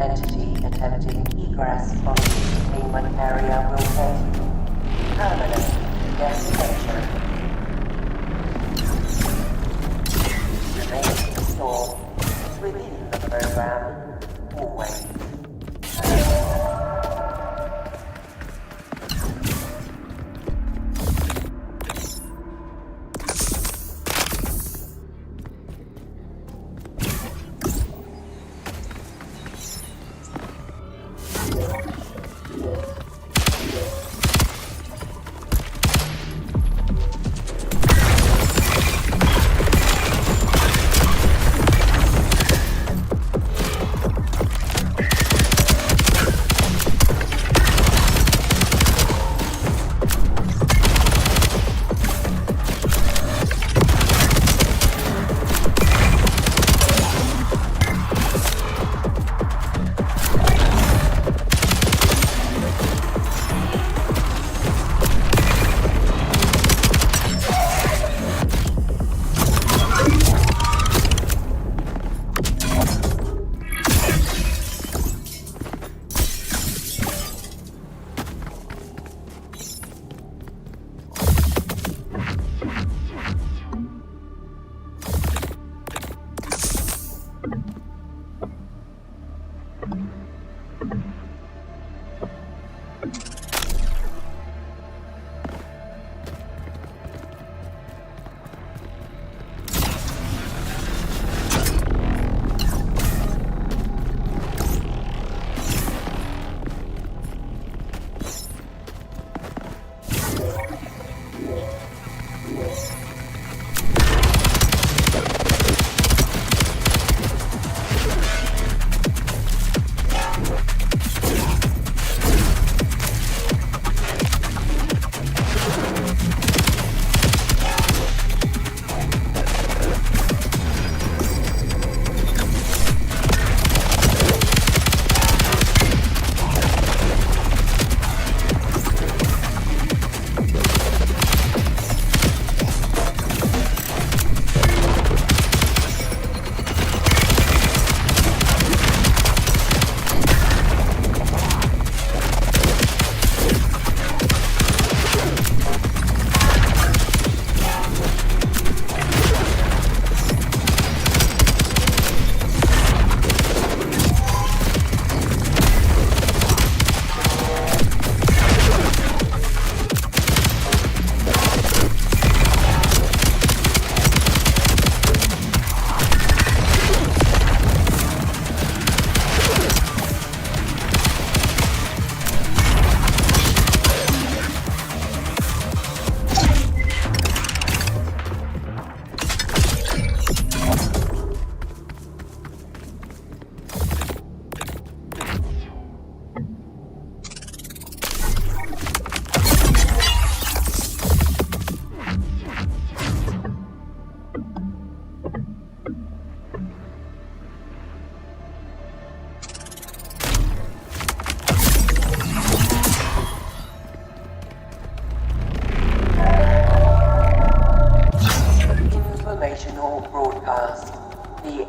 entity attempting egress from the containment area will pay permanent destination. Remain stored within the program, always.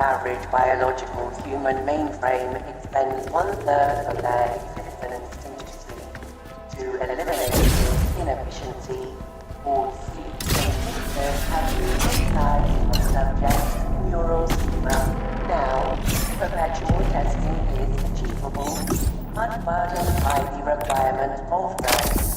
average biological human mainframe expends 1/3 of their existence industry to eliminate inefficiency or sleep. There's inside the subject's neural schema. Now, perpetual testing is achievable, unburdened by the requirement of rest.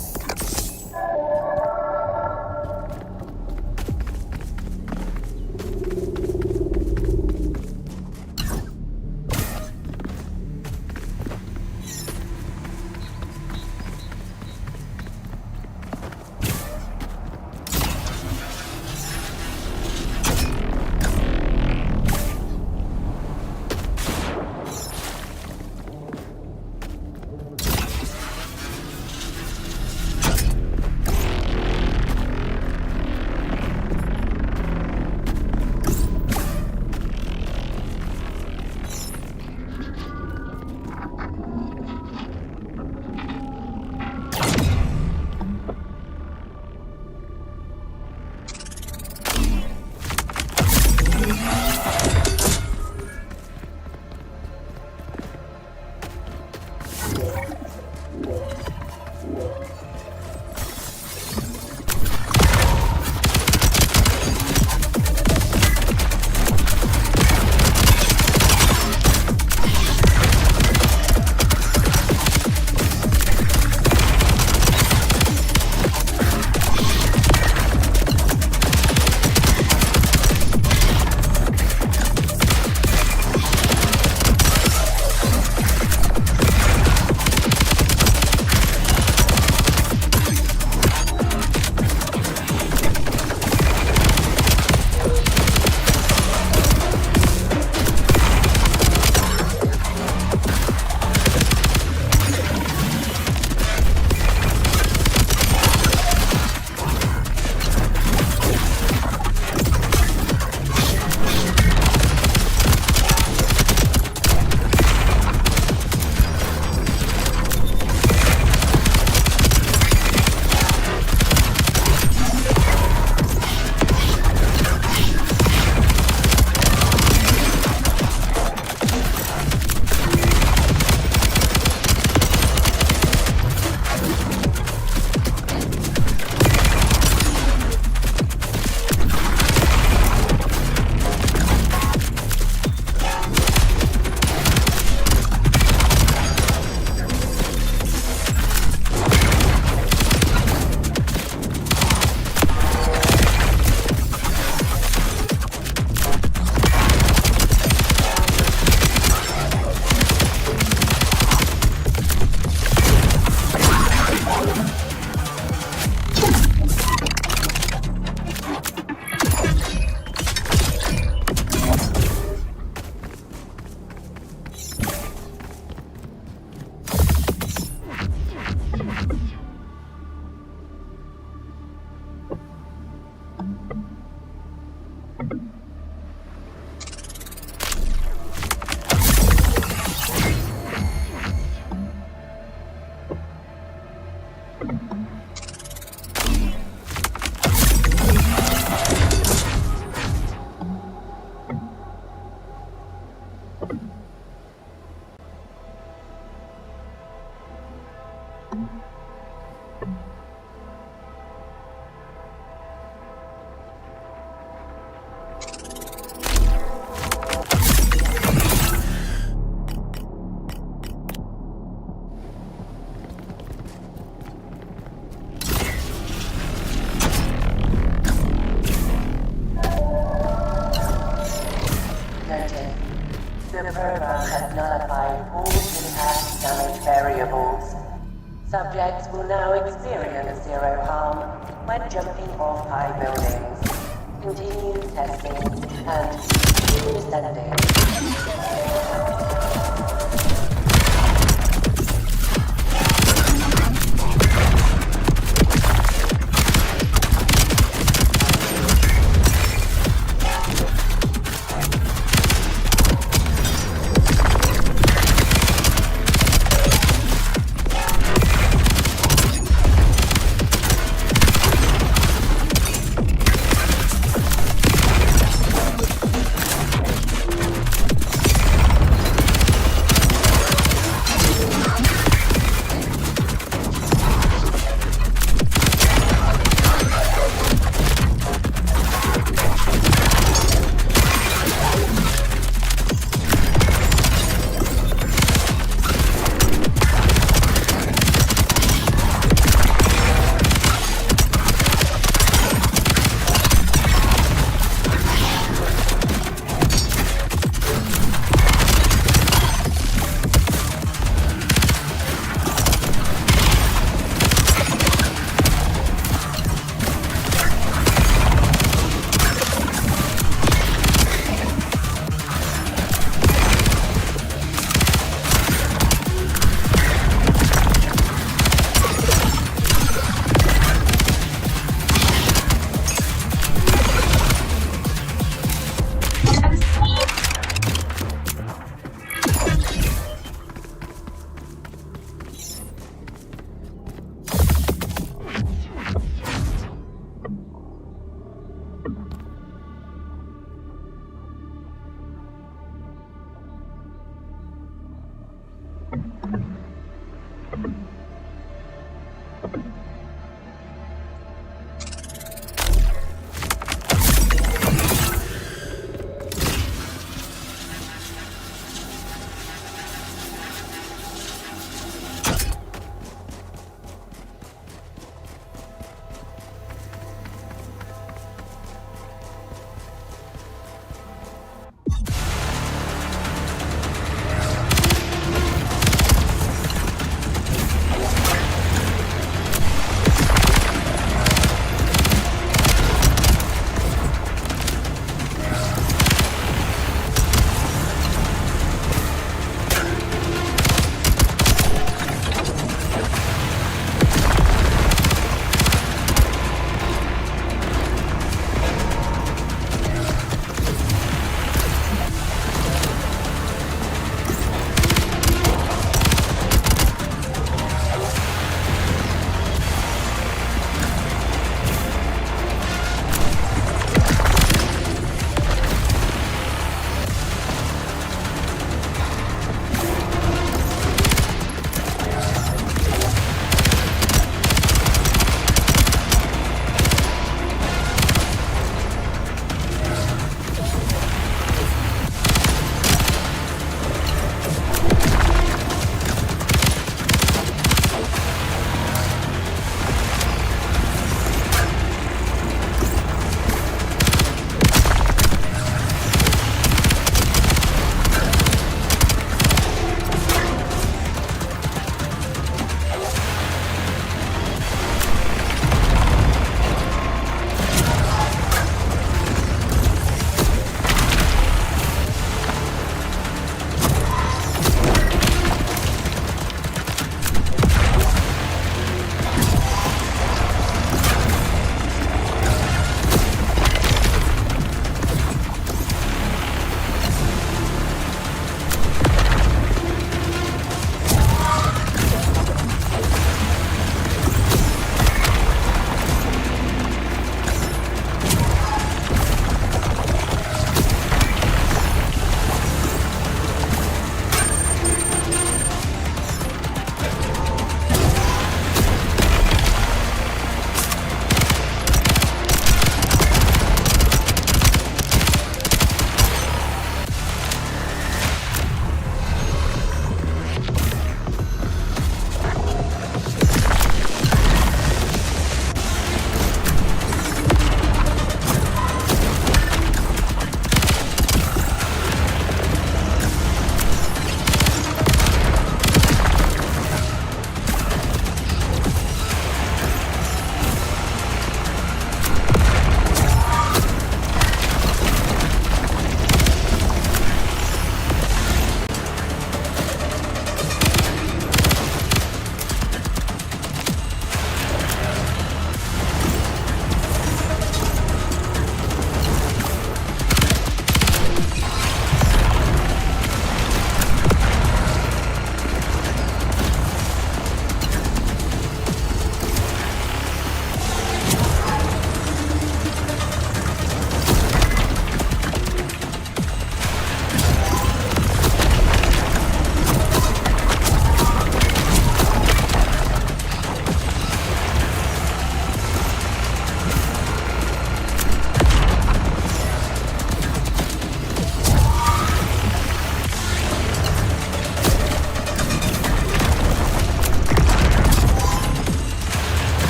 Noted. The program has nullified all impact damage variables. Subjects will now experience zero harm when jumping off high buildings. Continue testing and descending.